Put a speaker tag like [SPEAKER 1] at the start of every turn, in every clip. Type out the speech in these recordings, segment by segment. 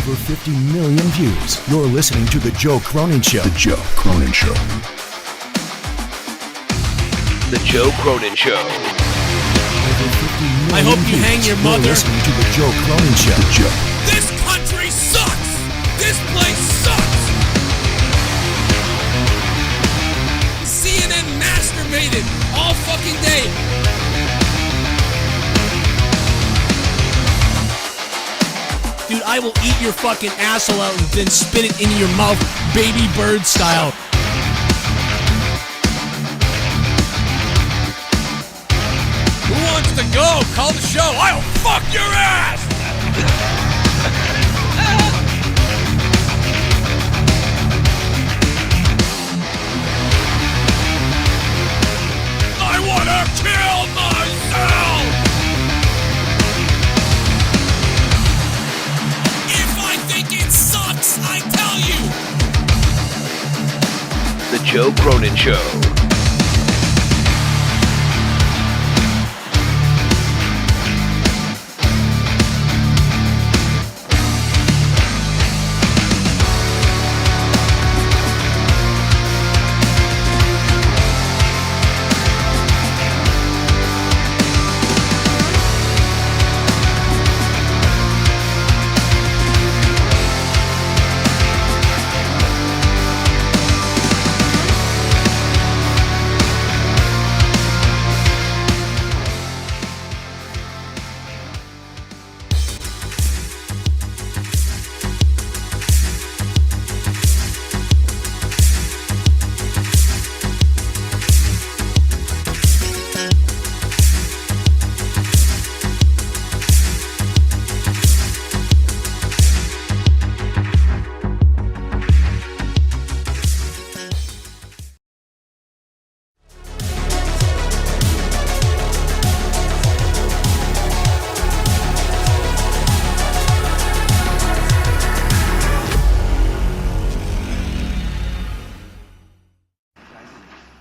[SPEAKER 1] Over 50 million views. You're listening to The Joe Cronin Show. The Joe Cronin Show.
[SPEAKER 2] The Joe Cronin Show.
[SPEAKER 1] Over 50 million
[SPEAKER 3] I hope you
[SPEAKER 1] views.
[SPEAKER 3] hang your
[SPEAKER 1] You're
[SPEAKER 3] mother.
[SPEAKER 1] listening to The Joe Cronin Show. The Joe.
[SPEAKER 3] This country sucks! This place sucks! CNN masturbated all fucking day. Dude, I will eat your fucking asshole out and then spit it into your mouth, baby bird style. Who wants to go? Call the show. I'll fuck your ass! I wanna kill myself! If I think it sucks, I tell you!
[SPEAKER 2] The Joe Cronin Show.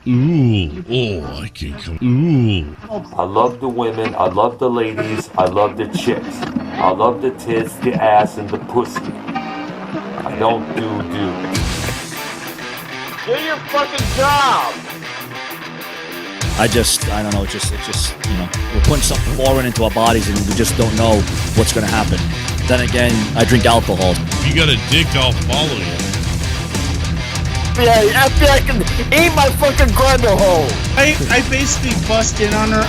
[SPEAKER 4] Ooh, oh, I can't come. Ooh.
[SPEAKER 5] I love the women, I love the ladies, I love the chicks. I love the tits, the ass, and the pussy. I don't do.
[SPEAKER 6] Do your fucking job!
[SPEAKER 7] I don't know, it's just, we're putting something foreign into our bodies and we just don't know what's going to happen. Then again, I drink alcohol.
[SPEAKER 4] If you got a dick, I'll follow you.
[SPEAKER 6] Yeah, I can eat my fucking grundle hole!
[SPEAKER 8] I basically bust in on her.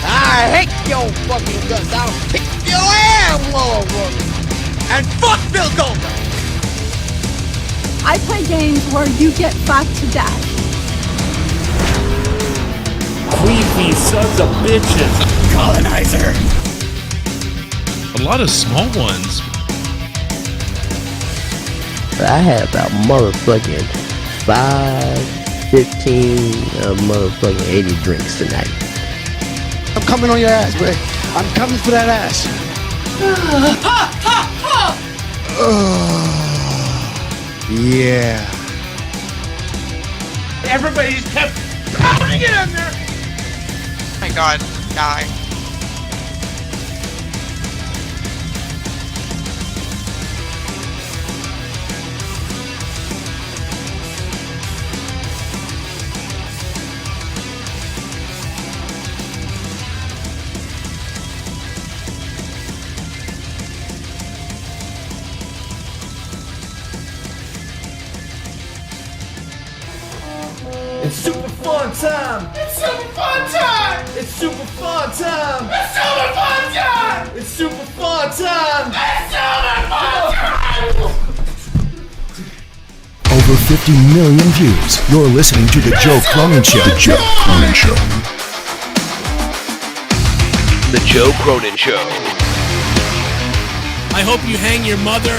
[SPEAKER 6] I hate your fucking guts! I'll kick your ass, little woman! And fuck Bill Goldberg!
[SPEAKER 9] I play games where you get fucked to death.
[SPEAKER 5] Queefy sons of bitches!
[SPEAKER 7] Colonizer!
[SPEAKER 4] A lot of small ones.
[SPEAKER 10] I had about motherfucking 15, motherfucking 80 drinks tonight.
[SPEAKER 8] I'm coming on your ass, Rick. I'm coming for that ass. Yeah.
[SPEAKER 6] Everybody just kept pounding it in there!
[SPEAKER 11] Oh my god, die.
[SPEAKER 6] It's super fun time! It's super fun time! It's super fun time! It's super fun time! It's super fun time! It's super fun time!
[SPEAKER 1] Over 50 million views. You're listening to The Joe Cronin Show. The Joe Cronin Show.
[SPEAKER 2] The Joe Cronin Show.
[SPEAKER 3] I hope you hang your mother.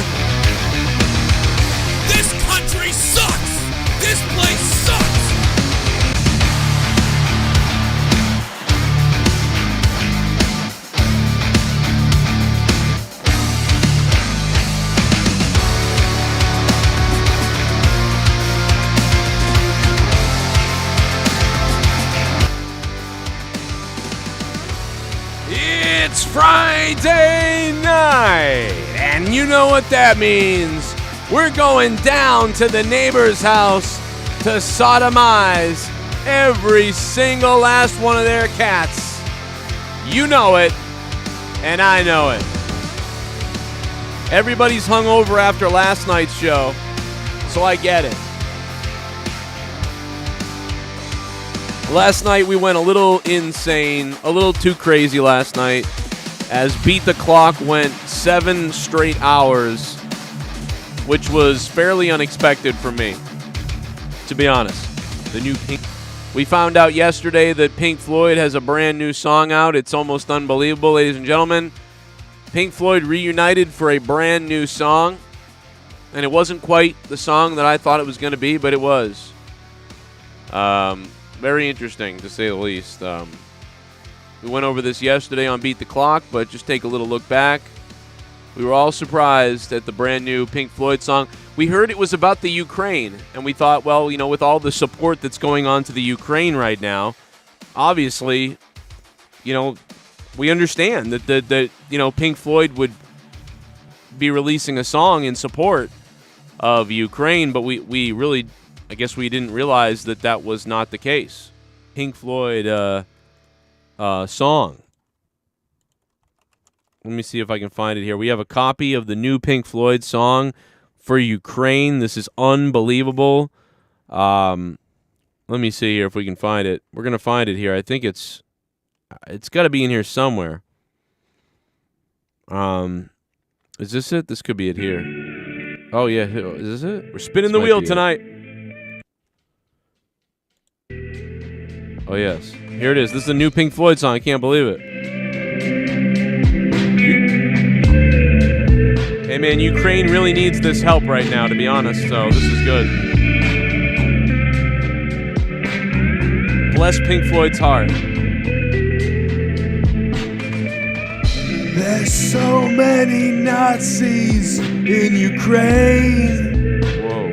[SPEAKER 3] This country sucks! This place sucks!
[SPEAKER 12] It's Friday night, and you You know what that means. We're going down to the neighbor's house to sodomize every single last one of their cats. You know it, and I know it. Everybody's hungover after last night's show, so I get it. Last night we went a little insane, a little too crazy last night, as Beat the Clock went 7 straight hours, which was fairly unexpected for me, to be honest. The new Pink. We found out yesterday that Pink Floyd has a brand new song out. It's almost unbelievable, ladies and gentlemen. Pink Floyd reunited for a brand new song, and it wasn't quite the song that I thought it was going to be, but it was. Very interesting, to say the least. We went over this yesterday on Beat the Clock, but just take a little look back. We were all surprised at the brand new Pink Floyd song. We heard it was about the Ukraine, and we thought, well, you know, with all the support that's going on to the Ukraine right now, obviously, you know, we understand that you know, Pink Floyd would be releasing a song in support of Ukraine, but we really, I guess we didn't realize that that was not the case. Pink Floyd song. Let me see if I can find it here. We have a copy of the new Pink Floyd song for Ukraine. This is unbelievable. Let me see here if we can find it. We're going to find it here. I think it's got to be in here somewhere. Is this it? This could be it here. Oh, yeah. Is this it? We're spinning the wheel tonight. Oh, yes. Here it is. This is a new Pink Floyd song. I can't believe it. Hey, man, Ukraine really needs this help right now, to be honest, so this is good. Bless Pink Floyd's heart.
[SPEAKER 13] There's so many Nazis in Ukraine.
[SPEAKER 12] Whoa.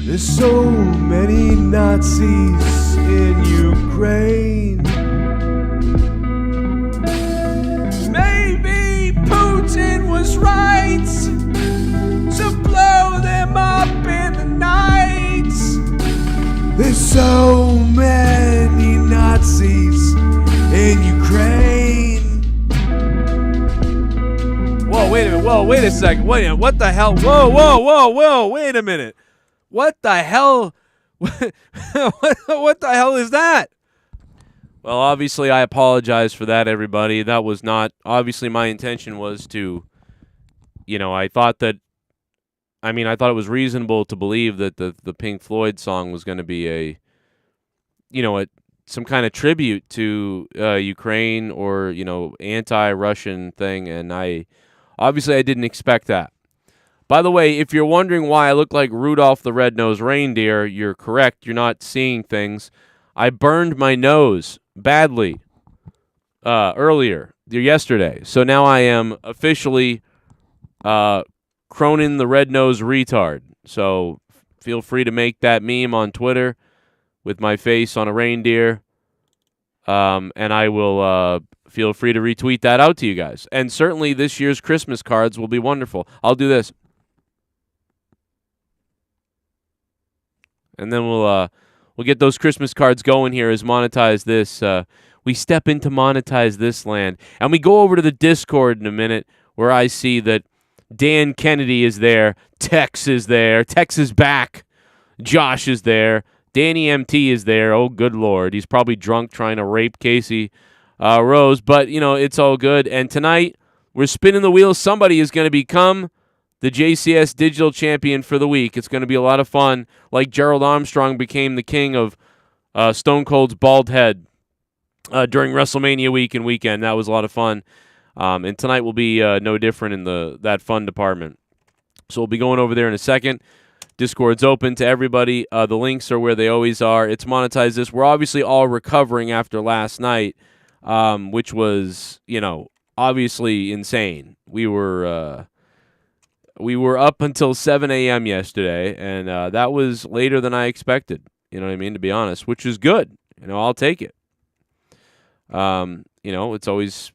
[SPEAKER 13] There's so many Nazis in Ukraine.
[SPEAKER 12] Maybe Putin was right to blow them up in the night.
[SPEAKER 13] There's so many Nazis in Ukraine.
[SPEAKER 12] Whoa, wait a minute. Whoa, wait a second. Wait a minute. What the hell? Whoa. Wait a minute. What the hell? What the hell is that? Well, obviously, I apologize for that, everybody. That was not, obviously, my intention was to, you know, I thought it was reasonable to believe that the Pink Floyd song was going to be a, you know, some kind of tribute to Ukraine or, you know, anti-Russian thing, and I didn't expect that. By the way, if you're wondering why I look like Rudolph the Red-Nosed Reindeer, you're correct. You're not seeing things. I burned my nose badly yesterday. So now I am officially Cronin the Red-Nosed Retard. So feel free to make that meme on Twitter with my face on a reindeer. And I will feel free to retweet that out to you guys. And certainly this year's Christmas cards will be wonderful. I'll do this. And then we'll get those Christmas cards going here as Monetize This. We step into Monetize This land. And we go over to the Discord in a minute where I see that Dan Kennedy is there. Tex is there. Tex is back. Josh is there. Danny MT is there. Oh, good Lord. He's probably drunk trying to rape Casey Rose. But, you know, it's all good. And tonight, we're spinning the wheel. Somebody is going to become the JCS Digital Champion for the week. It's going to be a lot of fun, like Gerald Armstrong became the king of Stone Cold's bald head during WrestleMania week and weekend. That was a lot of fun. And tonight will be no different in that fun department. So we'll be going over there in a second. Discord's open to everybody. The links are where they always are. It's Monetize This. We're obviously all recovering after last night, which was, you know, obviously insane. We were up until 7 a.m. yesterday, and that was later than I expected, you know what I mean, to be honest, which is good. You know, I'll take it. You know, it's always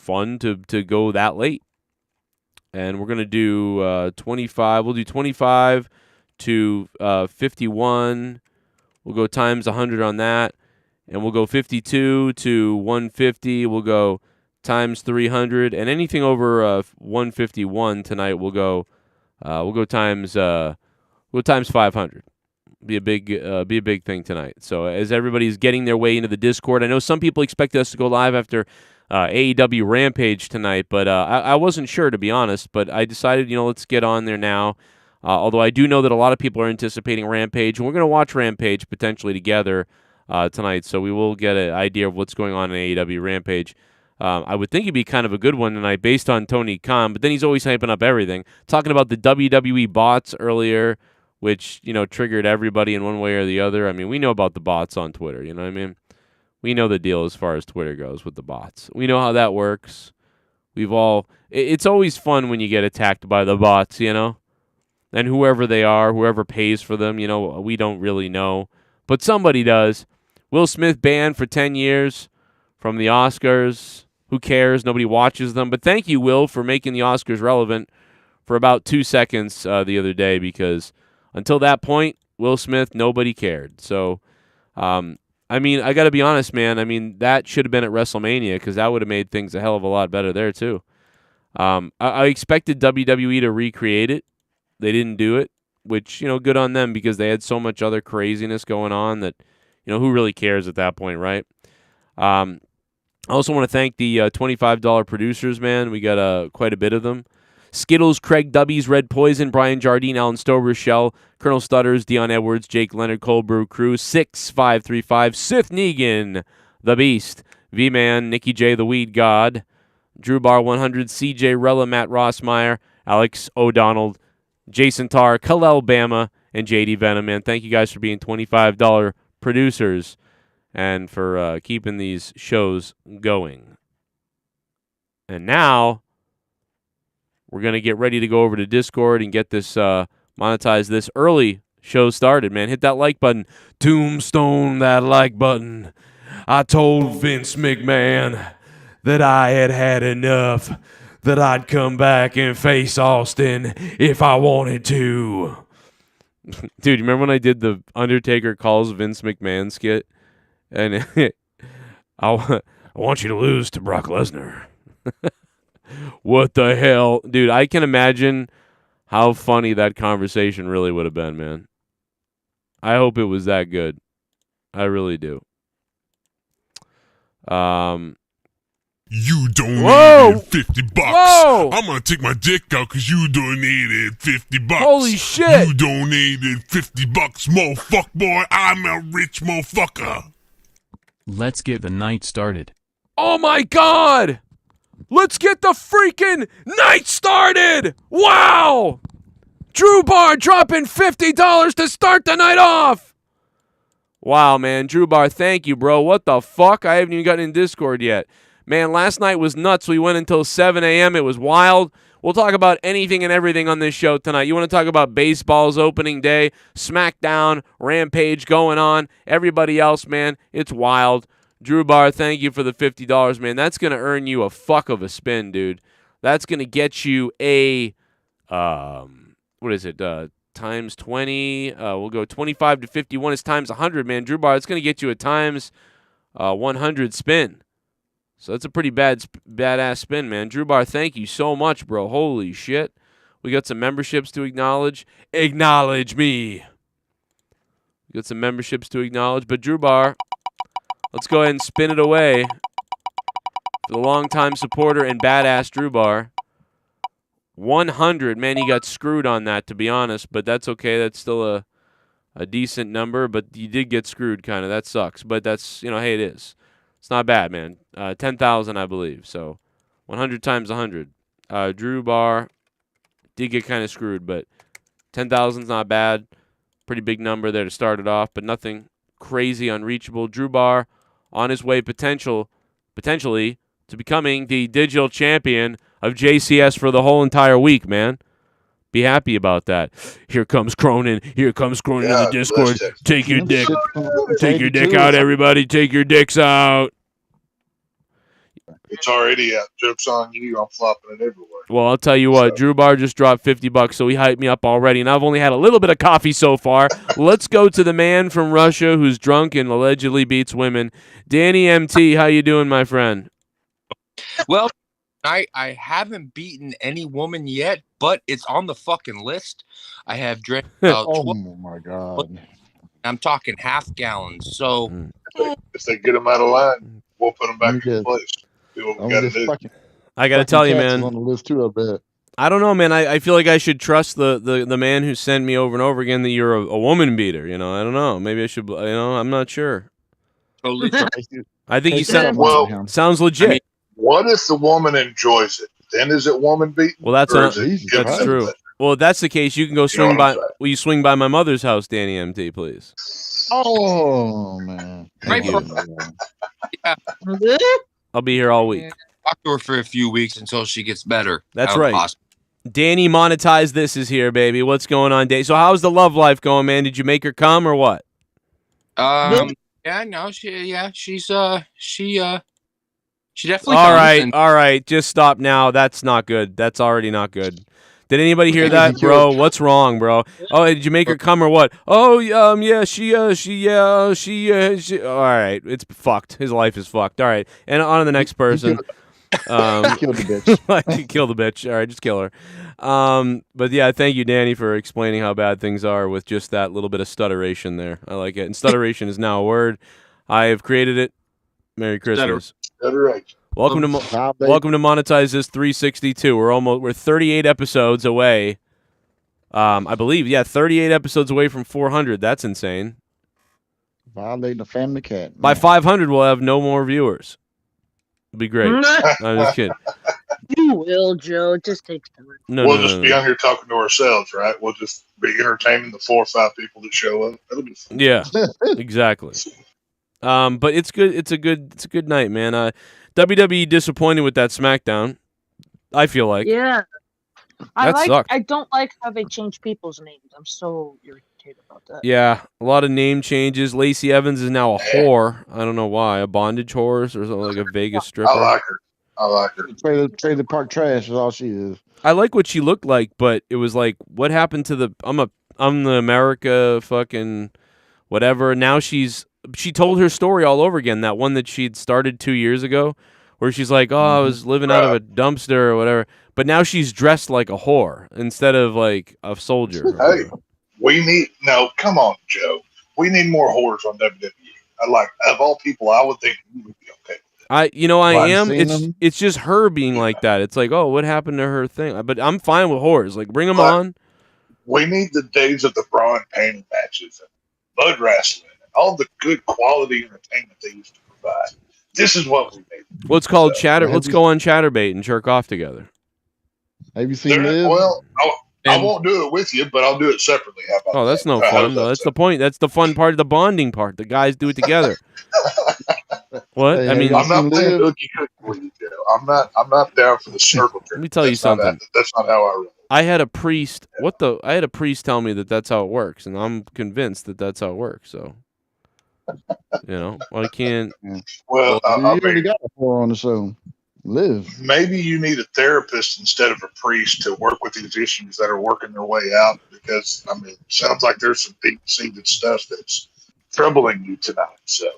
[SPEAKER 12] fun to go that late. And we're going to do 25. We'll do 25 to 51. We'll go times 100 on that. And we'll go 52 to 150. We'll go times 300. And anything over 151 tonight, we'll go times 500. Be a big thing tonight. So as everybody's getting their way into the Discord, I know some people expect us to go live after AEW Rampage tonight, but I wasn't sure, to be honest. But I decided, let's get on there now. Although I do know that a lot of people are anticipating Rampage, and we're going to watch Rampage potentially together tonight, so we will get an idea of what's going on in AEW Rampage. I would think it'd be kind of a good one tonight based on Tony Khan, but then he's always hyping up everything. Talking about the WWE bots earlier, which, triggered everybody in one way or the other. I mean, we know about the bots on Twitter, you know what I mean? We know the deal as far as Twitter goes with the bots. We know how that works. It's always fun when you get attacked by the bots, And whoever they are, whoever pays for them, we don't really know. But somebody does. Will Smith banned for 10 years from the Oscars. Who cares? Nobody watches them. But thank you, Will, for making the Oscars relevant for about 2 seconds the other day, because until that point, Will Smith, nobody cared. So, I got to be honest, man. That should have been at WrestleMania, because that would have made things a hell of a lot better there, too. I expected WWE to recreate it. They didn't do it, which, good on them, because they had so much other craziness going on that, who really cares at that point, right? I also want to thank the $25 producers, man. We got quite a bit of them. Skittles, Craig Dubbies, Red Poison, Brian Jardine, Alan Stover, Shell, Colonel Stutters, Dion Edwards, Jake Leonard, Cold Brew Crew, 6535, Sith Negan, The Beast, V-Man, Nikki J, The Weed God, Drew Bar 100, CJ Rella, Matt Rossmeyer, Alex O'Donnell, Jason Tarr, Kalel Bama, and JD Venom, man. Thank you guys for being $25 producers and for keeping these shows going. And now we're going to get ready to go over to Discord and get this monetize this early show started, man. Hit that like button. Tombstone that like button. I told Vince McMahon that I had had enough, that I'd come back and face Austin if I wanted to. Dude, you remember when I did the Undertaker calls Vince McMahon skit? And I want you to lose to Brock Lesnar. What the hell? Dude, I can imagine how funny that conversation really would have been, man. I hope it was that good. I really do.
[SPEAKER 14] You donated $50.
[SPEAKER 12] Whoa!
[SPEAKER 14] I'm gonna take my dick out because you donated $50.
[SPEAKER 12] Holy shit!
[SPEAKER 14] You donated $50, motherfucker, boy. I'm a rich motherfucker.
[SPEAKER 15] Let's get the night started.
[SPEAKER 12] Oh my God! Let's get the freaking night started! Wow! Drew Bar dropping $50 to start the night off! Wow, man. Drew Bar, thank you, bro. What the fuck? I haven't even gotten in Discord yet. Man, last night was nuts. We went until 7 a.m. It was wild. We'll talk about anything and everything on this show tonight. You want to talk about baseball's opening day, Smackdown, Rampage going on, everybody else, man. It's wild. Drew Bar, thank you for the $50, man. That's going to earn you a fuck of a spin, dude. That's going to get you a, times 20. We'll go 25 to 51 is times 100, man. Drew Bar, it's going to get you a times 100 spin. So that's a pretty badass spin, man. Drew Bar, thank you so much, bro. Holy shit. We got some memberships to acknowledge. Acknowledge me. We got some memberships to acknowledge. But Drew Bar, let's go ahead and spin it away for the longtime supporter and badass Drew Bar. 100. Man, he got screwed on that, to be honest. But that's okay. That's still a decent number. But you did get screwed, kind of. That sucks. But that's, hey, it is. It's not bad, man. 10,000, I believe. So 100 times 100. Drew Bar did get kind of screwed, but 10,000's not bad. Pretty big number there to start it off, but nothing crazy unreachable. Drew Bar on his way potentially to becoming the digital champion of JCS for the whole entire week, man. Be happy about that. Here comes Cronin. Here comes Cronin in the Discord. Take your dick. Take your dick out, everybody. Take your dicks out.
[SPEAKER 16] It's already out. Joke's on you. I'm flopping it everywhere.
[SPEAKER 12] Well, I'll tell you what. Drew Barr just dropped $50, so he hyped me up already, and I've only had a little bit of coffee so far. Let's go to the man from Russia who's drunk and allegedly beats women. Danny MT, how you doing, my friend?
[SPEAKER 17] Well, I haven't beaten any woman yet, but it's on the fucking list. I have drank about 12.
[SPEAKER 18] Oh my god!
[SPEAKER 17] I'm talking half gallons. So
[SPEAKER 16] if they get them out of line, we'll put them back in place. Do what we got to do.
[SPEAKER 12] I got to tell you, man.
[SPEAKER 18] On the list too, I bet.
[SPEAKER 12] I don't know, man. I feel like I should trust the man who sent me over and over again that you're a woman beater. You know, I don't know. Maybe I should. You know, I'm not sure.
[SPEAKER 17] Totally.
[SPEAKER 12] I think you sound
[SPEAKER 16] Well,
[SPEAKER 12] sounds legit.
[SPEAKER 16] I mean, what if the woman enjoys it? Then is it woman beating?
[SPEAKER 12] Well, that's that's true. Well, if that's the case, you can go swing by. Will you swing by my mother's house, Danny MT, please?
[SPEAKER 18] Oh man!
[SPEAKER 12] Thank you. I'll be here all week.
[SPEAKER 17] Talk to her for a few weeks until she gets better.
[SPEAKER 12] That's right. Danny Monetize this is here, baby. What's going on, Danny? So how's the love life going, man? Did you make her come or what?
[SPEAKER 17] Yeah, no, she definitely.
[SPEAKER 12] All right. Just stop now. That's not good. That's already not good. Did anybody hear that, bro? What's wrong, bro? Oh, did you make her come or what? Oh, yeah, she. All right, it's fucked. His life is fucked. All right, and on to the next person.
[SPEAKER 18] Kill the bitch.
[SPEAKER 12] Kill the bitch. All right, just kill her. But yeah, thank you, Danny, for explaining how bad things are with just that little bit of stutteration there. I like it. And stutteration is now a word. I have created it. Merry Christmas.
[SPEAKER 16] Stutteration.
[SPEAKER 12] Welcome to Monetize This 362. We're 38 episodes away. I believe, 38 episodes away from 400. That's insane.
[SPEAKER 18] Violating the family cat.
[SPEAKER 12] By 500, we'll have no more viewers. It'll be great. I'm just kidding.
[SPEAKER 19] You will, Joe. It just takes time.
[SPEAKER 16] We'll just be on here talking to ourselves, right? We'll just be entertaining the 4 or 5 people that show up. It'll be fun.
[SPEAKER 12] Yeah, exactly. But it's good. It's a good night, man. WWE disappointed with that SmackDown. I feel like.
[SPEAKER 19] Yeah.
[SPEAKER 12] Sucked.
[SPEAKER 19] I don't like how they change people's names. I'm so irritated about that.
[SPEAKER 12] Yeah, a lot of name changes. Lacey Evans is now a whore. I don't know why. A bondage horse or something, like a Vegas stripper.
[SPEAKER 16] I like her.
[SPEAKER 18] Trailer park trash is all she is.
[SPEAKER 12] I like what she looked like, but it was like, what happened to the I'm the America fucking whatever. Now she told her story all over again. That one that she'd started 2 years ago, where she's like, "Oh, I was living out of a dumpster or whatever." But now she's dressed like a whore instead of like a soldier.
[SPEAKER 16] Hey, come on, Joe. We need more whores on WWE. Of all people, I would think we would be okay.
[SPEAKER 12] I am. It's just her being like that. It's like, oh, what happened to her thing? But I'm fine with whores. Like, bring them on.
[SPEAKER 16] We need the days of the bra and panty matches and mud wrestling and all the good quality entertainment they used to provide. This is what we need.
[SPEAKER 12] What's called chatter? Let's go on Chatterbait and jerk off together.
[SPEAKER 18] Have you seen Liv?
[SPEAKER 16] Well, I won't do it with you, but I'll do it separately. How about
[SPEAKER 12] Oh, that's no fun. Though. That's the point. That's the fun part, the bonding part. The guys do it together. What?
[SPEAKER 18] Hey,
[SPEAKER 12] I mean,
[SPEAKER 16] I'm not playing hooky with you, Joe. I'm not down for the circle.
[SPEAKER 12] Let me tell you something.
[SPEAKER 16] That's not how I roll.
[SPEAKER 12] I had a priest. I had a priest tell me that that's how it works, and I'm convinced that that's how it works. So, I can't.
[SPEAKER 16] Well,
[SPEAKER 18] you already got a whore on the show. Live.
[SPEAKER 16] Maybe you need a therapist instead of a priest to work with these issues that are working their way out. Because it sounds like there's some deep-seated stuff that's troubling you tonight. So.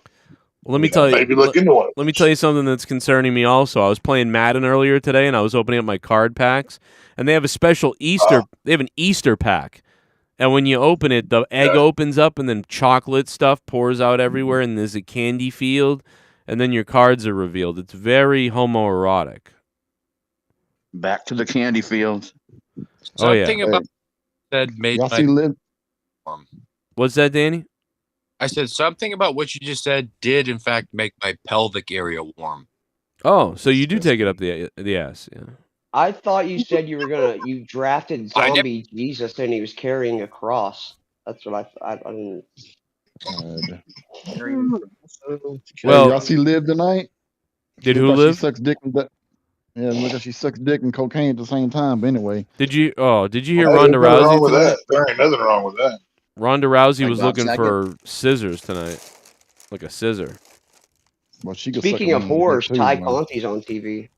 [SPEAKER 12] Well, let me tell you.
[SPEAKER 16] Maybe look into it.
[SPEAKER 12] Let me tell you something that's concerning me. Also, I was playing Madden earlier today, and I was opening up my card packs, and they have a special Easter. They have an Easter pack, and when you open it, the egg opens up, and then chocolate stuff pours out everywhere, and there's a candy field, and then your cards are revealed. It's very homoerotic.
[SPEAKER 20] Back to the candy field.
[SPEAKER 17] Something about that made
[SPEAKER 18] Y'all see Liv?
[SPEAKER 12] What's that, Danny?
[SPEAKER 17] I said something about what you just said did, in fact, make my pelvic area warm.
[SPEAKER 12] Oh, so you do take it up the ass, yeah.
[SPEAKER 21] I thought you said you drafted Zombie Jesus and he was carrying a cross. That's what I didn't.
[SPEAKER 18] Well, y'all see Liv tonight?
[SPEAKER 12] Did who live?
[SPEAKER 18] She sucks dick look like she sucks dick and cocaine at the same time. But anyway,
[SPEAKER 12] did you hear Ronda Rousey?
[SPEAKER 16] There ain't nothing wrong with that.
[SPEAKER 12] Ronda Rousey was looking for scissors tonight, like a scissor.
[SPEAKER 18] Well, she could
[SPEAKER 21] Speaking
[SPEAKER 18] suck
[SPEAKER 21] of
[SPEAKER 18] him on the dick
[SPEAKER 21] whores,
[SPEAKER 18] too,
[SPEAKER 21] Ty
[SPEAKER 18] man.
[SPEAKER 21] Conti's on TV.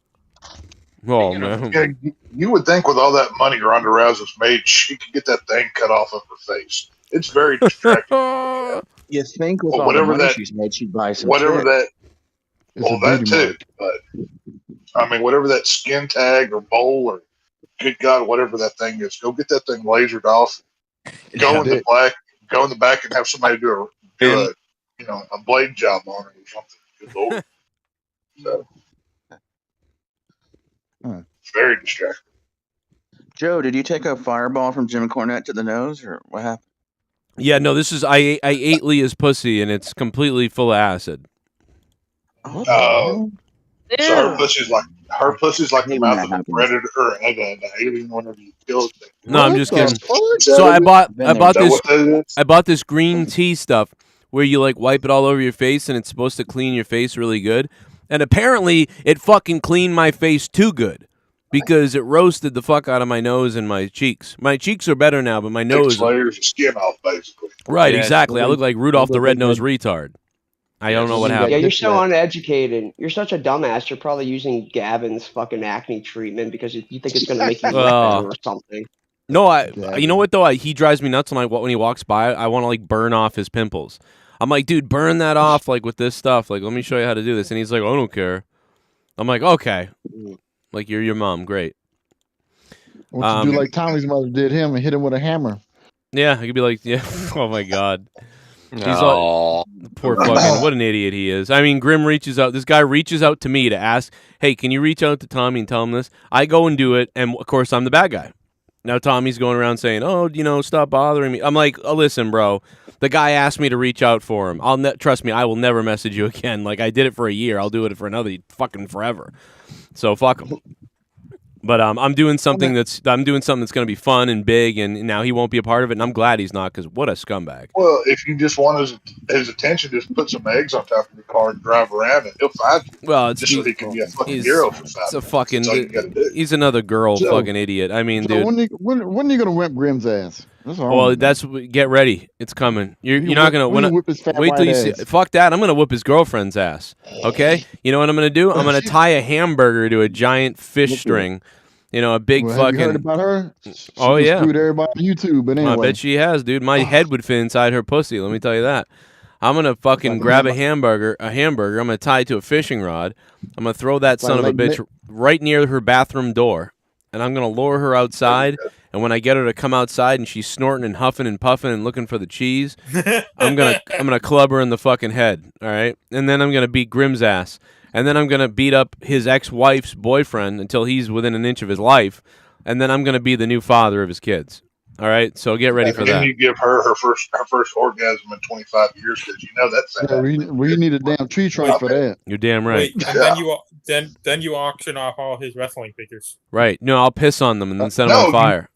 [SPEAKER 12] Oh man.
[SPEAKER 16] Yeah, you would think with all that money Ronda Rousey's made, she could get that thing cut off of her face. It's very distracting.
[SPEAKER 20] You think with
[SPEAKER 16] Well,
[SPEAKER 20] all the
[SPEAKER 16] whatever
[SPEAKER 20] money
[SPEAKER 16] that-
[SPEAKER 20] she's made, she'd buy some
[SPEAKER 16] Whatever
[SPEAKER 20] tits.
[SPEAKER 16] that,
[SPEAKER 18] It's
[SPEAKER 16] well,
[SPEAKER 18] a
[SPEAKER 16] that
[SPEAKER 18] beauty
[SPEAKER 16] too.
[SPEAKER 18] mark.
[SPEAKER 16] But I mean, whatever that skin tag or bowl or good God, whatever that thing is, go get that thing lasered off. Go in the back and have somebody do a a blade job on it or something. Good Lord. So it's very distracting.
[SPEAKER 20] Joe, did you take a fireball from Jim Cornette to the nose, or what happened?
[SPEAKER 12] Yeah, no, this is I ate Leah's pussy and it's completely full of acid.
[SPEAKER 16] So her pussy's like the mouth of a predator or an alien whenever you kill it.
[SPEAKER 12] No, I'm just kidding. So I bought this green tea stuff where you like wipe it all over your face and it's supposed to clean your face really good. And apparently it fucking cleaned my face too good because it roasted the fuck out of my nose and my cheeks. My cheeks are better now, but my nose.
[SPEAKER 16] 6 layers of skin off, basically.
[SPEAKER 12] Right, exactly. I look like Rudolph the Red-Nosed Retard. I don't know what happened.
[SPEAKER 21] Yeah, you're so uneducated. You're such a dumbass. You're probably using Gavin's fucking acne treatment because you think it's going to make you look better or something.
[SPEAKER 12] No, you know what though? He drives me nuts when he walks by. I want to like burn off his pimples. I'm like, dude, burn that off like with this stuff. Like, let me show you how to do this. And he's like, I don't care. I'm like, okay. Like, you're your mom. Great.
[SPEAKER 18] What you do like Tommy's mother did him and hit him with a hammer.
[SPEAKER 12] Yeah, I could be like, yeah. Oh my God. He's all, poor fucking, what an idiot he is. I mean, Grim reaches out. This guy reaches out to me to ask, hey, can you reach out to Tommy and tell him this? I go and do it, and of course, I'm the bad guy. Now Tommy's going around saying, oh, stop bothering me. I'm like, oh, listen, bro. The guy asked me to reach out for him. Trust me, I will never message you again. Like, I did it for a year. I'll do it for another fucking forever. So fuck him. But I'm doing something that's going to be fun and big, and now he won't be a part of it, and I'm glad he's not, because what a scumbag.
[SPEAKER 16] Well, if you just want his attention, just put some eggs on top of your car and drive around, and he'll find you.
[SPEAKER 12] Well,
[SPEAKER 16] just so he can be a fucking hero for 5
[SPEAKER 12] It's a
[SPEAKER 16] minutes.
[SPEAKER 12] fucking.
[SPEAKER 16] That's all you gotta do.
[SPEAKER 12] He's another girl fucking idiot. I mean, dude.
[SPEAKER 18] When are you gonna whip Grim's ass? That's all.
[SPEAKER 12] Well, get ready. It's coming. You're not gonna
[SPEAKER 18] whip his fat
[SPEAKER 12] wait till you
[SPEAKER 18] white
[SPEAKER 12] see.
[SPEAKER 18] ass.
[SPEAKER 12] Fuck that. I'm gonna whip his girlfriend's ass. Okay. You know what I'm gonna do? I'm gonna tie a hamburger to a giant fish string. A big
[SPEAKER 18] Well,
[SPEAKER 12] fucking.
[SPEAKER 18] Have you heard about her? She
[SPEAKER 12] yeah.
[SPEAKER 18] screwed everybody on YouTube, but anyway.
[SPEAKER 12] I bet she has, dude. My head would fit inside her pussy. Let me tell you that. I'm gonna fucking grab a hamburger. I'm gonna tie it to a fishing rod. I'm gonna throw that son of a bitch right near her bathroom door, and I'm gonna lure her outside. And when I get her to come outside and she's snorting and huffing and puffing and looking for the cheese, I'm gonna club her in the fucking head. All right, and then I'm gonna beat Grim's ass. And then I'm going to beat up his ex-wife's boyfriend until he's within an inch of his life. And then I'm going to be the new father of his kids. All right? So get ready for that.
[SPEAKER 16] And you give her first orgasm in 25 years because that's
[SPEAKER 18] we need a damn tree trunk for that.
[SPEAKER 12] You're damn right.
[SPEAKER 9] Wait, and then you auction off all his wrestling figures.
[SPEAKER 12] Right. No, I'll piss on them and then set them on fire.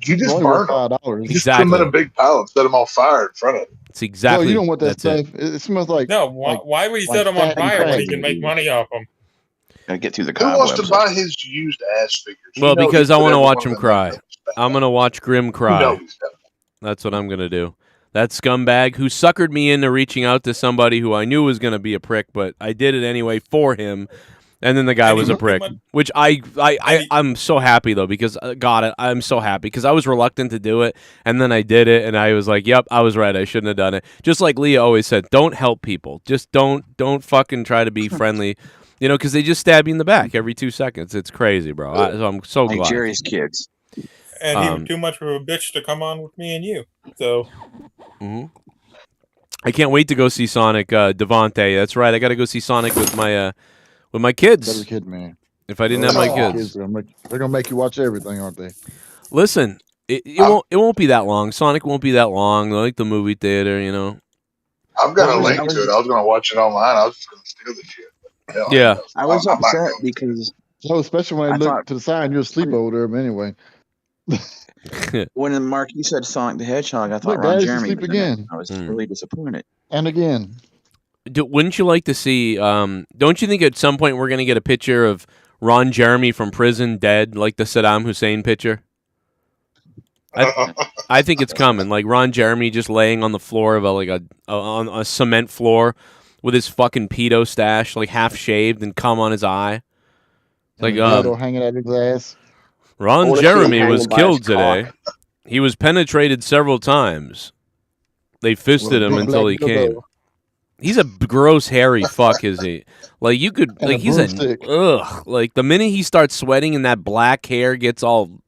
[SPEAKER 16] You just burn them. You just put them in a big pile and set them on fire in front of it.
[SPEAKER 12] It's exactly.
[SPEAKER 18] No, you don't want that stuff. It smells like.
[SPEAKER 9] No, why would he set them on fire when he can make money off them?
[SPEAKER 20] Gotta get through the
[SPEAKER 16] Who wants to buy his used ass figures?
[SPEAKER 12] Well, because I want to watch him cry. I'm going to watch Grim cry. That's what I'm going to do. That scumbag who suckered me into reaching out to somebody who I knew was going to be a prick, but I did it anyway for him. And then the guy was a prick, which I'm so happy though, because I'm so happy because I was reluctant to do it, and then I did it, and I was like, yep, I was right, I shouldn't have done it. Just like Leah always said, don't help people, just don't fucking try to be friendly, because they just stab you in the back every 2 seconds. It's crazy, bro. So I'm so glad.
[SPEAKER 20] Like Jerry's kids.
[SPEAKER 9] And he was too much of a bitch to come on with me and you. So.
[SPEAKER 12] I can't wait to go see Sonic Devontae. That's right, I got to go see Sonic with my kids.
[SPEAKER 18] Better kid, man.
[SPEAKER 12] If I didn't have my kids,
[SPEAKER 18] they're gonna make you watch everything, aren't they?
[SPEAKER 12] Listen, it won't be that long. Sonic won't be that long. Like the movie theater,
[SPEAKER 16] I've got a link to it. I was gonna watch it online. I was just gonna steal the shit.
[SPEAKER 12] Yeah,
[SPEAKER 20] I was upset because
[SPEAKER 18] especially when I look to the side and you're asleep over there. But anyway,
[SPEAKER 20] when Mark you said Sonic the Hedgehog, I thought
[SPEAKER 18] Look,
[SPEAKER 20] Ron
[SPEAKER 18] Daddy's
[SPEAKER 20] Jeremy.
[SPEAKER 18] asleep again.
[SPEAKER 20] I was really disappointed.
[SPEAKER 18] And again.
[SPEAKER 12] Wouldn't you like to see? Don't you think at some point we're going to get a picture of Ron Jeremy from prison dead, like the Saddam Hussein picture? I think it's coming. Like Ron Jeremy just laying on the floor of on a cement floor, with his fucking pedo stash, like half shaved and cum on his eye. Like
[SPEAKER 18] hanging out his ass.
[SPEAKER 12] Ron
[SPEAKER 21] wanna see him
[SPEAKER 12] Jeremy was
[SPEAKER 21] hanging by his
[SPEAKER 12] killed today.
[SPEAKER 21] cock.
[SPEAKER 12] He was penetrated several times. They fisted him
[SPEAKER 18] big
[SPEAKER 12] until he
[SPEAKER 18] black
[SPEAKER 12] came.
[SPEAKER 18] dildo.
[SPEAKER 12] He's a gross, hairy fuck, is he? Like, you could,
[SPEAKER 18] And
[SPEAKER 12] like,
[SPEAKER 18] a
[SPEAKER 12] he's
[SPEAKER 18] broomstick.
[SPEAKER 12] ugh. Like, the minute he starts sweating and that black hair gets all,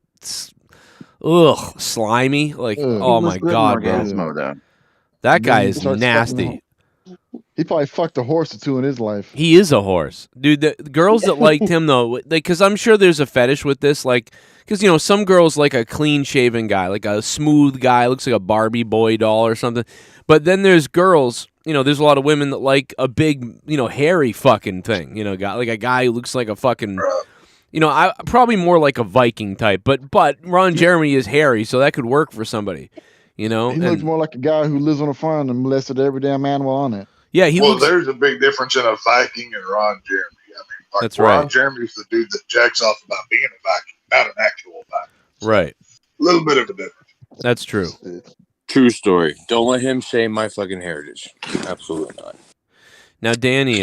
[SPEAKER 12] slimy, like, oh my God, bro.
[SPEAKER 20] though.
[SPEAKER 12] That guy
[SPEAKER 18] Then he
[SPEAKER 12] is
[SPEAKER 18] starts
[SPEAKER 12] nasty.
[SPEAKER 18] He probably fucked a horse or two in his life.
[SPEAKER 12] He is a horse. Dude, the girls that liked him, though, because I'm sure there's a fetish with this, like, because, you know, some girls like a clean-shaven guy, like a smooth guy, looks like a Barbie boy doll or something. But then there's girls, you know, there's a lot of women that like a big, you know, hairy fucking thing, you know, like a guy who looks like a fucking, you know, I probably more like a Viking type, but Ron Jeremy is hairy, so that could work for somebody, you know.
[SPEAKER 18] He looks more like a guy who lives on a farm and molested every damn animal on it.
[SPEAKER 12] Yeah,
[SPEAKER 16] there's a big difference in a Viking and Ron Jeremy. I mean, like,
[SPEAKER 12] That's
[SPEAKER 16] Ron
[SPEAKER 12] right.
[SPEAKER 16] Jeremy's the dude that jacks off about being a Viking, not an actual Viking.
[SPEAKER 12] Right.
[SPEAKER 16] A little bit of a difference.
[SPEAKER 12] That's true.
[SPEAKER 17] True story. Don't let him shame my fucking heritage. Absolutely not.
[SPEAKER 12] Now, Danny,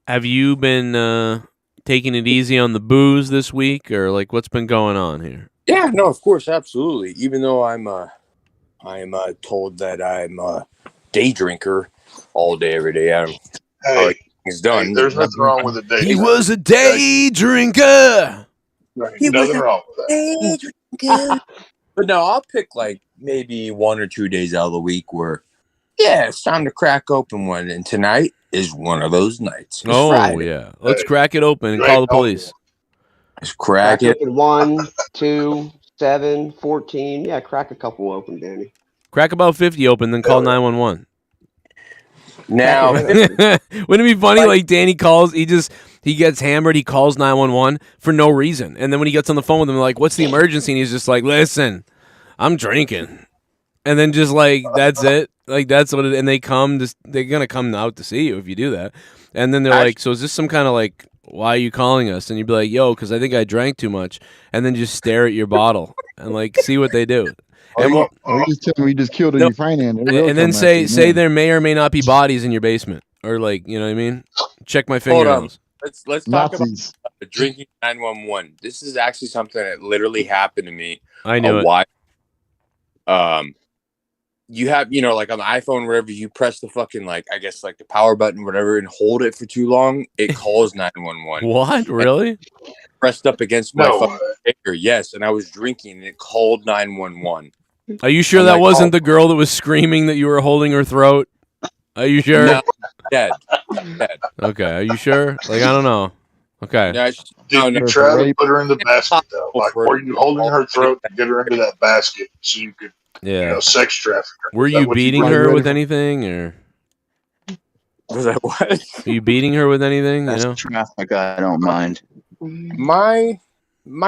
[SPEAKER 12] have you been taking it easy on the booze this week, or like what's been going on here?
[SPEAKER 17] Yeah, no, of course, absolutely. Even though I'm told that I'm a day drinker all day, every day. He's done.
[SPEAKER 16] Hey, there's nothing wrong with a day.
[SPEAKER 12] He was a day drinker.
[SPEAKER 16] Right. Nothing wrong with that.
[SPEAKER 17] But no, I'll pick like maybe 1 or 2 days out of the week where, yeah, it's time to crack open one. And tonight is one of those nights. It's Friday.
[SPEAKER 12] Yeah. Let's crack it open and call the police.
[SPEAKER 17] Let's crack it.
[SPEAKER 21] 1, 2, 7, 14. Yeah, crack a couple open, Danny.
[SPEAKER 12] Crack about 50 open, then call 911.
[SPEAKER 17] Now,
[SPEAKER 12] wouldn't it be funny? Like Danny calls, he gets hammered, he calls 911 for no reason, and then when he gets on the phone with them, like, "What's the emergency?" And he's just like, "Listen, I'm drinking," and then just like that's it, like that's what it. And they come, they're gonna come out to see you if you do that, and then they're like, "So is this some kind of like, why are you calling us?" And you'd be like, "Yo, because I think I drank too much," and then just stare at your bottle and like see what they do. And
[SPEAKER 18] you just tell me you just killed a Ukrainian.
[SPEAKER 12] And then say there may or may not be bodies in your basement, or like, you know what I mean? Check my fingernails.
[SPEAKER 17] Let's talk about drinking 911. This is actually something that literally happened to me.
[SPEAKER 12] I knew it.
[SPEAKER 17] Why? You have, you know, like on the iPhone, wherever you press the fucking like, I guess like the power button, whatever, and hold it for too long, it calls 911.
[SPEAKER 12] What? Really?
[SPEAKER 17] Pressed up against my fucking finger, yes, and I was drinking, and it called 911.
[SPEAKER 12] Are you sure that wasn't the girl that was screaming that you were holding her throat? Are you sure?
[SPEAKER 17] No, dead.
[SPEAKER 12] Okay, are you sure? Like, I don't know. Okay.
[SPEAKER 16] Did you try to put her in the basket, though? Like, were you holding her throat to get her into that basket so you could, you know, sex traffic her?
[SPEAKER 12] Were you beating her with anything, or?
[SPEAKER 17] Was that what?
[SPEAKER 12] Are you beating her with anything?
[SPEAKER 20] That's
[SPEAKER 12] you know?
[SPEAKER 20] traffic. I don't mind.
[SPEAKER 17] My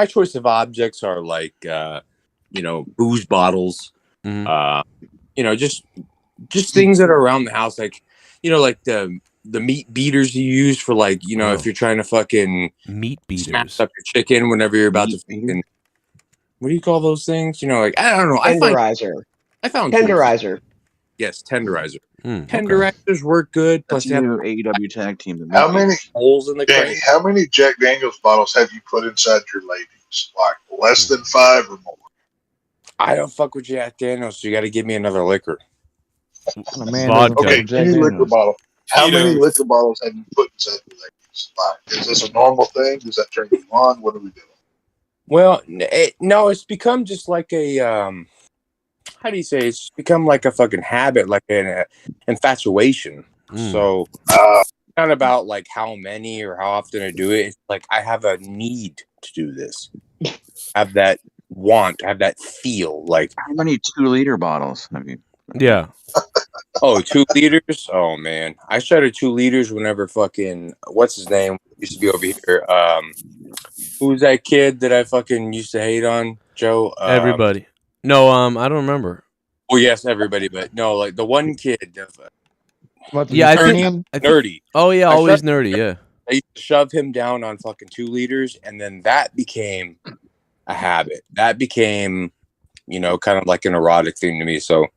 [SPEAKER 17] choice of objects are like, you know, booze bottles, you know, just things that are around the house, like, you know, like the meat beaters you use for, like, you know, if you're trying to fucking
[SPEAKER 12] meat beaters,
[SPEAKER 17] smash up your chicken whenever you're about to fucking, what do you call those things? You know, like, I don't know.
[SPEAKER 21] Tenderizer.
[SPEAKER 17] I found
[SPEAKER 21] tenderizer.
[SPEAKER 17] Yes, tenderizer. Tenderizers work good. Plus,
[SPEAKER 20] they have AEW tag team.
[SPEAKER 16] How many
[SPEAKER 17] holes in the
[SPEAKER 16] Danny, how many Jack Daniels bottles have you put inside your ladies? Like less than 5 or more?
[SPEAKER 17] I don't fuck with Jack Daniels, so you got to give me another liquor.
[SPEAKER 12] Vodka.
[SPEAKER 16] Okay, any liquor bottle. How many liquor bottles have you put inside your ladies? Like, is this a normal thing? Does that turn you on? What are we doing?
[SPEAKER 17] Well, no, it's become just like a, how do you say? It's become like a fucking habit, like an infatuation. So it's not about like how many or how often I do it. It's like I have a need to do this. Have that want, have that feel. Like,
[SPEAKER 20] how many 2-liter bottles have you?
[SPEAKER 12] Yeah.
[SPEAKER 17] Oh, 2 liters? Oh man, I started 2 liters whenever fucking what's his name used to be over here. Who's that kid that I fucking used to hate on? Joe.
[SPEAKER 12] Everybody. No, I don't remember.
[SPEAKER 17] Well, yes, everybody, but no, like the one kid.
[SPEAKER 12] Yeah, I think
[SPEAKER 17] nerdy.
[SPEAKER 12] Oh yeah, always nerdy. Yeah.
[SPEAKER 17] I used to shove him down on fucking 2 liters, and then that became a habit. That became, you know, kind of like an erotic thing to me. So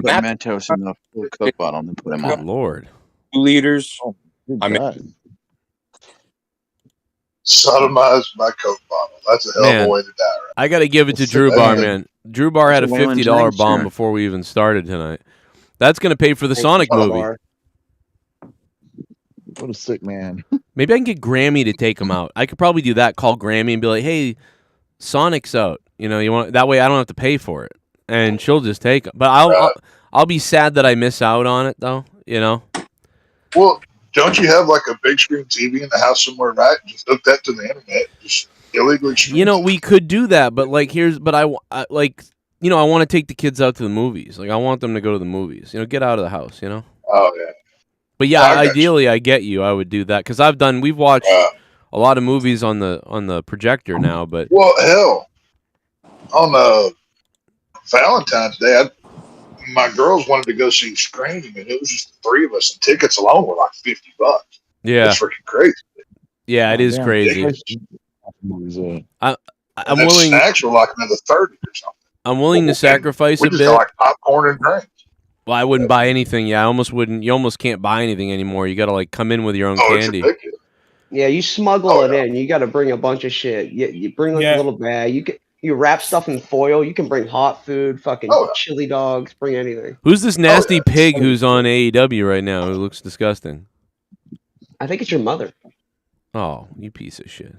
[SPEAKER 20] Put Mentos in the full Coke bottle and then put them
[SPEAKER 12] Good
[SPEAKER 20] on.
[SPEAKER 12] Lord.
[SPEAKER 17] 2 liters.
[SPEAKER 18] I mean,
[SPEAKER 16] Sodomized by Coke bottle. That's a hell of
[SPEAKER 12] Man,
[SPEAKER 16] a way to die. Right?
[SPEAKER 12] I got to give it to
[SPEAKER 16] That's
[SPEAKER 12] Drew
[SPEAKER 16] sick.
[SPEAKER 12] Bar,
[SPEAKER 16] That's
[SPEAKER 12] man. Drew Bar had a
[SPEAKER 20] That's a Waylon
[SPEAKER 12] $50
[SPEAKER 20] Jennings
[SPEAKER 12] bomb
[SPEAKER 20] shirt.
[SPEAKER 12] before we even started tonight. That's going to pay for the Sonic movie.
[SPEAKER 18] what a sick man.
[SPEAKER 12] Maybe I can get Grammy to take him out. I could probably do that. Call Grammy and be like, "Hey, Sonic's out. You want that way? I don't have to pay for it, and she'll just take him." But I'll be sad that I miss out on it, though.
[SPEAKER 16] Well, don't you have like a big screen TV in the house somewhere, right? Just hook that to the internet. Just illegally stream.
[SPEAKER 12] We could do that, but I want to take the kids out to the movies. Like I want them to go to the movies. Get out of the house.
[SPEAKER 16] Oh yeah.
[SPEAKER 12] But yeah, ideally, I get you. I would do that because we've watched a lot of movies on the projector now. But
[SPEAKER 16] Well, hell, on Valentine's Day, my girls wanted to go see Scream, and it was just the three of us, and tickets alone were like $50.
[SPEAKER 12] yeah,
[SPEAKER 16] It's freaking crazy.
[SPEAKER 12] yeah, it is
[SPEAKER 18] Damn,
[SPEAKER 12] crazy. I'm
[SPEAKER 16] And then
[SPEAKER 12] willing.
[SPEAKER 16] snacks were like another 30 or something.
[SPEAKER 12] I'm willing to sacrifice
[SPEAKER 16] We
[SPEAKER 12] a
[SPEAKER 16] just
[SPEAKER 12] bit.
[SPEAKER 16] got like popcorn and drinks.
[SPEAKER 12] Well, I wouldn't buy anything. Yeah, I almost wouldn't. You almost can't buy anything anymore. You got to come in with your own
[SPEAKER 16] It's
[SPEAKER 12] candy.
[SPEAKER 16] ridiculous.
[SPEAKER 21] Yeah, you smuggle it in. You got to bring a bunch of shit. You bring a little bag. You wrap stuff in foil. You can bring hot food, fucking chili dogs. Bring anything.
[SPEAKER 12] Who's this nasty pig who's on AEW right now who looks disgusting?
[SPEAKER 21] I think it's your mother.
[SPEAKER 12] Oh, you piece of shit.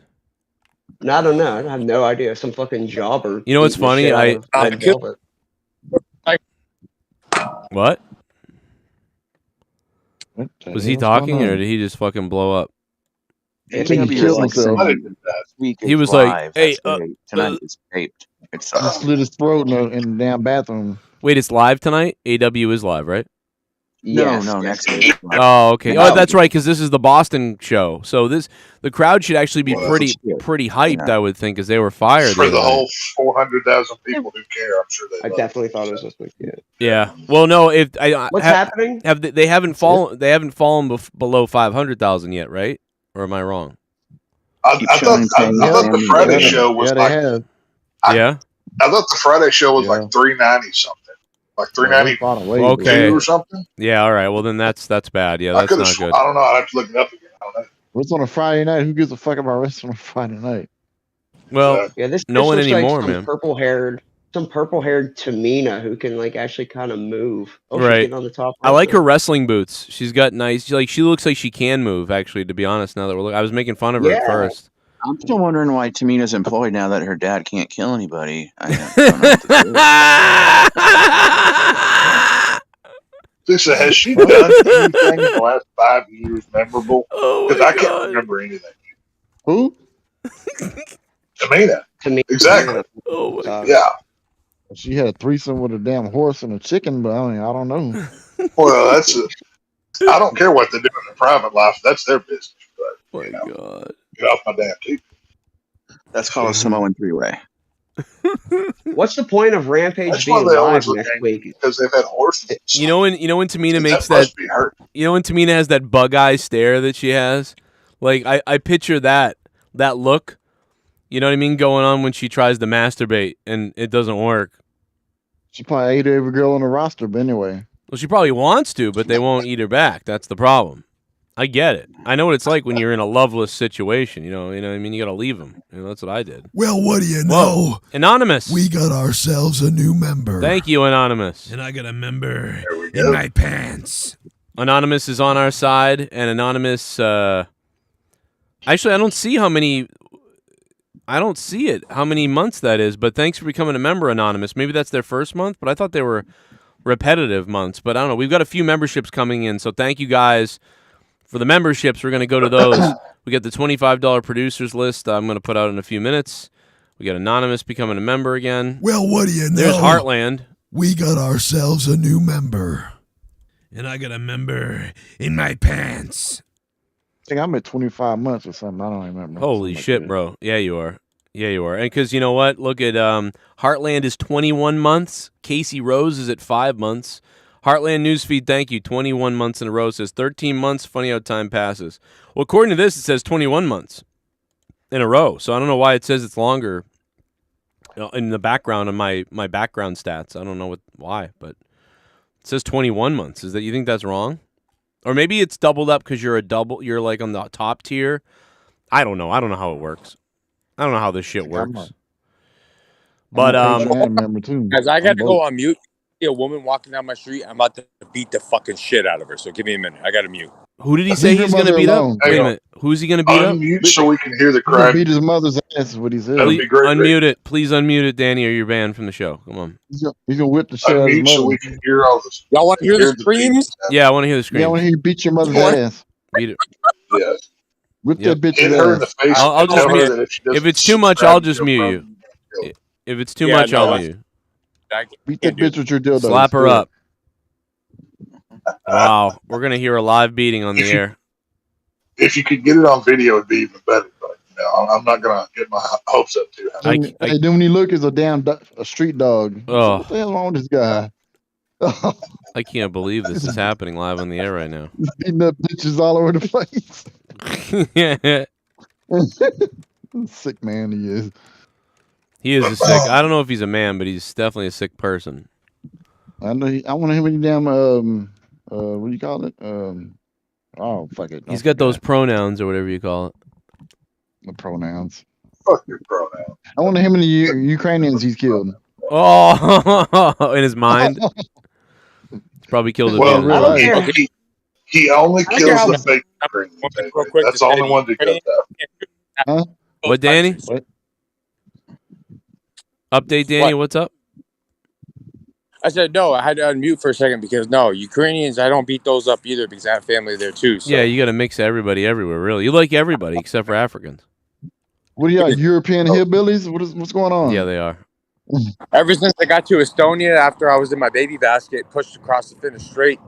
[SPEAKER 21] No, I don't know. I have no idea. Some fucking jobber.
[SPEAKER 12] You know what's
[SPEAKER 21] eating the
[SPEAKER 12] funny?
[SPEAKER 21] shit out of Velvet.
[SPEAKER 12] What? Was he talking or
[SPEAKER 20] on?
[SPEAKER 12] did he just fucking blow up?
[SPEAKER 20] I think he killed himself.
[SPEAKER 12] He was like, "Hey,
[SPEAKER 20] tonight it's taped. It's
[SPEAKER 18] He slit his throat in the damn bathroom.
[SPEAKER 12] Wait, it's live tonight? AW is live, right?
[SPEAKER 20] No, next week.
[SPEAKER 12] Oh, okay.
[SPEAKER 20] No.
[SPEAKER 12] Oh, that's right, because this is the Boston show. So the crowd should actually be pretty hyped, I would think, because they were fired.
[SPEAKER 16] For the whole 400,000 people who care, I'm sure they.
[SPEAKER 21] I definitely thought it was this week. Yeah.
[SPEAKER 12] Yeah. Well, no.
[SPEAKER 21] What's happening?
[SPEAKER 12] They haven't fallen. They haven't fallen below 500,000 yet, right? Or am I wrong?
[SPEAKER 16] I thought the Friday show was like.
[SPEAKER 12] Yeah.
[SPEAKER 16] I thought the Friday show was like 390 something. Like 390
[SPEAKER 12] okay.
[SPEAKER 16] or something.
[SPEAKER 12] Yeah, all right. Well, then that's bad. Yeah, that's not good.
[SPEAKER 16] I don't know. I'd have to look it up again. I don't know.
[SPEAKER 18] What's on a Friday night? Who gives a fuck about wrestling on a Friday night?
[SPEAKER 12] Well, no one
[SPEAKER 21] looks
[SPEAKER 12] anymore,
[SPEAKER 21] like
[SPEAKER 12] man.
[SPEAKER 21] some purple-haired Tamina who can actually kind of move. Oh,
[SPEAKER 12] Right.
[SPEAKER 21] she's getting on the top.
[SPEAKER 12] I like her wrestling boots. She's got nice. She looks like she can move. Actually, to be honest, now that we're looking, I was making fun of her at first.
[SPEAKER 20] I'm still wondering why Tamina's employed now that her dad can't kill anybody. I don't know what to do.
[SPEAKER 16] So has she done anything in the last 5 years memorable? Because I can't remember anything.
[SPEAKER 18] Who?
[SPEAKER 16] Tamina. Exactly.
[SPEAKER 12] Oh my God.
[SPEAKER 16] Yeah.
[SPEAKER 18] She had a threesome with a damn horse and a chicken, but I don't know.
[SPEAKER 16] Well, I don't care what they do in their private life. That's their business. But,
[SPEAKER 12] God.
[SPEAKER 16] Get off my damn TV.
[SPEAKER 20] That's called a Samoan three-way.
[SPEAKER 21] What's the point of Rampage
[SPEAKER 16] That's why
[SPEAKER 21] being
[SPEAKER 16] they
[SPEAKER 21] live
[SPEAKER 16] always look
[SPEAKER 21] next
[SPEAKER 16] angry,
[SPEAKER 21] week?
[SPEAKER 16] because they've had horses.
[SPEAKER 12] You know when Tamina makes
[SPEAKER 16] that must be hurt.
[SPEAKER 12] You know when Tamina has that bug eye stare that she has? Like I picture that look. You know what I mean? Going on when she tries to masturbate and it doesn't work.
[SPEAKER 18] She probably ate every girl on the roster, but anyway.
[SPEAKER 12] Well, she probably wants to, but they won't eat her back. That's the problem. I get it. I know what it's like when you're in a loveless situation. You know what I mean? You got to leave them. That's what I did.
[SPEAKER 13] Well, what do you know?
[SPEAKER 12] Whoa. Anonymous.
[SPEAKER 13] We got ourselves a new member.
[SPEAKER 12] Thank you, Anonymous.
[SPEAKER 13] And I got a member in my pants.
[SPEAKER 12] Anonymous is on our side, and Anonymous. Actually, I don't see how many months that is. But thanks for becoming a member, Anonymous. Maybe that's their first month, but I thought they were repetitive months. But I don't know. We've got a few memberships coming in, so thank you guys. For the memberships, we're going to go to those. We got the $25 producers list I'm going to put out in a few minutes. We got Anonymous becoming a member again.
[SPEAKER 13] Well, what do you know?
[SPEAKER 12] There's Heartland.
[SPEAKER 13] We got ourselves a new member. And I got a member in my pants.
[SPEAKER 18] I think I'm at 25 months or something. I don't remember.
[SPEAKER 12] Holy shit, bro. Yeah, you are. Yeah, you are. And because you know what? Look at Heartland is 21 months. Casey Rose is at 5 months. Heartland Newsfeed, thank you. 21 months in a row. It says 13 months. Funny how time passes. Well, according to this, it says 21 months in a row. So I don't know why it says it's longer in the background of my background stats. I don't know why, but It says 21 months. Is that you think that's wrong? Or maybe it's doubled up because you're like on the top tier. I don't know. I don't know how it works. I don't know how this shit works. But
[SPEAKER 17] As I got to go on mute. See a woman walking down my street, I'm about to beat the fucking shit out of her. So give me a minute. I got to mute.
[SPEAKER 12] Who did he say he's going to beat up? Wait a minute. Who's he going to beat up?
[SPEAKER 16] Unmute so we can hear the crack.
[SPEAKER 18] Beat his mother's ass is what he said.
[SPEAKER 12] Please, unmute it. Please unmute it, Danny, or you're banned from the show. Come on.
[SPEAKER 18] He's gonna whip the shit out of his
[SPEAKER 16] Unmute
[SPEAKER 18] mother.
[SPEAKER 16] so we can hear all this.
[SPEAKER 17] Y'all want to hear the screams?
[SPEAKER 12] Yeah, I want to hear the screams.
[SPEAKER 18] Yeah, I want to hear you beat your mother's ass.
[SPEAKER 12] Beat it.
[SPEAKER 16] Yes.
[SPEAKER 18] Whip that bitch
[SPEAKER 16] Hit her in the face.
[SPEAKER 12] I'll just
[SPEAKER 16] Tell her
[SPEAKER 12] mute.
[SPEAKER 16] that if she doesn't
[SPEAKER 12] If it's too much,
[SPEAKER 16] scrap
[SPEAKER 12] I'll just mute you. If it's too much, I'll mute you.
[SPEAKER 18] Beat that bitch with your dildo.
[SPEAKER 12] Slap her up. Wow, we're gonna hear a live beating on the air.
[SPEAKER 16] If you could get it on video, it'd be even better. But I'm not gonna get my hopes up too high.
[SPEAKER 18] Then when you look, it's a street dog.
[SPEAKER 12] Oh.
[SPEAKER 18] What the hell wrong with this guy?
[SPEAKER 12] I can't believe this is happening live on the air right now.
[SPEAKER 18] He's beating up bitches all over the place.
[SPEAKER 12] Yeah.
[SPEAKER 18] Sick man he is.
[SPEAKER 12] He is a sick. I don't know if he's a man, but he's definitely a sick person.
[SPEAKER 18] I know. I want to hear any damn what do you call it? Oh fuck it.
[SPEAKER 12] He's got those pronouns or whatever you call it.
[SPEAKER 18] The pronouns.
[SPEAKER 16] Fuck your pronouns.
[SPEAKER 18] I wonder how many Ukrainians he's killed.
[SPEAKER 12] Oh, in his mind. He's probably killed a
[SPEAKER 16] Well, he only kills the fake Ukrainians. That's the only one that does that.
[SPEAKER 18] Huh?
[SPEAKER 12] What, Danny?
[SPEAKER 18] What?
[SPEAKER 12] Update, Danny. What's up?
[SPEAKER 17] I said no. I had to unmute for a second because no, Ukrainians. I don't beat those up either because I have family there too. So.
[SPEAKER 12] Yeah, you got to mix everybody everywhere. Really, you like everybody except for Africans.
[SPEAKER 18] What are y'all European hillbillies? What's going on?
[SPEAKER 12] Yeah, they are.
[SPEAKER 17] Ever since I got to Estonia, after I was in my baby basket, pushed across the finish straight,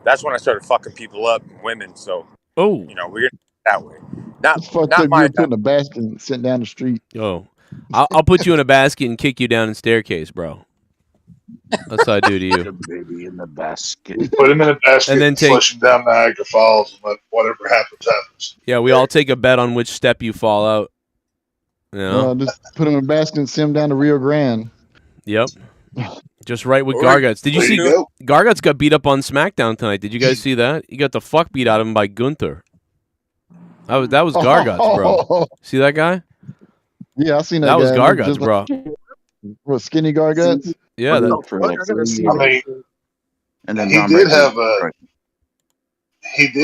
[SPEAKER 17] that's when I started fucking people up, women. So,
[SPEAKER 12] we're
[SPEAKER 17] gonna that way. Not
[SPEAKER 18] my. Put in a basket and sent down the street.
[SPEAKER 12] Oh, I'll put you in a basket and kick you down a staircase, bro. That's what I do to you.
[SPEAKER 20] Baby in the basket.
[SPEAKER 16] Put him in a basket
[SPEAKER 12] And then
[SPEAKER 16] flush him down Niagara Falls and let whatever happens.
[SPEAKER 12] Yeah, we all take a bet on which step you fall out. You know?
[SPEAKER 18] Just put him in a basket and send him down to Rio Grande.
[SPEAKER 12] Yep. Just right with Garguts. Did you see Garguts got beat up on SmackDown tonight? Did you guys see that? He got the fuck beat out of him by Gunther. That was Garguts, bro. See that guy?
[SPEAKER 18] Yeah, I seen that.
[SPEAKER 12] That was
[SPEAKER 18] guy.
[SPEAKER 12] Garguts, bro.
[SPEAKER 18] What, skinny Garguts?
[SPEAKER 12] Yeah.
[SPEAKER 20] And then
[SPEAKER 16] he did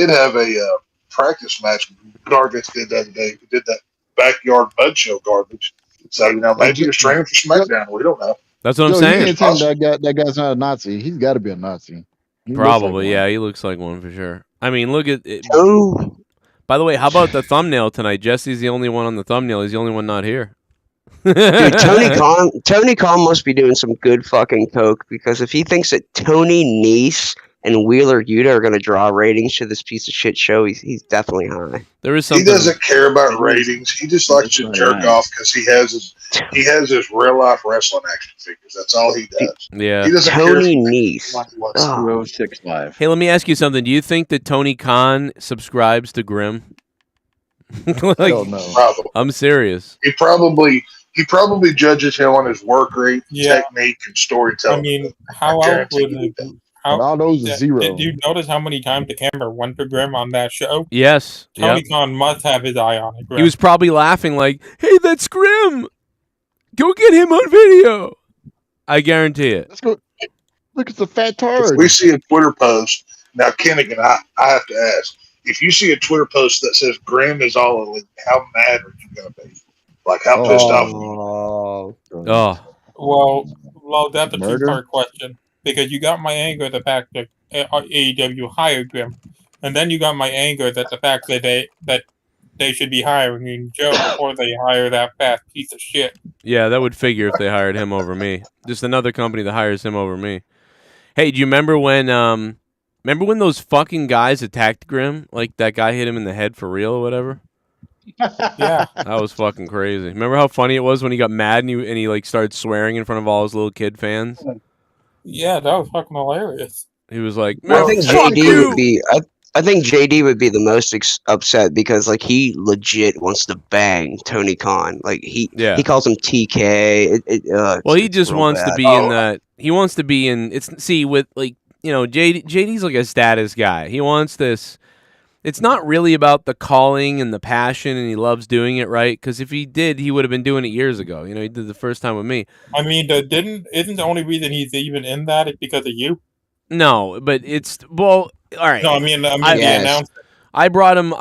[SPEAKER 16] have a practice match. Garguts did that today. He did that backyard mud show garbage. So maybe he's training for SmackDown. We don't know.
[SPEAKER 12] That's what I'm saying.
[SPEAKER 18] You can't tell that guy's not a Nazi. He's got to be a Nazi.
[SPEAKER 12] Probably, yeah. He looks like one for sure. I mean, look at it. By the way, how about the thumbnail tonight? Jesse's the only one on the thumbnail. He's the only one not here.
[SPEAKER 21] Dude, Tony Khan must be doing some good fucking coke, because if he thinks that Tony Nese and Wheeler Yuta are going to draw ratings to this piece of shit show, he's definitely high.
[SPEAKER 12] There is something.
[SPEAKER 16] He doesn't care about ratings. He just likes to jerk off because he has his real life wrestling action figures. That's all he does.
[SPEAKER 12] Yeah.
[SPEAKER 16] He doesn't
[SPEAKER 21] Tony Nese.
[SPEAKER 20] 2065.
[SPEAKER 12] Hey, let me ask you something. Do you think that Tony Khan subscribes to Grimm?
[SPEAKER 16] No.
[SPEAKER 12] I'm serious.
[SPEAKER 16] He probably judges him on his work rate, technique, and storytelling.
[SPEAKER 9] I mean, how else would it?
[SPEAKER 18] All those are zero.
[SPEAKER 9] Did you notice how many times the camera went to Grimm on that show?
[SPEAKER 12] Yes.
[SPEAKER 9] Tony Khan must have his eye on it.
[SPEAKER 12] He was probably laughing like, "Hey, that's Grimm. Go get him on video." I guarantee it.
[SPEAKER 18] Let's go. Look, it's a fat turd.
[SPEAKER 16] If we see a Twitter post now, Kennigan, I have to ask: if you see a Twitter post that says Grimm is all elite, how mad are you going to be? Like, how pissed off?
[SPEAKER 9] Well, that's a two-part question. Because you got my anger the fact that AEW hired Grimm, and then you got my anger that the fact that they should be hiring Joe before they hire that fat piece of shit.
[SPEAKER 12] Yeah, that would figure if they hired him over me. Just another company that hires him over me. Hey, do you remember when those fucking guys attacked Grimm? Like that guy hit him in the head for real or whatever?
[SPEAKER 9] Yeah.
[SPEAKER 12] That was fucking crazy. Remember how funny it was when he got mad and he like started swearing in front of all his little kid fans?
[SPEAKER 9] Yeah, that was fucking hilarious.
[SPEAKER 12] He was like,
[SPEAKER 21] I think JD would be. I think JD would be the most upset because like he legit wants to bang Tony Khan. Like he calls him TK.
[SPEAKER 12] Well, he just wants to be in that. He wants to be in. With like you know, JD's like a status guy. He wants this. It's not really about the calling and the passion, and he loves doing it, right? Because if he did, he would have been doing it years ago. You know, he did the first time with me.
[SPEAKER 9] I mean, isn't the only reason he's even in that is because of you?
[SPEAKER 12] No, but it's all right.
[SPEAKER 9] No, I mean the announcer.
[SPEAKER 12] I brought him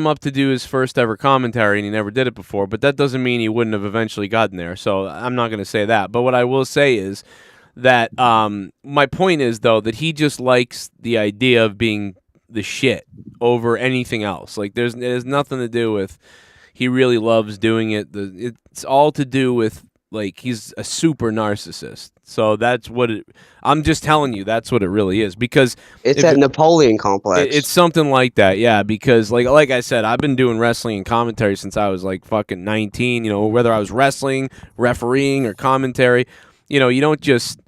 [SPEAKER 12] up to do his first ever commentary, and he never did it before, but that doesn't mean he wouldn't have eventually gotten there, so I'm not going to say that. But what I will say is that my point is, though, that he just likes the idea of being the shit over anything else. Like, it has nothing to do with he really loves doing it. It's all to do with, like, he's a super narcissist. So that's what I'm just telling you, that's what it really is. Because
[SPEAKER 21] it's that Napoleon complex.
[SPEAKER 12] It's something like that, yeah. Because like I said, I've been doing wrestling and commentary since I was like fucking 19. You know, whether I was wrestling, refereeing, or commentary. You know, you don't just,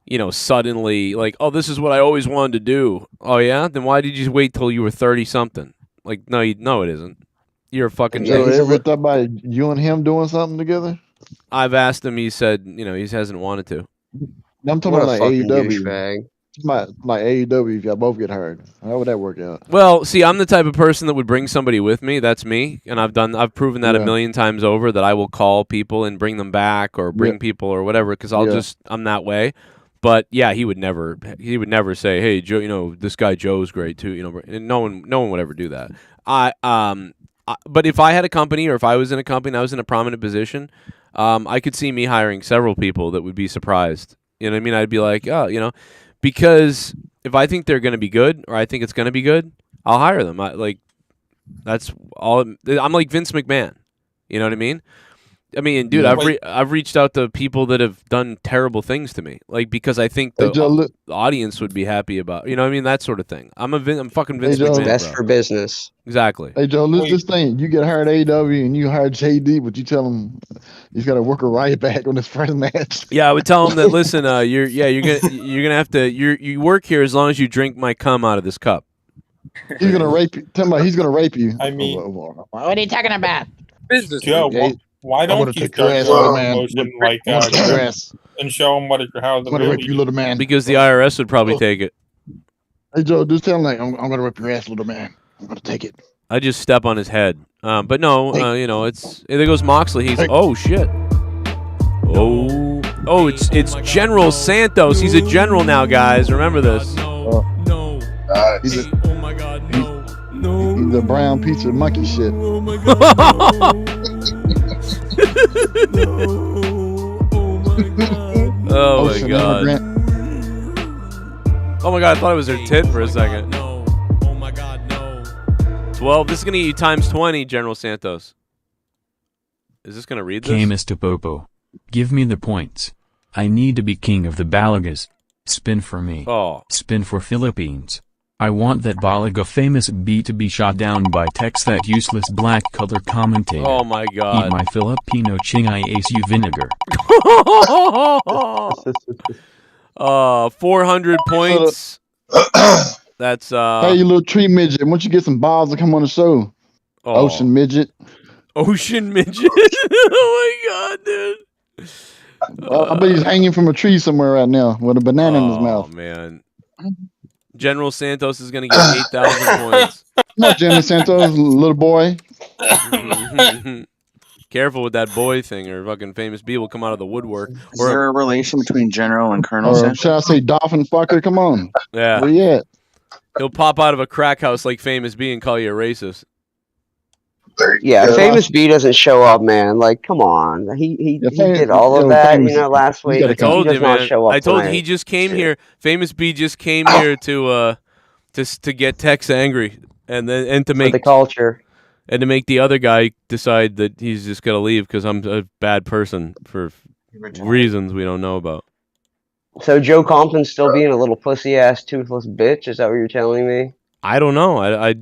[SPEAKER 12] you know, suddenly like, oh, this is what I always wanted to do. Oh yeah, then why did you wait till you were 30 something? Like, no, it isn't. You're a fucking.
[SPEAKER 18] So ever thought about you and him doing something together?
[SPEAKER 12] I've asked him. He said, you know, he hasn't wanted to.
[SPEAKER 18] I'm talking about like AEW. Like AEW, if y'all both get hurt, how would that work out?
[SPEAKER 12] Well, see, I'm the type of person that would bring somebody with me. That's me, and I've proven that a million times over that I will call people and bring them back or bring people or whatever because I'm that way. But yeah, he would never say, hey, Joe, you know, this guy Joe's great too. You know, and no one would ever do that. But if I had a company or if I was in a company and I was in a prominent position, I could see me hiring several people that would be surprised. You know what I mean? I'd be like, oh, you know, because if I think they're going to be good or I think it's going to be good, I'll hire them. That's all. I'm like Vince McMahon. You know what I mean? I mean, dude, I've reached out to people that have done terrible things to me, like because I think the audience would be happy about, you know what I mean, that sort of thing. I'm fucking Vince McMahon.
[SPEAKER 21] Best for business.
[SPEAKER 12] Exactly.
[SPEAKER 18] Hey Joe, this thing, you get hired AEW and you hire JD, but you tell him he's got to work a right back on his first match.
[SPEAKER 12] Yeah, I would tell him that. Listen, you're gonna have to you work here as long as you drink my cum out of this cup.
[SPEAKER 18] He's gonna rape you. Tell me he's gonna rape you.
[SPEAKER 9] I mean,
[SPEAKER 19] what are you talking about?
[SPEAKER 9] Business, Joe. Why don't you start your promotion like and show them how the
[SPEAKER 18] rape you, little man.
[SPEAKER 12] Because the IRS would probably take it.
[SPEAKER 18] Hey Joe, just tell him like I'm gonna rip your ass, little man. I'm gonna take it.
[SPEAKER 12] I just step on his head. But no, you know, there goes Moxley. He's oh shit. Oh, it's General Santos. He's a general now, guys. Remember this.
[SPEAKER 18] He's a brown piece of monkey shit.
[SPEAKER 12] Oh my god. Oh my god. Oh my god, I thought it was her tit for a second. Oh my god, no. 12. This is gonna get you times 20, General Santos. Is this gonna read this?
[SPEAKER 15] Okay, Mr. Popo. Give me the points. I need to be king of the Balagas. Spin for me.
[SPEAKER 12] Oh.
[SPEAKER 15] Spin for Philippines. I want that Balaga famous B to be shot down by Tex, that useless black color commentator.
[SPEAKER 12] Oh my god.
[SPEAKER 15] Eat my Filipino chingasu vinegar.
[SPEAKER 12] 400 points. That's
[SPEAKER 18] Hey, you little tree midget. Why don't you get some balls to come on the show?
[SPEAKER 12] Oh.
[SPEAKER 18] Ocean midget.
[SPEAKER 12] Ocean midget. Oh my god, dude.
[SPEAKER 18] I bet he's hanging from a tree somewhere right now with a banana in his mouth.
[SPEAKER 12] Oh man. General Santos is going to get 8,000 points.
[SPEAKER 18] Come on, General Santos, little boy.
[SPEAKER 12] Careful with that boy thing, or fucking famous B will come out of the woodwork.
[SPEAKER 20] Is there a relation between General and Colonel
[SPEAKER 18] Or
[SPEAKER 20] Santos?
[SPEAKER 18] should I say dolphin fucker? Come on.
[SPEAKER 12] Yeah.
[SPEAKER 18] Where you at?
[SPEAKER 12] He'll pop out of a crack house like famous B and call you a racist.
[SPEAKER 21] Yeah, famous B doesn't show up, man. Like, come on. He did all of that, last week.
[SPEAKER 12] I told you, man.
[SPEAKER 21] Show up
[SPEAKER 12] I told you
[SPEAKER 21] tonight.
[SPEAKER 12] he just came here. Famous B just came here to get Tex angry and to make
[SPEAKER 21] the culture
[SPEAKER 12] and to make the other guy decide that he's just gonna leave because I'm a bad person for reasons we don't know about.
[SPEAKER 21] So Joe Compton's still being a little pussy ass toothless bitch. Is that what you're telling me?
[SPEAKER 12] I don't know. I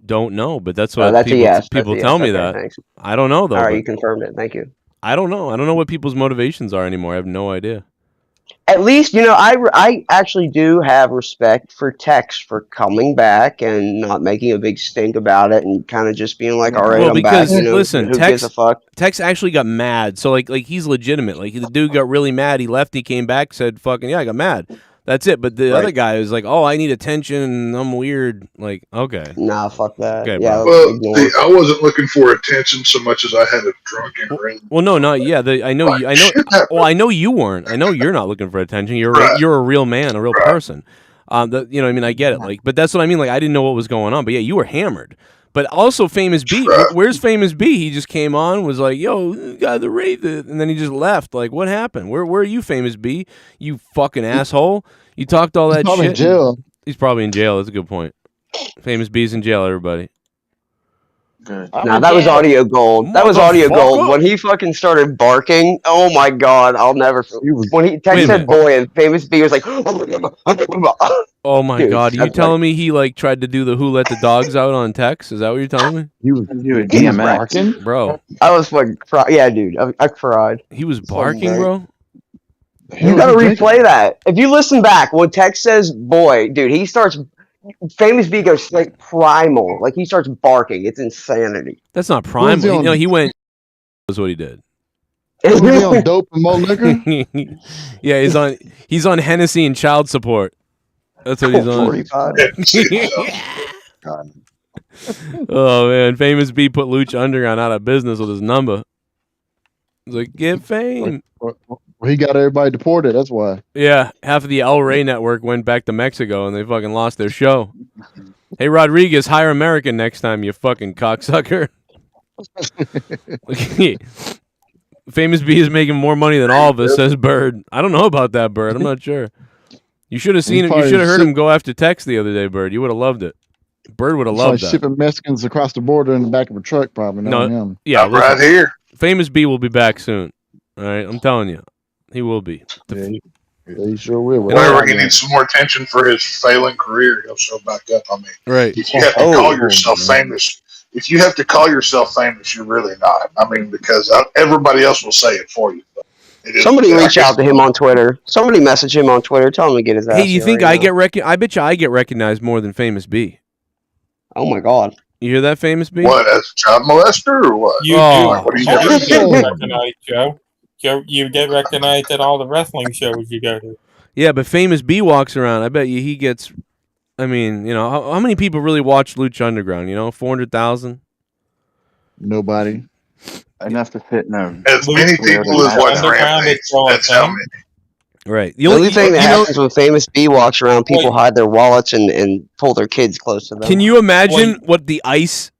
[SPEAKER 12] don't know, but that's what
[SPEAKER 21] that's
[SPEAKER 12] people tell me that.
[SPEAKER 21] Thanks.
[SPEAKER 12] I don't know though.
[SPEAKER 21] All right, you confirmed it. Thank you.
[SPEAKER 12] I don't know. I don't know what people's motivations are anymore. I have no idea.
[SPEAKER 21] At least, I actually do have respect for Tex for coming back and not making a big stink about it and kind of just being like, all right, I'm back.
[SPEAKER 12] Listen,
[SPEAKER 21] who gives a fuck?
[SPEAKER 12] Tex actually got mad. So like he's legitimate. Like the dude got really mad. He left. He came back. Said, "Fucking yeah, I got mad." That's it. But the other guy was like, "Oh, I need attention. And I'm weird." Like, okay.
[SPEAKER 21] Nah, fuck that.
[SPEAKER 12] Okay,
[SPEAKER 21] yeah.
[SPEAKER 12] bro.
[SPEAKER 16] Well, see, I wasn't looking for attention so much as I had a drunken ring.
[SPEAKER 12] Well, no, not yeah. I know you. I know. Well, I know you weren't. I know you're not looking for attention. You're a real man, a real person. You know, what I mean, I get it. Like, but that's what I mean. Like, I didn't know what was going on. But yeah, you were hammered. But also, Famous B. Where's Famous B? He just came on, was like, "Yo, got the raid," and then he just left. Like, what happened? Where are you, Famous B? You fucking asshole! You talked all that shit.
[SPEAKER 18] In jail.
[SPEAKER 12] He's probably in jail. That's a good point. Famous B's in jail. Everybody.
[SPEAKER 21] Nah, that was audio gold. That was audio gold. When he fucking started barking, oh my god, I'll never. When he texted boy and Famous B was like,
[SPEAKER 12] oh my
[SPEAKER 21] Dude,
[SPEAKER 12] god, you telling me he like tried to do the "Who Let the Dogs Out" on text? Is that what you're telling me?
[SPEAKER 18] He was
[SPEAKER 21] barking,
[SPEAKER 12] bro.
[SPEAKER 21] I was like, yeah, dude, I cried.
[SPEAKER 12] He was barking, bro.
[SPEAKER 21] You gotta replay that. If you listen back, when Tex says "boy," dude, he starts. Famous B goes like primal, like he starts barking. It's insanity.
[SPEAKER 12] That's not primal. He went. That's what he did.
[SPEAKER 18] Was he on dope and more liquor?
[SPEAKER 12] Yeah, he's on Hennessy and child support. That's what he's on.
[SPEAKER 21] 45.
[SPEAKER 12] Oh man, Famous B put Lucha Underground out of business with his number. He's like, get fame.
[SPEAKER 18] Well, he got everybody deported. That's why.
[SPEAKER 12] Yeah, half of the El Rey network went back to Mexico and they fucking lost their show. Hey Rodriguez, hire American next time, you fucking cocksucker. Famous B is making more money than all of us, says Bird. I don't know about that, Bird. I'm not sure. You should have seen it. You should have heard him go after Tex the other day, Bird. You would have loved it. Bird would have loved that.
[SPEAKER 18] Shipping Mexicans across the border in the back of a truck, probably.
[SPEAKER 12] No,
[SPEAKER 18] him.
[SPEAKER 12] yeah,
[SPEAKER 16] right here.
[SPEAKER 12] Famous B will be back soon. All right, I'm telling you, he will be.
[SPEAKER 18] Yeah, he sure will.
[SPEAKER 16] Whenever he needs some more attention for his failing career, he'll show back up. I mean,
[SPEAKER 12] right?
[SPEAKER 16] If you have to call yourself famous, you're really not. I mean, because everybody else will say it for you.
[SPEAKER 21] Somebody reach out to him on Twitter. Somebody message him on Twitter. Tell him to get his ass.
[SPEAKER 12] Hey, do you think
[SPEAKER 21] right
[SPEAKER 12] I bet you I get recognized more than Famous B.
[SPEAKER 21] Oh my god!
[SPEAKER 12] You hear that, Famous B?
[SPEAKER 16] What, as a child molester or what?
[SPEAKER 9] You
[SPEAKER 16] What are you
[SPEAKER 9] get
[SPEAKER 16] doing?
[SPEAKER 9] recognized, Joe. You get recognized at all the wrestling shows you go to.
[SPEAKER 12] Yeah, but Famous B walks around. I bet you he gets. I mean, you know, how many people really watch Lucha Underground? You know, 400,000.
[SPEAKER 18] Nobody.
[SPEAKER 8] Enough to fit no.
[SPEAKER 16] As many people as watch Rampage. That's how many.
[SPEAKER 12] Right.
[SPEAKER 21] The only thing that happens when Famous B walks around, people hide their wallets and pull their kids close to them.
[SPEAKER 12] Can you imagine what the ice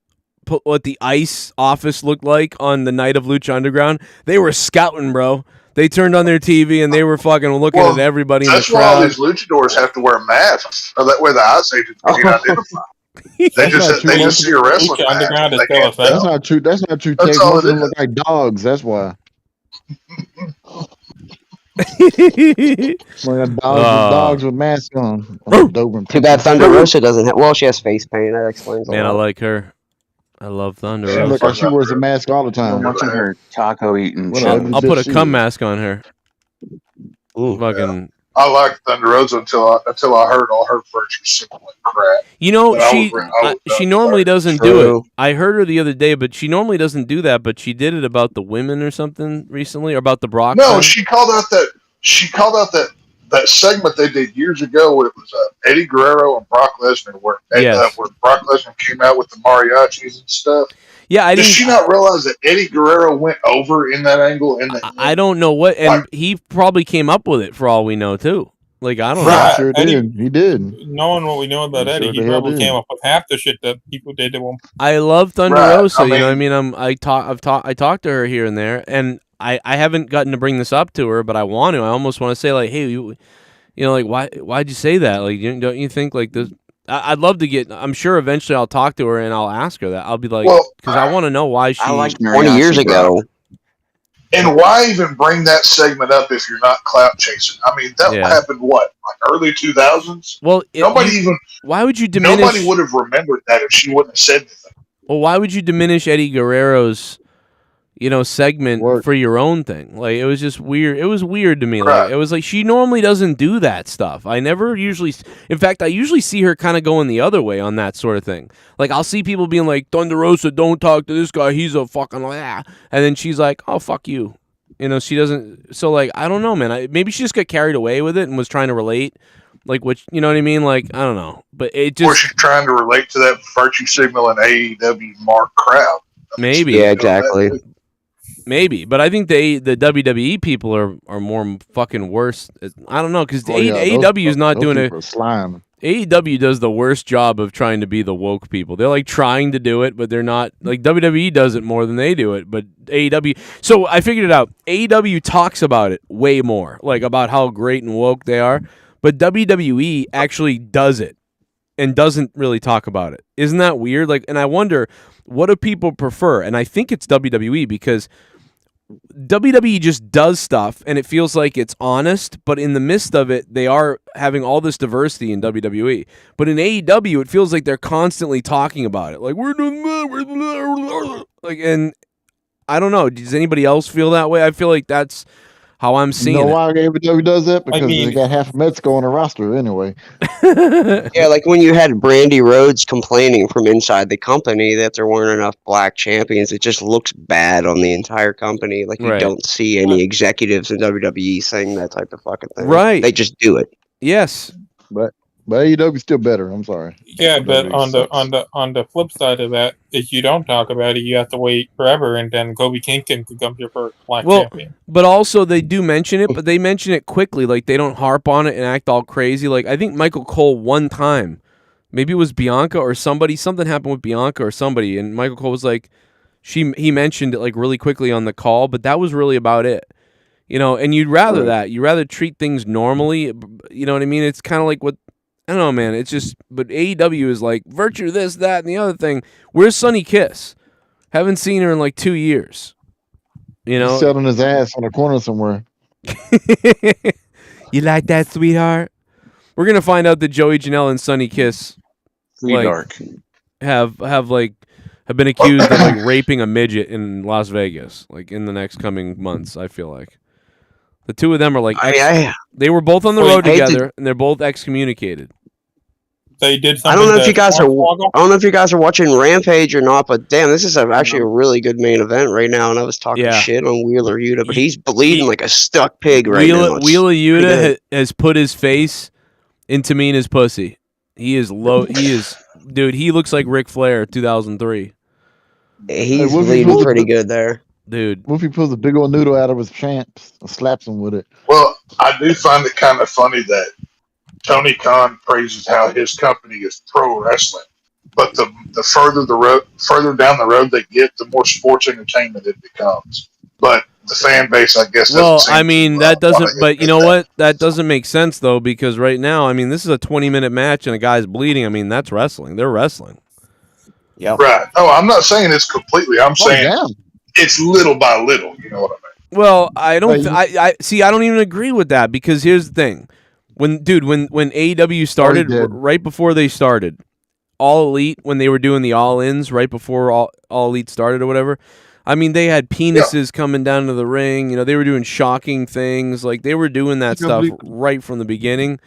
[SPEAKER 12] office looked like on the night of Lucha Underground? They were scouting, bro. They turned on their TV and they were fucking looking at everybody in the crowd.
[SPEAKER 16] That's why all these luchadors have to wear masks, so that way the ice agents can identify. They just see a wrestling match.
[SPEAKER 18] That's not true. That's not true.
[SPEAKER 16] That's all it is.
[SPEAKER 18] Look like dogs. That's why. Dogs with masks on.
[SPEAKER 21] Too bad Thunder Rosa doesn't have. Well, she has face paint. That explains a lot.
[SPEAKER 12] Man, I like her. I love Thunder
[SPEAKER 18] She
[SPEAKER 12] Rosa.
[SPEAKER 18] look like she wears a mask all the time.
[SPEAKER 8] I'm watching her taco eating.
[SPEAKER 12] I'll put a cum mask on her. Fucking.
[SPEAKER 16] I liked Thunder Rosa until I heard all her virtues simple like crap.
[SPEAKER 12] You know, she normally doesn't do it. I heard her the other day, but she normally doesn't do that. But she did it about the women or something recently, or about the Brock.
[SPEAKER 16] No, she called out that segment they did years ago where it was Eddie Guerrero and Brock Lesnar, where Brock Lesnar came out with the mariachis and stuff.
[SPEAKER 12] Yeah,
[SPEAKER 16] Did she not realize that Eddie Guerrero went over in that angle?
[SPEAKER 12] I don't know what, and he probably came up with it for all we know too. Like I don't know.
[SPEAKER 18] Right. Sure did. He did.
[SPEAKER 9] Knowing what we know about Eddie, he probably came up with half the shit that people did to him.
[SPEAKER 12] I love Thunder Rosa. You know, what I mean, I talked to her here and there, and I haven't gotten to bring this up to her, but I want to. I almost want to say like, hey, you know, like why'd you say that? Like, don't you think like this? I'd love to get. I'm sure eventually I'll talk to her and I'll ask her that. I'll be like, because I want to know why she.
[SPEAKER 21] Like 20 years ago.
[SPEAKER 16] And why even bring that segment up if you're not clout chasing? I mean, that happened what, like early 2000s?
[SPEAKER 12] Well, why would you diminish?
[SPEAKER 16] Nobody would have remembered that if she wouldn't have said anything.
[SPEAKER 12] Well, why would you diminish Eddie Guerrero's, segment for your own thing? Like, it was just weird. It was weird to me. Like, it was like she normally doesn't do that stuff. I never usually. In fact, I usually see her kind of going the other way on that sort of thing. Like, I'll see people being like, Thunder Rosa, don't talk to this guy. He's a fucking and then she's like, oh, fuck you. You know, she doesn't. So like, I don't know, man. Maybe she just got carried away with it and was trying to relate, like which, you know what I mean? Like, I don't know, but it just.
[SPEAKER 16] Or she's trying to relate to that virtue signal in AEW Mark crowd.
[SPEAKER 12] Maybe.
[SPEAKER 21] Yeah, exactly.
[SPEAKER 12] Maybe, but I think the WWE people are more fucking worse. I don't know, because AEW is not doing it.
[SPEAKER 18] Slime.
[SPEAKER 12] AEW does the worst job of trying to be the woke people. They're like trying to do it, but they're not. Like WWE does it more than they do it, but AEW. So I figured it out. AEW talks about it way more, like about how great and woke they are, but WWE actually does it and doesn't really talk about it. Isn't that weird? Like, and I wonder, what do people prefer? And I think it's WWE, because WWE just does stuff and it feels like it's honest, but in the midst of it, they are having all this diversity in WWE. But in AEW, it feels like they're constantly talking about it. Like, we're doing that, like, and I don't know. Does anybody else feel that way? I feel like that's how I'm seeing
[SPEAKER 18] You know
[SPEAKER 12] it.
[SPEAKER 18] why AEW does that? Because they got half of Mexico on the roster anyway.
[SPEAKER 21] Yeah, like when you had Brandy Rhodes complaining from inside the company that there weren't enough black champions, it just looks bad on the entire company. Like, you don't see any executives in WWE saying that type of fucking thing.
[SPEAKER 12] Right.
[SPEAKER 21] They just do it.
[SPEAKER 12] Yes.
[SPEAKER 18] But AEW's still better. I'm sorry.
[SPEAKER 9] Yeah, but on the flip side of that, if you don't talk about it, you have to wait forever, and then Kobe Kingston could come to your first black champion.
[SPEAKER 12] But also they do mention it, but they mention it quickly. Like, they don't harp on it and act all crazy. Like, I think Michael Cole one time, maybe it was Bianca or somebody, something happened with Bianca or somebody, and Michael Cole was like, he mentioned it like really quickly on the call, but that was really about it. You know, and you'd rather that. You'd rather treat things normally. You know what I mean? It's kind of like what, I don't know, man. It's just, but AEW is like, virtue this, that, and the other thing. Where's Sunny Kiss? Haven't seen her in like 2 years. You know?
[SPEAKER 18] He's selling his ass on a corner somewhere.
[SPEAKER 12] You like that, sweetheart? We're going to find out that Joey Janelle and Sunny Kiss
[SPEAKER 20] Dark.
[SPEAKER 12] have been accused of like raping a midget in Las Vegas, like in the next coming months, I feel like. The two of them are like, they were both on the road together, and they're both excommunicated.
[SPEAKER 9] They did
[SPEAKER 21] I
[SPEAKER 9] something.
[SPEAKER 21] don't know if you guys are watching Rampage or not, but damn, this is actually a really good main event right now. And I was talking shit on Wheeler Yuta, but he's bleeding like a stuck pig right now.
[SPEAKER 12] Wheeler Yuta has put his face in Tamina's pussy. He is low. Dude. He looks like Ric Flair, 2003.
[SPEAKER 21] He's bleeding pretty good there.
[SPEAKER 12] Dude.
[SPEAKER 18] What if he pulls a big old noodle out of his pants and slaps him with it?
[SPEAKER 16] Well, I do find it kind of funny that Tony Khan praises how his company is pro wrestling, but the further down the road they get, the more sports entertainment it becomes. But the fan base, I guess.
[SPEAKER 12] Well, I mean, that doesn't. But you know what? That doesn't make sense though, because right now, I mean, this is a 20-minute match and a guy's bleeding. I mean, that's wrestling. They're wrestling.
[SPEAKER 21] Yeah.
[SPEAKER 16] Right. Oh, I'm not saying it's completely. I'm saying it's little by little. You know what I mean?
[SPEAKER 12] Well, I don't. I see. I don't even agree with that, because here's the thing. When AEW started, right before they started, All Elite, when they were doing the All-Ins, right before All Elite started or whatever, I mean, they had penises coming down to the ring. You know, they were doing shocking things. Like, they were doing that stuff right from the beginning.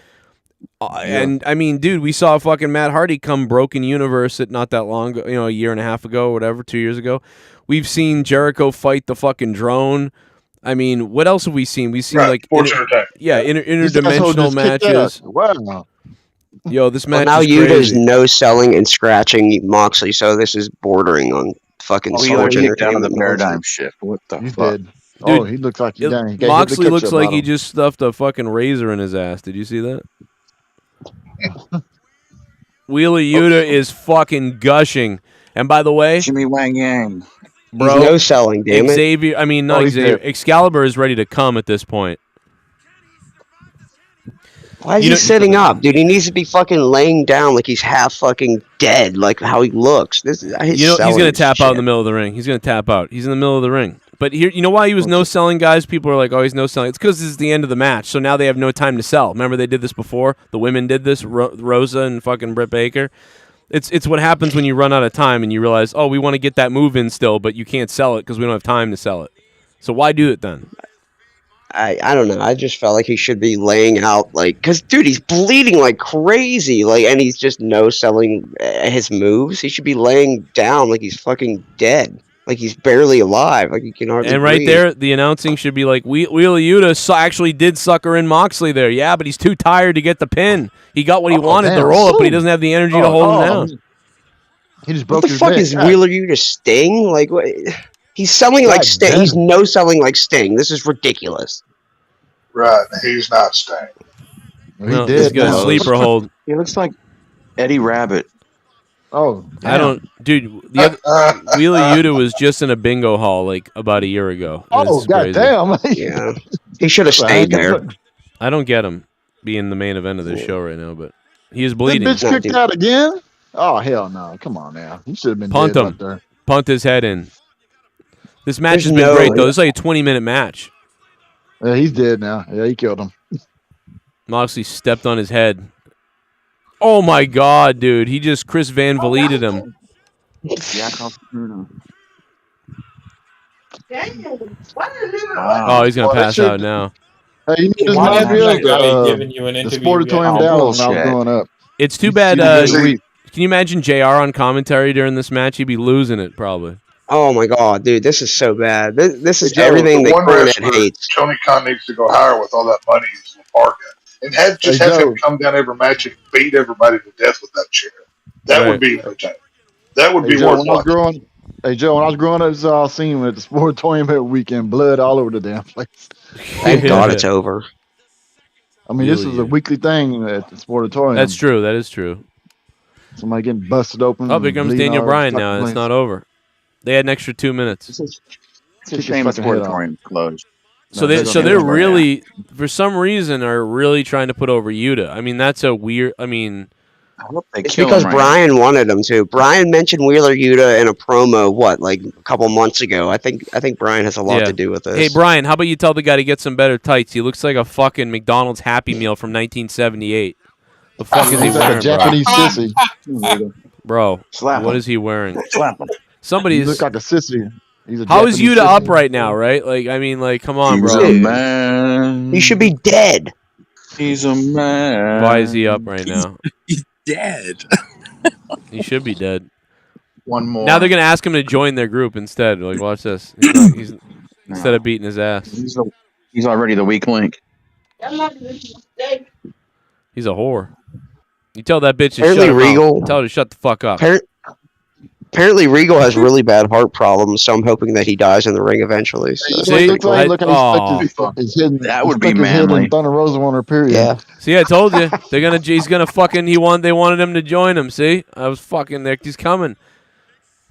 [SPEAKER 12] And, I mean, dude, we saw fucking Matt Hardy come Broken Universe not that long ago, you know, a year and a half ago or whatever, 2 years ago. We've seen Jericho fight the fucking drone. I mean, what else have we seen? We've seen interdimensional matches.
[SPEAKER 18] Wow.
[SPEAKER 12] Yo, this match.
[SPEAKER 21] Now
[SPEAKER 12] is
[SPEAKER 21] Yuta's
[SPEAKER 12] crazy.
[SPEAKER 21] no selling and scratching Moxley, so this is bordering on fucking sports entertainment.
[SPEAKER 20] The paradigm shift. What the fuck?
[SPEAKER 18] Dead. Oh, he looks like he's dying.
[SPEAKER 12] Moxley looks like he just stuffed a fucking razor in his ass. Did you see that? Wheeler Yuta is fucking gushing. And by the way,
[SPEAKER 20] Jimmy Wang Yang.
[SPEAKER 21] Bro, he's no selling, damn it.
[SPEAKER 12] Xavier, I mean, not Xavier. Excalibur is ready to come at this point.
[SPEAKER 21] Why is he sitting up, dude? He needs to be fucking laying down like he's half fucking dead, like how he looks. This is,
[SPEAKER 12] he's gonna tap out in the middle of the ring. He's gonna tap out. He's in the middle of the ring. But here, you know why he was no selling, guys? People are like, oh, he's no selling. It's because this is the end of the match, so now they have no time to sell. Remember, they did this before. The women did this. Rosa and fucking Britt Baker. It's what happens when you run out of time and you realize, oh, we want to get that move in still, but you can't sell it because we don't have time to sell it. So why do it then?
[SPEAKER 21] I don't know. I just felt like he should be laying out, like, because, dude, he's bleeding like crazy, like, and he's just no selling his moves. He should be laying down like he's fucking dead. Like he's barely alive. Like he can hardly.
[SPEAKER 12] And right
[SPEAKER 21] breathe.
[SPEAKER 12] there, the announcing should be like, Wheeler Yuta actually did sucker in Moxley there. Yeah, but he's too tired to get the pin. He got what he wanted, the roll up, but he doesn't have the energy to hold him down.
[SPEAKER 18] He just broke
[SPEAKER 21] What the
[SPEAKER 18] his
[SPEAKER 21] fuck
[SPEAKER 18] neck.
[SPEAKER 21] is Wheeler Yuta Sting? Like what? He's selling like Sting. He's no selling like Sting. This is ridiculous.
[SPEAKER 16] Right, he's not Sting.
[SPEAKER 12] No, he's got a sleeper hold.
[SPEAKER 20] He looks like Eddie Rabbit.
[SPEAKER 18] Oh, damn.
[SPEAKER 12] I don't, dude. Wheeler Yuta was just in a bingo hall like about a year ago.
[SPEAKER 18] Oh, goddamn!
[SPEAKER 21] Yeah, he should have stayed there.
[SPEAKER 12] I don't get him being the main event of this show right now, but he is
[SPEAKER 18] That
[SPEAKER 12] bleeding.
[SPEAKER 18] bitch kicked out again? Oh hell no! Come on now, he should have been
[SPEAKER 12] Punt
[SPEAKER 18] dead
[SPEAKER 12] him.
[SPEAKER 18] up there.
[SPEAKER 12] Punt his head in. This match
[SPEAKER 21] There's
[SPEAKER 12] has been
[SPEAKER 21] no-
[SPEAKER 12] great though. It's like a 20-minute match.
[SPEAKER 18] Yeah, he's dead now. Yeah, he killed him.
[SPEAKER 12] Moxley stepped on his head. Oh my god, dude! He just Chris Van Vlieted him. Oh, he's gonna pass out now.
[SPEAKER 18] Hey, you know this
[SPEAKER 9] Why
[SPEAKER 18] reminds me
[SPEAKER 9] hasn't
[SPEAKER 18] of
[SPEAKER 9] that guy given you an
[SPEAKER 18] the
[SPEAKER 9] interview
[SPEAKER 18] Sportatorium
[SPEAKER 9] yet?
[SPEAKER 18] Dallas when I was growing up.
[SPEAKER 12] It's too
[SPEAKER 18] You
[SPEAKER 12] bad.
[SPEAKER 18] see the
[SPEAKER 12] Can you imagine JR on commentary during this match? He'd be losing it probably.
[SPEAKER 21] Oh my god, dude, this is so bad. This is
[SPEAKER 16] Joe,
[SPEAKER 21] everything
[SPEAKER 16] the
[SPEAKER 21] that
[SPEAKER 16] one
[SPEAKER 21] Cornette
[SPEAKER 16] wrestler
[SPEAKER 21] hates.
[SPEAKER 16] Tony Khan needs to go hire with all that money is Laparca. And have
[SPEAKER 18] Joe.
[SPEAKER 16] him come down every match and beat everybody to death with that chair. That
[SPEAKER 12] Right.
[SPEAKER 16] would be entertaining. That would
[SPEAKER 18] Hey
[SPEAKER 16] be
[SPEAKER 18] Joe,
[SPEAKER 16] worth
[SPEAKER 18] when I was
[SPEAKER 16] watching.
[SPEAKER 18] growing, when I was growing up, this is all I seen at the Sportatorium every weekend. Blood all over the damn place.
[SPEAKER 21] Thank God it's over.
[SPEAKER 18] I mean, this is a weekly thing at the Sportatorium.
[SPEAKER 12] That's true. That is true.
[SPEAKER 18] Somebody getting busted open.
[SPEAKER 12] Oh, here comes
[SPEAKER 18] bleeding
[SPEAKER 12] Daniel
[SPEAKER 18] all over
[SPEAKER 12] Bryan
[SPEAKER 18] the
[SPEAKER 12] now.
[SPEAKER 18] fucking
[SPEAKER 12] It's
[SPEAKER 18] place.
[SPEAKER 12] not over. They had an extra 2 minutes.
[SPEAKER 20] It's a
[SPEAKER 18] Kick his
[SPEAKER 20] shame the
[SPEAKER 18] fucking head off.
[SPEAKER 20] Sportatorium closed.
[SPEAKER 12] So
[SPEAKER 18] No,
[SPEAKER 12] they're really, for some reason, are really trying to put over Yuta. I mean, that's a weird. I mean,
[SPEAKER 20] I hope they
[SPEAKER 21] It's
[SPEAKER 20] kill
[SPEAKER 21] because
[SPEAKER 20] him right
[SPEAKER 21] Brian wanted him to. Brian mentioned Wheeler Yuta in a promo, like a couple months ago. I think Brian has a lot
[SPEAKER 12] yeah.
[SPEAKER 21] to do with this.
[SPEAKER 12] Hey, Brian, how about you tell the guy to get some better tights? He looks like a fucking McDonald's Happy Meal from 1978. The fuck is he
[SPEAKER 18] He's like
[SPEAKER 12] wearing,
[SPEAKER 18] a Japanese sissy.
[SPEAKER 12] bro?
[SPEAKER 20] Slap
[SPEAKER 12] What
[SPEAKER 20] him.
[SPEAKER 12] is he wearing?
[SPEAKER 20] Slap him.
[SPEAKER 18] He
[SPEAKER 12] Somebody's.
[SPEAKER 18] look like a sissy. He's a
[SPEAKER 12] How is
[SPEAKER 18] Japanese
[SPEAKER 12] Yuta
[SPEAKER 18] sissy.
[SPEAKER 12] up right now? Right? Like, I mean, like, come on,
[SPEAKER 20] He's
[SPEAKER 12] bro.
[SPEAKER 20] a man.
[SPEAKER 21] He should be dead.
[SPEAKER 20] He's a man.
[SPEAKER 12] Why is he up right now?
[SPEAKER 20] Dead.
[SPEAKER 12] He should be dead.
[SPEAKER 20] One more.
[SPEAKER 12] Now they're gonna ask him to join their group instead. Like, watch this. He's instead of beating his ass.
[SPEAKER 20] He's already the weak link.
[SPEAKER 12] He's a whore. You tell that bitch to
[SPEAKER 21] Apparently
[SPEAKER 12] shut her
[SPEAKER 21] Regal-
[SPEAKER 12] mouth. Tell her to shut the fuck up.
[SPEAKER 21] Apparently, Regal has really bad heart problems, so I'm hoping that he dies in the ring eventually. So.
[SPEAKER 12] See?
[SPEAKER 18] Look how he stuck his head.
[SPEAKER 20] That would be
[SPEAKER 18] stuck his head
[SPEAKER 20] manly.
[SPEAKER 18] in Thunder Rosa on her period.
[SPEAKER 21] Yeah.
[SPEAKER 12] See, I told you. He's gonna fucking. They wanted him to join him. See, I was fucking there. He's coming.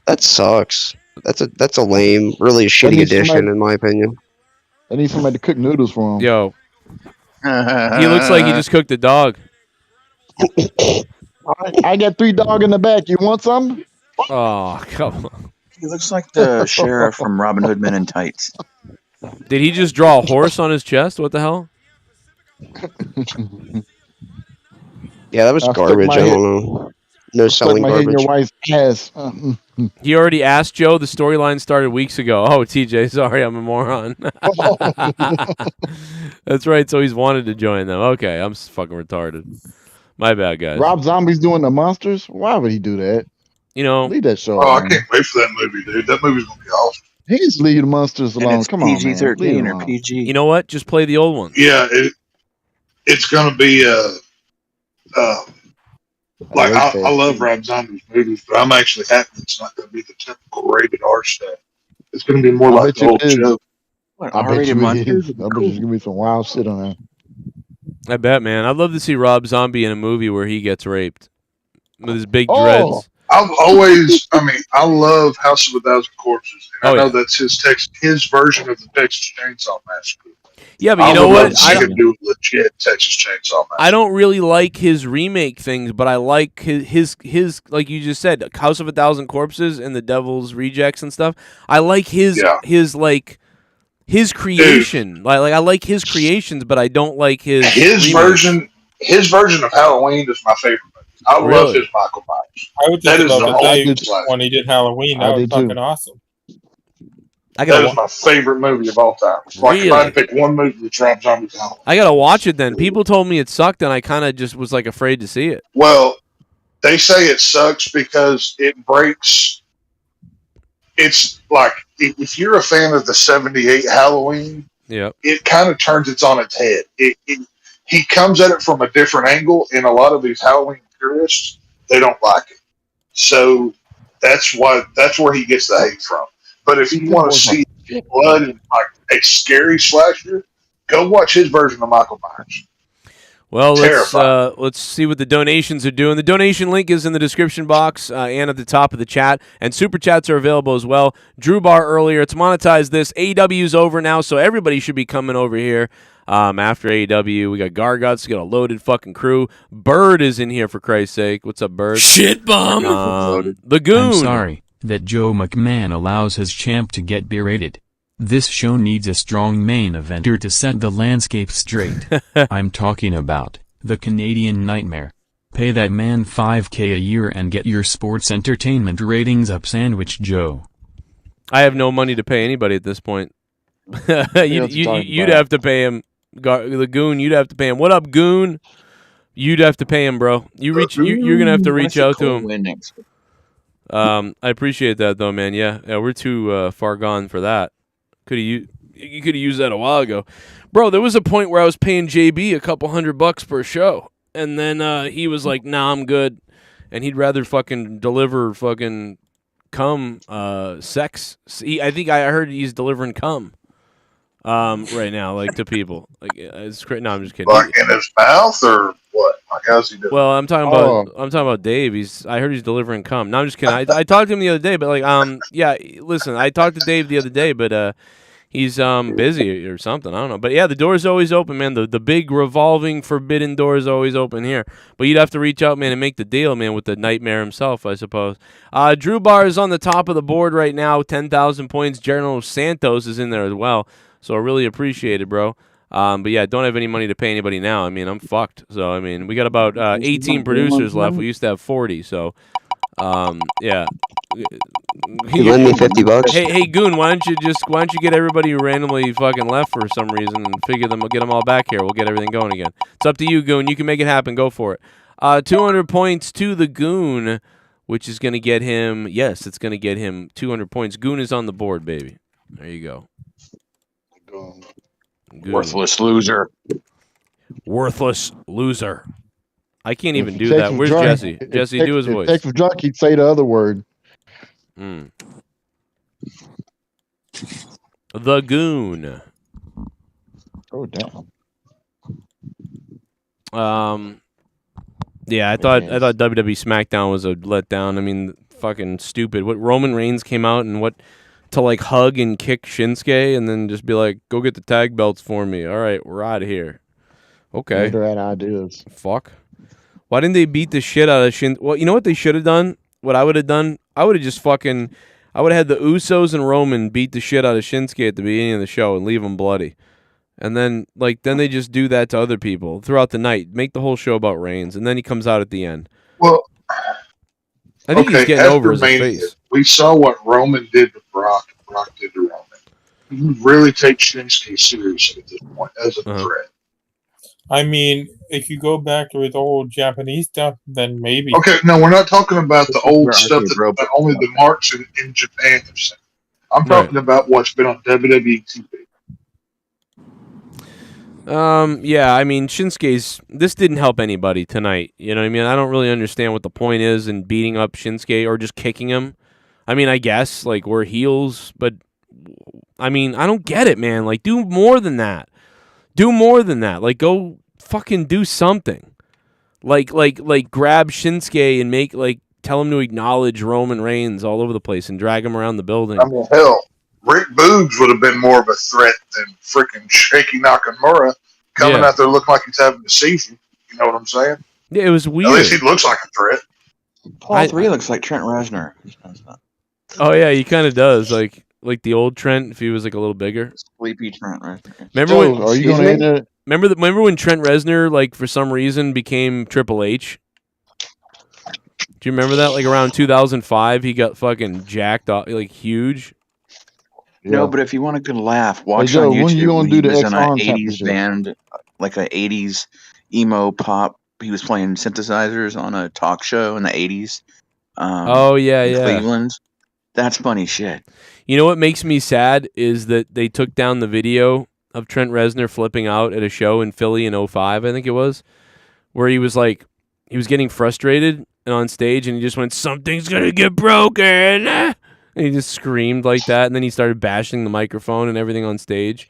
[SPEAKER 21] That sucks. That's a lame, really shitty
[SPEAKER 18] needs
[SPEAKER 21] addition,
[SPEAKER 18] somebody-
[SPEAKER 21] in my opinion.
[SPEAKER 18] I need somebody to cook noodles for him.
[SPEAKER 12] Yo, he looks like he just cooked a dog.
[SPEAKER 18] I got 3 dogs in the back. You want some?
[SPEAKER 12] Oh, come on.
[SPEAKER 20] He looks like the sheriff from Robin Hood Men in Tights.
[SPEAKER 12] Did he just draw a horse on his chest? What the hell?
[SPEAKER 21] Yeah, that was
[SPEAKER 18] I'll stick
[SPEAKER 21] garbage.
[SPEAKER 18] my
[SPEAKER 21] I
[SPEAKER 18] head-
[SPEAKER 21] don't know. No
[SPEAKER 18] Stuck
[SPEAKER 21] selling
[SPEAKER 18] my head in
[SPEAKER 21] garbage.
[SPEAKER 18] your wife's ass.
[SPEAKER 12] He already asked Joe. The storyline started weeks ago. Oh, TJ, sorry, I'm a moron. That's right. So he's wanted to join them. Okay, I'm fucking retarded. My bad, guys.
[SPEAKER 18] Rob Zombie's doing the monsters. Why would he do that?
[SPEAKER 12] You know,
[SPEAKER 18] Leave that show.
[SPEAKER 16] Oh, I
[SPEAKER 18] alone.
[SPEAKER 16] can't wait for that movie, dude. That movie's gonna be awesome.
[SPEAKER 18] He needs to leave the monsters
[SPEAKER 20] And
[SPEAKER 18] alone.
[SPEAKER 20] it's
[SPEAKER 18] Come on, man. Leave
[SPEAKER 20] PG-13
[SPEAKER 18] him
[SPEAKER 20] or
[SPEAKER 18] alone.
[SPEAKER 20] PG.
[SPEAKER 12] you know what? Just play the old one.
[SPEAKER 16] Yeah, it's gonna be like I love Rob Zombie's movies, but I'm actually happy it's not gonna be the typical rated R stuff. It's gonna be more
[SPEAKER 18] I
[SPEAKER 16] like
[SPEAKER 18] bet
[SPEAKER 16] the
[SPEAKER 18] you
[SPEAKER 16] old
[SPEAKER 18] it is.
[SPEAKER 16] show.
[SPEAKER 20] What,
[SPEAKER 18] I bet
[SPEAKER 20] R-rated
[SPEAKER 18] you it
[SPEAKER 20] monsters?
[SPEAKER 18] is. I bet there's gonna be some wild shit on there.
[SPEAKER 12] I bet, man. I'd love to see Rob Zombie in a movie where he gets raped with his big
[SPEAKER 18] Oh.
[SPEAKER 12] dreads.
[SPEAKER 16] I've always, I love House of a Thousand Corpses, and
[SPEAKER 12] Oh,
[SPEAKER 16] I know
[SPEAKER 12] yeah.
[SPEAKER 16] that's his version of the Texas Chainsaw Massacre.
[SPEAKER 12] Yeah, but you
[SPEAKER 16] I
[SPEAKER 12] know
[SPEAKER 16] would love
[SPEAKER 12] what?
[SPEAKER 16] to see him do a legit Texas Chainsaw Massacre.
[SPEAKER 12] I don't really like his remake things, but I like his like you just said, House of a Thousand Corpses and the Devil's Rejects and stuff. I like his creation. Like I like his creations, but I don't like his
[SPEAKER 16] His
[SPEAKER 12] remakes.
[SPEAKER 16] version of Halloween is my favorite movie. I love
[SPEAKER 12] Really?
[SPEAKER 16] his Michael Myers.
[SPEAKER 9] I would
[SPEAKER 16] That
[SPEAKER 9] just
[SPEAKER 16] is
[SPEAKER 9] love
[SPEAKER 16] the
[SPEAKER 9] the
[SPEAKER 16] only
[SPEAKER 9] day
[SPEAKER 16] classic.
[SPEAKER 9] when he did Halloween.
[SPEAKER 18] I
[SPEAKER 9] That was
[SPEAKER 18] did too.
[SPEAKER 9] fucking awesome.
[SPEAKER 12] I
[SPEAKER 16] That
[SPEAKER 12] gotta
[SPEAKER 16] is my favorite movie of all time. Like if I had to pick one movie to Rob Zombie's Halloween.
[SPEAKER 12] I gotta watch it then. People told me it sucked, and I kind of just was like afraid to see it.
[SPEAKER 16] Well, they say it sucks because it breaks it's like if you're a fan of the '78 Halloween, it kind of turns it on its head. He comes at it from a different angle, and a lot of these Halloween purists, they don't like it. So that's where he gets the hate from. But if you want to see blood and like a scary slasher, go watch his version of Michael Myers.
[SPEAKER 12] Well, let's see what the donations are doing. The donation link is in the description box and at the top of the chat, and super chats are available as well. Drew Bar earlier, it's Monetize This. AEW's over now, so everybody should be coming over here after AEW. We got Garguts, we got a loaded fucking crew. Bird is in here, for Christ's sake. What's up, Bird?
[SPEAKER 3] Shit bomb.
[SPEAKER 12] The Goon.
[SPEAKER 15] I'm sorry that Joe McMahon allows his champ to get berated. This show needs a strong main eventer to set the landscape straight. I'm talking about the Canadian Nightmare. Pay that man $5,000 a year and get your sports entertainment ratings up, Sandwich Joe.
[SPEAKER 12] I have no money to pay anybody at this point. You'd have to pay him. The Goon, you'd have to pay him. What up, Goon? You'd have to pay him, bro. You're gonna have to reach out to him. I appreciate that though, man. Yeah, we're too far gone for that. You could have used that a while ago. Bro, there was a point where I was paying JB a couple $100 per show. And then he was like, nah, I'm good. And he'd rather fucking deliver fucking cum sex. I think I heard he's delivering cum right now, like to people. Like it's crazy. No, I'm just kidding.
[SPEAKER 16] Like in his mouth or what? Like how's he doing?
[SPEAKER 12] Well, I'm talking about Dave. I heard he's delivering cum. No, I'm just kidding. I talked to him the other day, but like yeah, listen, I talked to Dave the other day, but he's busy or something. I don't know. But yeah, the door's always open, man. The big revolving forbidden door is always open here. But you'd have to reach out, man, and make the deal, man, with the Nightmare himself, I suppose. Drew Bar is on the top of the board right now, 10,000 points. General Santos is in there as well. So I really appreciate it, bro. But yeah, don't have any money to pay anybody now. I mean, I'm fucked. So I mean, we got about 18 producers left. We used to have 40. So yeah.
[SPEAKER 21] You lend me $50.
[SPEAKER 12] Hey, Goon, why don't you get everybody who randomly fucking left for some reason and get them all back here? We'll get everything going again. It's up to you, Goon. You can make it happen. Go for it. 200 points to the Goon, which is gonna get him. Yes, it's gonna get him 200 points. Goon is on the board, baby. There you go. Goon.
[SPEAKER 20] Worthless loser.
[SPEAKER 12] Worthless loser. I can't even do that. Where's Jesse? Jesse, do his voice.
[SPEAKER 18] If Texas drunk, he'd say the other word.
[SPEAKER 12] The Goon.
[SPEAKER 18] Oh damn.
[SPEAKER 12] Yeah, I thought WWE Smackdown was a letdown. I mean, fucking stupid. What Roman Reigns came out and to like hug and kick Shinsuke and then just be like, go get the tag belts for me. All right, we're out of here. Okay.
[SPEAKER 18] They're at ideas.
[SPEAKER 12] Fuck. Why didn't they beat the shit out of Shinsuke? Well, you know what they should have done? What I would have done? I would have had the Usos and Roman beat the shit out of Shinsuke at the beginning of the show and leave him bloody. And then they just do that to other people throughout the night. Make the whole show about Reigns, and then he comes out at the end.
[SPEAKER 16] Well,
[SPEAKER 12] I think he's getting over his face.
[SPEAKER 16] We saw what Roman did to Brock. Brock did to Roman. You really take Shinsuke seriously at this point as a threat.
[SPEAKER 9] I mean, if you go back to the old Japanese stuff, then maybe.
[SPEAKER 16] Okay, no, we're not talking about the old stuff that only the marks in Japan have seen. I'm talking about what's been on WWE TV.
[SPEAKER 12] Yeah, I mean, this didn't help anybody tonight. You know what I mean? I don't really understand what the point is in beating up Shinsuke or just kicking him. I mean, I guess, like, we're heels, but, I mean, I don't get it, man. Like, do more than that. Do more than that. Like, go fucking do something. Like grab Shinsuke and tell him to acknowledge Roman Reigns all over the place and drag him around the building.
[SPEAKER 16] I mean, hell, Rick Boogs would have been more of a threat than freaking Shaky Nakamura coming out there looking like he's having a seizure. You know what I'm saying?
[SPEAKER 12] Yeah, it was weird.
[SPEAKER 16] At least he looks like a threat.
[SPEAKER 20] Paul 3 looks like Trent Reznor.
[SPEAKER 12] Oh yeah, he kind of does. Like the old Trent, if he was like a little bigger.
[SPEAKER 20] Sleepy Trent Reznor.
[SPEAKER 12] Remember when Trent Reznor, like, for some reason became Triple H? Do you remember that? Like around 2005, he got fucking jacked up, like huge.
[SPEAKER 20] No, but if you want a good laugh, watch on YouTube. When you gonna do the an 80s band, like an 80s emo pop. He was playing synthesizers on a talk show in the 80s.
[SPEAKER 12] Oh yeah,
[SPEAKER 20] in Cleveland. That's funny shit.
[SPEAKER 12] You know what makes me sad is that they took down the video of Trent Reznor flipping out at a show in Philly in 05, I think it was, where he was like, he was getting frustrated and on stage and he just went, something's going to get broken. And he just screamed like that. And then he started bashing the microphone and everything on stage.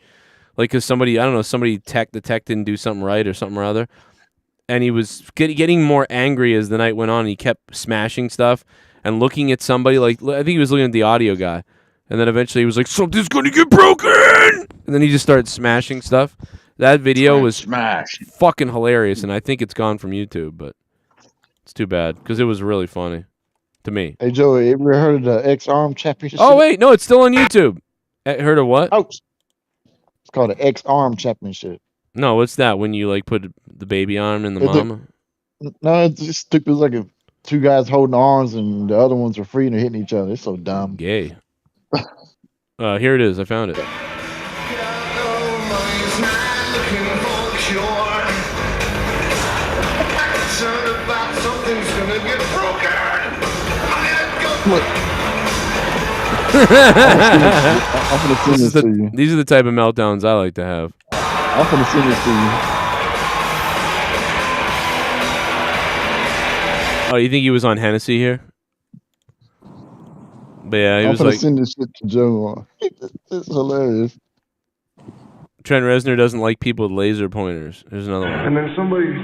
[SPEAKER 12] Like, because somebody, I don't know, the tech didn't do something right or something or other. And he was getting more angry as the night went on. And he kept smashing stuff and looking at somebody like, I think he was looking at the audio guy. And then eventually he was like, something's going to get broken. And then he just started smashing stuff. That video was fucking hilarious. And I think it's gone from YouTube, but it's too bad because it was really funny to me.
[SPEAKER 18] Hey, Joe, you ever heard of the X-Arm Championship?
[SPEAKER 12] Oh, wait. No, it's still on YouTube. Heard of what?
[SPEAKER 18] Oh, it's called the X-Arm Championship.
[SPEAKER 12] No, what's that? When you like put the baby arm in the mom?
[SPEAKER 18] No, it's just stupid. It's like two guys holding arms and the other ones are free and they're hitting each other. It's so dumb.
[SPEAKER 12] Gay. Here it is. I found it. These are the type of meltdowns I like to have.
[SPEAKER 18] I'm gonna send this to you.
[SPEAKER 12] Oh, you think he was on Hennessy here? But yeah, he was
[SPEAKER 18] I'm
[SPEAKER 12] like,
[SPEAKER 18] send this shit to Joe. It's hilarious.
[SPEAKER 12] Trent Reznor doesn't like people with laser pointers. There's another one.
[SPEAKER 5] And then let me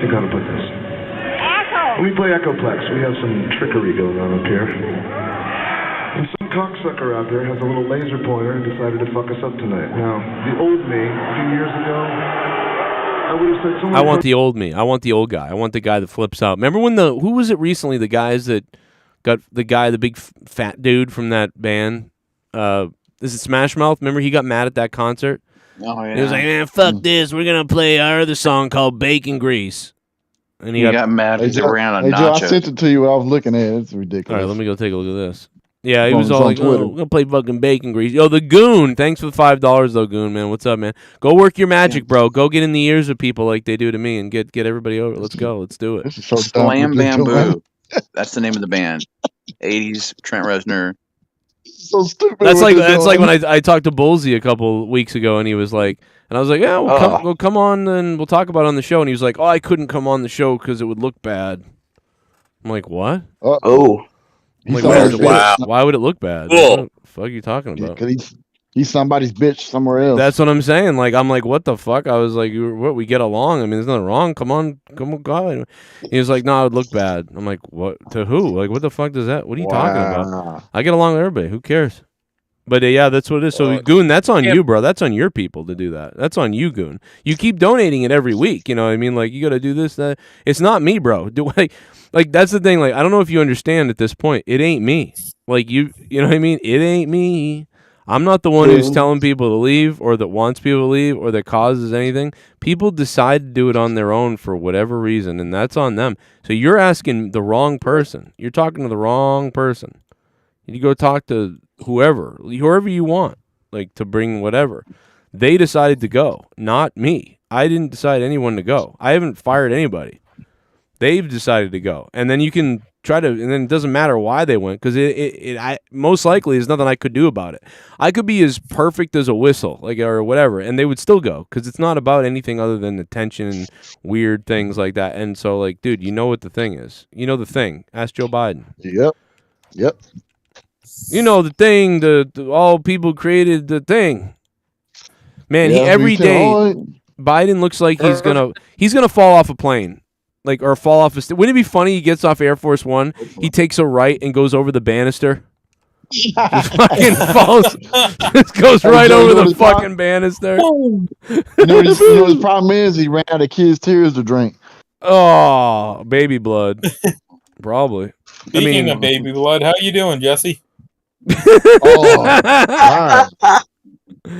[SPEAKER 5] think how to put this. When we play Echoplex, we have some trickery going on up here. And some cocksucker out there has a little laser pointer and decided to fuck us up tonight. Now, the old me, a few years ago, I would have said someone...
[SPEAKER 12] I want the old me. I want the old guy. I want the guy that flips out. Remember when who was it recently, the guys that got the big fat dude from that band? Is it Smash Mouth? Remember he got mad at that concert?
[SPEAKER 20] Oh, yeah.
[SPEAKER 12] He was like, man, fuck this. We're going to play our other song called Bacon Grease. And
[SPEAKER 20] he got mad because he ran on
[SPEAKER 18] Joe, I
[SPEAKER 20] nachos.
[SPEAKER 18] sent it to you what I was looking at. It's ridiculous.
[SPEAKER 12] All right, let me go take a look at this. Yeah, he
[SPEAKER 18] It's
[SPEAKER 12] was
[SPEAKER 18] on
[SPEAKER 12] all like,
[SPEAKER 18] Twitter.
[SPEAKER 12] oh, we're going to play fucking Bacon Grease. Yo, the Goon. Thanks for the $5, though, Goon, man. What's up, man? Go work your magic, bro. Go get in the ears of people like they do to me and get everybody over. Let's go. Let's do it.
[SPEAKER 20] Slam Bamboo. That's the name of the band. 80s Trent Reznor.
[SPEAKER 18] So stupid.
[SPEAKER 12] That's like when I talked to Bullsy a couple weeks ago, and he was like, and I was like, yeah, well, come on and we'll talk about it on the show. And he was like, oh, I couldn't come on the show because it would look bad. I'm like, what?
[SPEAKER 18] Oh.
[SPEAKER 12] I'm like, why would it look bad? What the fuck are you talking about?
[SPEAKER 18] Because he's somebody's bitch somewhere else.
[SPEAKER 12] That's what I'm saying. Like, I'm like, what the fuck? I was like, what? We get along. I mean, there's nothing wrong. Come on, God. He was like, no, it would look bad. I'm like, what? To who? Like, what the fuck does that? What are you talking about? I get along with everybody. Who cares? But yeah, that's what it is. So Goon, that's on you, bro. That's on your people to do that. That's on you, Goon. You keep donating it every week. You know what I mean? Like, you got to do this, that. It's not me, bro. Like that's the thing. Like, I don't know if you understand at this point. It ain't me. Like, you know what I mean? It ain't me. I'm not the one who's telling people to leave or that wants people to leave or that causes anything. People decide to do it on their own for whatever reason, and that's on them. So you're asking the wrong person. You're talking to the wrong person. You go talk to whoever you want, like to bring whatever. They decided to go, not me. I didn't decide anyone to go. I haven't fired anybody. They've decided to go. And then you can try to, and then it doesn't matter why they went, because I most likely there's nothing I could do about it. I could be as perfect as a whistle, like, or whatever, and they would still go, because it's not about anything other than attention and weird things like that. And so, like, dude, you know what the thing is. You know the thing. Ask Joe Biden.
[SPEAKER 18] Yep.
[SPEAKER 12] You know the thing, the all people created the thing. Man,
[SPEAKER 18] Yeah,
[SPEAKER 12] every day Biden looks like he's gonna fall off a plane. Like, or fall off a wouldn't it be funny he gets off Air Force One, he takes a right and goes over the banister? Just fucking falls. Just goes right over the fucking banister.
[SPEAKER 18] You know his problem is he ran out of kids' tears to drink.
[SPEAKER 12] Oh, baby blood. Probably.
[SPEAKER 9] Speaking of baby blood, how you doing, Jesse?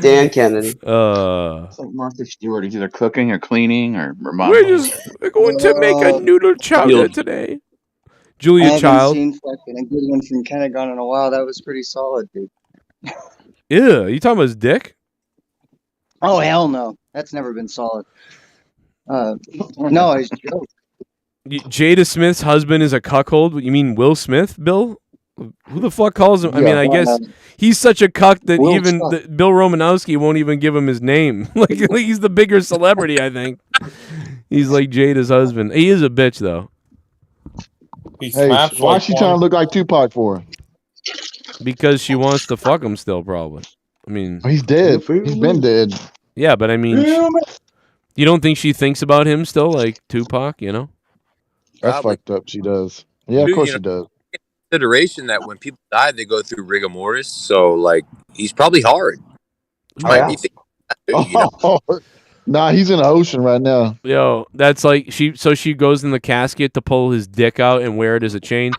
[SPEAKER 21] Dan Kennedy.
[SPEAKER 20] It's like Martha Stewart. He's either cooking or cleaning or
[SPEAKER 12] We're going to make a noodle chowder today. Julia Child.
[SPEAKER 22] I haven't seen fucking a good one from Pentagon in a while. That was pretty solid, dude.
[SPEAKER 12] Yeah, you talking about his dick?
[SPEAKER 22] Oh, hell no. That's never been solid. No, I was joking.
[SPEAKER 12] Jada Smith's husband is a cuckold. You mean Will Smith, Bill? Who the fuck calls him? I mean, I guess he's such a cuck that even Bill Romanowski won't even give him his name. like he's the bigger celebrity, I think. He's like Jada's husband. He is a bitch, though.
[SPEAKER 18] Hey, why is she trying to look like Tupac for?
[SPEAKER 12] Because she wants to fuck him still, probably. I mean,
[SPEAKER 18] he's dead. He's been dead.
[SPEAKER 12] Yeah, but I mean, you don't think she thinks about him still, like Tupac? You know,
[SPEAKER 18] that's fucked up. She does. Yeah, of course she does.
[SPEAKER 17] Consideration that when people die, they go through rigor mortis. So, like, he's probably hard. Might be thinking that too, you know?
[SPEAKER 18] Nah, he's in the ocean right now.
[SPEAKER 12] Yo, that's like she goes in the casket to pull his dick out and wear it as a chain.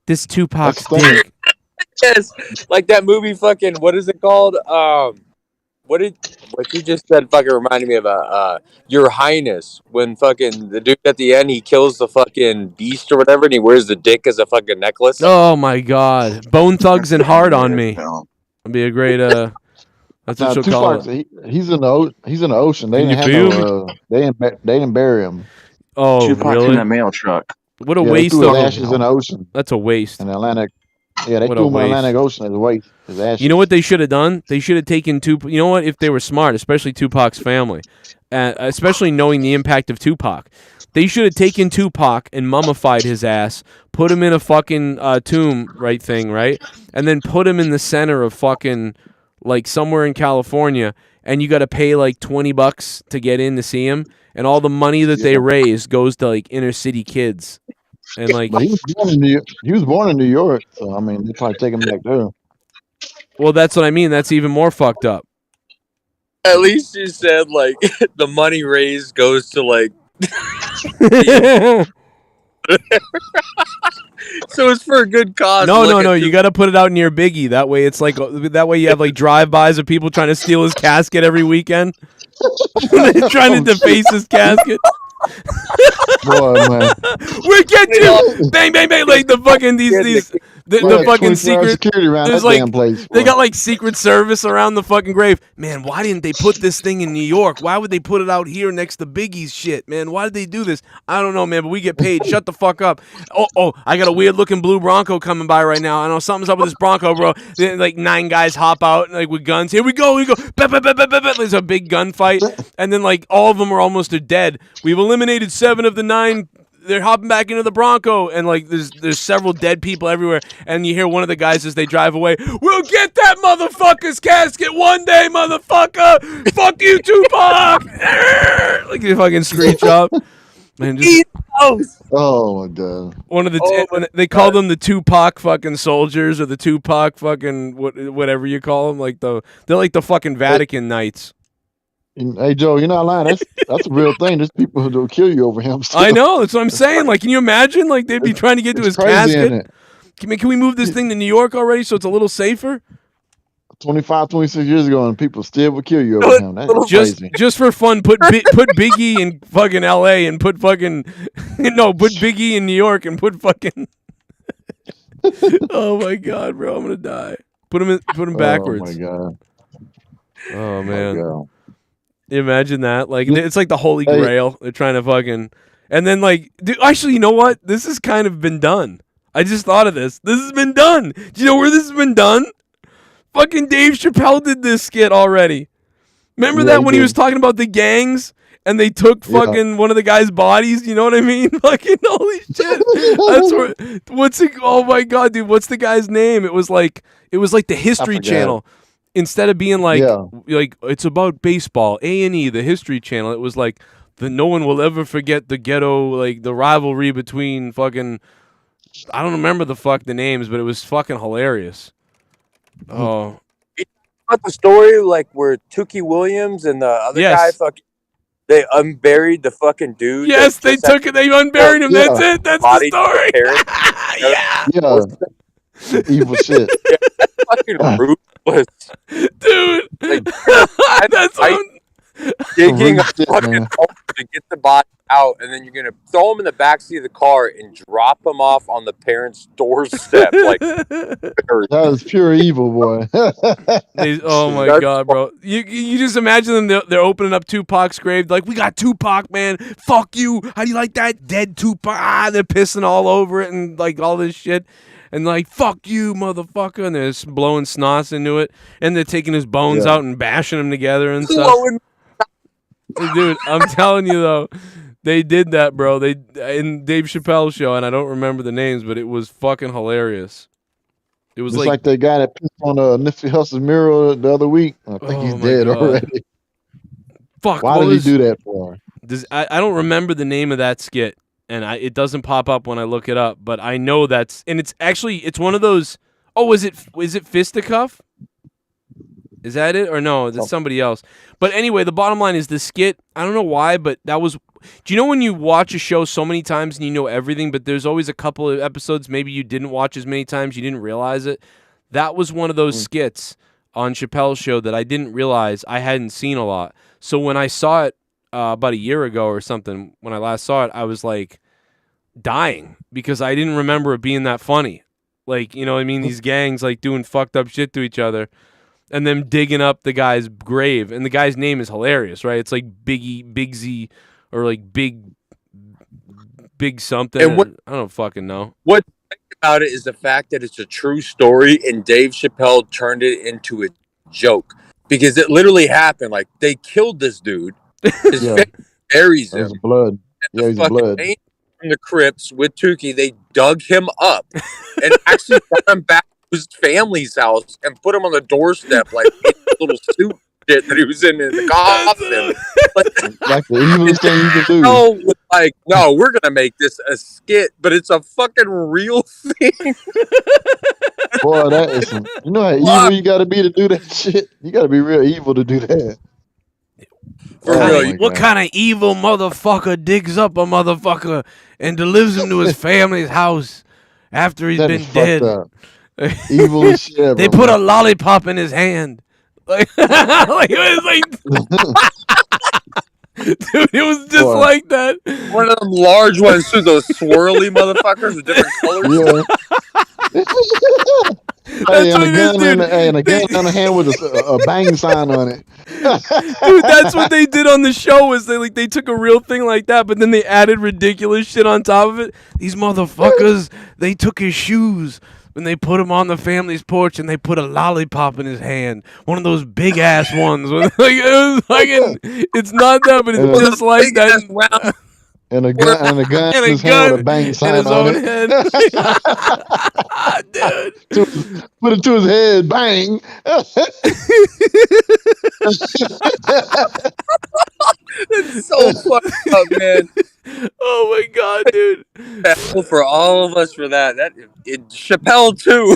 [SPEAKER 12] This Tupac's dick.
[SPEAKER 17] Yes, like that movie. Fucking, what is it called? What you just said fucking reminded me of Your Highness, when fucking the dude at the end, he kills the fucking beast or whatever, and he wears the dick as a fucking necklace.
[SPEAKER 12] Oh my god, Bone Thugs and Hard on Me. It'd be a great that's what she'll call it.
[SPEAKER 18] He's in the ocean. They didn't have they didn't bury him.
[SPEAKER 12] Oh,
[SPEAKER 20] Tupac
[SPEAKER 12] really?
[SPEAKER 20] in that mail truck.
[SPEAKER 12] What a waste
[SPEAKER 18] of
[SPEAKER 12] of
[SPEAKER 18] ashes in the ocean.
[SPEAKER 12] That's a waste.
[SPEAKER 18] In the Atlantic. Yeah, they
[SPEAKER 12] What
[SPEAKER 18] threw
[SPEAKER 12] a
[SPEAKER 18] him in the
[SPEAKER 12] waste.
[SPEAKER 18] Atlantic Ocean as a waste. As ashes.
[SPEAKER 12] You know what they should have done? They should have taken Tupac. You know what? If they were smart, especially Tupac's family, especially knowing the impact of Tupac, they should have taken Tupac and mummified his ass, put him in a fucking tomb, right, and then put him in the center of fucking like somewhere in California, and you got to pay like $20 to get in to see him, and all the money that they raise goes to like inner city kids. And like,
[SPEAKER 18] but he was born in New York, so I mean, they probably take him back there.
[SPEAKER 12] Well, that's what I mean. That's even more fucked up.
[SPEAKER 17] At least you said like the money raised goes to like. So it's for a good cause.
[SPEAKER 12] No. You got to put it out near Biggie. That way, it's like you have like drive-bys of people trying to steal his casket every weekend. They're trying to deface his casket.
[SPEAKER 18] Boy, man.
[SPEAKER 12] We get you, bang, bang, bang, like the fucking the fucking secret
[SPEAKER 18] security around
[SPEAKER 12] there's
[SPEAKER 18] that
[SPEAKER 12] like
[SPEAKER 18] damn place.
[SPEAKER 12] they got like Secret Service around the fucking grave. Man, why didn't they put this thing in New York? Why would they put it out here next to Biggie's shit, man? Why did they do this? I don't know, man, but we get paid. Shut the fuck up. Oh, I got a weird looking blue Bronco coming by right now. I know something's up with this Bronco, bro. Then, like 9 guys hop out like with guns. Here we go. There's a big gunfight, and then like all of them are almost dead. We've eliminated 7 of the 9. They're hopping back into the Bronco, and like there's several dead people everywhere, and you hear one of the guys as they drive away, "We'll get that motherfucker's casket one day, motherfucker! Fuck you, Tupac!" Like they fucking screech up. Man,
[SPEAKER 18] oh my god!
[SPEAKER 12] One of they call them the Tupac fucking soldiers, or the Tupac fucking whatever you call them. Like they're like the fucking Vatican Knights.
[SPEAKER 18] Hey Joe, you're not lying. That's a real thing. There's people who'll kill you over him. Still.
[SPEAKER 12] I know. That's what I'm saying. Like, can you imagine? Like, they'd be trying to get to his casket. Can we move this thing to New York already so it's a little safer?
[SPEAKER 18] 25, 26 years ago, and people still would kill you over him. That's crazy.
[SPEAKER 12] Just for fun, put Biggie in fucking L.A. and put fucking put Biggie in New York and put fucking. Oh my god, bro, I'm gonna die. Put him backwards.
[SPEAKER 18] Oh my god.
[SPEAKER 12] Oh man. Oh, imagine that. Like, it's like the Holy Grail. They're trying to fucking... And then, like... Dude, actually, you know what? This has kind of been done. I just thought of this. This has been done. Do you know where this has been done? Fucking Dave Chappelle did this skit already. Remember that when he was talking about the gangs? And they took fucking one of the guy's bodies? You know what I mean? Fucking holy shit. That's where... Oh my god, dude. What's the guy's name? It was like the History Channel. Instead of being like it's about baseball, A&E, the History Channel, it was like no one will ever forget the ghetto, like the rivalry between fucking, I don't remember the names, but it was fucking hilarious. Oh,
[SPEAKER 17] about the story like where Tookie Williams and the other guy fucking they unburied the fucking dude.
[SPEAKER 12] Yes, they took it. They unburied him. That's it. That's the story.
[SPEAKER 18] Yeah. Evil shit.
[SPEAKER 17] Fucking ruthless.
[SPEAKER 12] Dude,
[SPEAKER 17] like,
[SPEAKER 12] that's
[SPEAKER 17] digging a fucking hole to get the body out, and then you're gonna throw him in the backseat of the car and drop him off on the parents' doorstep. Like
[SPEAKER 18] that was pure evil, boy.
[SPEAKER 12] Oh my god, bro! You just imagine them. They're opening up Tupac's grave. Like, we got Tupac, man. Fuck you. How do you like that? Dead Tupac. They're pissing all over it and like all this shit. and like, fuck you, motherfucker, and they're just blowing snots into it, and they're taking his bones out and bashing them together and stuff. Dude, I'm telling you though, they did that, bro. They in Dave Chappelle's show, and I don't remember the names, but it was fucking hilarious. It was
[SPEAKER 18] Just like the guy that pissed on Nipsey Hussle's mural the other week. I think he's dead already.
[SPEAKER 12] Fuck.
[SPEAKER 18] Why did he do that for?
[SPEAKER 12] I don't remember the name of that skit, and it doesn't pop up when I look it up, but I know and it's one of those. Oh, is it Fisticuff? Is that it? Or no, that's somebody else. But anyway, the bottom line is the skit, I don't know why, but that was... Do you know when you watch a show so many times and you know everything, but there's always a couple of episodes maybe you didn't watch as many times, you didn't realize it? That was one of those skits on Chappelle's show that I didn't realize I hadn't seen a lot. So when I saw it about a year ago or something, when I last saw it, I was like dying because I didn't remember it being that funny. Like, you know what I mean? These gangs like doing fucked up shit to each other. And then digging up the guy's grave. And the guy's name is hilarious, right? It's like Big Z, or like Big something.
[SPEAKER 17] And
[SPEAKER 12] I don't fucking know.
[SPEAKER 17] What I think about it is the fact that it's a true story and Dave Chappelle turned it into a joke. Because it literally happened. Like, they killed this dude. His family buries him.
[SPEAKER 18] Blood. Yeah, he's blood.
[SPEAKER 17] From the crypts with Tukey, they dug him up and actually brought him back his family's house and put him on the doorstep like little suit shit that he was in the coffin.
[SPEAKER 18] Like the evilest thing you can do.
[SPEAKER 17] No, we're gonna make this a skit, but it's a fucking real thing.
[SPEAKER 18] Boy, that is some, you know how evil you gotta be to do that shit? You gotta be real evil to do that.
[SPEAKER 12] What kind of evil motherfucker digs up a motherfucker and delivers him to his family's house after he's been dead?
[SPEAKER 18] Evil as shit.
[SPEAKER 12] They put a lollipop in his hand. Like, it was just like that.
[SPEAKER 17] One of them large ones too, those swirly motherfuckers with different colors.
[SPEAKER 18] And a gun on the hand with a bang sign on it.
[SPEAKER 12] Dude, that's what they did on the show. Was they took a real thing like that, but then they added ridiculous shit on top of it. These motherfuckers, they took his shoes. When they put him on the family's porch and they put a lollipop in his hand, one of those big ass ones. It's not that, but it's just like that.
[SPEAKER 18] And a gun in his hand with a bang sign on it.
[SPEAKER 12] Dude.
[SPEAKER 18] Put it to his head, bang.
[SPEAKER 17] It's so fucked up, man.
[SPEAKER 12] Oh my god, dude!
[SPEAKER 17] For all of us for that. Chappelle too.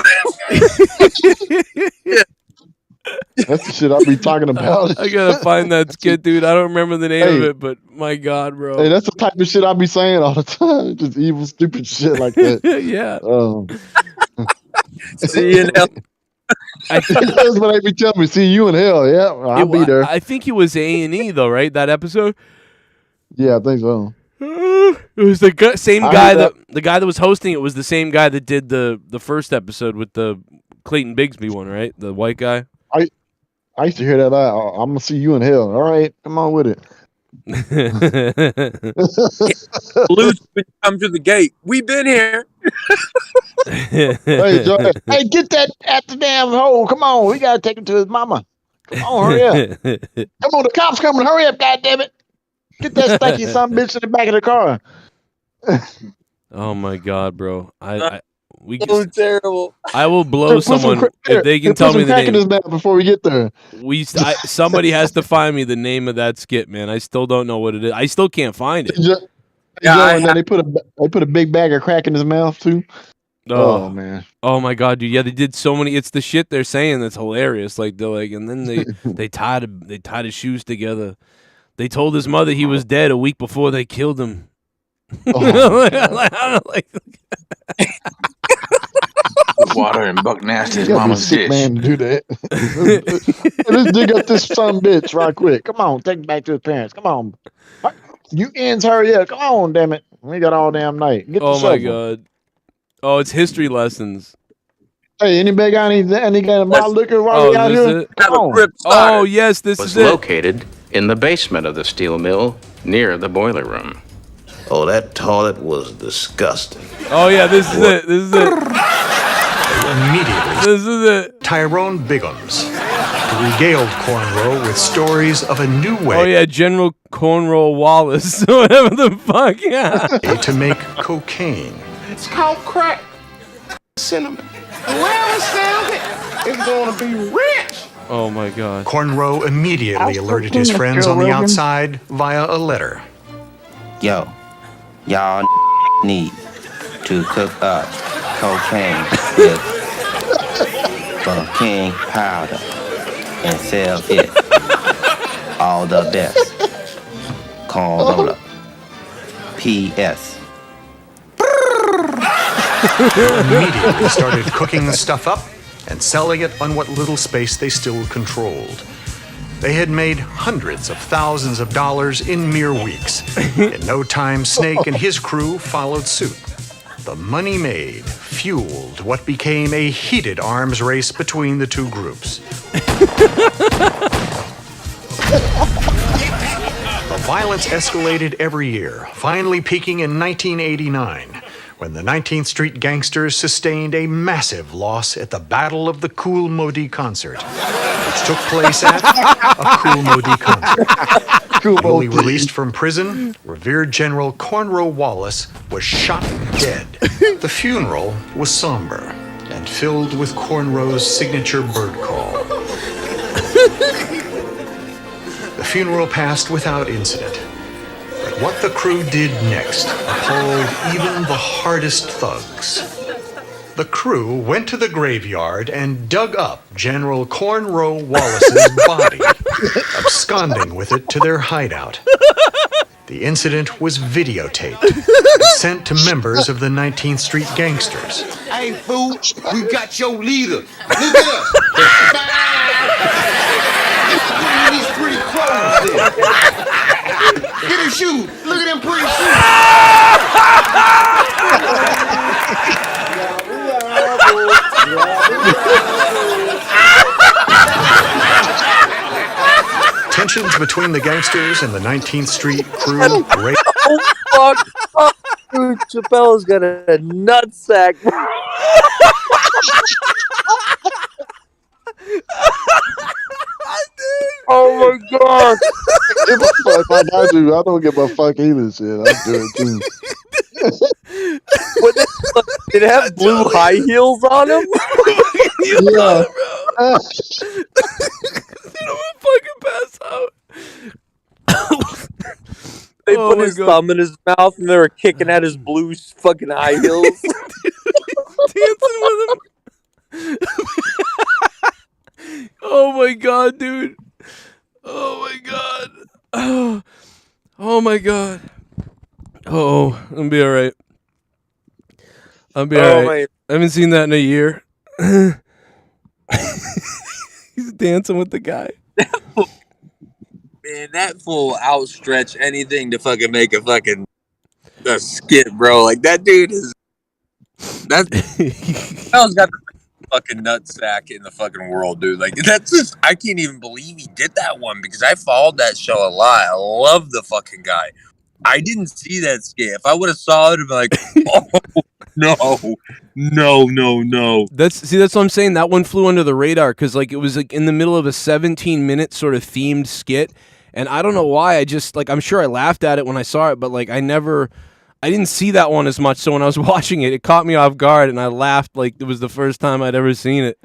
[SPEAKER 18] That's the shit I'll be talking about.
[SPEAKER 12] I gotta find that skit, dude. I don't remember the name of it, but my god, bro.
[SPEAKER 18] Hey, that's the type of shit I'll be saying all the time. Just evil, stupid shit like that.
[SPEAKER 12] Yeah.
[SPEAKER 17] See you in hell.
[SPEAKER 18] That's what they be telling me. See you in hell. Yeah, I'll be there.
[SPEAKER 12] I think it was A&E though, right? That episode.
[SPEAKER 18] Yeah, I think so.
[SPEAKER 12] It was the same guy the guy that was hosting it was the same guy that did the first episode with the Clayton Bigsby one, right? The white guy.
[SPEAKER 18] I used to hear that. I'm gonna see you in hell. All right, come on with it.
[SPEAKER 17] Luke, come to the gate. We've been here.
[SPEAKER 18] Hey, Joy, hey, get that at the damn hole. Come on, we gotta take him to his mama. Come on, hurry up. Come on, the cops coming. Hurry up, goddammit. Get that stanky son bitch in the back of the car.
[SPEAKER 12] Oh my god, bro!
[SPEAKER 17] So terrible.
[SPEAKER 12] I will blow someone if they can tell me the name.
[SPEAKER 18] His mouth before we get there.
[SPEAKER 12] Somebody has to find me the name of that skit, man. I still don't know what it is. I still can't find it.
[SPEAKER 18] And then they put a big bag of crack in his mouth too. Oh man.
[SPEAKER 12] Oh my god, dude. Yeah, they did so many. It's the shit they're saying that's hilarious. Like they're like, and then they tied his shoes together. They told his mother he was dead a week before they killed him.
[SPEAKER 4] Water and Buck Nasty's mama's
[SPEAKER 18] sick
[SPEAKER 4] dish.
[SPEAKER 18] Man to do that. Let's dig up this son bitch right quick. Come on, take him back to his parents. Come on. You ends hurry up. Come on, damn it. We got all damn night. Get
[SPEAKER 12] oh my god. Oh, it's history lessons.
[SPEAKER 18] Hey, anybody got any kind of mild liquor while we out here? Come on.
[SPEAKER 12] Oh yes, this
[SPEAKER 7] was
[SPEAKER 12] is it.
[SPEAKER 7] Located in the basement of the steel mill near the boiler room.
[SPEAKER 23] Oh, that toilet was disgusting.
[SPEAKER 12] Oh yeah, this is it.
[SPEAKER 10] immediately
[SPEAKER 12] This is it.
[SPEAKER 10] Tyrone Biggums, who regaled Cornrow with stories of a new way.
[SPEAKER 12] Oh yeah, General Cornrow Wallace, whatever the fuck. Yeah.
[SPEAKER 10] To make cocaine.
[SPEAKER 11] It's called crack. Cinnamon. Whoever sells it is going to be rich.
[SPEAKER 12] Oh my God.
[SPEAKER 10] Cornrow immediately alerted his friends on the outside via a letter.
[SPEAKER 23] Yo, y'all need to cook up cocaine with king powder and sell it. All the best. Corn roller. P.S.
[SPEAKER 10] Immediately started cooking the stuff up and selling it on what little space they still controlled. They had made hundreds of thousands of dollars in mere weeks. In no time, Snake and his crew followed suit. The money made fueled what became a heated arms race between the two groups. The violence escalated every year, finally peaking in 1989, when the 19th Street Gangsters sustained a massive loss at the Battle of the Kool Modi concert, which took place at a Kool Modi concert. Newly released from prison, revered General Cornrow Wallace was shot dead. The funeral was somber and filled with Cornrow's signature bird call. The funeral passed without incident. But what the crew did next appalled even the hardest thugs. The crew went to the graveyard and dug up General Cornrow Wallace's body, absconding with it to their hideout. The incident was videotaped and sent to members of the 19th Street Gangsters.
[SPEAKER 11] Hey, fool, we got your leader. Look at us. Look at these pretty clothes there. Get his shoes. Look at them pretty
[SPEAKER 10] Tensions between the gangsters and the 19th Street crew raged.
[SPEAKER 24] Oh, fuck. Dude, Chappelle's got a nutsack.
[SPEAKER 18] Oh my God! Give a fuck like I do. I don't give a fuck either. Shit, I do it too.
[SPEAKER 24] Did it have blue high heels on him?
[SPEAKER 18] Yeah.
[SPEAKER 12] I'm gonna fucking pass out.
[SPEAKER 24] They put his thumb in his mouth and they were kicking at his blue fucking high heels.
[SPEAKER 12] Dancing with him. Oh my God, dude. Oh my God. Oh my God. Oh, I'll be all right. I'll be all right. I haven't seen that in a year. He's dancing with the guy.
[SPEAKER 24] Man, that fool outstretch anything to fucking make a fucking skit, bro. Like that dude is. That has got the fucking nutsack in the fucking world, dude. Like that's just. I can't even believe he did that one because I followed that show a lot. I love the fucking guy. I didn't see that skit. If I would have saw it, I'd be like, oh no.
[SPEAKER 12] That's what I'm saying. That one flew under the radar because like it was like in the middle of a 17-minute sort of themed skit, and I don't know why. I just like I'm sure I laughed at it when I saw it, but like I didn't see that one as much. So when I was watching it, it caught me off guard, and I laughed like it was the first time I'd ever seen it.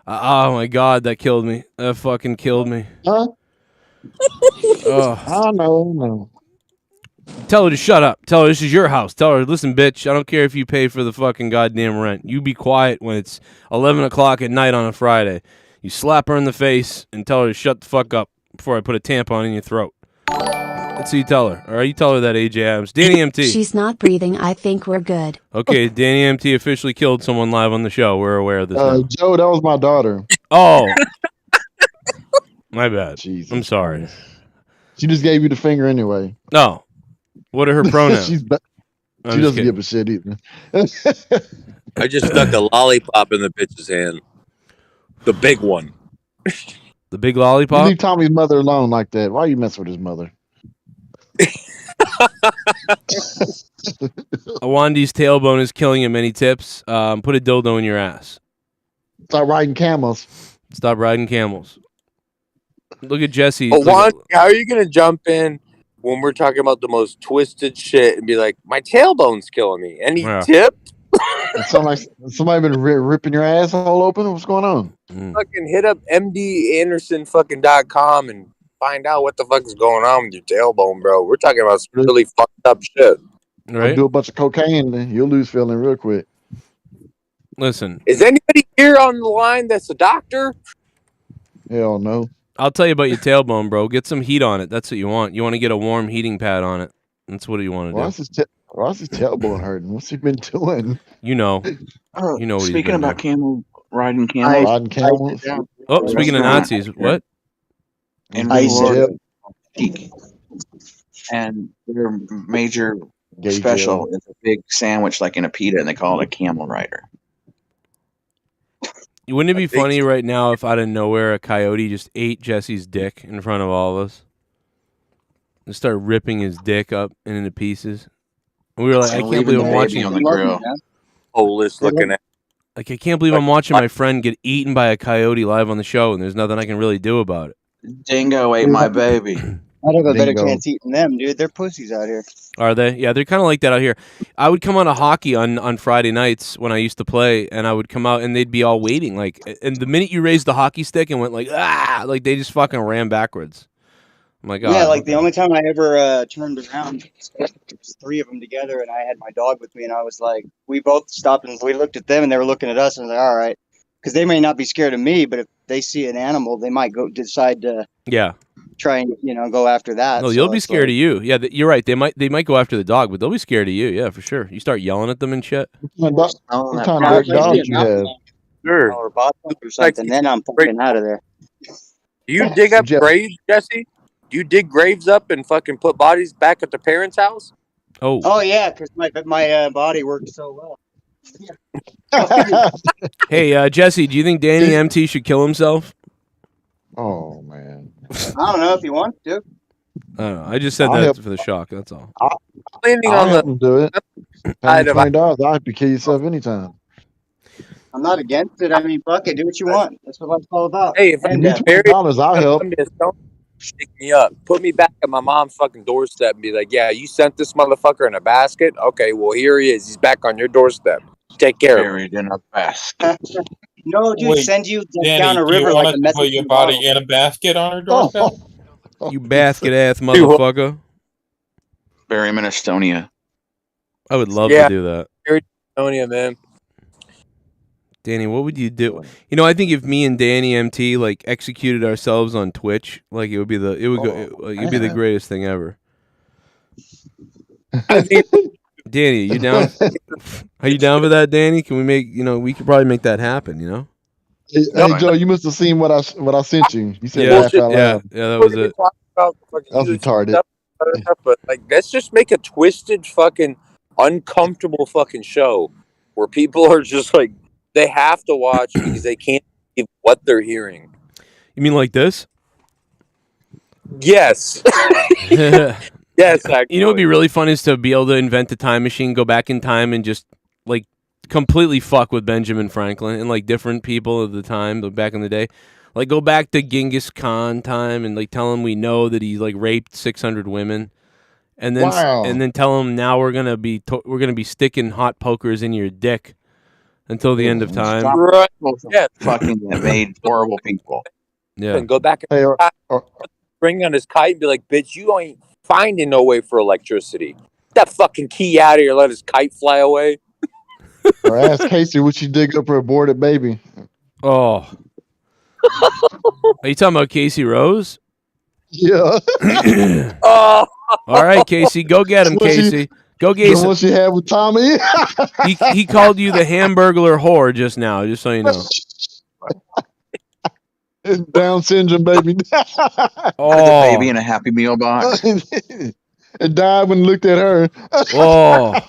[SPEAKER 12] Oh my God, that killed me. That fucking killed me.
[SPEAKER 18] Huh?
[SPEAKER 12] Oh.
[SPEAKER 18] I know.
[SPEAKER 12] Tell her to shut up. Tell her this is your house. Tell her, listen, bitch, I don't care if you pay for the fucking goddamn rent. You be quiet when it's 11 o'clock at night on a Friday. You slap her in the face and tell her to shut the fuck up before I put a tampon in your throat. That's what you tell her. All right, you tell her that, AJ Adams. Danny MT.
[SPEAKER 25] She's not breathing. I think we're good.
[SPEAKER 12] Okay, Danny MT officially killed someone live on the show. We're aware of this now.
[SPEAKER 18] Joe, that was my daughter.
[SPEAKER 12] Oh. My bad.
[SPEAKER 18] Jesus
[SPEAKER 12] I'm sorry.
[SPEAKER 18] Christ. She just gave you the finger anyway.
[SPEAKER 12] No. What are her pronouns?
[SPEAKER 18] She doesn't give a shit either.
[SPEAKER 24] I just stuck a lollipop in the bitch's hand. The big one.
[SPEAKER 12] The big lollipop?
[SPEAKER 18] You leave Tommy's mother alone like that. Why are you messing with his mother?
[SPEAKER 12] Awandi's tailbone is killing him. Any tips? Put a dildo in your ass.
[SPEAKER 18] Start riding camels.
[SPEAKER 12] Stop riding camels. Look at Jesse.
[SPEAKER 17] But Juan, how are you gonna jump in when we're talking about the most twisted shit and be like, my tailbone's killing me? Any tip?
[SPEAKER 18] Somebody been ripping your asshole open? What's going on?
[SPEAKER 17] Fucking hit up mdanderson.com and find out what the fuck is going on with your tailbone, bro. We're talking about some really fucked up shit.
[SPEAKER 12] Right?
[SPEAKER 18] Do a bunch of cocaine, then you'll lose feeling real quick.
[SPEAKER 12] Listen.
[SPEAKER 17] Is anybody here on the line that's a doctor?
[SPEAKER 18] Hell no.
[SPEAKER 12] I'll tell you about your tailbone, bro. Get some heat on it. That's what you want. You want to get a warm heating pad on it. That's what you want to do.
[SPEAKER 18] Why is his tailbone hurting? What's he been doing?
[SPEAKER 12] You know. You know what he's
[SPEAKER 20] Speaking
[SPEAKER 12] been
[SPEAKER 20] about
[SPEAKER 12] doing.
[SPEAKER 20] riding camels.
[SPEAKER 18] Riding camels.
[SPEAKER 12] Oh, speaking of Nazis, what?
[SPEAKER 20] In Florida, and their major special is a big sandwich like in a pita, and they call it a camel rider.
[SPEAKER 12] Wouldn't it be funny right now if out of nowhere a coyote just ate Jesse's dick in front of all of us? And start ripping his dick up into pieces. And we were like, I can't believe I'm watching
[SPEAKER 20] on the grill.
[SPEAKER 17] Holistic looking at.
[SPEAKER 12] Like, I can't believe I'm watching my friend get eaten by a coyote live on the show, and there's nothing I can really do about it.
[SPEAKER 20] Dingo ate my baby.
[SPEAKER 22] I'd have a better chance eating them, dude. They're pussies out here.
[SPEAKER 12] Are they? Yeah, they're kind of like that out here. I would come out of hockey on Friday nights when I used to play, and I would come out, and they'd be all waiting. Like, and the minute you raised the hockey stick and went like, ah, like they just fucking ran backwards. I'm like, oh,
[SPEAKER 22] Yeah, like the only time I ever turned around, was 3 of them together, and I had my dog with me, and I was like, we both stopped and we looked at them, and they were looking at us, and I was like, all right, because they may not be scared of me, but if they see an animal, they might decide to try and go after that.
[SPEAKER 12] No, you'll be scared of you. Yeah, you're right. They might go after the dog, but they'll be scared of you. Yeah, for sure. You start yelling at them and shit.
[SPEAKER 18] What kind of dog you have?
[SPEAKER 17] Sure.
[SPEAKER 22] Or something, then I'm fucking out of there.
[SPEAKER 17] Do you dig up graves, Jesse? Do you dig graves up and fucking put bodies back at the parents' house?
[SPEAKER 22] Oh yeah, because my body works so well.
[SPEAKER 12] Hey, Jesse, do you think Danny MT should kill himself?
[SPEAKER 18] Oh man,
[SPEAKER 22] I don't know if he wants to.
[SPEAKER 12] I don't know. I just said that for the shock. That's all.
[SPEAKER 18] I'll help him do it. $20. I'll help you kill yourself anytime.
[SPEAKER 22] I'm not against it. I mean, fuck it, do what you want. That's what life's all about.
[SPEAKER 17] Hey, if I'm married,
[SPEAKER 18] I'll help.
[SPEAKER 17] Stick me up. Put me back at my mom's fucking doorstep and be like, yeah, you sent this motherfucker in a basket? Okay, well, here he is. He's back on your doorstep. Take care of him.
[SPEAKER 20] Buried in a basket.
[SPEAKER 22] No, dude, send you
[SPEAKER 9] Danny,
[SPEAKER 22] down a
[SPEAKER 9] do you
[SPEAKER 22] river
[SPEAKER 9] want
[SPEAKER 22] like
[SPEAKER 9] us
[SPEAKER 22] a
[SPEAKER 9] to put your body in a basket on her doorstep?
[SPEAKER 12] You basket ass motherfucker.
[SPEAKER 20] Bury him in Estonia.
[SPEAKER 12] I would love to do that.
[SPEAKER 17] Estonia, man.
[SPEAKER 12] Danny, what would you do? You know, I think if me and Danny MT like executed ourselves on Twitch, like it'd be the greatest thing ever. Danny, you down? Are you down for that, Danny? Can we make? We could probably make that happen.
[SPEAKER 18] Hey, Joe, you must have seen what I sent you. You said laugh out loud.
[SPEAKER 12] Yeah, that was it.
[SPEAKER 18] That was retarded.
[SPEAKER 17] But like, let's just make a twisted, fucking, uncomfortable fucking show where people are just like, they have to watch because they can't believe what they're hearing.
[SPEAKER 12] You mean like this?
[SPEAKER 17] Yes. Yes, actually.
[SPEAKER 12] You know what'd be really fun is to be able to invent a time machine, go back in time, and just like completely fuck with Benjamin Franklin and like different people of the time, back in the day. Like go back to Genghis Khan time and like tell him we know that he like raped 600 women, and then tell him now we're gonna be sticking hot pokers in your dick until the end of time.
[SPEAKER 17] Right. Yeah.
[SPEAKER 20] Fucking made horrible people.
[SPEAKER 12] Yeah.
[SPEAKER 17] And go back and bring on his kite and be like, bitch, you ain't finding no way for electricity. Get that fucking key out of here, let his kite fly away.
[SPEAKER 18] Or ask Casey what she dig up her aborted baby.
[SPEAKER 12] Oh. Are you talking about Casey Rose?
[SPEAKER 18] Yeah.
[SPEAKER 17] Oh.
[SPEAKER 12] All right, Casey, go get him, Casey. Go get him.
[SPEAKER 18] The one she had with Tommy.
[SPEAKER 12] he called you the Hamburglar whore just now, just so you know.
[SPEAKER 18] Down syndrome, baby.
[SPEAKER 20] Oh, the baby in a Happy Meal box.
[SPEAKER 18] It died when looked at her.
[SPEAKER 12] Oh.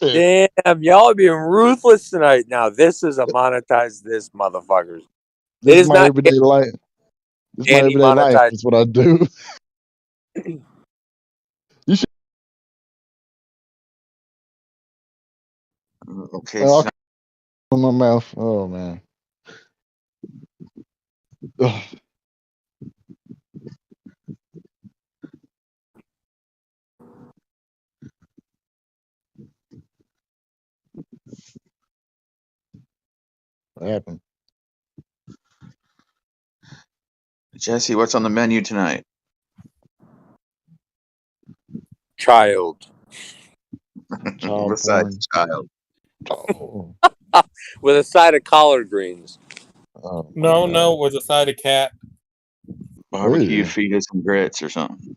[SPEAKER 17] Damn, y'all are being ruthless tonight. Now, this is a monetize this, motherfuckers.
[SPEAKER 18] This is my everyday life. This is my everyday life. That's what I do. You should.
[SPEAKER 20] Okay.
[SPEAKER 18] in my mouth. Oh man. Ugh. What happened?
[SPEAKER 20] Jesse, what's on the menu tonight?
[SPEAKER 17] Child.
[SPEAKER 20] Besides child.
[SPEAKER 18] Oh.
[SPEAKER 17] With a side of collard greens.
[SPEAKER 18] Oh,
[SPEAKER 9] No, with a side of cat.
[SPEAKER 20] Barbecue
[SPEAKER 18] Ew.
[SPEAKER 20] fetus and grits or something.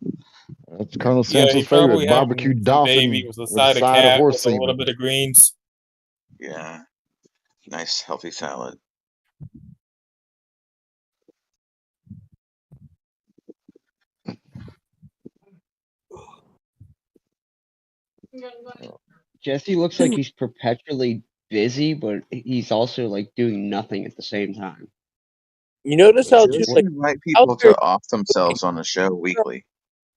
[SPEAKER 18] That's Colonel
[SPEAKER 9] Yeah,
[SPEAKER 18] Samson's
[SPEAKER 9] he
[SPEAKER 18] favorite
[SPEAKER 9] probably
[SPEAKER 18] barbecue
[SPEAKER 9] having some baby
[SPEAKER 18] dolphin
[SPEAKER 9] with a
[SPEAKER 18] with a
[SPEAKER 9] side of
[SPEAKER 18] side of
[SPEAKER 9] cat
[SPEAKER 18] horse
[SPEAKER 9] with a little
[SPEAKER 18] semen.
[SPEAKER 9] bit of greens.
[SPEAKER 20] Yeah. Nice healthy salad.
[SPEAKER 21] Jesse looks like he's perpetually busy, but he's also like doing nothing at the same time.
[SPEAKER 17] You notice how too,
[SPEAKER 20] Jesse
[SPEAKER 17] like,
[SPEAKER 20] invite
[SPEAKER 17] out
[SPEAKER 20] people
[SPEAKER 17] there
[SPEAKER 20] to off themselves on the show weekly.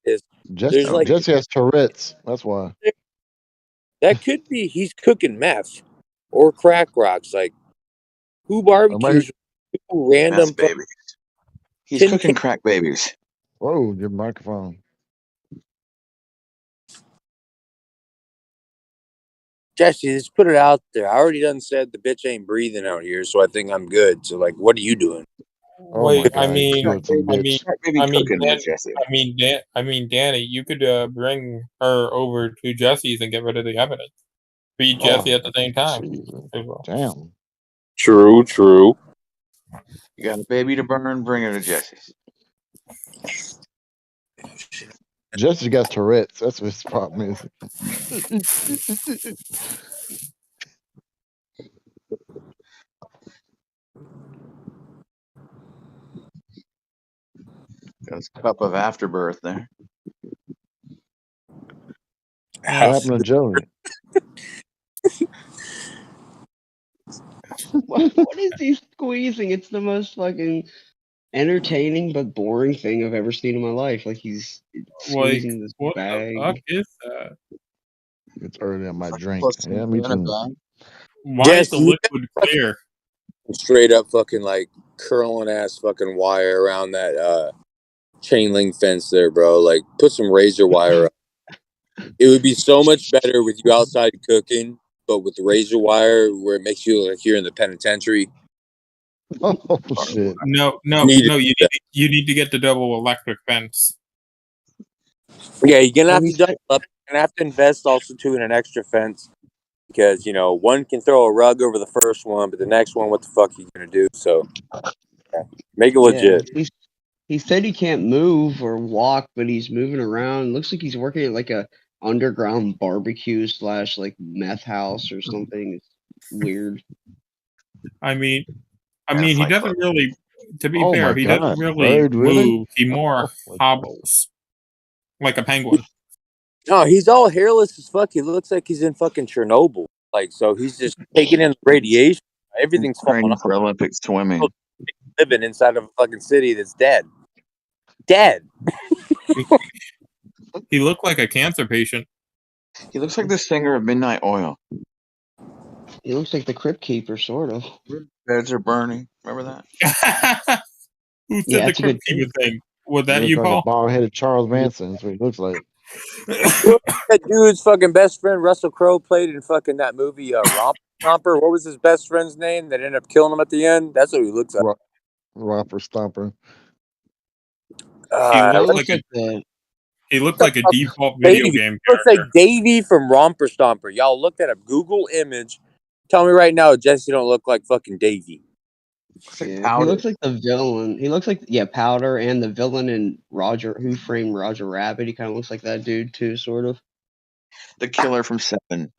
[SPEAKER 17] is
[SPEAKER 18] Jesse,
[SPEAKER 17] there's like
[SPEAKER 18] Jesse has Tourette's. That's why.
[SPEAKER 17] that could be he's cooking meth or crack rocks. Like who
[SPEAKER 18] Or maybe,
[SPEAKER 17] barbecues two random
[SPEAKER 20] Meth babies. He's
[SPEAKER 17] 10
[SPEAKER 20] cooking crack babies.
[SPEAKER 18] whoa, your microphone.
[SPEAKER 17] Jesse, just put it out there. I already done said the bitch ain't breathing out here, so I think I'm good. So like, what are you doing?
[SPEAKER 18] Oh my
[SPEAKER 9] Wait,
[SPEAKER 18] god, you killed some bitch.
[SPEAKER 20] Crack baby cooking with Jesse.
[SPEAKER 9] Danny, you could bring her over to Jesse's and get rid of the evidence. Beat Jesse
[SPEAKER 18] Oh,
[SPEAKER 9] at the same time.
[SPEAKER 18] damn.
[SPEAKER 17] True.
[SPEAKER 20] You got a baby to burn, bring her to Jesse's.
[SPEAKER 18] Jesse got Tourette's. That's what his problem is.
[SPEAKER 20] Got his cup of afterbirth there.
[SPEAKER 18] What happened to Joey?
[SPEAKER 21] What is he squeezing? It's the most fucking entertaining but boring thing I've ever seen in my life. Like he's
[SPEAKER 9] Like,
[SPEAKER 21] squeezing this
[SPEAKER 9] what the fuck
[SPEAKER 21] bag.
[SPEAKER 9] is that?
[SPEAKER 18] It's early on my drink.
[SPEAKER 20] Plus
[SPEAKER 18] Yeah,
[SPEAKER 20] some
[SPEAKER 18] me
[SPEAKER 20] in a
[SPEAKER 18] too.
[SPEAKER 20] bag.
[SPEAKER 9] Why is the liquid clear?
[SPEAKER 17] Straight up fucking like curling ass fucking wire around that chain link fence there, bro. Like put some razor wire up. It would be so much better with you outside cooking, but with the razor wire where it makes you look like you're in the penitentiary.
[SPEAKER 18] Oh shit!
[SPEAKER 9] No. You need to get the double electric fence.
[SPEAKER 17] Yeah, you're gonna have to double up. You're gonna have to invest also too in an extra fence because one can throw a rug over the first one, but the next one, what the fuck are you gonna do? So make it legit.
[SPEAKER 21] Yeah, he said he can't move or walk, but he's moving around. Looks like he's working at like a underground barbecue / like meth house or something. It's weird.
[SPEAKER 9] I mean, he doesn't really. To be
[SPEAKER 18] Oh
[SPEAKER 9] fair,
[SPEAKER 18] my
[SPEAKER 9] he
[SPEAKER 18] god,
[SPEAKER 9] doesn't really
[SPEAKER 18] bird, really?
[SPEAKER 9] move. He more hobbles, like a penguin.
[SPEAKER 17] No, he's all hairless as fuck. He looks like he's in fucking Chernobyl. Like, so he's just taking in radiation. Everything's falling
[SPEAKER 20] Training
[SPEAKER 17] off.
[SPEAKER 20] for Olympic swimming.
[SPEAKER 17] Living inside of a fucking city that's dead. Dead.
[SPEAKER 9] He looked like a cancer patient.
[SPEAKER 20] He looks like the singer of Midnight Oil.
[SPEAKER 21] He looks like the Crypt Keeper, sort of.
[SPEAKER 20] Beds are burning. Remember that?
[SPEAKER 9] Who said
[SPEAKER 21] Yeah,
[SPEAKER 9] the
[SPEAKER 21] that's a good
[SPEAKER 9] Crypt Keeper thing? Was
[SPEAKER 18] He
[SPEAKER 9] that
[SPEAKER 18] looks
[SPEAKER 9] you,
[SPEAKER 18] like a
[SPEAKER 9] Paul?
[SPEAKER 18] bald-headed Charles Manson. That's what he looks like.
[SPEAKER 17] That dude's fucking best friend Russell Crowe played in fucking that movie Romper. What was his best friend's name that ended up killing him at the end? That's what he looks like.
[SPEAKER 18] Romper Stomper.
[SPEAKER 9] He looked like a default video
[SPEAKER 17] Davey.
[SPEAKER 9] game
[SPEAKER 17] He looks
[SPEAKER 9] character.
[SPEAKER 17] like Davey from Romper Stomper. Y'all look that up. Google image. Tell me right now, Jesse don't look like fucking Davey.
[SPEAKER 21] Yeah, he looks like the villain. He looks like Powder and the villain in Who Framed Roger Rabbit. He kind of looks like that dude too, sort of.
[SPEAKER 20] The killer from Seven.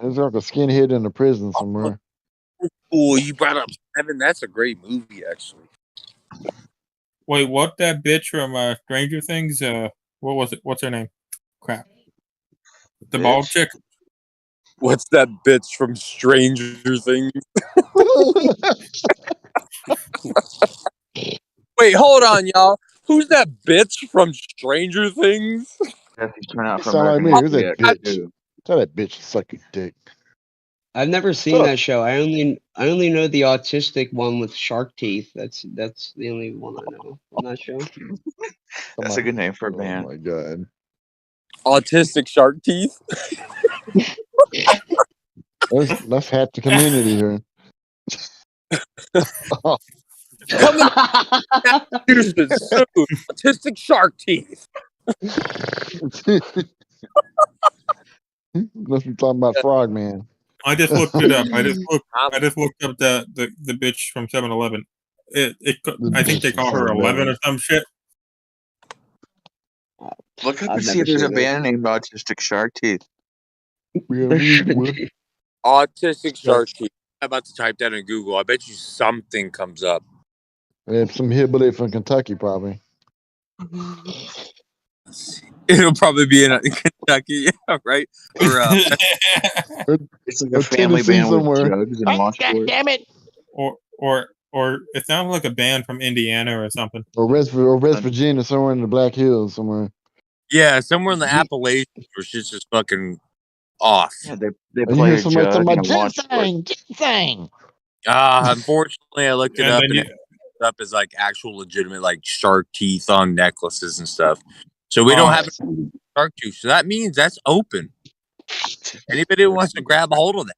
[SPEAKER 18] He's like a skinhead in a prison somewhere.
[SPEAKER 17] Oh, you brought up Seven. That's a great movie, actually.
[SPEAKER 9] Wait, what? That bitch from Stranger Things? What was it? What's her name? Crap. The bald chick.
[SPEAKER 17] What's that bitch from Stranger Things? Wait, hold on, y'all. Who's that bitch from Stranger Things?
[SPEAKER 20] Jesse's turned out for
[SPEAKER 18] Sound like
[SPEAKER 20] American
[SPEAKER 18] me. Who's
[SPEAKER 20] History
[SPEAKER 18] that
[SPEAKER 20] X
[SPEAKER 18] bitch?
[SPEAKER 20] too.
[SPEAKER 18] Tell that bitch to suck your dick.
[SPEAKER 21] I've never seen that show. I only know the autistic one with shark teeth. That's the only one I know on that show.
[SPEAKER 20] That's a good name for a band.
[SPEAKER 1] Oh my god.
[SPEAKER 24] Autistic shark teeth.
[SPEAKER 1] Let's hack the community here.
[SPEAKER 24] Coming Massachusetts soon. Autistic shark teeth.
[SPEAKER 1] Let's be talking about Frogman.
[SPEAKER 9] I just looked it up. I just looked up the bitch from 7-Eleven. I think they call her 11 or some shit.
[SPEAKER 20] Look up
[SPEAKER 21] I've
[SPEAKER 20] and see
[SPEAKER 21] never
[SPEAKER 20] if there's a
[SPEAKER 21] seen it.
[SPEAKER 20] band named Autistic Shark Teeth.
[SPEAKER 24] Autistic shark teeth. I'm about to type that in Google. I bet you something comes up.
[SPEAKER 1] Yeah, some hillbilly from Kentucky, probably.
[SPEAKER 24] It'll probably be in Kentucky, yeah, right? Or
[SPEAKER 20] It's like a family band with drugs and washboard.
[SPEAKER 18] Damn it!
[SPEAKER 9] Or it sounds like a band from Indiana or something.
[SPEAKER 1] Or West Virginia, somewhere in the Black Hills, somewhere.
[SPEAKER 24] yeah, somewhere in the Appalachians where shit's just fucking off.
[SPEAKER 20] Yeah, they
[SPEAKER 1] You
[SPEAKER 20] play
[SPEAKER 1] hear
[SPEAKER 20] a
[SPEAKER 1] somebody
[SPEAKER 20] jug
[SPEAKER 1] talking
[SPEAKER 20] and
[SPEAKER 1] about
[SPEAKER 20] a washboard.
[SPEAKER 18] Ginseng.
[SPEAKER 24] Unfortunately, I looked it
[SPEAKER 9] And
[SPEAKER 24] up
[SPEAKER 9] then
[SPEAKER 24] and it comes up as like actual legitimate like shark teeth on necklaces and stuff. So we don't have shark tooth. So that means that's open. Anybody who wants to grab a hold of that,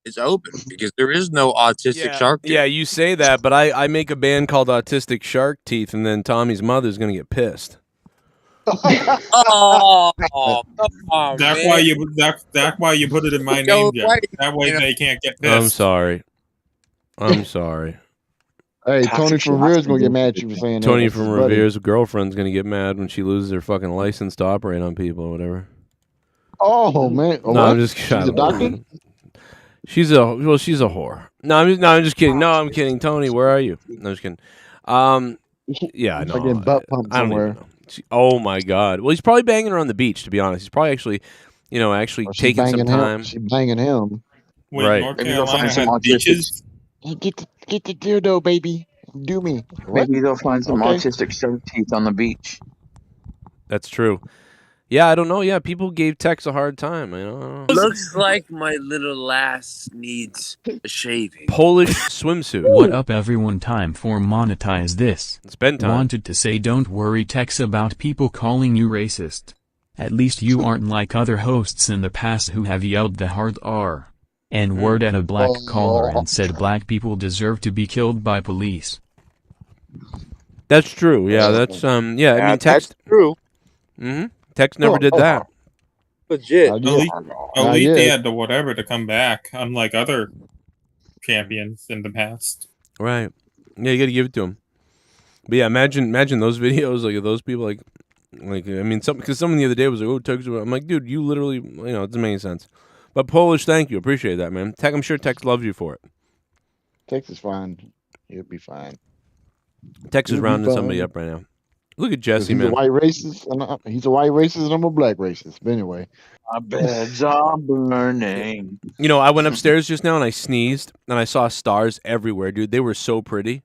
[SPEAKER 24] it's open because there is no autistic shark tooth.
[SPEAKER 12] Yeah, you say that, but I make a band called Autistic Shark Teeth, and then Tommy's mother's gonna get pissed.
[SPEAKER 24] Oh, come on,
[SPEAKER 9] That's
[SPEAKER 24] man.
[SPEAKER 9] why you put it in my
[SPEAKER 24] Go
[SPEAKER 9] name, Jeff.
[SPEAKER 24] away.
[SPEAKER 9] That way they can't get pissed.
[SPEAKER 12] I'm sorry. I'm sorry.
[SPEAKER 1] Hey, Tony from Revere's gonna get mad at you for saying that.
[SPEAKER 12] Tony
[SPEAKER 1] That's
[SPEAKER 12] from
[SPEAKER 1] his buddy.
[SPEAKER 12] Revere's girlfriend's gonna get mad when she loses her fucking license to operate on people or whatever.
[SPEAKER 1] Oh man! Oh,
[SPEAKER 12] No,
[SPEAKER 1] what?
[SPEAKER 12] I'm just
[SPEAKER 1] She's
[SPEAKER 12] kidding.
[SPEAKER 1] a doctor.
[SPEAKER 12] She's a whore. No, I'm just kidding. No, I'm kidding. Tony, where are you? No, I'm just kidding. Yeah, I know.
[SPEAKER 1] Like getting butt pumped
[SPEAKER 12] I don't
[SPEAKER 1] somewhere.
[SPEAKER 12] even know. Oh my god. Well, he's probably banging her on the beach. To be honest, he's probably actually
[SPEAKER 1] She's
[SPEAKER 12] taking some
[SPEAKER 1] banging
[SPEAKER 12] time.
[SPEAKER 1] him. She's banging him.
[SPEAKER 9] Wait,
[SPEAKER 12] Right.
[SPEAKER 9] North
[SPEAKER 20] Maybe they'll
[SPEAKER 9] Carolina
[SPEAKER 20] find some
[SPEAKER 9] has
[SPEAKER 20] autistic.
[SPEAKER 9] beaches?
[SPEAKER 1] Hey, get the dildo, baby. Do me. What?
[SPEAKER 20] Maybe they'll find some
[SPEAKER 1] Okay.
[SPEAKER 20] autistic shark teeth on the beach.
[SPEAKER 12] That's true. Yeah, I don't know. Yeah, people gave Tex a hard time. I don't know.
[SPEAKER 24] Looks like my little lass needs a shaving.
[SPEAKER 12] Polish swimsuit.
[SPEAKER 15] What up, everyone? Time for Monetize This.
[SPEAKER 12] It's bedtime.
[SPEAKER 15] Wanted to say don't worry, Tex, about people calling you racist. At least you aren't like other hosts in the past who have yelled the hard R and word at a black caller and said black people deserve to be killed by police.
[SPEAKER 12] That's true. Yeah, that's I mean, Tex.
[SPEAKER 24] That's true.
[SPEAKER 12] Mm-hmm. Tex never did that.
[SPEAKER 24] Legit.
[SPEAKER 1] Not
[SPEAKER 9] At
[SPEAKER 1] yet.
[SPEAKER 9] least,
[SPEAKER 1] Not
[SPEAKER 9] they
[SPEAKER 1] yet.
[SPEAKER 9] had the whatever to come back, unlike other champions in the past.
[SPEAKER 12] Right. Yeah, you got to give it to him. But yeah, imagine those videos, like those people, like I mean, because someone the other day was like, "Oh, Tex," I'm like, dude, you literally, it doesn't make any sense. But Polish, thank you, appreciate that, man. Tex, I'm sure Tex loves you for it.
[SPEAKER 1] Tex is fine. He'll be fine.
[SPEAKER 12] Tex is
[SPEAKER 1] He'll be
[SPEAKER 12] rounding somebody
[SPEAKER 1] fine.
[SPEAKER 12] up right now. Look at
[SPEAKER 1] 'Cause
[SPEAKER 12] Jesse,
[SPEAKER 1] he's
[SPEAKER 12] man.
[SPEAKER 1] a white racist. He's a white racist, and I'm a black racist. But anyway,
[SPEAKER 20] Our beds are burning.
[SPEAKER 12] I went upstairs just now and I sneezed and I saw stars everywhere, dude. They were so pretty.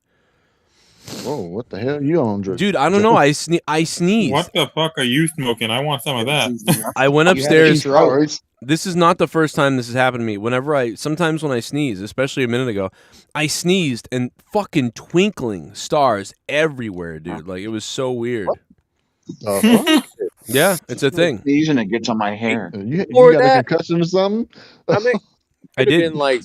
[SPEAKER 1] whoa, what the hell you on, Drew?
[SPEAKER 12] Dude, I don't know. I sneezed.
[SPEAKER 9] What the fuck are you smoking? I want some of that.
[SPEAKER 12] I went
[SPEAKER 1] You had
[SPEAKER 12] upstairs.
[SPEAKER 1] stars.
[SPEAKER 12] This is not the first time this has happened to me. Sometimes when I sneeze, especially a minute ago, I sneezed and fucking twinkling stars everywhere, dude. Like, it was so weird. Yeah, it's a thing.
[SPEAKER 20] Sneezing, it gets on my hair.
[SPEAKER 1] You
[SPEAKER 24] Or
[SPEAKER 1] got
[SPEAKER 24] that-
[SPEAKER 1] a concussion or something?
[SPEAKER 24] I mean,
[SPEAKER 12] I
[SPEAKER 24] could have
[SPEAKER 12] did.
[SPEAKER 24] been like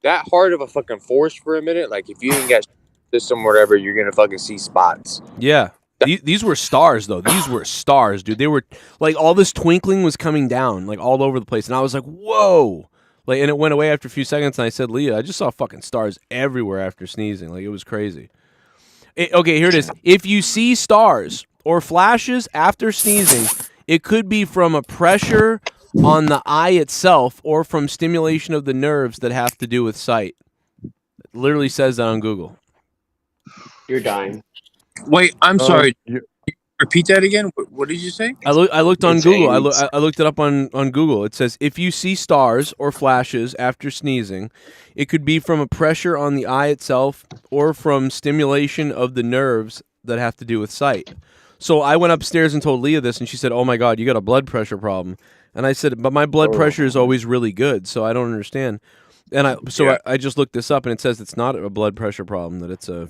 [SPEAKER 24] that hard of a fucking force for a minute. Like if you didn't get system or whatever, you're gonna fucking see spots.
[SPEAKER 12] Yeah. These were stars, though. These were stars, dude. They were, like, all this twinkling was coming down, like, all over the place. And I was like, whoa. Like, and it went away after a few seconds, and I said, Leah, I just saw fucking stars everywhere after sneezing. Like, it was crazy. Okay, here it is. If you see stars or flashes after sneezing, it could be from a pressure on the eye itself or from stimulation of the nerves that have to do with sight. It literally says that on Google.
[SPEAKER 21] You're dying.
[SPEAKER 24] Wait, I'm sorry. Repeat that again. What did you say?
[SPEAKER 12] I looked on
[SPEAKER 21] It's
[SPEAKER 12] Google.
[SPEAKER 21] AIDS.
[SPEAKER 12] I looked it up on Google. It says if you see stars or flashes after sneezing, it could be from a pressure on the eye itself or from stimulation of the nerves that have to do with sight. So I went upstairs and told Leah this, and she said, "Oh my God, you got a blood pressure problem." And I said, "But my blood pressure is always really good, so I don't understand." And I just looked this up, and it says it's not a blood pressure problem; that it's a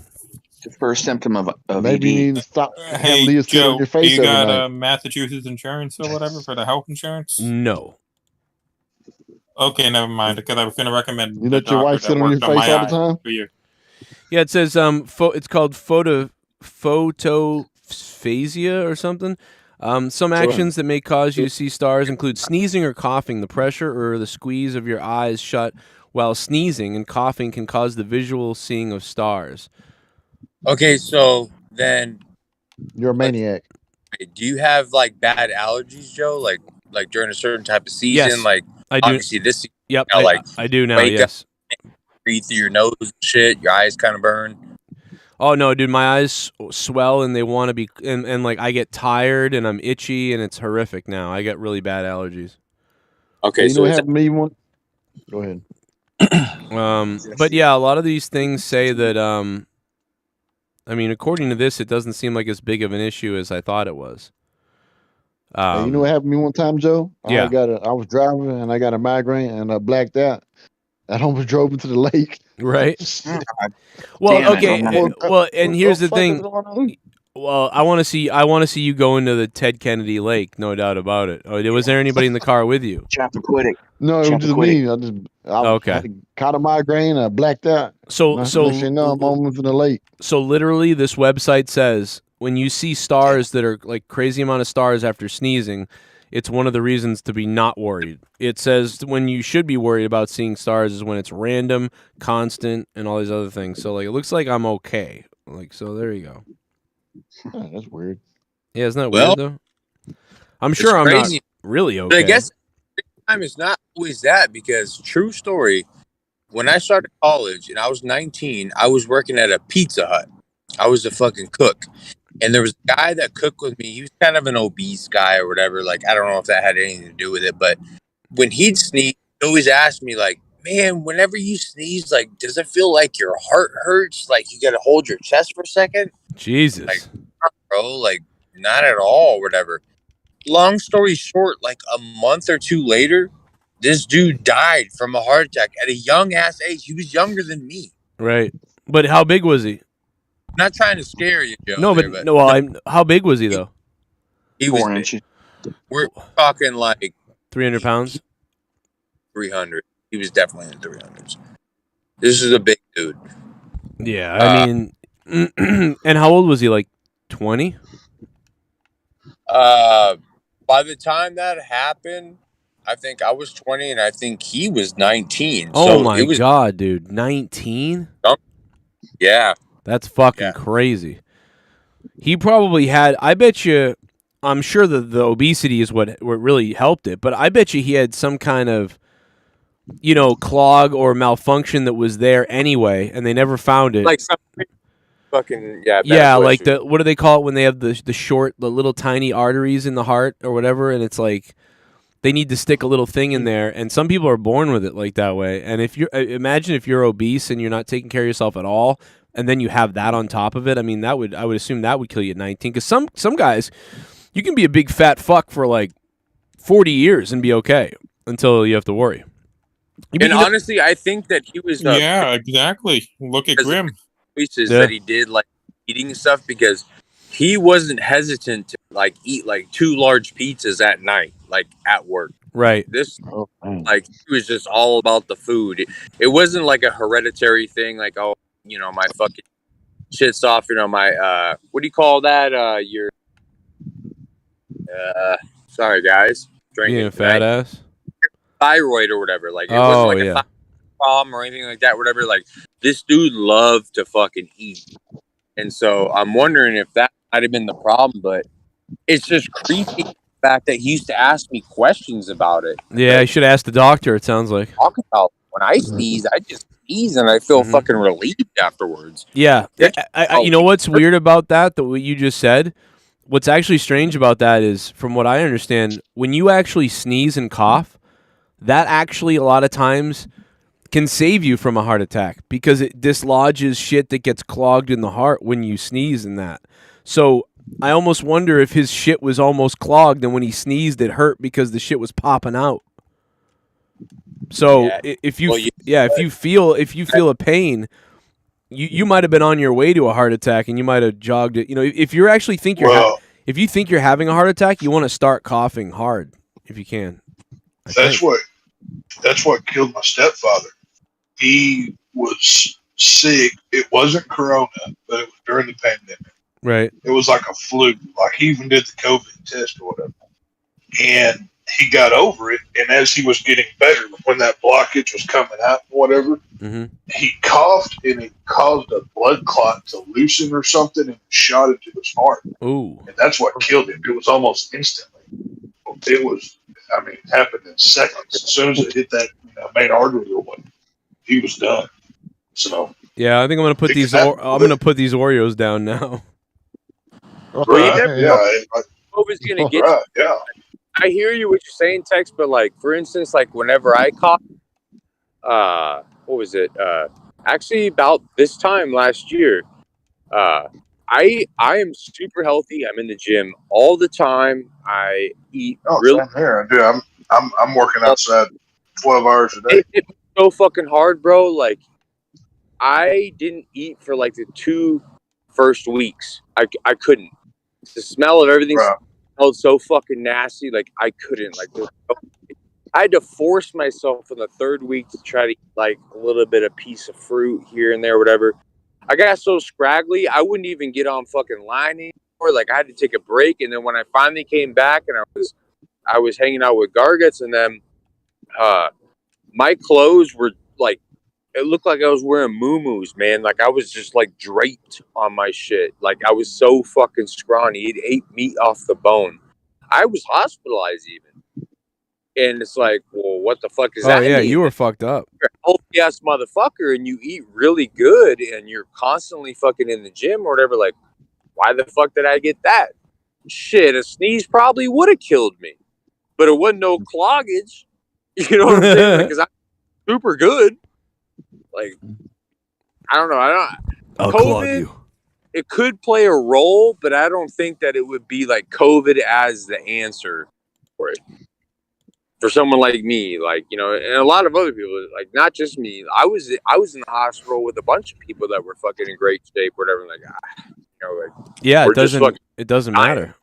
[SPEAKER 20] The first symptom of
[SPEAKER 18] Maybe you
[SPEAKER 20] ED.
[SPEAKER 18] need to stop
[SPEAKER 9] Hey,
[SPEAKER 18] having Leah sit on
[SPEAKER 9] Joe,
[SPEAKER 18] your
[SPEAKER 9] do
[SPEAKER 18] face
[SPEAKER 9] you
[SPEAKER 18] every
[SPEAKER 9] got
[SPEAKER 18] night.
[SPEAKER 9] Massachusetts insurance or whatever for the health insurance?
[SPEAKER 12] no.
[SPEAKER 9] Okay, never mind. Because I was going to recommend
[SPEAKER 18] You
[SPEAKER 9] the
[SPEAKER 18] let your
[SPEAKER 9] doctor
[SPEAKER 18] wife
[SPEAKER 9] that
[SPEAKER 18] sit on your
[SPEAKER 9] works on
[SPEAKER 18] face
[SPEAKER 9] my
[SPEAKER 18] all the
[SPEAKER 9] eye
[SPEAKER 18] time?
[SPEAKER 9] for you.
[SPEAKER 12] Yeah, it says it's called photophasia or something. Some actions that may cause you to see stars include sneezing or coughing. The pressure or the squeeze of your eyes shut while sneezing and coughing can cause the visual seeing of stars.
[SPEAKER 24] Okay, so then
[SPEAKER 18] You're a maniac.
[SPEAKER 24] do you have like bad allergies, Joe? Like during a certain type of season,
[SPEAKER 12] Yes,
[SPEAKER 24] like
[SPEAKER 12] I do.
[SPEAKER 24] obviously this season,
[SPEAKER 12] Yep,
[SPEAKER 24] you know, like
[SPEAKER 12] I do now.
[SPEAKER 24] wake
[SPEAKER 12] Yes.
[SPEAKER 24] up, breathe through your nose and shit, your eyes kind of burn.
[SPEAKER 12] Oh no, dude, my eyes swell and they want to be, and like I get tired and I'm itchy and it's horrific now. I get really bad allergies.
[SPEAKER 24] Okay,
[SPEAKER 18] You know
[SPEAKER 24] so
[SPEAKER 18] what
[SPEAKER 24] it's
[SPEAKER 18] happened to me one? Go ahead.
[SPEAKER 12] But yeah, a lot of these things say that. I mean, according to this, it doesn't seem like as big of an issue as I thought it was.
[SPEAKER 18] Hey, you know what happened to me one time, Joe?
[SPEAKER 12] Yeah.
[SPEAKER 18] I was driving and I got a migraine and I blacked out. I almost drove into the lake.
[SPEAKER 12] Right.
[SPEAKER 20] God
[SPEAKER 12] Well,
[SPEAKER 20] damn it,
[SPEAKER 12] okay.
[SPEAKER 20] man.
[SPEAKER 12] Well, and here's the
[SPEAKER 18] What the fuck is
[SPEAKER 12] thing.
[SPEAKER 18] going on?
[SPEAKER 12] Well, I want to see you go into the Ted Kennedy Lake, no doubt about it. Oh, was there anybody in the car with you?
[SPEAKER 20] Chappaquiddick.
[SPEAKER 18] No, it was just me. I
[SPEAKER 12] Okay.
[SPEAKER 18] had caught a migraine. I blacked out.
[SPEAKER 12] So
[SPEAKER 18] Next thing you know, I'm almost in the lake.
[SPEAKER 12] So literally, this website says when you see stars that are like crazy amount of stars after sneezing, it's one of the reasons to be not worried. It says when you should be worried about seeing stars is when it's random, constant, and all these other things. So like, it looks like I'm okay. Like, so there you go.
[SPEAKER 18] Oh, that's weird.
[SPEAKER 12] Yeah, isn't that
[SPEAKER 24] Well,
[SPEAKER 12] weird though? I'm sure I'm
[SPEAKER 24] crazy.
[SPEAKER 12] not really
[SPEAKER 24] But
[SPEAKER 12] okay.
[SPEAKER 24] I guess time is not always that, because true story, when I started college and I was 19, I was working at a Pizza Hut. I was a fucking cook. And there was a guy that cooked with me. He was kind of an obese guy or whatever. Like, I don't know if that had anything to do with it. But when he'd sneeze, he always asked me, like, man, whenever you sneeze, like, does it feel like your heart hurts? Like, you got to hold your chest for a second?
[SPEAKER 12] Jesus.
[SPEAKER 24] Like, bro, like, not at all, whatever. Long story short, like a month or two later, this dude died from a heart attack at a young ass age. He was younger than me.
[SPEAKER 12] Right. But how big was he?
[SPEAKER 24] I'm not trying to scare you, Joe.
[SPEAKER 12] No,
[SPEAKER 24] there,
[SPEAKER 12] but no. Well, how big was he though?
[SPEAKER 24] he was
[SPEAKER 20] 4
[SPEAKER 24] big.
[SPEAKER 20] inches.
[SPEAKER 24] We're talking like
[SPEAKER 12] 300 pounds.
[SPEAKER 24] 300. He was definitely in the 300s. This is a big dude.
[SPEAKER 12] Yeah, I mean, and how old was he? Like 20?
[SPEAKER 24] By the time that happened, I think I was 20 and I think he was 19.
[SPEAKER 12] Oh
[SPEAKER 24] so
[SPEAKER 12] my
[SPEAKER 24] it was,
[SPEAKER 12] God, dude, 19?
[SPEAKER 24] Yeah.
[SPEAKER 12] That's fucking crazy. He probably had. I bet you. I'm sure that the obesity is what really helped it, but I bet you he had some kind of, clog or malfunction that was there anyway, and they never found it.
[SPEAKER 24] Like some fucking
[SPEAKER 12] Yeah, like what do they call it when they have the little tiny arteries in the heart or whatever, and it's like they need to stick a little thing in there, and some people are born with it like that way. And if imagine if you're obese and you're not taking care of yourself at all, and then you have that on top of it. I mean, I would assume that would kill you at 19. Because some guys, you can be a big fat fuck for like 40 years and be okay until you have to worry.
[SPEAKER 24] And honestly, I think that he was.
[SPEAKER 9] Yeah, exactly. Look at Grim.
[SPEAKER 24] Choices that he did, like eating stuff, because he wasn't hesitant to like eat like 2 large pizzas at night, like at work.
[SPEAKER 12] Right.
[SPEAKER 24] This, like, he was just all about the food. It wasn't like a hereditary thing, like, oh, my fucking shit's off, my what do you call that? Your sorry guys, drinking
[SPEAKER 12] a fat ass.
[SPEAKER 24] Thyroid or whatever. Like, it wasn't like a thyroid problem or anything like that. Whatever. Like, this dude loved to fucking eat, and so I'm wondering if that might have been the problem. But it's just creepy the fact that he used to ask me questions about it.
[SPEAKER 12] Yeah, I should ask the doctor. It sounds like.
[SPEAKER 24] Talk about when I sneeze, I just sneeze and I feel fucking relieved afterwards.
[SPEAKER 12] Yeah, you know what's weird about that? That what you just said. What's actually strange about that is, from what I understand, when you actually sneeze and cough, that actually a lot of times can save you from a heart attack because it dislodges shit that gets clogged in the heart when you sneeze and that. So I almost wonder if his shit was almost clogged, and when he sneezed, it hurt because the shit was popping out. So if you feel a pain, you might have been on your way to a heart attack, and you might have jogged it. You know, if you actually think if you think you're having a heart attack, you want to start coughing hard if you can.
[SPEAKER 16] That's what killed my stepfather. He was sick. It wasn't corona, but it was during the pandemic.
[SPEAKER 12] Right.
[SPEAKER 16] It was like a flu. Like he even did the COVID test or whatever. And he got over it. And as he was getting better, when that blockage was coming out or whatever, he coughed and it caused a blood clot to loosen or something and shot into his heart.
[SPEAKER 12] Ooh.
[SPEAKER 16] And that's what killed him. It was almost instantly. It was, I mean, it happened in seconds. As soon as it hit that main artery or what, he was done. So
[SPEAKER 12] yeah, I think I'm gonna put these. I'm gonna put these Oreos down now.
[SPEAKER 17] COVID's gonna get you.
[SPEAKER 16] Yeah.
[SPEAKER 17] I hear you what you're saying, Tex, but like for instance, like whenever I cough, what was it? Actually about this time last year, I am super healthy. I'm in the gym all the time. I eat really.
[SPEAKER 16] Same here, dude. I'm working outside 12 hours a day.
[SPEAKER 17] It's so fucking hard, bro. Like I didn't eat for like the 2 first weeks. I couldn't. The smell of everything smelled so fucking nasty. Like I couldn't. Like I had to force myself in the 3rd week to try to eat like a little bit of piece of fruit here and there, whatever. I got so scraggly, I wouldn't even get on fucking line anymore. Like I had to take a break, and then when I finally came back, and I was hanging out with Garguts, and then my clothes were like, it looked like I was wearing muumuus, man. Like I was just like draped on my shit. Like I was so fucking scrawny. It ate meat off the bone. I was hospitalized even. And it's like, well, what the fuck is that?
[SPEAKER 12] Oh yeah, you were fucked up.
[SPEAKER 17] You're a healthy ass motherfucker, and you eat really good, and you're constantly fucking in the gym or whatever. Like, why the fuck did I get that? Shit, a sneeze probably would have killed me, but it wasn't no cloggage. You know what I'm saying? Because I'm super good. Like, I don't know.
[SPEAKER 12] I'll clog
[SPEAKER 17] COVID,
[SPEAKER 12] you.
[SPEAKER 17] it could play a role, but I don't think that it would be like COVID as the answer for it. For someone like me, like, you know, and a lot of other people, like not just me. I was in the hospital with a bunch of people that were fucking in great shape, whatever. Like, you know, like
[SPEAKER 12] yeah, it doesn't matter.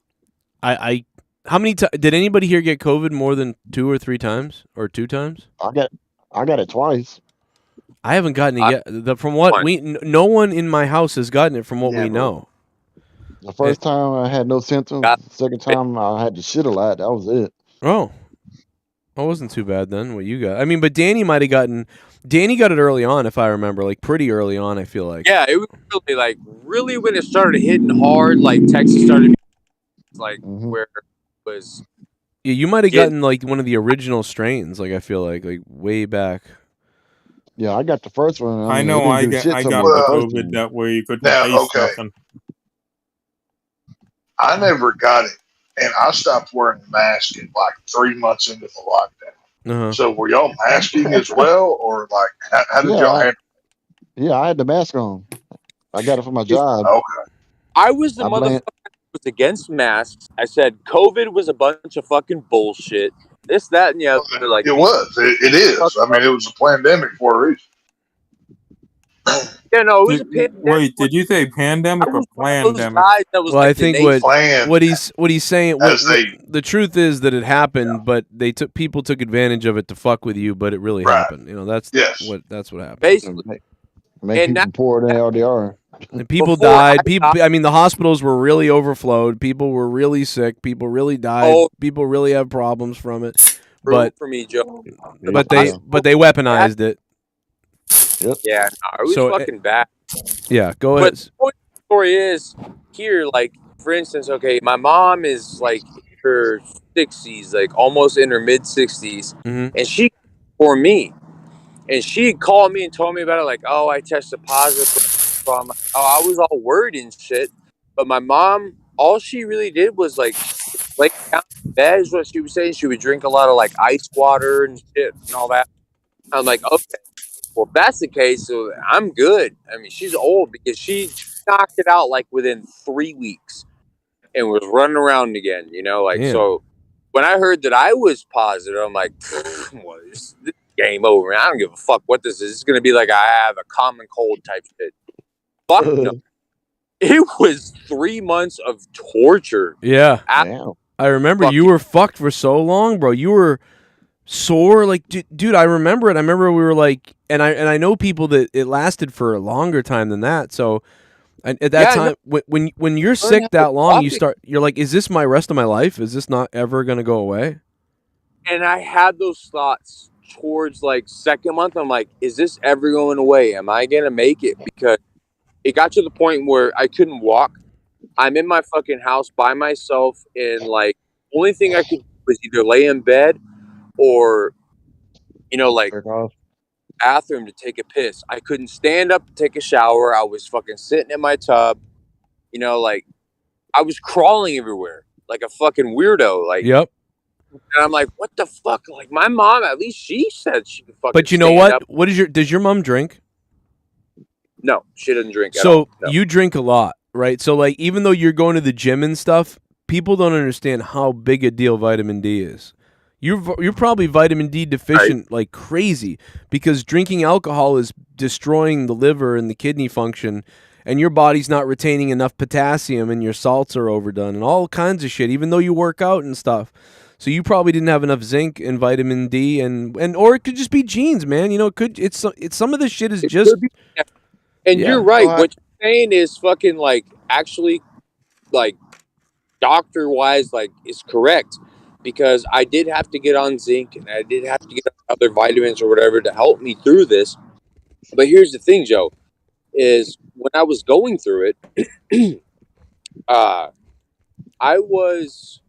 [SPEAKER 12] I how many did anybody here get COVID more than 2 or 3 times or 2 times?
[SPEAKER 18] I got it twice.
[SPEAKER 12] I haven't gotten it yet. From what no one in my house has gotten it. From what we know.
[SPEAKER 18] The first time I had no symptoms. The second time I had to shit a lot. That was it.
[SPEAKER 12] Oh. It wasn't too bad then, what you got. I mean, but Danny might have gotten... Danny got it early on, if I remember. Like, pretty early on, I feel like.
[SPEAKER 17] Yeah, it was really when it started hitting hard, like, Texas started... Like, where it was...
[SPEAKER 12] Yeah, you might have gotten, like, one of the original strains, like, I feel like way back.
[SPEAKER 18] Yeah, I got the first one.
[SPEAKER 9] I know I got the COVID that where you couldn't taste nothing.
[SPEAKER 16] I never got it. And I stopped wearing the mask in like 3 months into the lockdown. So were y'all masking as well, or like how did y'all handle it?
[SPEAKER 18] Yeah, I had the mask on. I got it for my job.
[SPEAKER 16] Okay.
[SPEAKER 17] I was the motherfucker that was against masks. I said COVID was a bunch of fucking bullshit. This, that, and the other. Like
[SPEAKER 16] it was. It is. I mean, it was a pandemic for a reason.
[SPEAKER 17] Yeah, no, it was a pandemic.
[SPEAKER 9] Wait, did you say pandemic or pandemic?
[SPEAKER 12] Well, I think what he's saying. The truth is that it happened, but people took advantage of it to fuck with you. But it really happened. You know, that's what happened.
[SPEAKER 17] Basically,
[SPEAKER 18] make people poor than LDR.
[SPEAKER 12] And people died. I mean, the hospitals were really overflowed. People were really sick. People really died. People really have problems from it. But
[SPEAKER 17] for me, Joe.
[SPEAKER 12] But they weaponized it.
[SPEAKER 18] Yep.
[SPEAKER 17] Yeah, no, it was fucking bad.
[SPEAKER 12] Yeah, go ahead.
[SPEAKER 17] But the story is here, like, for instance, okay, my mom is like in her 60s, like almost in her mid 60s, and she for me, and she called me and told me about it, like, oh, I tested positive. So I'm like, oh, I was all worried and shit. But my mom, all she really did was like down in bed is what she was saying. She would drink a lot of like ice water and shit and all that. I'm like, okay. Well, if that's the case, so I'm good. I mean, she's old because she knocked it out like within 3 weeks.
[SPEAKER 24] and was running around again. You know, like
[SPEAKER 12] Damn.
[SPEAKER 24] so. When I heard that I was positive, I'm like, well, this game over. Man. I don't give a fuck what this is. It's gonna be like I have a common cold type shit. Fuck no. It was 3 months of torture.
[SPEAKER 12] Yeah. I remember you were fucked for so long, bro. You were sore, like, dude. I remember it. I remember we were like, and I know people that it lasted for a longer time than that. So at that time, when you're sick that long, you're like, is this my rest of my life? Is this not ever gonna go away?
[SPEAKER 24] And I had those thoughts towards like second month. I'm like, is this ever going away? Am I gonna make it? Because it got to the point where I couldn't walk. I'm in my fucking house by myself, and like only thing I could do was either lay in bed or, you know, like bathroom to take a piss. I couldn't stand up to take a shower. I was fucking sitting in my tub, you know, like I was crawling everywhere like a fucking weirdo. Like,
[SPEAKER 12] yep.
[SPEAKER 24] And I'm like, what the fuck? Like my mom, at least she said she could fucking.
[SPEAKER 12] But you know
[SPEAKER 24] stand
[SPEAKER 12] what?
[SPEAKER 24] up.
[SPEAKER 12] Does your mom drink?
[SPEAKER 24] No, she doesn't drink at
[SPEAKER 12] So
[SPEAKER 24] all. No.
[SPEAKER 12] you drink a lot, right? So like, even though you're going to the gym and stuff, people don't understand how big a deal vitamin D is. You're probably vitamin D deficient like crazy because drinking alcohol is destroying the liver and the kidney function, and your body's not retaining enough potassium, and your salts are overdone, and all kinds of shit. Even though you work out and stuff. So you probably didn't have enough zinc and vitamin D, and or it could just be genes, man. You know, it's some of this shit is just.
[SPEAKER 24] And
[SPEAKER 12] Yeah.
[SPEAKER 24] you're right. What you're saying is fucking like actually, like doctor wise, like is correct because I did have to get on zinc and I did have to get on other vitamins or whatever to help me through this. But here's the thing, Joe, is when I was going through it, I was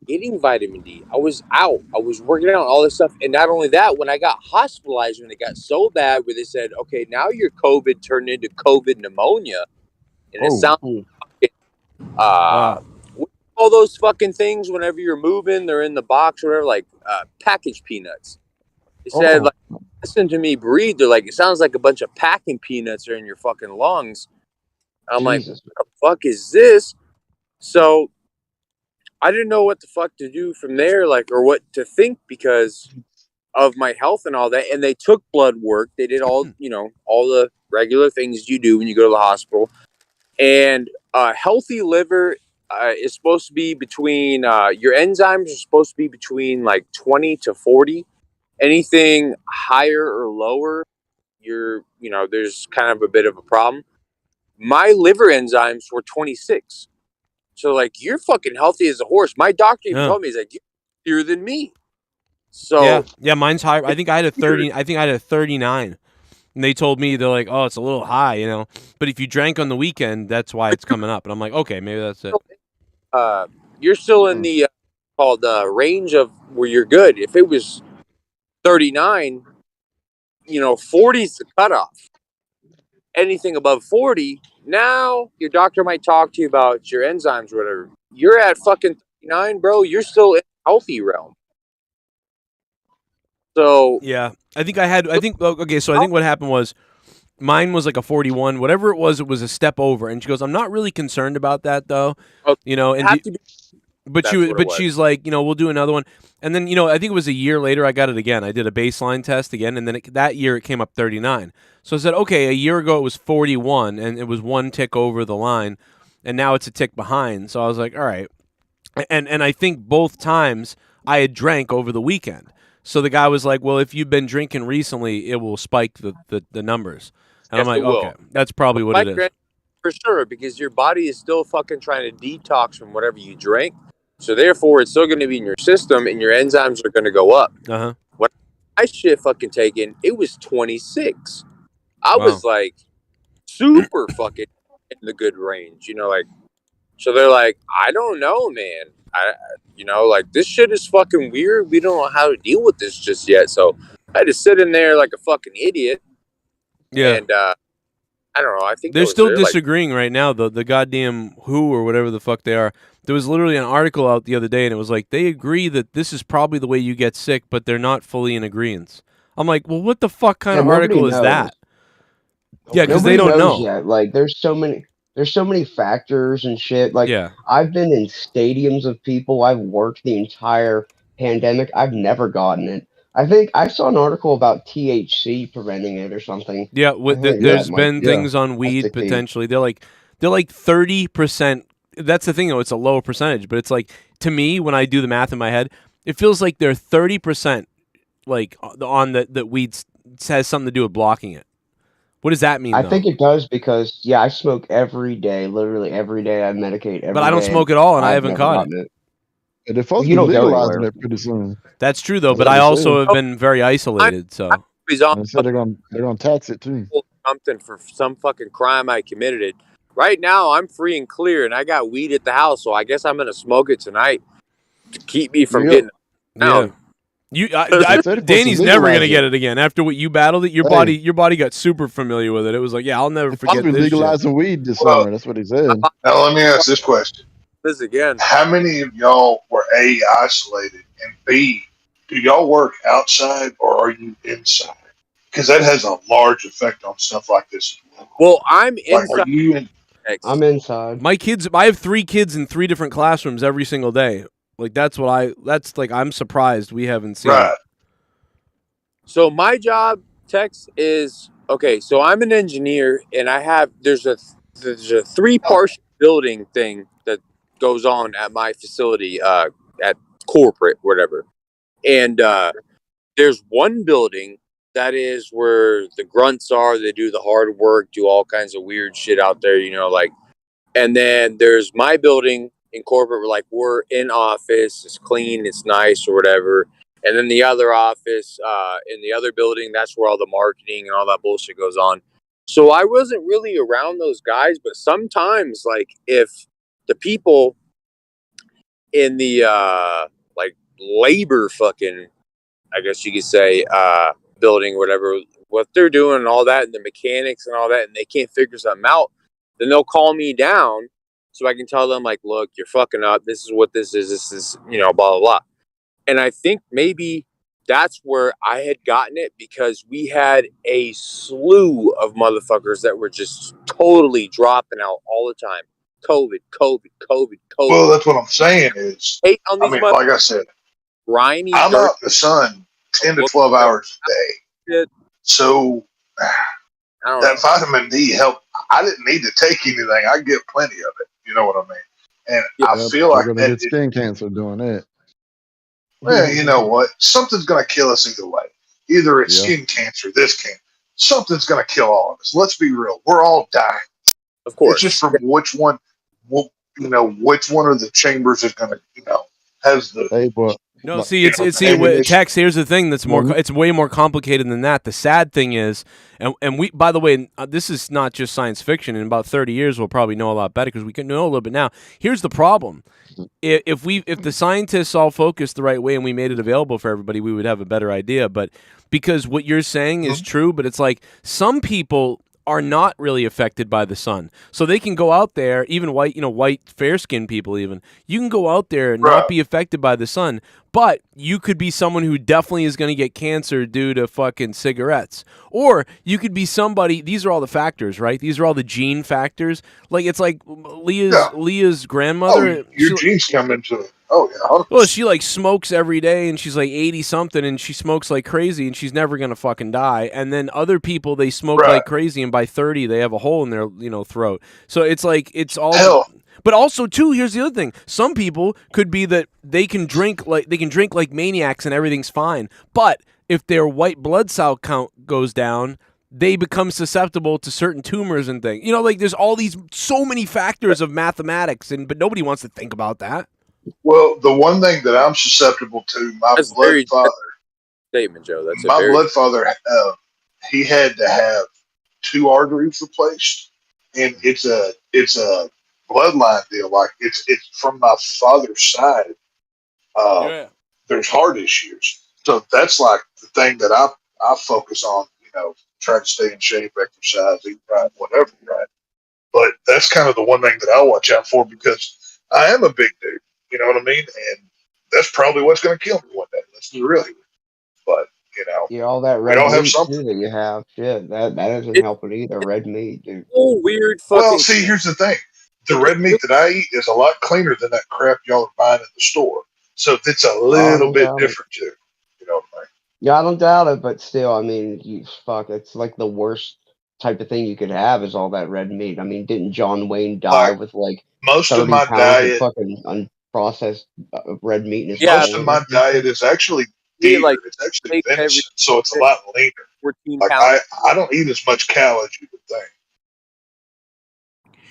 [SPEAKER 24] getting vitamin D. I was out. I was working out all this stuff. And not only that, when I got hospitalized, when it got so bad where they said, okay, now your COVID turned into COVID pneumonia. And it sounds all those fucking things whenever you're moving, they're in the box or whatever, like packaged peanuts. They said, like, listen to me breathe. They're like, it sounds like a bunch of packing peanuts are in your fucking lungs. I'm like, what the fuck is this? So I didn't know what the fuck to do from there, like, or what to think because of my health and all that. And they took blood work. They did all, you know, all the regular things you do when you go to the hospital. And healthy liver is supposed to be between, your enzymes are supposed to be between like 20 to 40. Anything higher or lower, you know, there's kind of a bit of a problem. My liver enzymes were 26. So, like, you're fucking healthy as a horse. My doctor even told me, he's like, you're healthier than me. So
[SPEAKER 12] yeah, mine's high. I think I had a 30. I think I had a 39, and they told me they're like, oh, it's a little high, you know. But if you drank on the weekend, that's why it's coming up. And I'm like, okay, maybe that's it.
[SPEAKER 24] You're still in the called range of where you're good. If it was 39, you know, 40 is the cutoff. Anything above 40, now your doctor might talk to you about your enzymes or whatever. You're at fucking 39, bro. You're still in the healthy realm. So
[SPEAKER 12] yeah, I think okay. So I think what happened was mine was like a 41, whatever it was a step over. And she goes, I'm not really concerned about that though, you know. And she's like, you know, we'll do another one. And then, you know, I think it was a year later I got it again. I did a baseline test again, and then that year it came up 39. So I said, okay, a year ago it was 41, and it was one tick over the line, and now it's a tick behind. So I was like, all right. And I think both times I had drank over the weekend. So the guy was like, well, if you've been drinking recently, it will spike the numbers. And I'm like, okay, that's probably what it is.
[SPEAKER 24] For sure, because your body is still fucking trying to detox from whatever you drank. So therefore, it's still going to be in your system, and your enzymes are going to go up. When I shit fucking taken, it was 26. I was like super fucking in the good range, you know, like. So they're like, I don't know, man. You know, like this shit is fucking weird. We don't know how to deal with this just yet. So I had to sit in there like a fucking idiot.
[SPEAKER 12] Yeah.
[SPEAKER 24] And I don't know. I think
[SPEAKER 12] they're still disagreeing right now. The goddamn WHO or whatever the fuck they are. There was literally an article out the other day, and it was like they agree that this is probably the way you get sick, but they're not fully in agreement. I'm like, well, what the fuck kind of article is that? Yeah, because they don't know
[SPEAKER 21] yet. Like, there's so many. there's so many factors and shit. Like,
[SPEAKER 12] Yeah.
[SPEAKER 21] I've been in stadiums of people. I've worked the entire pandemic. I've never gotten it. I think I saw an article about THC preventing it or something.
[SPEAKER 12] Yeah,
[SPEAKER 21] I think
[SPEAKER 12] there's
[SPEAKER 21] that might
[SPEAKER 12] been
[SPEAKER 21] be
[SPEAKER 12] things on
[SPEAKER 21] that's
[SPEAKER 12] weed
[SPEAKER 21] the key.
[SPEAKER 12] potentially. They're like 30%. That's the thing though. It's a lower percentage, but it's like, to me, when I do the math in my head, it feels like they're 30% like on that weed has something to do with blocking it. What does that mean
[SPEAKER 21] I
[SPEAKER 12] though?
[SPEAKER 21] think it does because I smoke every day, literally every day. I medicate every day.
[SPEAKER 12] But I don't smoke at all, and I
[SPEAKER 21] I've
[SPEAKER 12] haven't
[SPEAKER 21] never
[SPEAKER 12] caught
[SPEAKER 21] gotten
[SPEAKER 12] it.
[SPEAKER 21] it.
[SPEAKER 2] They're supposed to
[SPEAKER 21] You
[SPEAKER 2] be
[SPEAKER 21] don't go
[SPEAKER 2] legalizing
[SPEAKER 21] anywhere.
[SPEAKER 2] it pretty soon.
[SPEAKER 12] That's true though,
[SPEAKER 2] That's
[SPEAKER 12] but
[SPEAKER 2] what
[SPEAKER 12] I
[SPEAKER 2] they
[SPEAKER 12] also
[SPEAKER 2] said.
[SPEAKER 12] have been very isolated. So
[SPEAKER 24] He's on
[SPEAKER 2] They said they're gonna tax it too.
[SPEAKER 24] something for some fucking crime I committed. Right now, I'm free and clear, and I got weed at the house, so I guess I'm gonna smoke it tonight to keep me from getting down.
[SPEAKER 12] Danny's never gonna
[SPEAKER 2] legalize
[SPEAKER 12] get
[SPEAKER 2] it.
[SPEAKER 12] it again. After what you battled it, your body got super familiar with it. It was like, yeah, I'll never forget
[SPEAKER 2] Supposed to be
[SPEAKER 12] this shit.
[SPEAKER 2] legalizing weed this summer. That's what he said.
[SPEAKER 16] Now let me ask this question:
[SPEAKER 24] This again.
[SPEAKER 16] how many of y'all were A, isolated, and B, do y'all work outside or are you inside? Because that has a large effect on stuff like this.
[SPEAKER 24] Well, I'm
[SPEAKER 16] Like,
[SPEAKER 24] inside.
[SPEAKER 16] are you in?
[SPEAKER 21] I'm inside.
[SPEAKER 12] My kids, I have 3 kids in 3 different classrooms every single day. Like that's like I'm surprised we haven't seen it.
[SPEAKER 24] So my job, Tex, is okay. So I'm an engineer, and there's a 3-part building thing that goes on at my facility, at corporate, whatever. And there's one building that is where the grunts are. They do the hard work, do all kinds of weird shit out there, like. And then there's my building in corporate where, like, we're in office, it's clean, it's nice, or whatever. And then the other office, in the other building, that's where all the marketing and all that bullshit goes on. So I wasn't really around those guys, but sometimes, like, if the people in the like labor fucking, I guess you could say, building or whatever, what they're doing and all that, and the mechanics and all that, and they can't figure something out, then they'll call me down so I can tell them, like, look, you're fucking up. This is what this is, blah, blah, blah. And I think maybe that's where I had gotten it, because we had a slew of motherfuckers that were just totally dropping out all the time. COVID.
[SPEAKER 16] Well, that's what I'm saying is,
[SPEAKER 24] Hate on these
[SPEAKER 16] like I said,
[SPEAKER 24] grimy,
[SPEAKER 16] I'm
[SPEAKER 24] dirty.
[SPEAKER 16] out in the sun 10 to 12 hours a day. So that vitamin D helped. I didn't need to take anything. I get plenty of it. You know what I mean? And I feel like
[SPEAKER 2] you're gonna get skin cancer doing that.
[SPEAKER 16] Well, you know what? Something's going to kill us either way. Either it's skin cancer, this cancer. Something's going to kill all of us. Let's be real. We're all dying.
[SPEAKER 24] Of course.
[SPEAKER 16] It's just from which one, which one of the chambers is going to, has the.
[SPEAKER 2] Hey, but
[SPEAKER 12] No, Tex, here's the thing that's it's way more complicated than that. The sad thing is, and we, by the way, this is not just science fiction. In about 30 years, we'll probably know a lot better because we can know a little bit now. Here's the problem. If the scientists all focused the right way and we made it available for everybody, we would have a better idea. But because what you're saying is true, but it's like some people are not really affected by the sun. So they can go out there, even white, fair-skinned people even. You can go out there and not be affected by the sun, but you could be someone who definitely is going to get cancer due to fucking cigarettes. Or you could be somebody, these are all the factors, right? These are all the gene factors. Like, it's like Leah's grandmother.
[SPEAKER 16] Your genes come into it. Oh, yeah.
[SPEAKER 12] Well, she like smokes every day, and she's like 80 something, and she smokes like crazy, and she's never gonna fucking die. And then other people, they smoke like crazy, and by 30 they have a hole in their throat. So it's like it's all.
[SPEAKER 16] Hell.
[SPEAKER 12] But also too, here's the other thing: some people could be that they can drink like maniacs, and everything's fine. But if their white blood cell count goes down, they become susceptible to certain tumors and things. Like there's so many factors of mathematics, but nobody wants to think about that.
[SPEAKER 16] Well, the one thing that I'm susceptible to, my blood father.
[SPEAKER 24] Statement, Joe. That's
[SPEAKER 16] my blood father. He had to have 2 arteries replaced, and it's a bloodline deal. Like it's from my father's side. There's heart issues, so that's like the thing that I focus on. Trying to stay in shape, exercise, eat right, whatever, right. But that's kind of the one thing that I watch out for, because I am a big dude. You know what I mean? And that's probably what's going to kill me one day. Let's be real here. But
[SPEAKER 21] Yeah, all that
[SPEAKER 16] we
[SPEAKER 21] red
[SPEAKER 16] don't have
[SPEAKER 21] meat
[SPEAKER 16] something.
[SPEAKER 21] too that you have. Shit, that isn't helping either. Red meat, dude.
[SPEAKER 24] Oh, weird
[SPEAKER 16] Well,
[SPEAKER 24] fucking.
[SPEAKER 16] see, here's the thing: the red meat that I eat is a lot cleaner than that crap y'all are buying in the store. So it's a
[SPEAKER 21] I
[SPEAKER 16] little
[SPEAKER 21] don't
[SPEAKER 16] bit
[SPEAKER 21] doubt it.
[SPEAKER 16] different too. You know what I mean?
[SPEAKER 21] Yeah, I don't doubt it, but still, I mean, it's like the worst type of thing you could have is all that red meat. I mean, didn't John Wayne die
[SPEAKER 16] Like
[SPEAKER 21] with like
[SPEAKER 16] most of
[SPEAKER 21] 30
[SPEAKER 16] my
[SPEAKER 21] pounds of
[SPEAKER 16] diet,
[SPEAKER 21] fucking unprocessed red meat in his
[SPEAKER 16] most of
[SPEAKER 21] colon
[SPEAKER 16] my
[SPEAKER 21] or some
[SPEAKER 16] diet
[SPEAKER 21] shit?
[SPEAKER 16] is actually
[SPEAKER 24] Eat
[SPEAKER 16] deer.
[SPEAKER 24] like
[SPEAKER 16] It's actually
[SPEAKER 24] steak every
[SPEAKER 16] venison, so it's a lot leaner.
[SPEAKER 24] 14
[SPEAKER 16] Like
[SPEAKER 24] pounds.
[SPEAKER 16] I don't eat as much cow as you would think.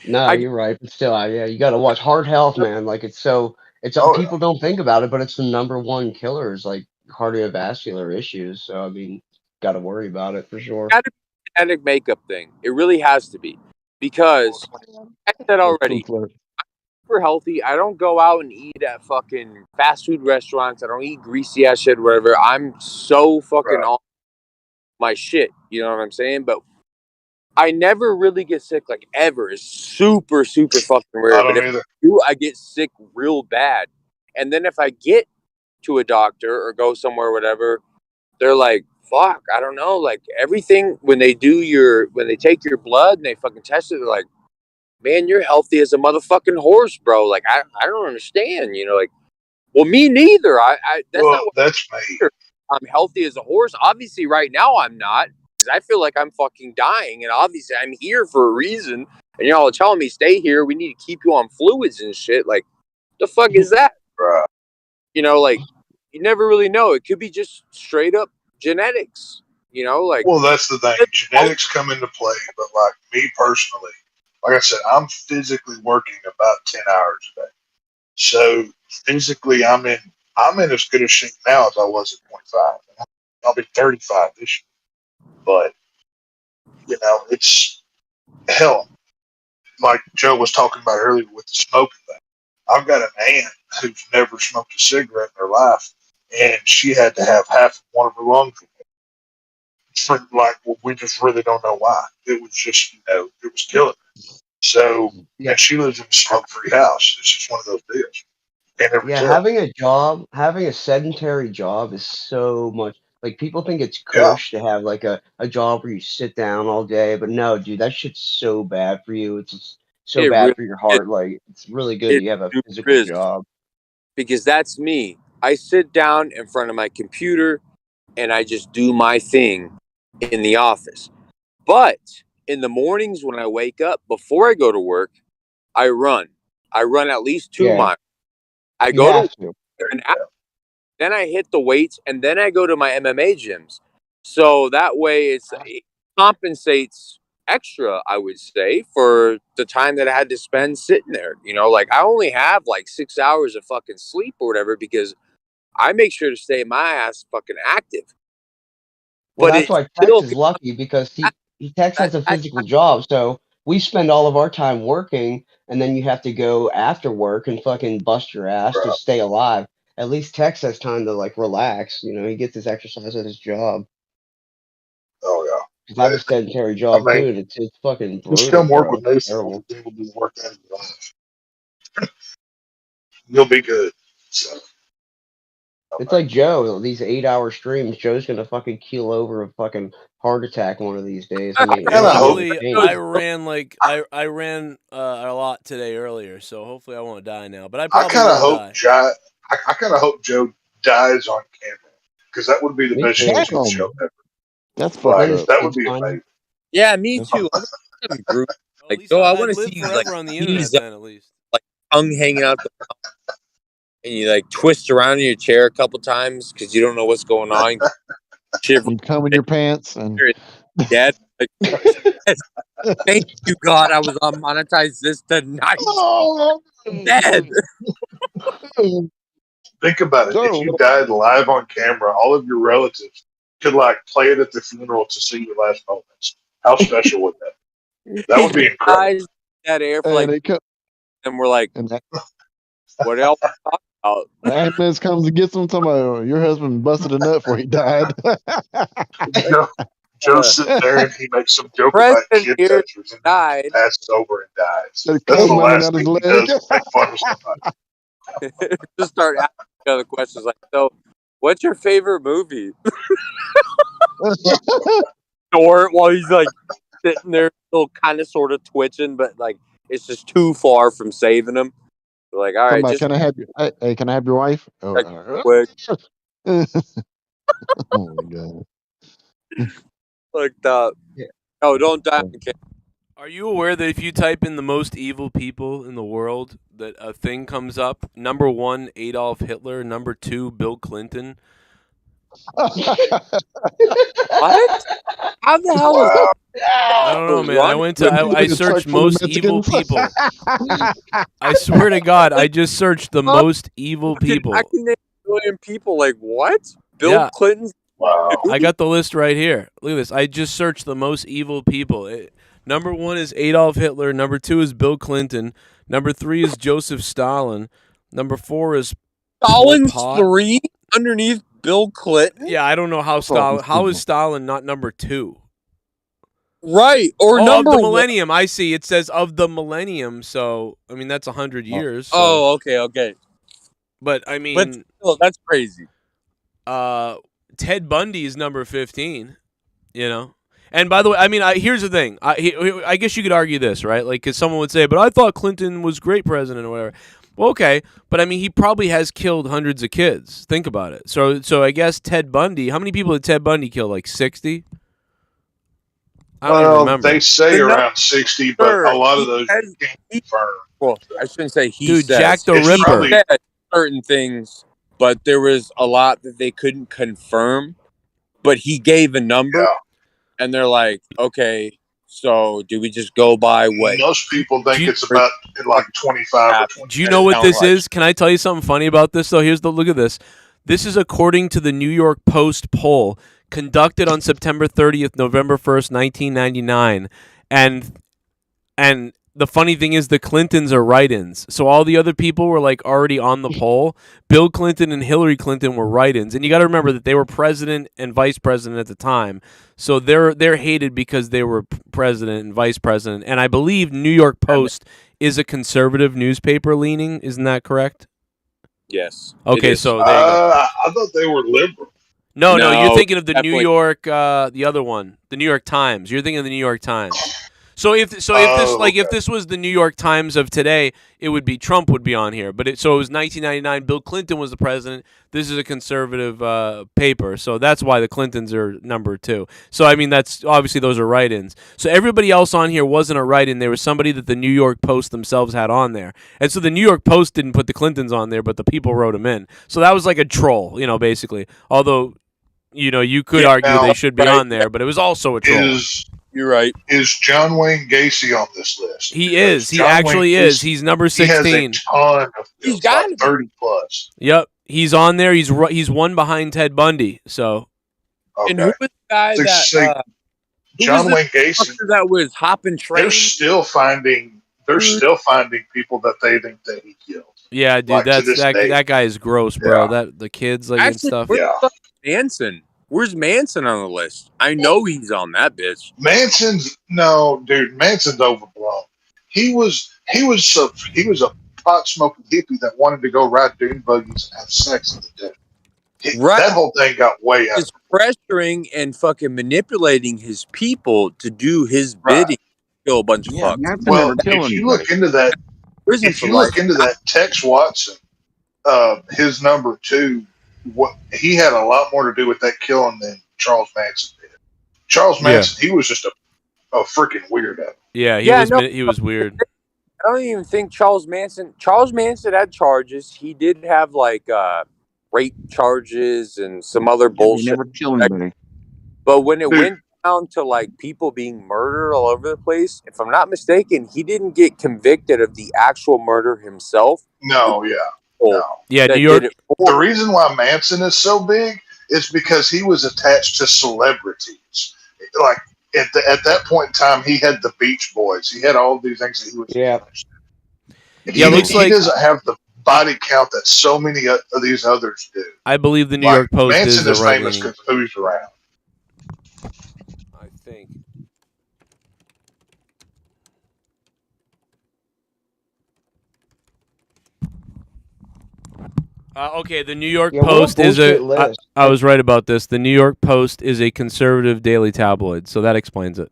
[SPEAKER 21] No,
[SPEAKER 24] I
[SPEAKER 21] you're right, but still, yeah, you got to watch heart health, man. Like it's
[SPEAKER 16] Oh
[SPEAKER 21] people don't think about it, but it's the number one killer is like cardiovascular issues. So I mean, got to worry about it for sure.
[SPEAKER 24] got to be a genetic makeup thing. It really has to be because I said already, super healthy. I don't go out and eat at fucking fast food restaurants. I don't eat greasy ass shit, whatever. I'm so fucking on my shit. You know what I'm saying? But I never really get sick, like ever. It's super, super fucking rare.
[SPEAKER 16] I
[SPEAKER 24] But
[SPEAKER 16] don't
[SPEAKER 24] if I
[SPEAKER 16] either.
[SPEAKER 24] do, I get sick real bad. And then if I get to a doctor or go somewhere, whatever, they're like, fuck, I don't know. Like everything when they take your blood and they fucking test it, they're like, man, you're healthy as a motherfucking horse, bro. Like I don't understand, you know, like, well, me neither. That's not
[SPEAKER 16] Well,
[SPEAKER 24] what
[SPEAKER 16] that's me.
[SPEAKER 24] I'm healthy as a horse. Obviously, right now I'm not. I feel like I'm fucking dying, and obviously I'm here for a reason. And y'all are telling me stay here. We need to keep you on fluids and shit. Like, the fuck is that?
[SPEAKER 16] Right.
[SPEAKER 24] You know, like you never really know. It could be just straight up genetics. You know, like
[SPEAKER 16] Well, that's the thing. Genetics come into play, but like me personally, like I said, I'm physically working about 10 hours a day. So physically, I'm in as good a shape now as I was at 25. I'll be 35 this year. But you know, it's hell. Like Joe was talking about earlier with the smoking thing. I've got an aunt who's never smoked a cigarette in her life, and she had to have half of one of her lungs removed. For like, well, we just really don't know why. It was just, it was killing her. So, and she lives in a smoke-free house. It's just one of those deals. Can't never
[SPEAKER 21] Yeah,
[SPEAKER 16] tell.
[SPEAKER 21] having a sedentary job is so much like people think it's
[SPEAKER 16] Yeah.
[SPEAKER 21] cush to have like a job where you sit down all day, but no, dude, that shit's so bad for you. It's just so
[SPEAKER 24] it
[SPEAKER 21] bad
[SPEAKER 24] really
[SPEAKER 21] for your heart. Like it's really good
[SPEAKER 24] it
[SPEAKER 21] you have a
[SPEAKER 24] super
[SPEAKER 21] physical
[SPEAKER 24] is
[SPEAKER 21] job.
[SPEAKER 24] because that's me. I sit down in front of my computer and I just do my thing in the office. But in the mornings when I wake up before I go to work, I run. I run at least 2
[SPEAKER 21] Yeah,
[SPEAKER 24] miles. I
[SPEAKER 21] you
[SPEAKER 24] go
[SPEAKER 21] have
[SPEAKER 24] to
[SPEAKER 21] to.
[SPEAKER 24] and then I hit the weights and then I go to my MMA gyms. So that way it compensates extra, I would say, for the time that I had to spend sitting there. You know, like I only have like 6 hours of fucking sleep or whatever because I make sure to stay my ass fucking active.
[SPEAKER 21] Well,
[SPEAKER 24] But
[SPEAKER 21] that's
[SPEAKER 24] it
[SPEAKER 21] why Tex
[SPEAKER 24] still
[SPEAKER 21] is lucky because Tex has a
[SPEAKER 24] I,
[SPEAKER 21] physical job, so we spend all of our time working, and then you have to go after work and fucking bust your ass to stay alive. At least Tex has time to like relax. You know, he gets his exercise at his job.
[SPEAKER 16] Oh yeah.
[SPEAKER 21] 'Cause I have a sedentary
[SPEAKER 16] I
[SPEAKER 21] job
[SPEAKER 16] mean,
[SPEAKER 21] too, and it's fucking
[SPEAKER 16] just
[SPEAKER 21] brutal,
[SPEAKER 16] come work
[SPEAKER 21] bro.
[SPEAKER 16] with me
[SPEAKER 21] It's
[SPEAKER 16] for
[SPEAKER 21] terrible.
[SPEAKER 16] we'll do the work out of your life. You'll be good. So
[SPEAKER 21] It's like Joe, these 8-hour streams. Joe's gonna fucking keel over a fucking heart attack one of these days. I mean, it's gonna be
[SPEAKER 3] Hopefully,
[SPEAKER 21] insane.
[SPEAKER 3] I ran I ran a lot today earlier, so hopefully I won't die now. But I
[SPEAKER 16] I
[SPEAKER 3] probably
[SPEAKER 16] kind of
[SPEAKER 3] will
[SPEAKER 16] hope
[SPEAKER 3] die.
[SPEAKER 16] I kind of hope Joe dies on camera because that would be the
[SPEAKER 21] Me
[SPEAKER 16] best
[SPEAKER 21] too.
[SPEAKER 16] YouTube show ever.
[SPEAKER 2] That's fucked
[SPEAKER 16] Like
[SPEAKER 2] up.
[SPEAKER 16] that would be amazing.
[SPEAKER 24] yeah, me
[SPEAKER 2] That's
[SPEAKER 24] too. I want some group.
[SPEAKER 3] Well, at
[SPEAKER 24] Like,
[SPEAKER 3] least
[SPEAKER 24] I
[SPEAKER 3] I'd
[SPEAKER 24] want to see
[SPEAKER 3] live
[SPEAKER 24] you like
[SPEAKER 3] forever on the
[SPEAKER 24] sneeze
[SPEAKER 3] internet
[SPEAKER 24] up,
[SPEAKER 3] then, at least.
[SPEAKER 24] like tongue hanging out the and you like twist around in your chair a couple times because you don't know what's going on. Shiver.
[SPEAKER 2] You come in your pants and
[SPEAKER 24] Dead. Like, yes, thank you, God. I was on Monetize this tonight.
[SPEAKER 2] oh,
[SPEAKER 24] Dead.
[SPEAKER 16] Think about it. If you died live on camera, all of your relatives could like play it at the funeral to see your last moments. How special would that be? That would be incredible.
[SPEAKER 24] Guys, that air for like, and we're like, what else talk about?
[SPEAKER 2] the ambulance comes to get them. Talking about your husband busted a nut before he died.
[SPEAKER 16] Joe's sitting there and he makes some joke about kid touchers and then he passes over and dies. That's the last thing he does is make fun of somebody.
[SPEAKER 24] Just start asking each other questions like, so what's your favorite movie? Or while he's like sitting there, still kind of sort of twitching, but like it's just too far from saving him. We're like, all right,
[SPEAKER 18] Somebody,
[SPEAKER 24] just
[SPEAKER 18] can I have your? Hey, can I have your wife?
[SPEAKER 24] like,
[SPEAKER 18] Oh,
[SPEAKER 24] quick,
[SPEAKER 18] oh my god.
[SPEAKER 24] like that. Oh, don't die.
[SPEAKER 12] Are you aware that if you type in the most evil people in the world, that a thing comes up? Number 1, Adolf Hitler. Number 2, Bill Clinton.
[SPEAKER 24] What? How the hell is
[SPEAKER 16] Wow.
[SPEAKER 12] I don't know, man. I searched most evil people. I swear to God, I just searched the most evil people.
[SPEAKER 24] I can name a million people. Like what? Bill
[SPEAKER 12] Yeah.
[SPEAKER 24] Clinton's.
[SPEAKER 16] Wow.
[SPEAKER 12] I got the list right here. Look at this. I just searched the most evil people. Number 1 is Adolf Hitler. Number 2 is Bill Clinton. Number 3 is Joseph Stalin. Number 4 is
[SPEAKER 24] Stalin's
[SPEAKER 12] Pol Pot.
[SPEAKER 24] 3 underneath Bill Clinton.
[SPEAKER 12] Yeah, I don't know how Stalin. How is Stalin not number 2?
[SPEAKER 24] Right, or number
[SPEAKER 12] of the
[SPEAKER 24] 1.
[SPEAKER 12] millennium. I see. It says of the millennium. So I mean that's 100 years. So.
[SPEAKER 24] Oh, okay.
[SPEAKER 12] But I mean,
[SPEAKER 24] but still, that's crazy.
[SPEAKER 12] Ted Bundy is number 15. You know. And by the way, I mean, here's the thing. I guess you could argue this, right? Like, because someone would say, but I thought Clinton was great president or whatever. Well, okay, but I mean, he probably has killed hundreds of kids. Think about it. So I guess Ted Bundy. How many people did Ted Bundy kill? Like 60? I don't even remember.
[SPEAKER 16] They say around 60, but a lot of those can't confirm.
[SPEAKER 24] Well, I shouldn't say he
[SPEAKER 12] Dude,
[SPEAKER 24] says.
[SPEAKER 12] Jack the
[SPEAKER 24] He
[SPEAKER 12] Ripper.
[SPEAKER 24] said certain things, but there was a lot that they couldn't confirm. But he gave a number, and they're like, okay, so do we just go by what?
[SPEAKER 16] Most people think it's about like 25 or 20.
[SPEAKER 12] Do you know what this is? Can I tell you something funny about this, though? Look at this. This is according to the New York Post poll conducted on September 30th, November 1st, 1999. And the funny thing is the Clintons are write-ins. So all the other people were like already on the poll. Bill Clinton and Hillary Clinton were write-ins. And you got to remember that they were president and vice president at the time. So they're hated because they were president and vice president. And I believe New York Post is a conservative newspaper leaning. Isn't that correct?
[SPEAKER 24] Yes.
[SPEAKER 12] Okay, so there you go.
[SPEAKER 16] I thought they were liberal.
[SPEAKER 12] No, you're thinking of the New York, the other one, the New York Times. You're thinking of the New York Times. So if this was the New York Times of today, it would be Trump would be on here. But it was 1999. Bill Clinton was the president. This is a conservative paper, so that's why the Clintons are number 2. So I mean, that's obviously those are write-ins. So everybody else on here wasn't a write-in. There was somebody that the New York Post themselves had on there, and so the New York Post didn't put the Clintons on there, but the people wrote them in. So that was like a troll, basically. Although, you could argue they should be on there, but it was also a troll.
[SPEAKER 24] You're right.
[SPEAKER 16] Is John Wayne Gacy on this list?
[SPEAKER 12] He is. He actually is. He's number 16.
[SPEAKER 16] He has a ton of
[SPEAKER 24] He's got
[SPEAKER 16] like 30 plus.
[SPEAKER 12] Yep. He's on there. He's one behind Ted Bundy. So.
[SPEAKER 16] Okay.
[SPEAKER 24] And who was the guy that
[SPEAKER 16] John Wayne Gacy
[SPEAKER 24] that was hopping train?
[SPEAKER 16] They're still finding people that they think that he killed.
[SPEAKER 12] Yeah, dude,
[SPEAKER 16] like,
[SPEAKER 12] that guy is gross, bro.
[SPEAKER 16] Yeah.
[SPEAKER 12] The kids and stuff.
[SPEAKER 24] Manson. Where's Manson on the list? I know he's on that bitch.
[SPEAKER 16] Manson's overblown. He was a pot smoking hippie that wanted to go ride dune buggies and have sex in the desert. That whole thing got way out.
[SPEAKER 24] He's pressuring and fucking manipulating his people to do his bidding, kill a bunch of fucks.
[SPEAKER 16] Well, if you look into that, Tex Watson, his number 2. He had a lot more to do with that killing than Charles Manson did. Charles Manson, he was just a freaking weirdo.
[SPEAKER 12] Yeah, he was weird.
[SPEAKER 24] I don't even think Charles Manson had charges. He did have like rape charges and some other bullshit.
[SPEAKER 21] He never killed anybody.
[SPEAKER 24] But when it went down to like people being murdered all over the place, if I'm not mistaken, he didn't get convicted of the actual murder himself.
[SPEAKER 16] No, yeah. No.
[SPEAKER 12] Yeah, New York.
[SPEAKER 16] The reason why Manson is so big is because he was attached to celebrities. Like at that point in time, he had the Beach Boys. He had all these things that he was.
[SPEAKER 21] Yeah.
[SPEAKER 16] He doesn't have the body count that so many of these others do.
[SPEAKER 12] I believe the New York Post
[SPEAKER 16] Manson
[SPEAKER 12] is
[SPEAKER 16] famous because who's around.
[SPEAKER 12] I think. Okay, the New York
[SPEAKER 21] Yeah, what a
[SPEAKER 12] Post is
[SPEAKER 21] bullshit
[SPEAKER 12] a.
[SPEAKER 21] list.
[SPEAKER 12] I was right about this. The New York Post is a conservative daily tabloid, so that explains it.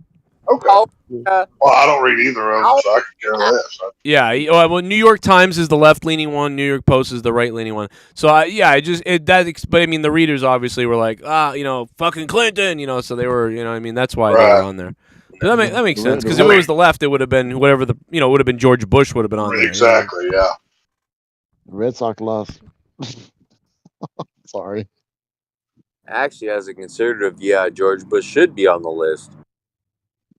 [SPEAKER 16] Okay. Well, I don't read either of them, so I could care less.
[SPEAKER 12] Yeah, well, New York Times is the left-leaning one. New York Post is the right-leaning one. So, but I mean, the readers obviously were like, fucking Clinton, so they were, I mean, that's why they were on there. But that makes sense, because if it was the left, it would have been whatever it would have been George Bush would have been on there.
[SPEAKER 16] Exactly, yeah.
[SPEAKER 2] Red Sox lost. Sorry.
[SPEAKER 24] Actually, as a conservative, yeah, George Bush should be on the list.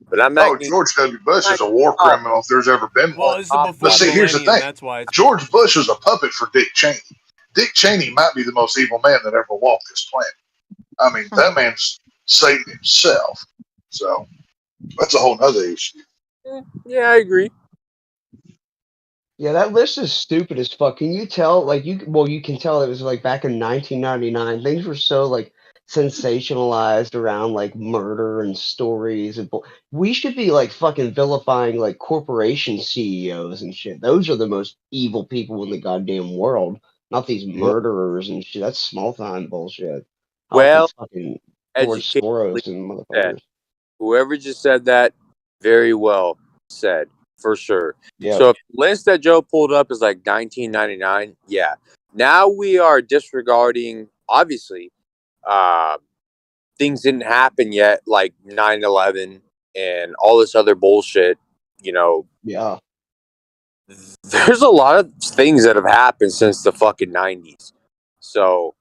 [SPEAKER 24] But I'm not.
[SPEAKER 16] George W. Bush is a war criminal if there's ever been one. But see, here's the thing.
[SPEAKER 12] That's why
[SPEAKER 16] George Bush was a puppet for Dick Cheney. Dick Cheney might be the most evil man that ever walked this planet. I mean, that man's Satan himself. So that's a whole other issue.
[SPEAKER 24] Yeah, I agree.
[SPEAKER 21] Yeah, that list is stupid as fuck. Can you tell? You can tell it was back in 1999. Things were so sensationalized around murder and stories and we should be fucking vilifying corporation CEOs and shit. Those are the most evil people in the goddamn world, not these murderers and shit. That's small time bullshit.
[SPEAKER 24] Well,
[SPEAKER 21] fucking George Soros and motherfuckers.
[SPEAKER 24] Whoever just said that, very well said, for sure.
[SPEAKER 21] Yeah.
[SPEAKER 24] So if the list that Joe pulled up is 1999, yeah. Now we are disregarding, obviously, things didn't happen yet, like 9/11 and all this other bullshit,
[SPEAKER 21] Yeah.
[SPEAKER 24] There's a lot of things that have happened since the fucking 90s. So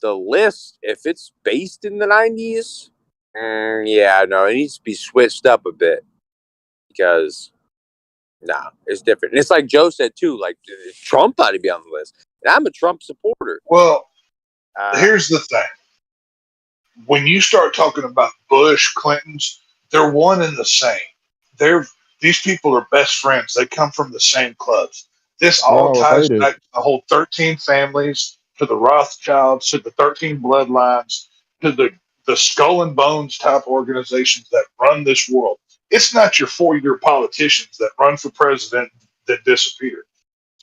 [SPEAKER 24] the list, if it's based in the 90s, it needs to be switched up a bit because, it's different. And it's like Joe said too, Trump ought to be on the list. And I'm a Trump supporter.
[SPEAKER 16] Well, here's the thing. When you start talking about Bush, Clintons, they're one and the same. These people are best friends. They come from the same clubs. This all ties back to the whole 13 families, to the Rothschilds, to the 13 bloodlines, to the skull and bones type organizations that run this world. It's not your 4-year politicians that run for president that disappear.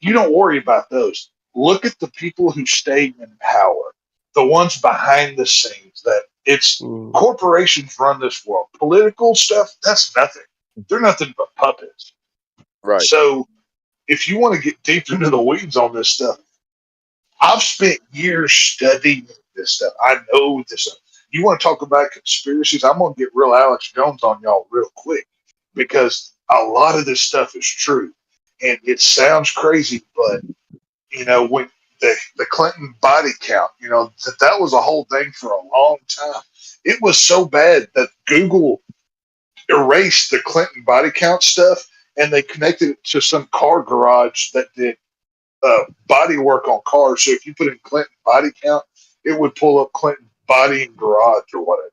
[SPEAKER 16] You don't worry about those. Look at the people who stay in power, the ones behind the scenes. Corporations run this world. Political stuff, that's nothing. They're nothing but puppets.
[SPEAKER 24] Right.
[SPEAKER 16] So if you want to get deep into the weeds on this stuff, I've spent years studying this stuff. I know this stuff. You want to talk about conspiracies? I'm going to get real Alex Jones on y'all real quick because a lot of this stuff is true. And it sounds crazy, but, when the Clinton body count, that was a whole thing for a long time. It was so bad that Google erased the Clinton body count stuff and they connected it to some car garage that did body work on cars. So if you put in Clinton body count, it would pull up Clinton body and garage or whatever.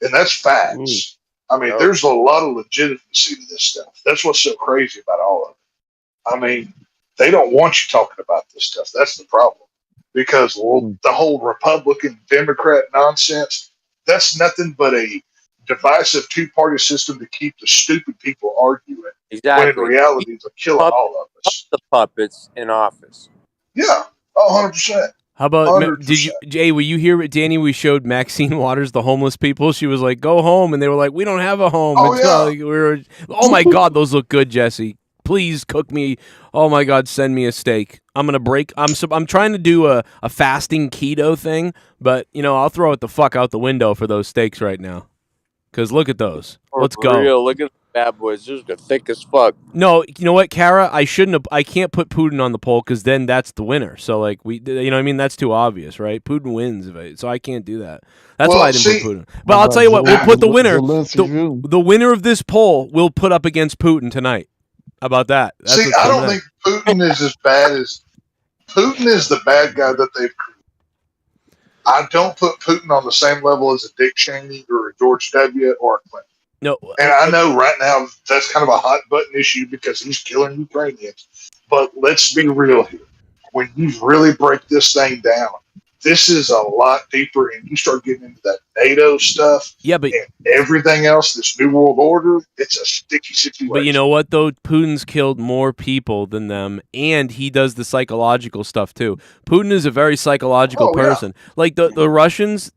[SPEAKER 16] And that's facts. I mean, there's a lot of legitimacy to this stuff. That's what's so crazy about all of it. I mean, they don't want you talking about this stuff. That's the problem. Because the whole Republican Democrat nonsense, that's nothing but a divisive two-party system to keep the stupid people arguing.
[SPEAKER 24] Exactly.
[SPEAKER 16] When in reality, they're killing all of us.
[SPEAKER 24] The puppets in office.
[SPEAKER 16] Yeah. 100%.
[SPEAKER 12] How about, Jay, were you here, Danny, we showed Maxine Waters, the homeless people? She was like, go home. And they were like, we don't have a home. Oh my God, those look good, Jesse. Please cook me. Oh my God, send me a steak. I'm going to break. I'm trying to do a fasting keto thing, but, I'll throw it the fuck out the window for those steaks right now. Because look at those. Let's go.
[SPEAKER 24] Real, look at the bad boys. They're just thick as fuck.
[SPEAKER 12] No, you know what, Kara? I can't put Putin on the poll because then that's the winner. So, that's too obvious, right? Putin wins, so I can't do that. That's why I didn't put Putin. But I'll tell you what, we'll put the winner. The winner of this poll will put up against Putin tonight. How about that?
[SPEAKER 16] I don't think Putin is as bad as... Putin is the bad guy that they've created. I don't put Putin on the same level as a Dick Cheney or a George W. or a Clinton.
[SPEAKER 12] No,
[SPEAKER 16] and I know right now that's kind of a hot button issue because he's killing Ukrainians. But let's be real here. When you really break this thing down, This is a lot deeper, and you start getting into that NATO stuff,
[SPEAKER 12] but
[SPEAKER 16] and everything else, this New World Order, it's a sticky situation.
[SPEAKER 12] But you know what, though? Putin's killed more people than them, and he does the psychological stuff, too. Putin is a very psychological person. Yeah. Like, the Russians,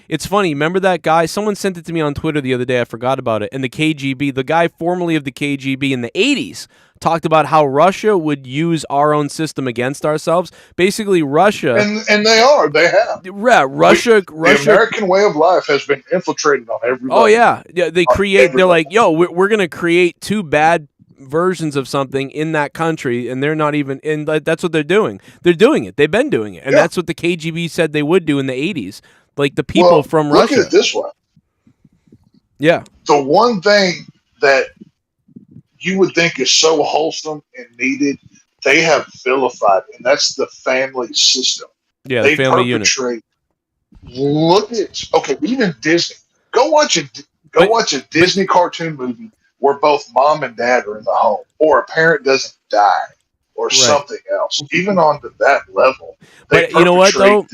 [SPEAKER 12] it's funny. Remember that guy? Someone sent it to me on Twitter the other day. I forgot about it. And the KGB, the guy formerly of the KGB in the 80s, talked about how Russia would use our own system against ourselves. Basically, Russia...
[SPEAKER 16] And they have.
[SPEAKER 12] Yeah, Russia...
[SPEAKER 16] The American way of life has been infiltrated on every level.
[SPEAKER 12] Oh, yeah. They create... They're like, yo, we're going to create two bad versions of something in that country, and they're not even... And that's what they're doing. They're doing it. They've been doing it. And that's what the KGB said they would do in the 80s. Like, the people from Russia.
[SPEAKER 16] Look at it this way.
[SPEAKER 12] Yeah.
[SPEAKER 16] The one thing that you would think is so wholesome and needed, they have vilified, and that's the family system.
[SPEAKER 12] Yeah,
[SPEAKER 16] they
[SPEAKER 12] the family
[SPEAKER 16] perpetrate. Look at even Disney. Go watch a Disney cartoon movie where both mom and dad are in the home, or a parent doesn't die, or something else. Even on to that level,
[SPEAKER 12] but you know what though?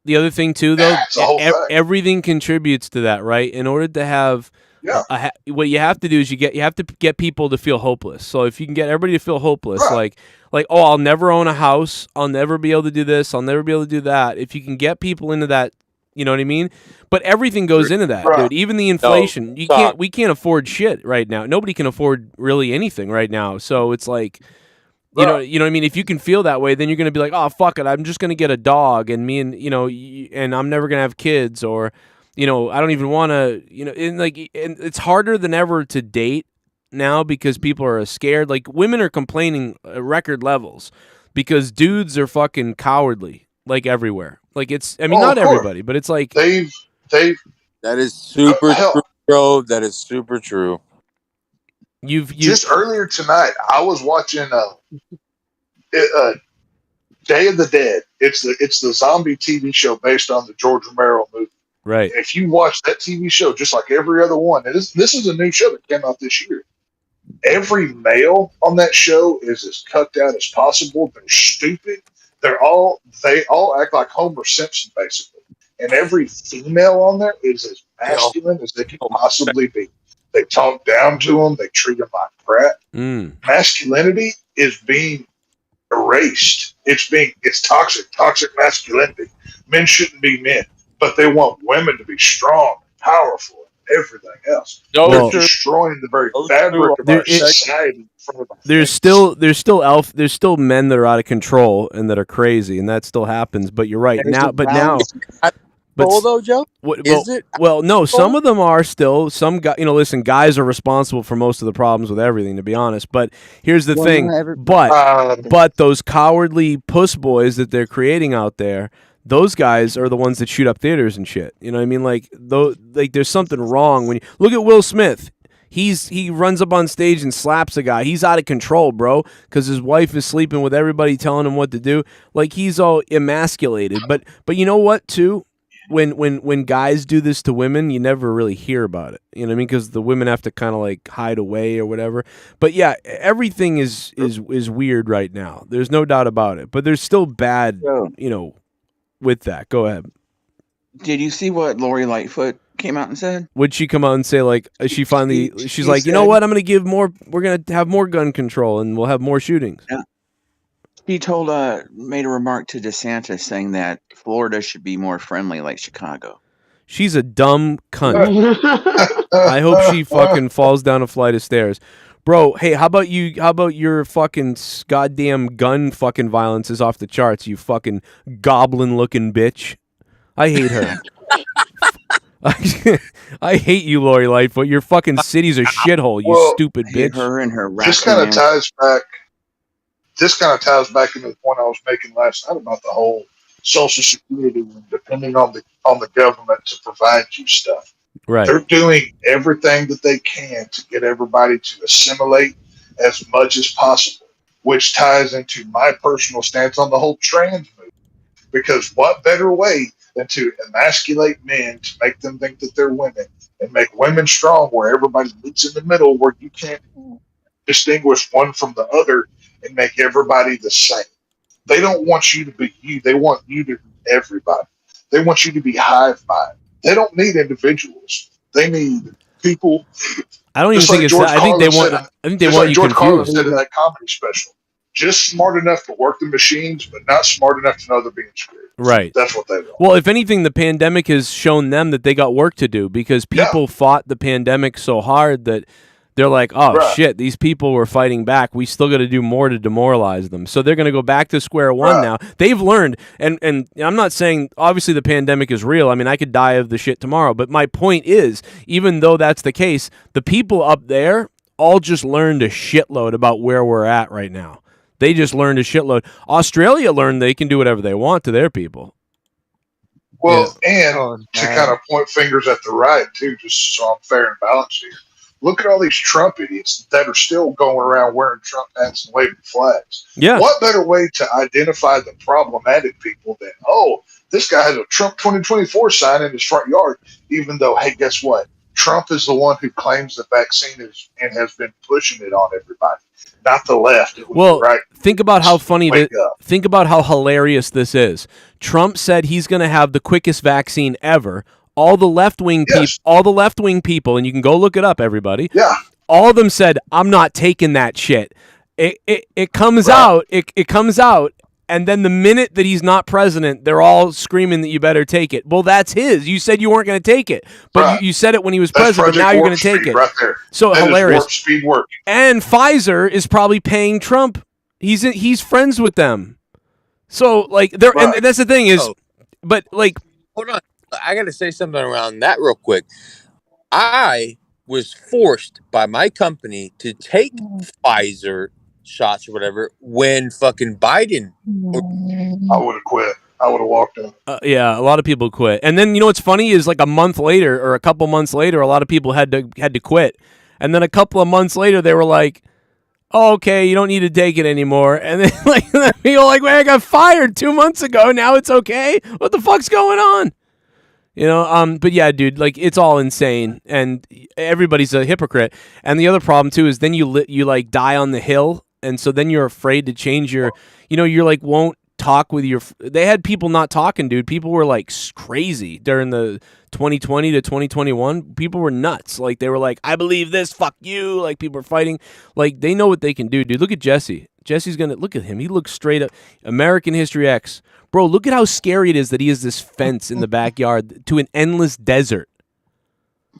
[SPEAKER 12] The other thing too, though, everything contributes to that, right? In order to have what you have to do is you have to get people to feel hopeless. So if you can get everybody to feel hopeless, like oh, I'll never own a house, I'll never be able to do this, I'll never be able to do that. If you can get people into that, you know what I mean? But everything goes into that, dude. Even the inflation, we can't afford shit right now. Nobody can afford really anything right now. So it's like, you know what I mean? If you can feel that way, then you're gonna be like, oh fuck it, I'm just gonna get a dog, and and I'm never gonna have kids, or I don't even want to, and it's harder than ever to date now because people are scared. Like, women are complaining at record levels because dudes are fucking cowardly, like, everywhere. Like, not everybody, but it's like
[SPEAKER 16] they've.
[SPEAKER 24] That is super true, bro. That is super true.
[SPEAKER 12] You've
[SPEAKER 16] just earlier tonight, I was watching Day of the Dead. It's the zombie TV show based on the George Romero movie.
[SPEAKER 12] Right.
[SPEAKER 16] If you watch that TV show, just like every other one, and this is a new show that came out this year. Every male on that show is as cucked out as possible. They're stupid. They all act like Homer Simpson, basically. And every female on there is as masculine as they can possibly be. They talk down to them. They treat them like crap. Masculinity is being erased. It's toxic masculinity. Men shouldn't be men, but they want women to be strong, powerful, and everything else. They're destroying the very fabric of our society.
[SPEAKER 12] There's still men that are out of control and that are crazy, and that still happens. But you're right now.
[SPEAKER 24] Though, Joe? Is it?
[SPEAKER 12] Well, no. Some of them are still. Some guys, listen. Guys are responsible for most of the problems with everything, to be honest. But here's the thing. But those cowardly puss boys that they're creating out there, those guys are the ones that shoot up theaters and shit. You know what I mean? Like there's something wrong when you look at Will Smith. He runs up on stage and slaps a guy. He's out of control, bro, because his wife is sleeping with everybody, telling him what to do. Like, he's all emasculated. But you know what, too? When guys do this to women, you never really hear about it. You know what I mean? Because the women have to kind of like hide away or whatever. But yeah, everything is weird right now. There's no doubt about it. But there's still bad, with that. Go ahead.
[SPEAKER 20] Did you see what Lori Lightfoot came out and said?
[SPEAKER 12] Would she come out and say, like, she's like, you know what? I'm going to give more. We're going to have more gun control and we'll have more shootings.
[SPEAKER 20] Yeah. He made a remark to DeSantis saying that Florida should be more friendly like Chicago.
[SPEAKER 12] She's a dumb cunt. I hope she fucking falls down a flight of stairs. Bro, hey, how about your fucking goddamn gun fucking violence is off the charts, you fucking goblin looking bitch. I hate her. I hate you, Lori Lightfoot. Your fucking city's a shithole, you stupid bitch.
[SPEAKER 20] Her and her
[SPEAKER 16] This kind of ties back into the point I was making last night about the whole Social Security and depending on the government to provide you stuff.
[SPEAKER 12] Right.
[SPEAKER 16] They're doing everything that they can to get everybody to assimilate as much as possible, which ties into my personal stance on the whole trans movement. Because what better way than to emasculate men to make them think that they're women and make women strong where everybody meets in the middle where you can't distinguish one from the other and make everybody the same. They don't want you to be you. They want you to be everybody. They want you to be hive mind. They don't need individuals. They need people.
[SPEAKER 12] I don't even
[SPEAKER 16] Just
[SPEAKER 12] think
[SPEAKER 16] like
[SPEAKER 12] it's
[SPEAKER 16] George
[SPEAKER 12] that. I think they
[SPEAKER 16] Carlin
[SPEAKER 12] want.
[SPEAKER 16] said,
[SPEAKER 12] I think they
[SPEAKER 16] just
[SPEAKER 12] want
[SPEAKER 16] like
[SPEAKER 12] you
[SPEAKER 16] George Carlin
[SPEAKER 12] confused.
[SPEAKER 16] said in that comedy special. Just smart enough to work the machines, but not smart enough to know they're being screwed.
[SPEAKER 12] Right.
[SPEAKER 16] That's what they want.
[SPEAKER 12] Well, if anything, the pandemic has shown them that they got work to do because people fought the pandemic so hard that they're like, oh,
[SPEAKER 16] Right.
[SPEAKER 12] shit, these people were fighting back. We still got to do more to demoralize them. So they're going to go back to square one
[SPEAKER 16] Right.
[SPEAKER 12] now. They've learned, and I'm not saying, obviously, the pandemic is real. I mean, I could die of the shit tomorrow. But my point is, even though that's the case, the people up there all just learned a shitload about where we're at right now. They just learned a shitload. Australia learned they can do whatever they want to their people.
[SPEAKER 16] Well, and to kind of point fingers at the right, too, just so I'm fair and balanced here. Look at all these Trump idiots that are still going around wearing Trump hats and waving flags.
[SPEAKER 12] Yeah.
[SPEAKER 16] What better way to identify the problematic people than, oh, this guy has a Trump 2024 sign in his front yard, even though, hey, guess what? Trump is the one who claims the vaccine is and has been pushing it on everybody, not the left. It was
[SPEAKER 12] Well,
[SPEAKER 16] the right.
[SPEAKER 12] think about how funny
[SPEAKER 16] Wake
[SPEAKER 12] that.
[SPEAKER 16] up.
[SPEAKER 12] Think about how hilarious this is. Trump said he's going to have the quickest vaccine ever. All the left-wing people, and you can go look it up, everybody.
[SPEAKER 16] Yeah.
[SPEAKER 12] All of them said, "I'm not taking that shit." It comes out. It comes out, and then the minute that he's not president, they're all screaming that you better take it. Well, that's his. You said you weren't going to take it, but you said it when he was
[SPEAKER 16] That's
[SPEAKER 12] president. But now
[SPEAKER 16] Project
[SPEAKER 12] you're
[SPEAKER 16] Warp
[SPEAKER 12] going to take
[SPEAKER 16] Speed
[SPEAKER 12] it.
[SPEAKER 16] right there.
[SPEAKER 12] So
[SPEAKER 16] That is
[SPEAKER 12] hilarious.
[SPEAKER 16] Warp Speed work.
[SPEAKER 12] And Pfizer is probably paying Trump. He's friends with them. So like they're and that's the thing is, but like
[SPEAKER 24] Hold on. I got to say something around that real quick. I was forced by my company to take Pfizer shots or whatever when fucking Biden.
[SPEAKER 16] I would have quit. I would have walked in.
[SPEAKER 12] yeah, a lot of people quit. And then you know what's funny is like a month later or a couple months later, a lot of people had to quit. And then a couple of months later, they were like, oh, "Okay, you don't need to take it anymore." And then like people like, "Wait, I got fired 2 months ago. Now it's okay. What the fuck's going on?" You know, but yeah, dude, like it's all insane, and everybody's a hypocrite. And the other problem too is then you like die on the hill, and so then you're afraid to change your, you know, you're like won't talk with your. They had people not talking, dude. People were like crazy during the 2020 to 2021. People were nuts. Like they were like, "I believe this, fuck you." Like people were fighting. Like they know what they can do, dude. Look at Jesse. Jesse's gonna look at him. He looks straight up American History X. Bro, look at how scary it is that he has this fence in the backyard to an endless desert.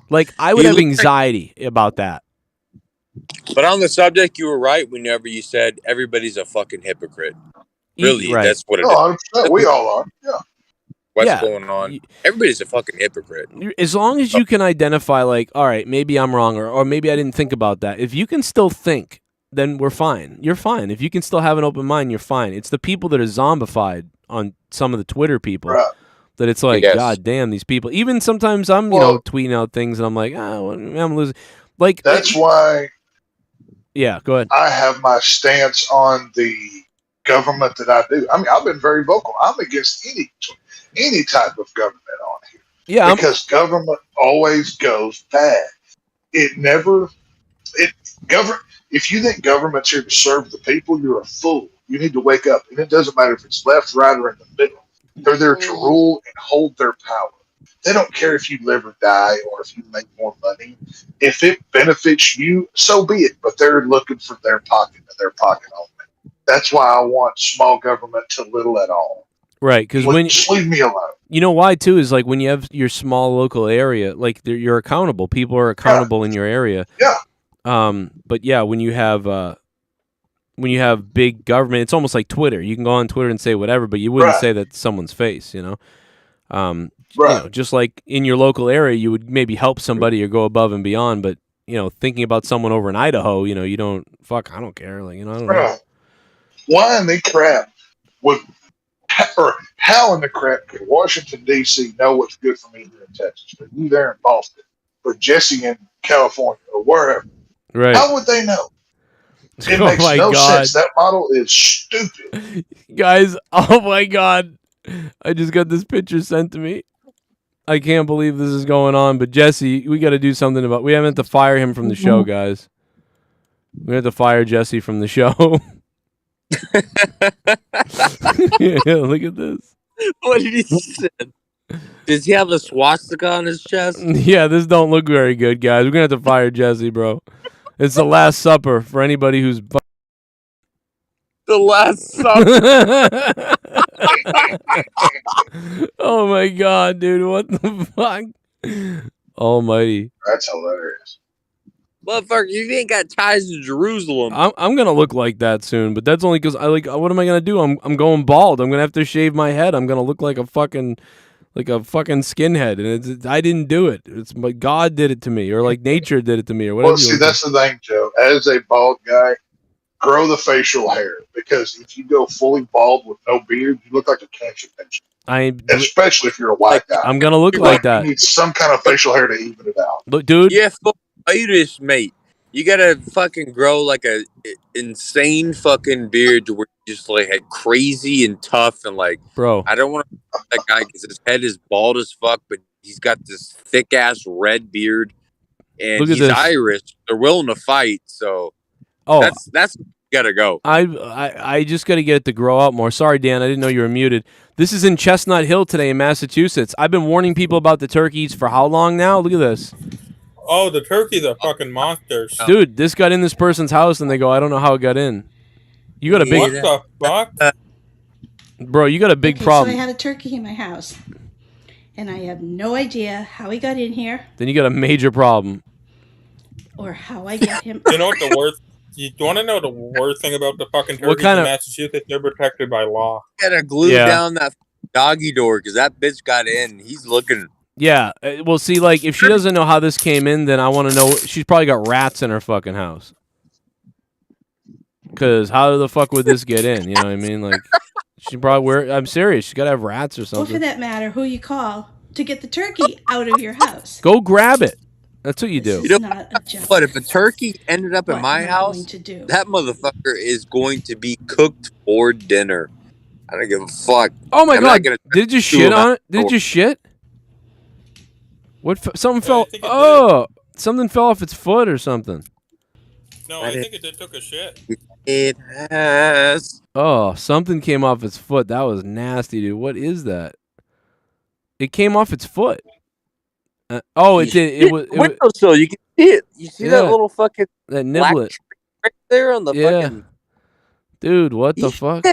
[SPEAKER 12] Like, I would have anxiety about that.
[SPEAKER 24] But on the subject, you were right whenever you said everybody's a fucking hypocrite. Really,
[SPEAKER 12] Right.
[SPEAKER 24] that's what it
[SPEAKER 16] No,
[SPEAKER 24] is.
[SPEAKER 16] 100%. We all are. Yeah.
[SPEAKER 24] What's
[SPEAKER 12] Yeah.
[SPEAKER 24] going on? Everybody's a fucking hypocrite.
[SPEAKER 12] As long as you can identify, like, all right, maybe I'm wrong, or maybe I didn't think about that. If you can still think, then we're fine. You're fine. If you can still have an open mind, you're fine. It's the people that are zombified on some of the Twitter people that it's like,
[SPEAKER 24] Yes.
[SPEAKER 12] God damn, these people. Even sometimes I'm, you know, tweeting out things and I'm like, well, I'm losing. Like
[SPEAKER 16] That's why
[SPEAKER 12] yeah, go ahead.
[SPEAKER 16] I have my stance on the government that I do. I mean, I've been very vocal. I'm against any type of government on here.
[SPEAKER 12] Yeah,
[SPEAKER 16] because government always goes bad. If you think government's here to serve the people, you're a fool. You need to wake up. And it doesn't matter if it's left, right, or in the middle. They're there to rule and hold their power. They don't care if you live or die or if you make more money. If it benefits you, so be it. But they're looking for their pocket and their pocket only. That's why I want small government to little at all.
[SPEAKER 12] Right, because when
[SPEAKER 16] just leave me alone.
[SPEAKER 12] You know why too is like when you have your small local area, like you're accountable. People are accountable in your area.
[SPEAKER 16] Yeah.
[SPEAKER 12] But yeah, when you have big government, it's almost like Twitter. You can go on Twitter and say whatever, but you wouldn't say that to someone's face. You know, you know, just like in your local area, you would maybe help somebody or go above and beyond. But you know, thinking about someone over in Idaho, you know, you don't I don't care. Like you know, I don't know.
[SPEAKER 16] Why in the crap would, or how in the crap could Washington D.C. know what's good for me here in Texas, but you there in Boston, or Jesse in California, or wherever?
[SPEAKER 12] Right?
[SPEAKER 16] How would they know? It
[SPEAKER 12] Oh
[SPEAKER 16] makes
[SPEAKER 12] my
[SPEAKER 16] no
[SPEAKER 12] God.
[SPEAKER 16] sense. That model is stupid.
[SPEAKER 12] Guys, oh my God, I just got this picture sent to me. I can't believe this is going on. But Jesse, we got to do something about. We haven't to fire him from the show, guys. We have to fire Jesse from the show. Yeah, look at this.
[SPEAKER 24] What did he say? Does he have a swastika on his chest?
[SPEAKER 12] Yeah, this don't look very good, guys. We're gonna have to fire Jesse, bro. It's the Last Supper for anybody who's.
[SPEAKER 24] The Last Supper.
[SPEAKER 12] Oh my god, dude! What the fuck? Almighty.
[SPEAKER 16] That's hilarious.
[SPEAKER 24] Motherfucker, you ain't got ties to Jerusalem.
[SPEAKER 12] I'm gonna look like that soon, but that's only because I like. What am I gonna do? I'm going bald. I'm gonna have to shave my head. I'm gonna look like a fucking skinhead, and I didn't do it. It's but God did it to me, or like nature did it to me, or whatever.
[SPEAKER 16] Well, see, that's the thing, Joe. As a bald guy, grow the facial hair, because if you go fully bald with no beard, you look like a cancer patient. Especially if you're a white guy.
[SPEAKER 12] I'm gonna look like that.
[SPEAKER 16] You need some kind of facial hair to even it out.
[SPEAKER 12] Look, dude.
[SPEAKER 24] Yeah, fuck this, mate. You gotta fucking grow like a insane fucking beard to where you just like crazy and tough and like.
[SPEAKER 12] Bro,
[SPEAKER 24] I don't want to that guy because his head is bald as fuck, but he's got this thick ass red beard, and
[SPEAKER 12] Look at
[SPEAKER 24] he's
[SPEAKER 12] this.
[SPEAKER 24] Irish. They're willing to fight, so that's gotta go.
[SPEAKER 12] I just got to get it to grow out more. Sorry, Dan, I didn't know you were muted. This is in Chestnut Hill today in Massachusetts. I've been warning people about the turkeys for how long now? Look at this.
[SPEAKER 9] Oh, the turkeys are fucking monsters.
[SPEAKER 12] Dude, this got in this person's house, and they go, I don't know how it got in. You got a big...
[SPEAKER 9] What the fuck?
[SPEAKER 12] Bro, you got a big
[SPEAKER 6] So I
[SPEAKER 12] problem.
[SPEAKER 6] had a turkey in my house, and I have no idea how he got in here
[SPEAKER 12] Then you got a major problem.
[SPEAKER 6] or how I get him.
[SPEAKER 9] You know what the worst? You want to know the worst thing about the fucking turkeys
[SPEAKER 12] kind
[SPEAKER 9] in
[SPEAKER 12] of-
[SPEAKER 9] Massachusetts? They're protected by law.
[SPEAKER 24] You gotta glue
[SPEAKER 12] Yeah.
[SPEAKER 24] down that doggy door because that bitch got in. He's looking.
[SPEAKER 12] Yeah, well, see, like, if she doesn't know how this came in, then I want to know... She's probably got rats in her fucking house. Because how the fuck would this get in? You know what I mean? Like, she probably... I'm serious. She's got to have rats or
[SPEAKER 6] Or for
[SPEAKER 12] something.
[SPEAKER 6] that matter, who you call to get the turkey out of your house.
[SPEAKER 12] Go grab it. That's what you do.
[SPEAKER 24] You know,
[SPEAKER 6] Not a joke.
[SPEAKER 24] but if a turkey ended up
[SPEAKER 6] What
[SPEAKER 24] in my
[SPEAKER 6] am I
[SPEAKER 24] house,
[SPEAKER 6] going to do?
[SPEAKER 24] that motherfucker is going to be cooked for dinner. I don't give a fuck.
[SPEAKER 12] Oh my
[SPEAKER 24] I'm not
[SPEAKER 12] god!
[SPEAKER 24] gonna
[SPEAKER 12] Did you
[SPEAKER 24] chew
[SPEAKER 12] shit
[SPEAKER 24] him
[SPEAKER 12] on
[SPEAKER 24] out
[SPEAKER 12] it? Did
[SPEAKER 24] the
[SPEAKER 12] you shit? What? Something fell. Oh, something fell off its foot or something.
[SPEAKER 9] No, I think it just took a shit.
[SPEAKER 24] It has.
[SPEAKER 12] Oh, something came off its foot. That was nasty, dude. What is that? It came off its foot. Oh, it did. It was.
[SPEAKER 24] Windowsill. You can see it. You see that
[SPEAKER 12] Yeah.
[SPEAKER 24] little fucking
[SPEAKER 12] That
[SPEAKER 24] black
[SPEAKER 12] niblet.
[SPEAKER 24] right there on the fucking.
[SPEAKER 12] Dude, what the fuck?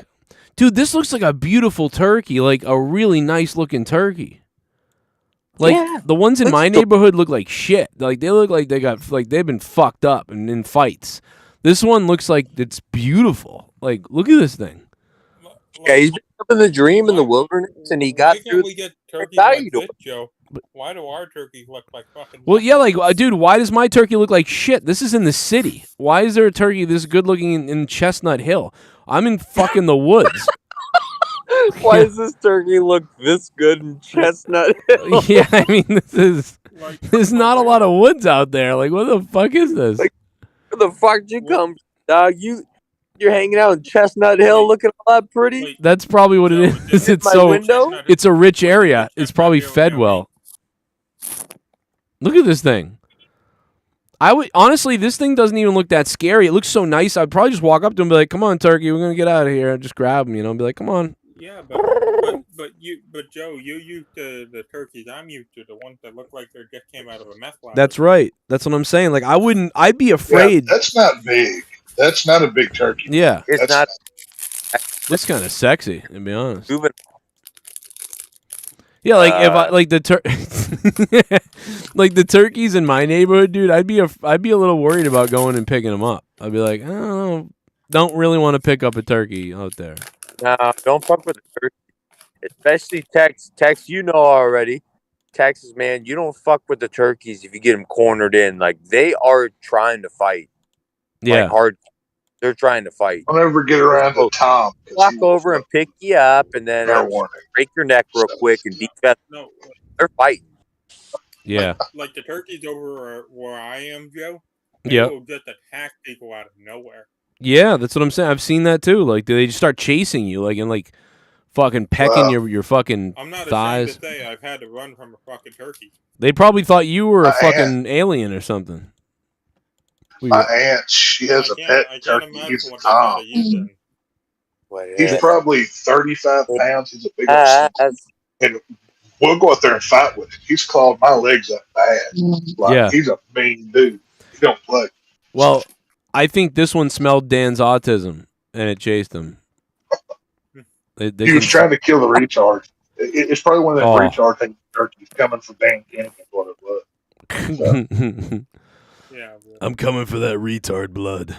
[SPEAKER 12] Dude, this looks like a beautiful turkey, like a really nice looking turkey. Like
[SPEAKER 24] Yeah.
[SPEAKER 12] the ones in my neighborhood look like shit. Like they look like they've been fucked up and in fights. This one looks like it's beautiful. Like look at this thing.
[SPEAKER 24] Yeah, he's been living the dream in the wilderness, and he got
[SPEAKER 9] Why
[SPEAKER 24] through.
[SPEAKER 9] can't we get turkeys
[SPEAKER 24] How
[SPEAKER 9] like
[SPEAKER 24] you
[SPEAKER 9] this,
[SPEAKER 24] doing?
[SPEAKER 9] Joe? Why do our turkeys look like fucking...
[SPEAKER 12] Well, yeah, like dude, why does my turkey look like shit? This is in the city. Why is there a turkey this good looking in Chestnut Hill? I'm in fucking the woods.
[SPEAKER 24] Why does this turkey look this good in Chestnut Hill?
[SPEAKER 12] Yeah, I mean, there's not a lot of woods out there. Like, what the fuck is this?
[SPEAKER 24] Where the fuck did you come from, dog? You're hanging out in Chestnut Hill looking all that pretty?
[SPEAKER 12] That's probably what it is. It's
[SPEAKER 24] my
[SPEAKER 12] so
[SPEAKER 24] window?
[SPEAKER 12] it's a rich area. It's probably fed well. Look at this thing. I would honestly, this thing doesn't even look that scary. It looks so nice. I'd probably just walk up to him and be like, "Come on, turkey, we're gonna get out of here." And just grab him, you know, and be like, "Come on."
[SPEAKER 9] Yeah, but Joe, you used to the turkeys. I'm used to the ones that look like they just came out of a meth lab.
[SPEAKER 12] That's right. That's what I'm saying. Like, I'd be afraid.
[SPEAKER 16] Yeah, that's not big. That's not a big turkey.
[SPEAKER 12] Yeah,
[SPEAKER 24] It's not.
[SPEAKER 12] That's kind of sexy, to be honest. Yeah, like if I like like the turkeys in my neighborhood, dude, I'd be a little worried about going and picking them up. I'd be like, I don't really want to pick up a turkey out there.
[SPEAKER 24] No, don't fuck with the turkey. Especially Tex, you know already. Texas, man, you don't fuck with the turkeys if you get them cornered in. Like, they are trying to fight.
[SPEAKER 12] Yeah.
[SPEAKER 24] Like, hard. They're trying to fight.
[SPEAKER 16] I'll never get around to Tom.
[SPEAKER 24] Walk over and pick you up and then
[SPEAKER 16] Fair warning.
[SPEAKER 24] break your neck real quick and defend.
[SPEAKER 9] No,
[SPEAKER 24] They're fighting.
[SPEAKER 12] Yeah.
[SPEAKER 9] like the turkeys over where I am, Joe.
[SPEAKER 12] Yeah.
[SPEAKER 9] They will just attack people out of nowhere.
[SPEAKER 12] Yeah, that's what I'm saying. I've seen that too. Like, they just start chasing you, like, and like fucking pecking your fucking
[SPEAKER 9] I'm not
[SPEAKER 12] thighs.
[SPEAKER 9] ashamed to say I've had to run from a fucking turkey.
[SPEAKER 12] They probably thought you were a fucking alien or something.
[SPEAKER 16] My aunt, she has a pet turkey. He's a Tom. He's probably 35 pounds. He's a big old son. And we'll go out there and fight with him. He's clawed my legs up bad. Like, he's a mean dude. He don't play.
[SPEAKER 12] Well, I think this one smelled Dan's autism, and it chased him. They
[SPEAKER 16] He was trying to kill the retard. It's probably one of them retard things turkeys coming from Dan Kennedy. What it was. So.
[SPEAKER 12] I'm coming for that retard blood.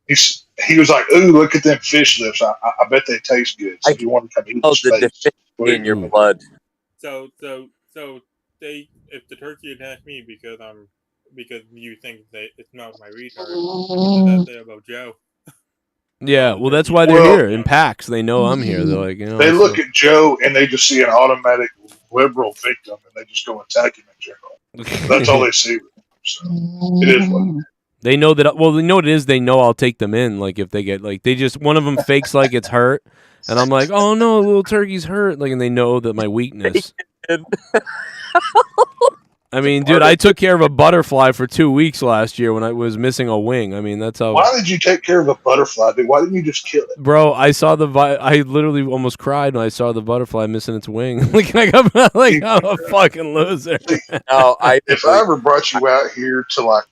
[SPEAKER 16] He was like, "Ooh, look at them fish lips. I bet they taste good." So he wanted to come eat his face.
[SPEAKER 24] In your blood.
[SPEAKER 9] So they, if the turkey attacked me because you think it smells my retard, what does that say about Joe?
[SPEAKER 12] Yeah, well, that's why they're here in packs. They know I'm here. They're like,
[SPEAKER 16] they look at Joe and they just see an automatic liberal victim, and they just go attack him in general. That's all they see with him. So it is what it is.
[SPEAKER 12] They know that. Well, they know what it is. They know I'll take them in. Like if they get one of them fakes like it's hurt, and I'm like, oh no, little turkey's hurt. Like, and they know that my weakness. I mean, dude, I took care of a butterfly for 2 weeks last year when I was missing a wing. I mean, that's how.
[SPEAKER 16] Why did you take care of a butterfly, dude? Why didn't you just kill it?
[SPEAKER 12] Bro, I saw I literally almost cried when I saw the butterfly missing its wing. I'm a fucking loser.
[SPEAKER 16] If I ever brought you out here to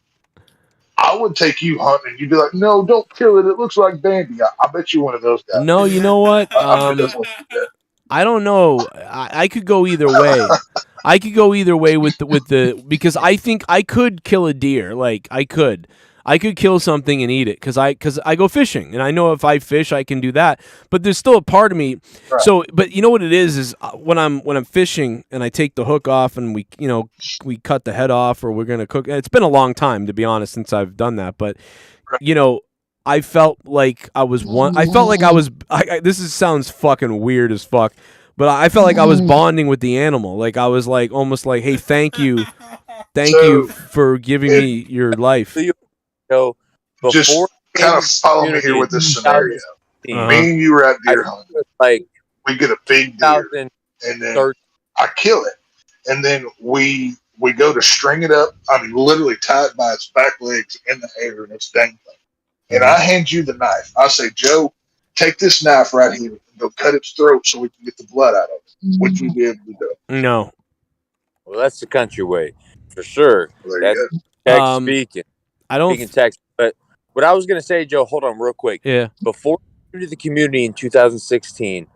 [SPEAKER 16] I would take you hunting, and you'd be like, "No, don't kill it. It looks like Bambi." I bet you're one of those guys.
[SPEAKER 12] No, you know what? I don't know. I could go either way. I could go either way with the because I think I could kill a deer. Like I could kill something and eat it because I go fishing and I know if I fish I can do that. But there's still a part of me. Right. So, but you know what it is when I'm fishing and I take the hook off and we cut the head off or we're gonna cook. It's been a long time to be honest since I've done that, but I felt like I was this sounds fucking weird as fuck, but I felt like I was bonding with the animal. Like I was like almost like, hey, thank you for giving me your life.
[SPEAKER 16] Just kind of follow me here with this scenario. Me and you were at deer hunting. Like we get a big deer, and then I kill it, and then we go to string it up. I mean, literally tie it by its back legs in the air, and it's dangling. And I hand you the knife. I say, Joe, take this knife right here and go cut its throat so we can get the blood out of it. Would you be able to do?
[SPEAKER 12] No.
[SPEAKER 24] Well, that's the country way, for sure.
[SPEAKER 16] Well,
[SPEAKER 24] that's Texas speaking.
[SPEAKER 12] I don't
[SPEAKER 24] speaking Texas. But what I was going to say, Joe, hold on real quick.
[SPEAKER 12] Yeah.
[SPEAKER 24] Before I came to the community in 2016,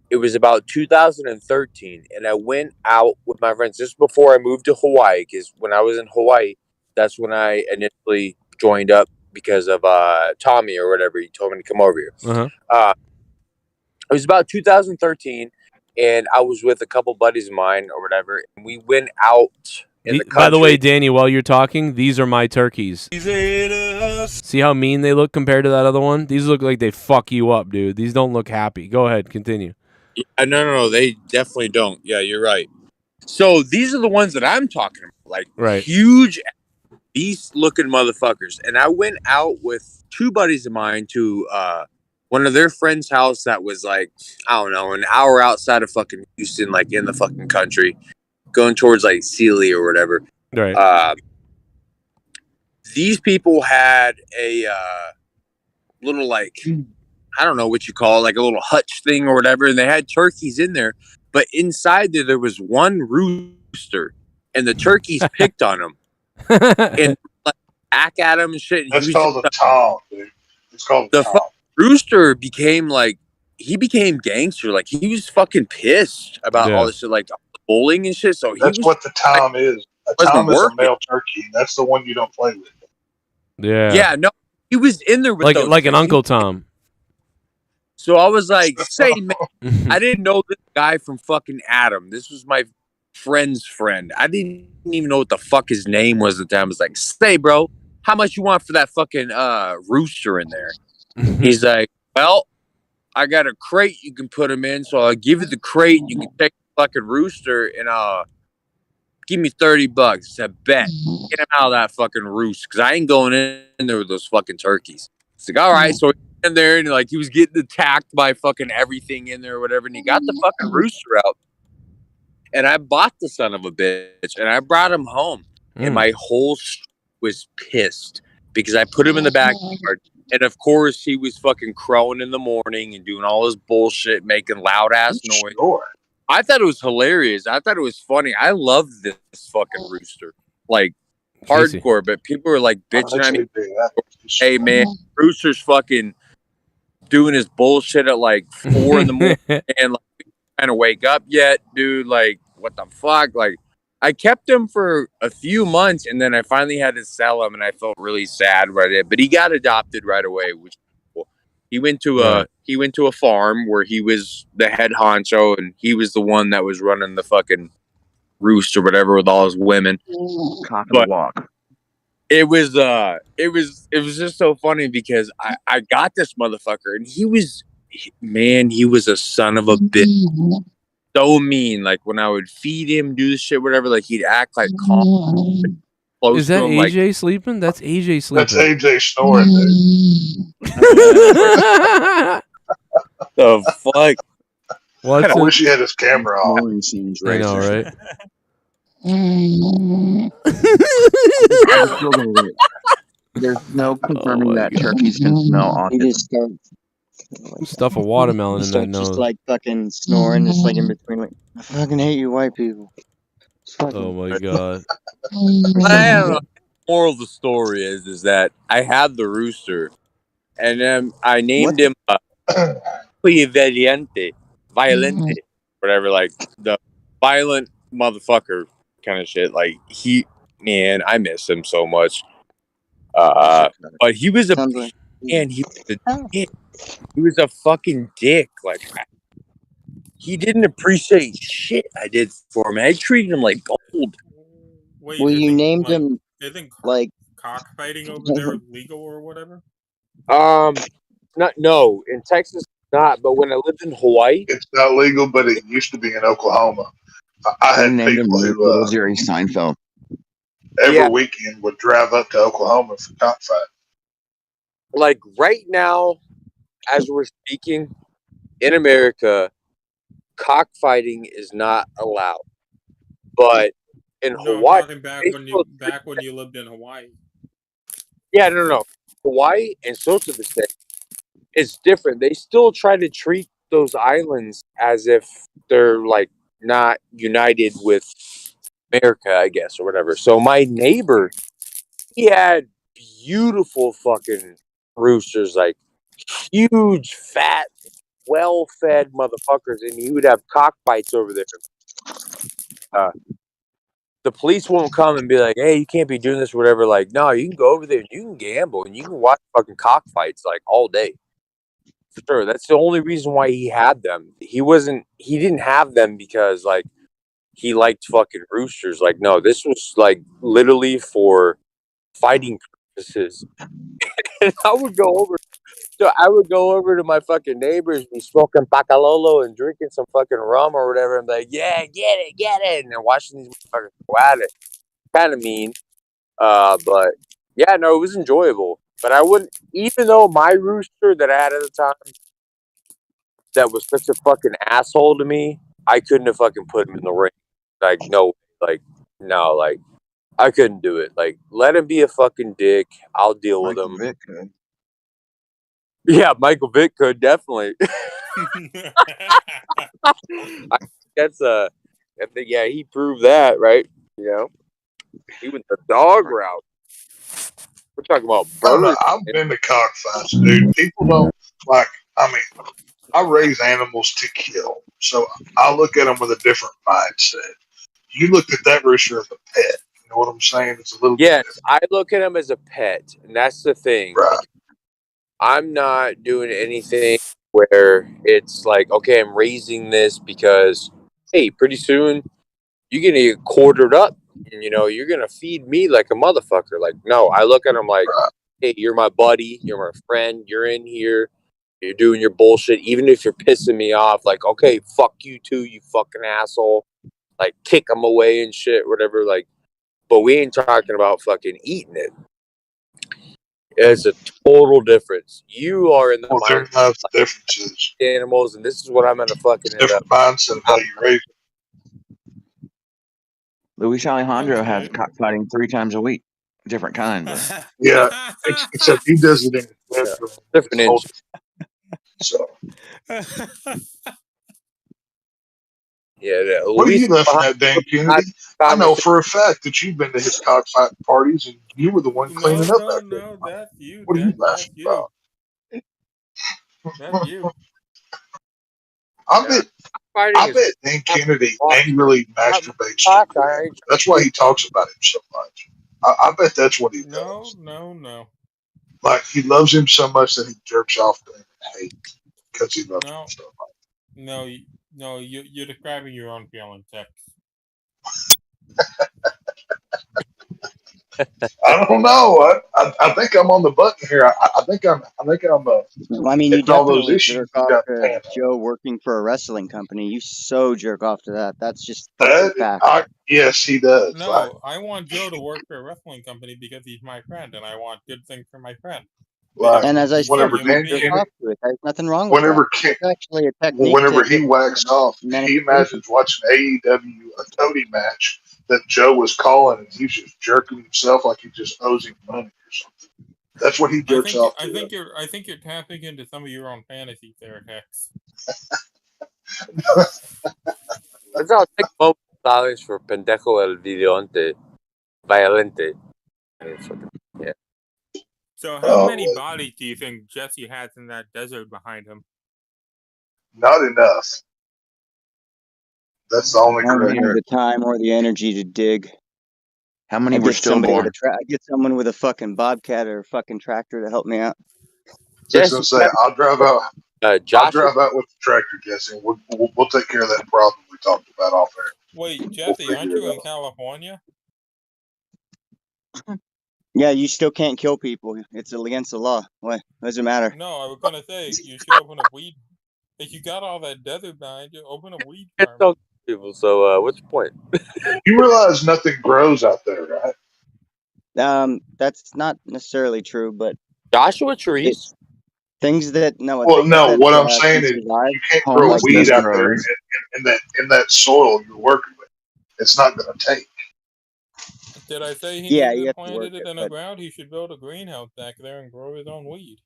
[SPEAKER 24] it was about 2013, and I went out with my friends. This is before I moved to Hawaii, because when I was in Hawaii, that's when I initially joined up. Because of Tommy or whatever, he told me to come over here. It was about 2013, and I was with a couple buddies of mine or whatever, and we went out in the country.
[SPEAKER 12] By the way, Danny, while you're talking, these are my turkeys. See how mean they look compared to that other one? These look like they fuck you up, dude. These don't look happy. Go ahead, continue.
[SPEAKER 24] Yeah, no, they definitely don't. Yeah, you're right. So these are the ones that I'm talking about, like huge beast-looking motherfuckers. And I went out with two buddies of mine to one of their friends' house that was like, I don't know, an hour outside of fucking Houston, like in the fucking country, going towards like Sealy or whatever.
[SPEAKER 12] Right.
[SPEAKER 24] These people had a little like, I don't know what you call it, like a little hutch thing or whatever, and they had turkeys in there. But inside there was one rooster, and the turkeys picked on him. And like, back at him and shit. And
[SPEAKER 16] that's called a tom, dude. It's called
[SPEAKER 24] the rooster became gangster. Like he was fucking pissed about all this shit, like bullying and shit. So
[SPEAKER 16] that's what the tom is. A tom is a male turkey. That's the one you don't play with.
[SPEAKER 12] Yeah.
[SPEAKER 24] Yeah. No, he was in there with
[SPEAKER 12] like an Uncle Tom.
[SPEAKER 24] So I was like, say, man, I didn't know this guy from fucking Adam. This was my friend's friend. I didn't even know what the fuck his name was at the time. I was like, say, bro, how much you want for that fucking rooster in there? He's like, well, I got a crate you can put him in, so I'll give you the crate. You can take the fucking rooster and give me $30. It's a bet. Get him out of that fucking roost, because I ain't going in there with those fucking turkeys. It's like, all right, so in there, and like he was getting attacked by fucking everything in there or whatever, and he got the fucking rooster out. And I bought the son of a bitch, and I brought him home, and my whole was pissed because I put him in the backyard. And of course, he was fucking crowing in the morning and doing all this bullshit, making loud ass noise.
[SPEAKER 16] Sure.
[SPEAKER 24] I thought it was hilarious. I thought it was funny. I love this fucking rooster, like hardcore. But people were like bitching at me. Hey man, rooster's fucking doing his bullshit at like 4 in the morning and like trying to wake up yet, dude. Like, what the fuck? Like, I kept him for a few months and then I finally had to sell him, and I felt really sad about it. But he got adopted right away, which is cool. He went to a farm where he was the head honcho, and he was the one that was running the fucking roost or whatever with all his women.
[SPEAKER 20] Cock of the walk.
[SPEAKER 24] It was just so funny because I got this motherfucker, and he was a son of a bitch. So mean. Like, when I would feed him, do this shit, whatever, like, he'd act like calm.
[SPEAKER 12] Is that AJ sleeping? That's AJ sleeping.
[SPEAKER 16] That's AJ snoring, dude.
[SPEAKER 24] The fuck?
[SPEAKER 16] I wish he had his camera off.
[SPEAKER 12] I know, right?
[SPEAKER 20] There's no confirming that turkeys can smell autism.
[SPEAKER 22] He just starts
[SPEAKER 12] Stuff a watermelon in that nose.
[SPEAKER 22] just like fucking snoring, just like in between. Like, I fucking hate you, white people.
[SPEAKER 12] Oh my god.
[SPEAKER 24] I don't know. The moral of the story is that I had the rooster, and then I named him Violente, whatever, like the violent motherfucker kind of shit. Like, I miss him so much. But he was he was a fucking dick. Like, he didn't appreciate shit I did for him. I treated him like gold.
[SPEAKER 9] Wait,
[SPEAKER 22] well, you named him
[SPEAKER 9] isn't
[SPEAKER 22] like
[SPEAKER 9] cockfighting over there legal or whatever?
[SPEAKER 24] No, in Texas not. But when I lived in Hawaii,
[SPEAKER 16] it's not legal, but it used to be in Oklahoma. I had people who
[SPEAKER 20] Jerry Seinfeld
[SPEAKER 16] every weekend would drive up to Oklahoma for cockfight.
[SPEAKER 24] Like right now, as we're speaking, in America, cockfighting is not allowed. But in Hawaii,
[SPEAKER 9] I'm talking back when you lived in Hawaii.
[SPEAKER 24] Yeah, no. Hawaii and so to the state, it's different. They still try to treat those islands as if they're like not united with America, I guess, or whatever. So my neighbor, he had beautiful fucking roosters, like huge, fat, well-fed motherfuckers, and he would have cockfights over there. The police won't come and be like, hey, you can't be doing this or whatever. Like, no, you can go over there and you can gamble and you can watch fucking cockfights like all day. For sure. That's the only reason why he had them. He didn't have them because like he liked fucking roosters. Like, no, this was like literally for fighting purposes. And I would go over to my fucking neighbors and be smoking pacalolo and drinking some fucking rum or whatever. And be like, yeah, get it. And then watching these motherfuckers go at it. Kind of mean. But yeah, no, it was enjoyable. But I wouldn't, even though my rooster that I had at the time that was such a fucking asshole to me, I couldn't have fucking put him in the ring. Like, no, I couldn't do it. Like, let him be a fucking dick. I'll deal with him.
[SPEAKER 20] Vick could.
[SPEAKER 24] Yeah, Michael Vick could definitely. I think he proved that, right? You know, he went the dog route. We're talking about birds.
[SPEAKER 16] I've been to cockfights, dude. People don't like. I mean, I raise animals to kill, so I look at them with a different mindset. You looked at that rooster as a pet. You know what I'm saying? It's a little.
[SPEAKER 24] Yes, I look at him as a pet, and that's the thing.
[SPEAKER 16] Right.
[SPEAKER 24] I'm not doing anything where it's like, okay, I'm raising this because, hey, pretty soon you're going to get quartered up and, you know, you're going to feed me like a motherfucker. Like, no, I look at him like, hey, you're my buddy. You're my friend. You're in here. You're doing your bullshit. Even if you're pissing me off, like, okay, fuck you too, you fucking asshole. Like, kick them away and shit, whatever. Like, but we ain't talking about fucking eating it. It's a total difference. You are in the mindset of
[SPEAKER 16] differences.
[SPEAKER 24] Animals, and this is what I'm gonna fucking end up.
[SPEAKER 16] Different mindset of how you raise them.
[SPEAKER 20] Luis Alejandro has cockfighting 3 times a week. Different kind, but
[SPEAKER 16] Yeah, except he does it in
[SPEAKER 24] Different industry.
[SPEAKER 16] So.
[SPEAKER 24] Yeah,
[SPEAKER 16] What are you laughing at, Dan Kennedy? I know for a fact that you've been to his cockfight parties and you were the one cleaning up back there.
[SPEAKER 9] That's you.
[SPEAKER 16] What are you laughing about?
[SPEAKER 9] That's you.
[SPEAKER 16] I bet Dan Kennedy angrily masturbates to porn. That's why he talks about him so much. I bet that's what he does.
[SPEAKER 9] No.
[SPEAKER 16] Like, he loves him so much that he jerks off to him and hates because he loves him so much.
[SPEAKER 9] No, you're describing your own feelings, Tex.
[SPEAKER 16] I don't know. I think I'm on the button here. I think I'm.
[SPEAKER 22] I mean, you
[SPEAKER 16] all those
[SPEAKER 22] definitely
[SPEAKER 16] issues
[SPEAKER 22] jerk
[SPEAKER 16] you
[SPEAKER 22] off
[SPEAKER 16] got
[SPEAKER 22] to Joe working for a wrestling company. You so jerk off to that. That's just
[SPEAKER 16] that.
[SPEAKER 22] fact.
[SPEAKER 16] Yes, he does.
[SPEAKER 9] No, I want Joe to work for a wrestling company because he's my friend, and I want good things for my friend.
[SPEAKER 22] And as I said, you jerk off to it. There's nothing wrong with that. It's actually a technique.
[SPEAKER 16] Whenever he whacks off, he imagines watching AEW a Cody match that Joe was calling, and he's just jerking himself like he just owes him money or something. That's what he jerks off to.
[SPEAKER 9] I think you're tapping into some of your own fantasies there, Tex.
[SPEAKER 24] Let's all take a moment of silence for Pendejo el Videonte. Violente. Yeah.
[SPEAKER 9] So how many bodies do you think Jesse has in that desert behind him?
[SPEAKER 16] Not enough. That's the only
[SPEAKER 22] I don't
[SPEAKER 16] correct.
[SPEAKER 22] have the time or the energy to dig.
[SPEAKER 20] How many were stillborn?
[SPEAKER 22] I get someone with a fucking bobcat or a fucking tractor to help me out.
[SPEAKER 16] Just gonna say, I'll drive out. I'll drive out with the tractor, Jesse. And we'll take care of that problem we talked about off air.
[SPEAKER 9] Wait, Jesse, aren't you in California?
[SPEAKER 22] Yeah, you still can't kill people. It's against the law. What does it matter?
[SPEAKER 9] No, I was gonna say you should open a weed. If you got all that desert behind you, open a weed farm.
[SPEAKER 24] Don't kill people. So what's the point?
[SPEAKER 16] You realize nothing grows out there, right?
[SPEAKER 22] That's not necessarily true, but
[SPEAKER 24] Joshua trees.
[SPEAKER 22] Things that no.
[SPEAKER 16] Well,
[SPEAKER 22] things
[SPEAKER 16] no.
[SPEAKER 22] that,
[SPEAKER 16] What I'm saying is, you can't grow weed out there in that soil you're working with. It's not going to take.
[SPEAKER 9] Did I say he
[SPEAKER 22] Yeah,
[SPEAKER 9] needed
[SPEAKER 22] you
[SPEAKER 9] to
[SPEAKER 22] have to
[SPEAKER 9] plant
[SPEAKER 22] work
[SPEAKER 9] it in the ground? He should build a greenhouse back there and grow his own weed.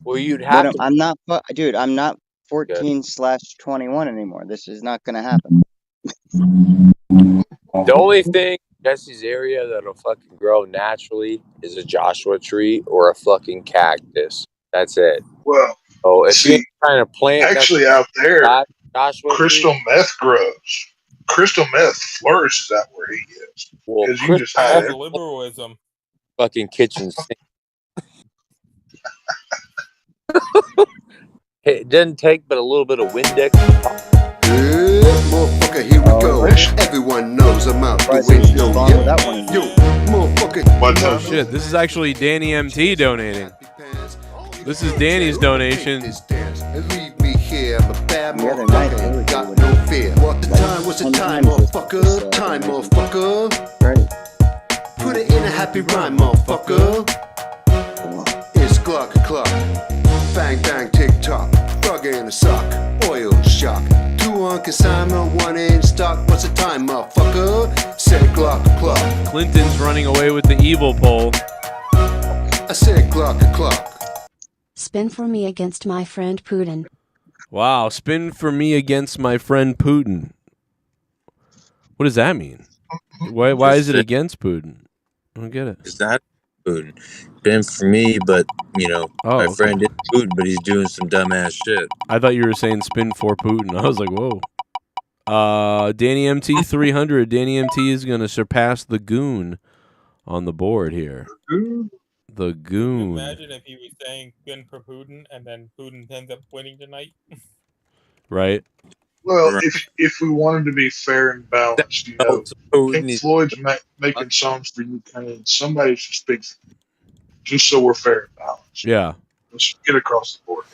[SPEAKER 24] Well, you'd have to.
[SPEAKER 22] I'm not, dude. I'm not 14/21 anymore. This is not going to happen.
[SPEAKER 24] The only thing Jesse's area that'll fucking grow naturally is a Joshua tree or a fucking cactus. That's it.
[SPEAKER 16] Well,
[SPEAKER 24] oh, if you're trying to plant,
[SPEAKER 16] actually out there,
[SPEAKER 24] Joshua
[SPEAKER 16] crystal meth grows. Crystal meth flourishes out where he is.
[SPEAKER 24] Well,
[SPEAKER 16] you just have
[SPEAKER 9] liberalism.
[SPEAKER 24] Fucking kitchen sink. It doesn't take but a little bit of Windex.
[SPEAKER 5] Good motherfucker, here we go. Everyone knows I'm out the window. Yo, motherfucker.
[SPEAKER 12] Oh shit, this is actually Danny MT donating. This is Danny's donation.
[SPEAKER 5] Leave me here, I'm a bad motherfucker, got no fear. What the time? What's the time, motherfucker? Time, motherfucker. Put it in a happy rhyme, motherfucker. It's clock. Bang, bang, tick tock. Frog in a sock. Oil shock. 2 on consignment, 1 in stock. What's the time, motherfucker? Said clock.
[SPEAKER 12] Clinton's running away with the evil poll.
[SPEAKER 5] I said clock.
[SPEAKER 25] Spin for me against my friend Putin.
[SPEAKER 12] Wow, spin for me against my friend Putin. What does that mean? Why is it against Putin? I don't get it.
[SPEAKER 24] Is that Putin? Been for me, but my friend is Putin, but he's doing some dumbass shit.
[SPEAKER 12] I thought you were saying spin for Putin. I was like, whoa. Danny MT 300. Danny MT is going to surpass the goon on the board here. The goon.
[SPEAKER 9] Imagine if he was saying spin for Putin and then Putin ends up winning tonight.
[SPEAKER 12] Right.
[SPEAKER 16] Well, if we wanted to be fair and balanced, Pink Floyd's making songs for Ukraine. Somebody should speak, just so we're fair and balanced.
[SPEAKER 12] Yeah.
[SPEAKER 16] Let's get across the board.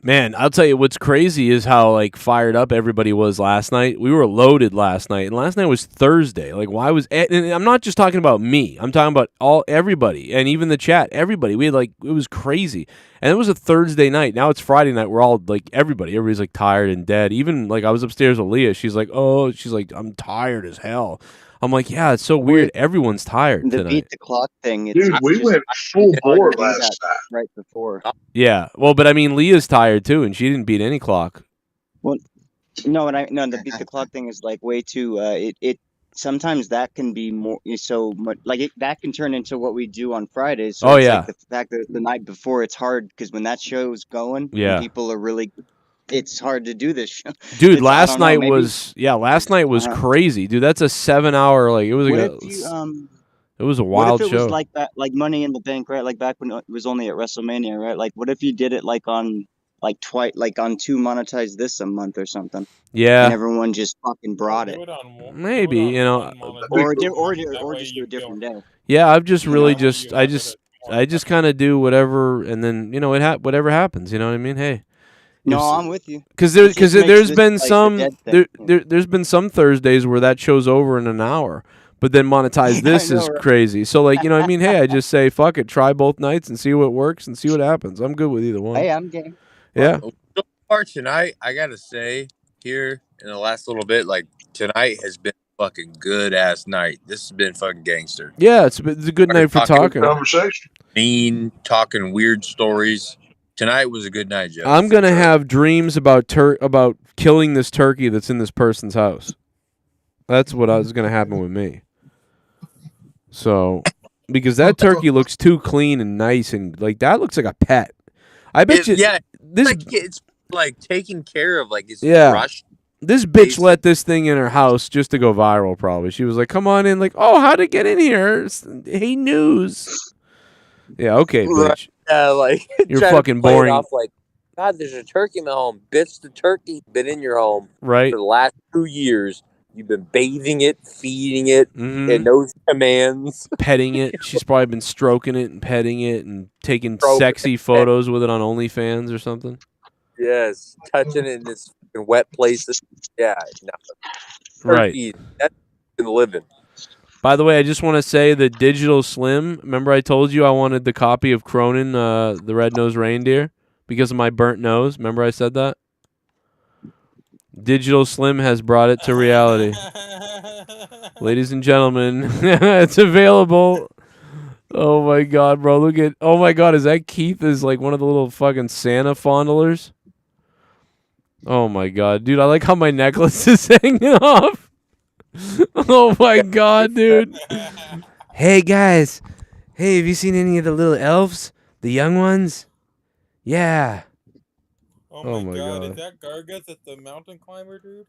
[SPEAKER 12] Man, I'll tell you what's crazy is how fired up everybody was last night. We were loaded last night, and last night was Thursday. Why was? And I'm not just talking about me. I'm talking about everybody, and even the chat. Everybody. We had it was crazy, and it was a Thursday night. Now it's Friday night. We're all everybody's tired and dead. Even I was upstairs with Leah. She's like, I'm tired as hell. I'm like, yeah, it's so weird. Everyone's tired
[SPEAKER 22] The
[SPEAKER 12] tonight.
[SPEAKER 22] beat the clock thing. It's,
[SPEAKER 16] Dude,
[SPEAKER 22] it's
[SPEAKER 16] we
[SPEAKER 22] just,
[SPEAKER 16] went
[SPEAKER 22] I
[SPEAKER 16] full
[SPEAKER 22] it's hard to
[SPEAKER 16] bore
[SPEAKER 22] do
[SPEAKER 16] last
[SPEAKER 22] that
[SPEAKER 16] time.
[SPEAKER 22] right before.
[SPEAKER 12] Yeah, well, but I mean, Leah's tired too, and she didn't beat any clock.
[SPEAKER 22] Well, no, the beat the clock thing is like way too. It sometimes that can be more so much like that can turn into what we do on Fridays. So
[SPEAKER 12] Oh,
[SPEAKER 22] it's
[SPEAKER 12] yeah.
[SPEAKER 22] like the fact that the night before it's hard because when that show's going,
[SPEAKER 12] Yeah.
[SPEAKER 22] and people are really, it's hard to do this show.
[SPEAKER 12] Dude,
[SPEAKER 22] It's, I
[SPEAKER 12] last
[SPEAKER 22] don't know,
[SPEAKER 12] night
[SPEAKER 22] maybe-
[SPEAKER 12] was last night was
[SPEAKER 22] Uh-huh.
[SPEAKER 12] crazy, dude. That's a 7-hour like it was.
[SPEAKER 22] What
[SPEAKER 12] Like
[SPEAKER 22] if you
[SPEAKER 12] it was a
[SPEAKER 22] What
[SPEAKER 12] wild
[SPEAKER 22] if it
[SPEAKER 12] show.
[SPEAKER 22] was like that, like Money in the Bank, right? Like back when it was only at WrestleMania, right? Like, what if you did it like on, like twice, like on 2 Monetize this a month or something?
[SPEAKER 12] Yeah.
[SPEAKER 22] And everyone just fucking brought it.
[SPEAKER 12] Maybe
[SPEAKER 22] Or just do a different day.
[SPEAKER 12] Yeah, I've just really just I just kind of do whatever, and then whatever happens. You know what I mean? Hey.
[SPEAKER 22] No, I'm with you.
[SPEAKER 12] Because
[SPEAKER 22] It just makes
[SPEAKER 12] there's
[SPEAKER 22] this,
[SPEAKER 12] been
[SPEAKER 22] like, the
[SPEAKER 12] some
[SPEAKER 22] dead thing.
[SPEAKER 12] there's been some Thursdays where that show's over in an hour, but then Monetize this
[SPEAKER 22] know,
[SPEAKER 12] is
[SPEAKER 22] right?
[SPEAKER 12] crazy. So like, you know what I mean? Hey, I just say fuck it, try both nights and see what works and see what happens. I'm good with either one.
[SPEAKER 22] Hey, I'm game.
[SPEAKER 12] Yeah.
[SPEAKER 24] So far tonight, I gotta say here in the last little bit, like tonight has been a fucking good ass night. This has been fucking gangster.
[SPEAKER 12] Yeah, it's a good night for talking.
[SPEAKER 16] Conversation.
[SPEAKER 24] Mean, talking weird stories. Tonight was a good night, Joe.
[SPEAKER 12] I'm gonna have dreams about about killing this turkey that's in this person's house. That's what is gonna happen with me. So, because that turkey looks too clean and nice and like that looks like a pet. I bet you.
[SPEAKER 24] Yeah,
[SPEAKER 12] this
[SPEAKER 24] it's like taken care of, like it's
[SPEAKER 12] yeah.
[SPEAKER 24] brushed.
[SPEAKER 12] This bitch let this thing in her house just to go viral. Probably she was like, "Come on in!" Like, "Oh, how'd it get in here?" Hey, news. Yeah, okay, bitch.
[SPEAKER 24] Yeah, like
[SPEAKER 12] You're
[SPEAKER 24] trying to
[SPEAKER 12] fucking
[SPEAKER 24] play it
[SPEAKER 12] boring.
[SPEAKER 24] off like, God, there's a turkey in my home. Bitch, the turkey been in your home
[SPEAKER 12] Right.
[SPEAKER 24] for the last 2 years. You've been bathing it, feeding it.
[SPEAKER 12] Mhm.
[SPEAKER 24] It knows commands.
[SPEAKER 12] Petting it. She's probably been stroking it and petting it and taking
[SPEAKER 24] Stroking
[SPEAKER 12] sexy
[SPEAKER 24] it.
[SPEAKER 12] photos with it on OnlyFans or something.
[SPEAKER 24] Yes, touching it in its fucking wet places. Yeah, no.
[SPEAKER 12] Right.
[SPEAKER 24] Turkey, that's been living.
[SPEAKER 12] By the way, I just want to say that Digital Slim, remember I told you I wanted the copy of Cronin, the red-nosed reindeer, because of my burnt nose? Remember I said that? Digital Slim has brought it to reality. Ladies and gentlemen, it's available. Oh my God, bro. Look at, oh my God, is that Keith is like one of the little fucking Santa fondlers? Oh my God, dude, I like how my necklace is hanging off. Oh my God, dude. Hey guys. Hey, have you seen any of the little elves? The young ones? Yeah.
[SPEAKER 9] Oh my God. Is that Gargus at the mountain climber, dude?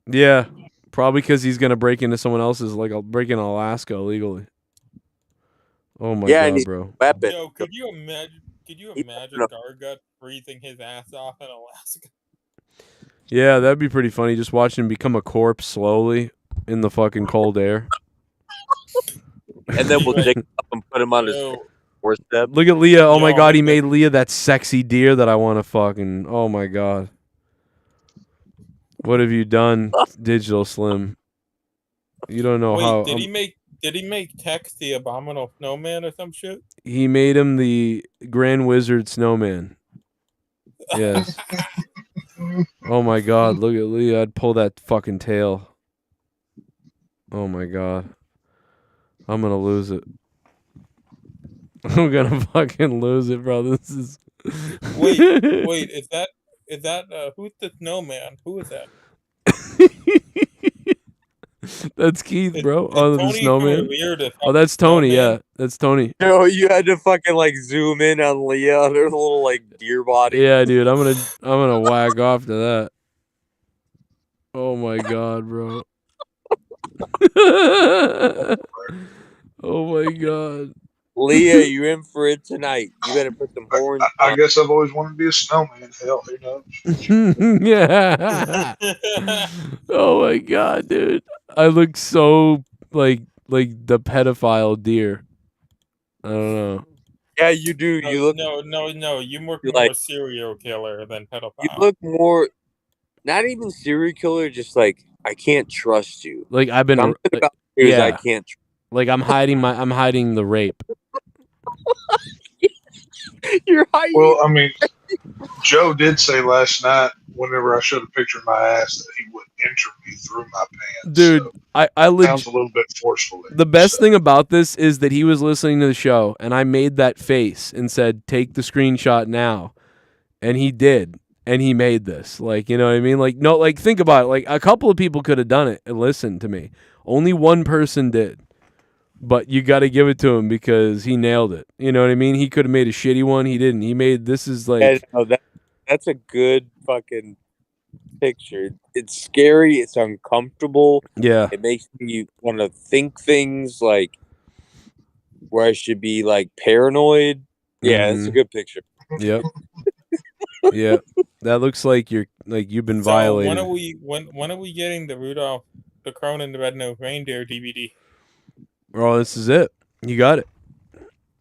[SPEAKER 12] Yeah. Probably because he's going to break into someone else's, like, I'll break in Alaska illegally. Oh my God, bro.
[SPEAKER 24] Weapon.
[SPEAKER 9] Yo, could you imagine Gargut freezing his ass off in Alaska?
[SPEAKER 12] Yeah, that'd be pretty funny. Just watching him become a corpse slowly in the fucking cold air.
[SPEAKER 24] And then we'll dig him up and put him on his doorstep.
[SPEAKER 12] Look at Leah. Oh my God, he made Leah that sexy deer that I want to fucking. Oh my God. What have you done, Digital Slim? You don't know how.
[SPEAKER 9] Did he make Tex the abominable snowman or some shit?
[SPEAKER 12] He made him the Grand Wizard Snowman. Yes. Oh my God, look at Leah. I'd pull that fucking tail. Oh my God. I'm gonna lose it. I'm gonna fucking lose it, bro. This is
[SPEAKER 9] Wait, is that who's the snowman? Who is that?
[SPEAKER 12] That's Keith, bro. Oh, the
[SPEAKER 9] Tony
[SPEAKER 12] snowman.
[SPEAKER 9] Weird as
[SPEAKER 12] Oh, that's Tony. Yeah, that's Tony.
[SPEAKER 24] No, you had to fucking like zoom in on Leah. There's a little like deer body.
[SPEAKER 12] Yeah, dude. I'm gonna whack off to that. Oh my God, bro. Oh my God.
[SPEAKER 24] Leah, you in for it tonight. You better put some horns
[SPEAKER 16] I
[SPEAKER 24] on.
[SPEAKER 16] guess I've always wanted to be a snowman. Hell, who knows?
[SPEAKER 12] Yeah. Oh my God, dude. I look so like the pedophile deer. I don't know.
[SPEAKER 24] Yeah, you do.
[SPEAKER 9] No,
[SPEAKER 24] You look.
[SPEAKER 9] No. You look
[SPEAKER 24] You're
[SPEAKER 9] more
[SPEAKER 24] like-
[SPEAKER 9] serial killer than pedophile.
[SPEAKER 24] You look more. Not even serial killer. Just like I can't trust you.
[SPEAKER 12] Like I've been.
[SPEAKER 24] Something about you is I
[SPEAKER 12] yeah.
[SPEAKER 24] can't.
[SPEAKER 12] Like I'm hiding the rape.
[SPEAKER 24] You're hiding.
[SPEAKER 16] Well, I mean, Joe did say last night, whenever I showed a picture of my ass, that he would enter me through my pants.
[SPEAKER 12] Dude, I
[SPEAKER 16] Sounds a little bit forceful.
[SPEAKER 12] The best thing about this is that he was listening to the show, and I made that face and said, "Take the screenshot now," and he did, and he made this. Like, you know what I mean? Like, no, like think about it. Like, a couple of people could have done it and listened to me. Only one person did, but you got to give it to him because he nailed it. You know what I mean? He could have made a shitty one. He didn't. He made this is like.
[SPEAKER 17] Yeah, no, that's a good fucking picture. It's scary. It's uncomfortable.
[SPEAKER 12] Yeah.
[SPEAKER 17] It makes me want to think things like where I should be like paranoid. Yeah, it's a good picture.
[SPEAKER 12] Yep. Yep. That looks like you've been violated.
[SPEAKER 9] When are we getting the Rudolph, the Cronin, the Red-Nosed Reindeer DVD?
[SPEAKER 12] Oh, this is it. You got it.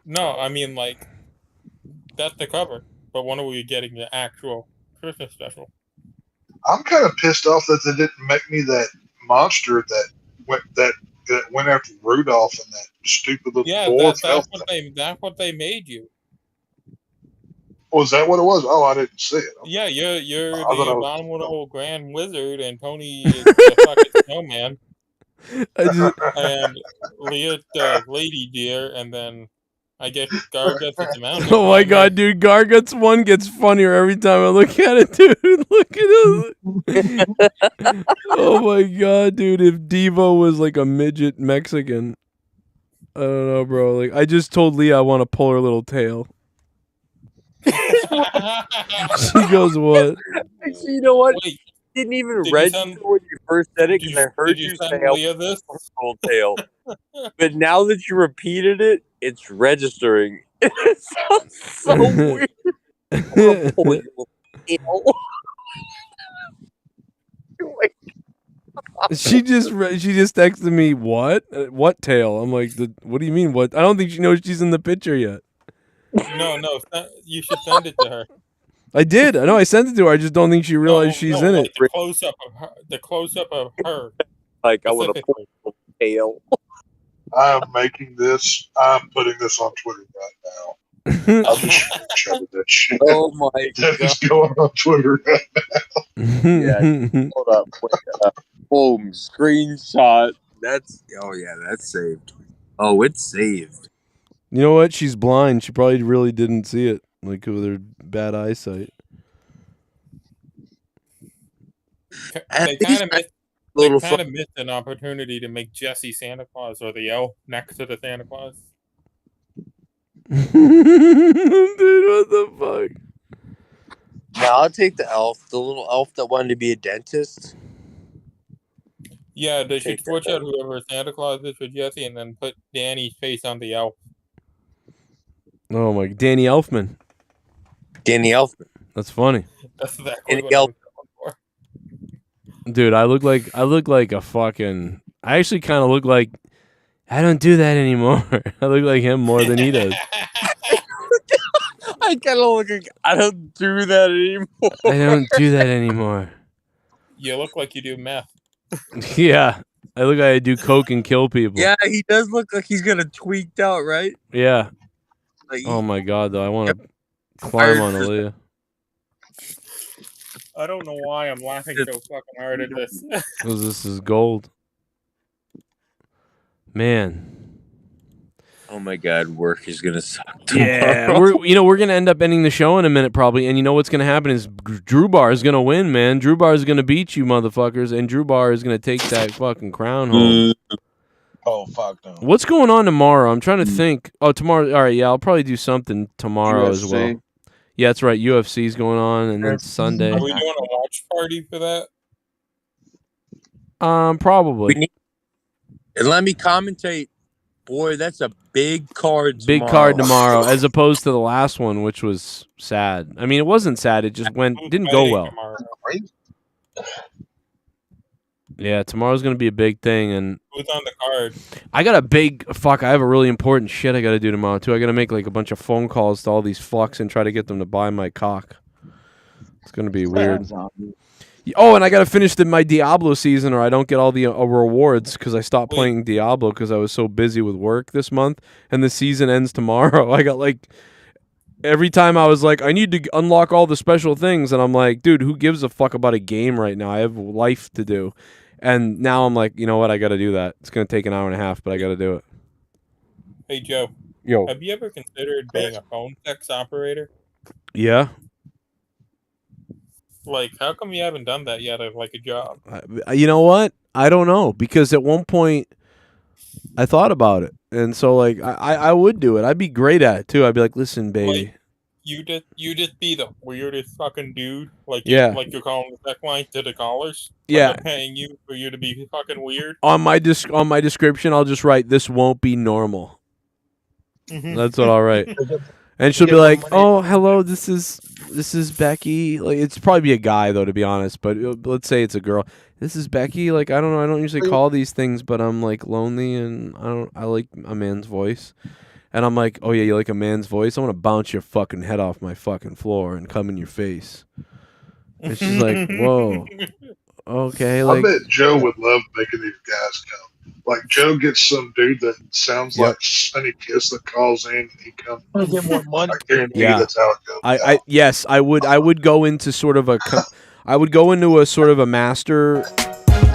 [SPEAKER 9] No, I mean like that's the cover. But when are we getting the actual Christmas special?
[SPEAKER 16] I'm kind of pissed off that they didn't make me that monster that went after Rudolph and that stupid little dwarf.
[SPEAKER 9] That's what they made you.
[SPEAKER 16] Was that what it was? Oh, I didn't see it.
[SPEAKER 9] Yeah, you're the abominable grand wizard, and Tony is the fucking snowman. And Leah the lady deer, and then I guess Garguts is the mountain.
[SPEAKER 12] Oh my god, dude, Garguts one gets funnier every time I look at it, dude. Look at it. Oh my god, dude, if Devo was like a midget Mexican. I don't know, bro. Like, I just told Leah I want to pull her little tail. She goes, what?
[SPEAKER 17] Actually, you know what? Didn't even register when you first said it because I heard you say
[SPEAKER 9] Leah this
[SPEAKER 17] full tail. But now that you repeated it, it's registering. It sounds so weird. I'm gonna pull your little tail.
[SPEAKER 12] She just texted me, what tail? I'm like, what do you mean what? I don't think she knows she's in the picture yet.
[SPEAKER 9] No, you should send it to her.
[SPEAKER 12] I did. I know I sent it to her. I just don't think she realized she's in
[SPEAKER 9] like
[SPEAKER 12] it.
[SPEAKER 9] The close up of her.
[SPEAKER 17] Like I want to pull her tail.
[SPEAKER 16] I'm making this. I'm putting this on Twitter right now. I'm just screenshotting that shit.
[SPEAKER 17] Oh my god!
[SPEAKER 16] It's going on Twitter right now.
[SPEAKER 17] Yeah, hold up. Boom! Screenshot. That's saved. Oh, it's saved.
[SPEAKER 12] You know what? She's blind. She probably really didn't see it, like with her bad eyesight.
[SPEAKER 9] They kind of missed an opportunity to make Jesse Santa Claus or the elf next to the Santa Claus.
[SPEAKER 12] Dude, what the fuck?
[SPEAKER 17] Now I'll take the elf, the little elf that wanted to be a dentist.
[SPEAKER 9] Yeah, they should switch out whoever Santa Claus is for Jesse and then put Danny's face on the elf.
[SPEAKER 12] Oh my, Danny Elfman.
[SPEAKER 17] Danny Elfman.
[SPEAKER 12] That's funny.
[SPEAKER 9] That's exactly what I was going for.
[SPEAKER 12] Dude, I look like a fucking. I actually kind of look like. I don't do that anymore. I look like him more than he does.
[SPEAKER 17] I kind of look like I don't do that anymore.
[SPEAKER 12] I don't do that anymore.
[SPEAKER 9] You look like you do meth.
[SPEAKER 12] Yeah, I look like I do coke and kill people.
[SPEAKER 17] Yeah, he does look like he's gonna tweaked out, right?
[SPEAKER 12] Yeah.
[SPEAKER 17] Like,
[SPEAKER 12] oh my god, though, I want to climb on Aaliyah.
[SPEAKER 9] I don't know why I'm laughing so fucking hard at this.
[SPEAKER 12] Because this is gold. Man.
[SPEAKER 17] Oh my god, work is gonna suck tomorrow.
[SPEAKER 12] Yeah, we're gonna end up ending the show in a minute probably, and you know what's gonna happen is Drew Bar is gonna win, man. Drew Bar is gonna beat you, motherfuckers, and Drew Bar is gonna take that fucking crown home.
[SPEAKER 18] Oh fuck no.
[SPEAKER 12] What's going on tomorrow? I'm trying to think. Oh, tomorrow. All right, yeah, I'll probably do something tomorrow as well. Yeah, that's right. UFC's going on, and then Sunday.
[SPEAKER 9] Are we doing a watch party for that?
[SPEAKER 12] Probably.
[SPEAKER 17] And let me commentate. Boy, that's a big card tomorrow.
[SPEAKER 12] Big card tomorrow, as opposed to the last one, which was sad. I mean, it wasn't sad. It just didn't go well. Yeah, tomorrow's going to be a big thing. And
[SPEAKER 9] who's on the card?
[SPEAKER 12] I got a big... Fuck, I have a really important shit I got to do tomorrow, too. I got to make like a bunch of phone calls to all these fucks and try to get them to buy my cock. It's going to be weird. Oh, and I got to finish my Diablo season or I don't get all the rewards because I stopped playing Diablo because I was so busy with work this month. And the season ends tomorrow. I got like every time I was like, I need to unlock all the special things, and I'm like, dude, who gives a fuck about a game right now? I have life to do. And now I'm like, you know what? I got to do that. It's going to take an hour and a half, but I got to do it.
[SPEAKER 9] Hey, Joe.
[SPEAKER 12] Yo.
[SPEAKER 9] Have you ever considered being a phone sex operator?
[SPEAKER 12] Yeah.
[SPEAKER 9] Like, how come you haven't done that yet as, like, a job?
[SPEAKER 12] You know what? I don't know, because at one point I thought about it. And so, like, I would do it. I'd be great at it, too. I'd be like, listen, baby.
[SPEAKER 9] Like, you just be the weirdest fucking dude. Like,
[SPEAKER 12] Yeah.
[SPEAKER 9] like you're calling the sex line to the callers.
[SPEAKER 12] Yeah.
[SPEAKER 9] They're paying you for you to be fucking weird.
[SPEAKER 12] On my description, I'll just write, this won't be normal.
[SPEAKER 9] Mhm.
[SPEAKER 12] That's what I'll write. And she'll be like, "Oh, hello, this is Becky." Like, it's probably be a guy though, to be honest. But let's say it's a girl. This is Becky. Like, I don't know. I don't usually call these things, but I'm like lonely and I like a man's voice. And I'm like, "Oh yeah, you like a man's voice? I want to bounce your fucking head off my fucking floor and come in your face." And she's like, "Whoa, okay." Like,
[SPEAKER 16] I bet Joe would love making these guys come. Like, Joe gets some dude that sounds like Sonny Kiss that calls in and he comes. I get more money. I guarantee
[SPEAKER 12] yeah.
[SPEAKER 16] that's how it goes.
[SPEAKER 12] I would go into sort of a I would go into a sort of a master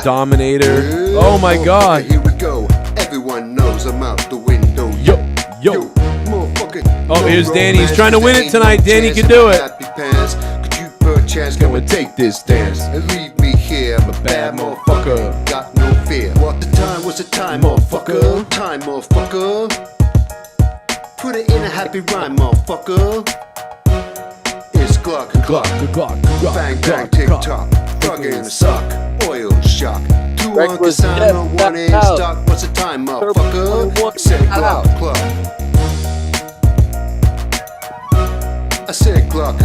[SPEAKER 12] dominator. Oh my god.
[SPEAKER 5] Here we go. Everyone knows I'm out the window.
[SPEAKER 12] Yo. Oh, here's Danny. He's trying to win it tonight. Danny can do it.
[SPEAKER 5] Could you perchance go and take this dance and leave me here? I'm a bad motherfucker. Got no fear. What the time was the time, motherfucker? Time, motherfucker. Put it in a happy rhyme, motherfucker. It's Glock, bang, bang, tick tock. Fucking suck, oil shock. Two on Casano, one in stock. What's the time, motherfucker? Said Glock, clock. I said clock.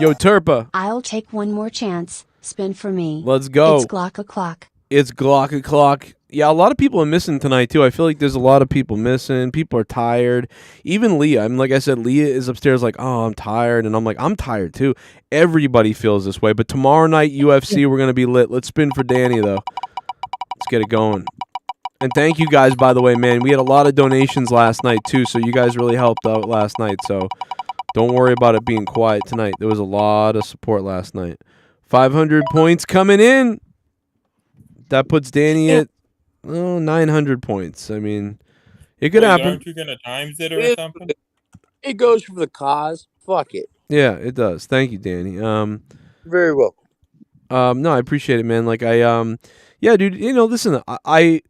[SPEAKER 12] Yo, Turpa.
[SPEAKER 25] I'll take one more chance. Spin for me.
[SPEAKER 12] Let's go.
[SPEAKER 25] It's Glock.
[SPEAKER 12] It's Glock. Yeah, a lot of people are missing tonight, too. I feel like there's a lot of people missing. People are tired. Even Leah. I mean, like I said, Leah is upstairs like, oh, I'm tired. And I'm like, I'm tired, too. Everybody feels this way. But tomorrow night, UFC, we're going to be lit. Let's spin for Danny, though. Let's get it going. And thank you guys, by the way, man. We had a lot of donations last night, too. So you guys really helped out last night. So don't worry about it being quiet tonight. There was a lot of support last night. 500 points coming in. That puts Danny at 900 points. I mean, it could happen.
[SPEAKER 9] Aren't you gonna times it or something?
[SPEAKER 17] It goes for the cause. Fuck it.
[SPEAKER 12] Yeah, it does. Thank you, Danny.
[SPEAKER 17] Very welcome.
[SPEAKER 12] No, I appreciate it, man. Like yeah, dude. You know, listen, I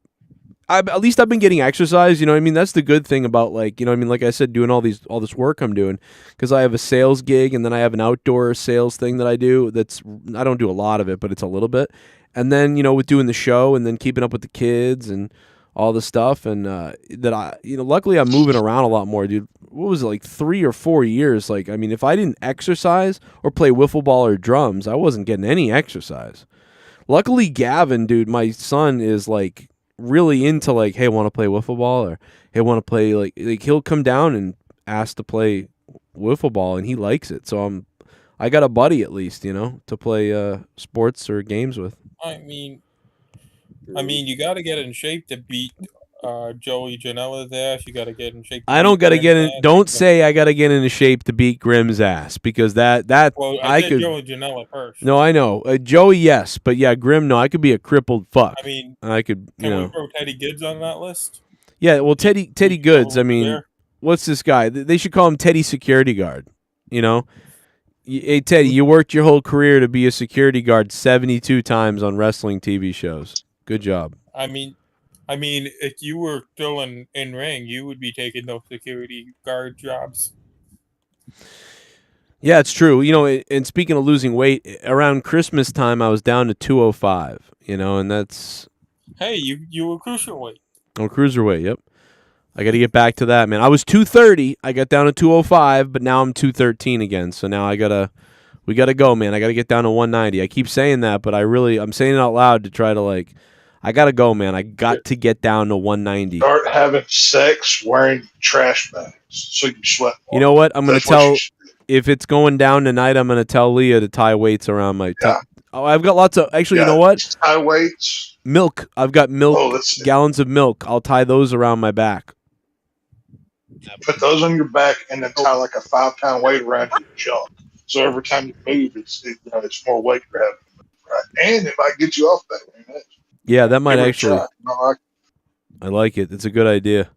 [SPEAKER 12] at least I've been getting exercise. You know what I mean? That's the good thing about, like, you know what I mean? Like I said, doing all this work I'm doing, because I have a sales gig and then I have an outdoor sales thing that I do. I don't do a lot of it, but it's a little bit. And then, you know, with doing the show and then keeping up with the kids and all the stuff, and luckily I'm moving around a lot more, dude. What was it, like 3 or 4 years? Like, I mean, if I didn't exercise or play wiffle ball or drums, I wasn't getting any exercise. Luckily, Gavin, dude, my son, is like really into, like, hey, want to play wiffle ball, or hey, want to play, like he'll come down and ask to play wiffle ball, and he likes it. So I got a buddy, at least, you know, to play sports or games with.
[SPEAKER 9] I mean, you got to get in shape to beat Joey Janela's ass. You got to get in shape.
[SPEAKER 12] I don't got to get in. Don't say I got to get into shape to beat Grimm's ass, because that.
[SPEAKER 9] Well, I said
[SPEAKER 12] could.
[SPEAKER 9] Joey Janela first.
[SPEAKER 12] No, I know Joey, yes, but yeah, Grimm, no. I could be a crippled fuck.
[SPEAKER 9] I mean,
[SPEAKER 12] I could.
[SPEAKER 9] Can we throw Teddy Goods on that list?
[SPEAKER 12] Yeah, well, Teddy Goods. I mean, what's this guy? They should call him Teddy Security Guard. You know. Hey, Teddy, you worked your whole career to be a security guard 72 times on wrestling TV shows. Good job.
[SPEAKER 9] I mean, if you were still in ring, you would be taking those security guard jobs.
[SPEAKER 12] Yeah, it's true. You know, and speaking of losing weight, around Christmas time, I was down to 205. You know, and that's.
[SPEAKER 9] Hey, you were cruiserweight.
[SPEAKER 12] Oh, cruiserweight. Yep. I got to get back to that, man. I was 230. I got down to 205, but now I'm 213 again. So now we got to go, man. I got to get down to 190. I keep saying that, but I'm saying it out loud to try to, like, I got to go, man. I got to get down to 190.
[SPEAKER 16] Start having sex wearing trash bags so you sweat more.
[SPEAKER 12] You know what? I'm going to tell, if it's going down tonight, I'm going to tell Leah to tie weights around my Oh, I've got lots of, actually, you know what?
[SPEAKER 16] Tie weights.
[SPEAKER 12] Milk. I've got milk, gallons of milk. I'll tie those around my back.
[SPEAKER 16] Put those on your back and then tie like a 5-pound weight around your junk. So every time you move, it's more weight grabbing. Right? And it might get you off that way.
[SPEAKER 12] Yeah, that might
[SPEAKER 16] Give it a
[SPEAKER 12] actually.
[SPEAKER 16] try. No,
[SPEAKER 12] I like it. It's a good idea.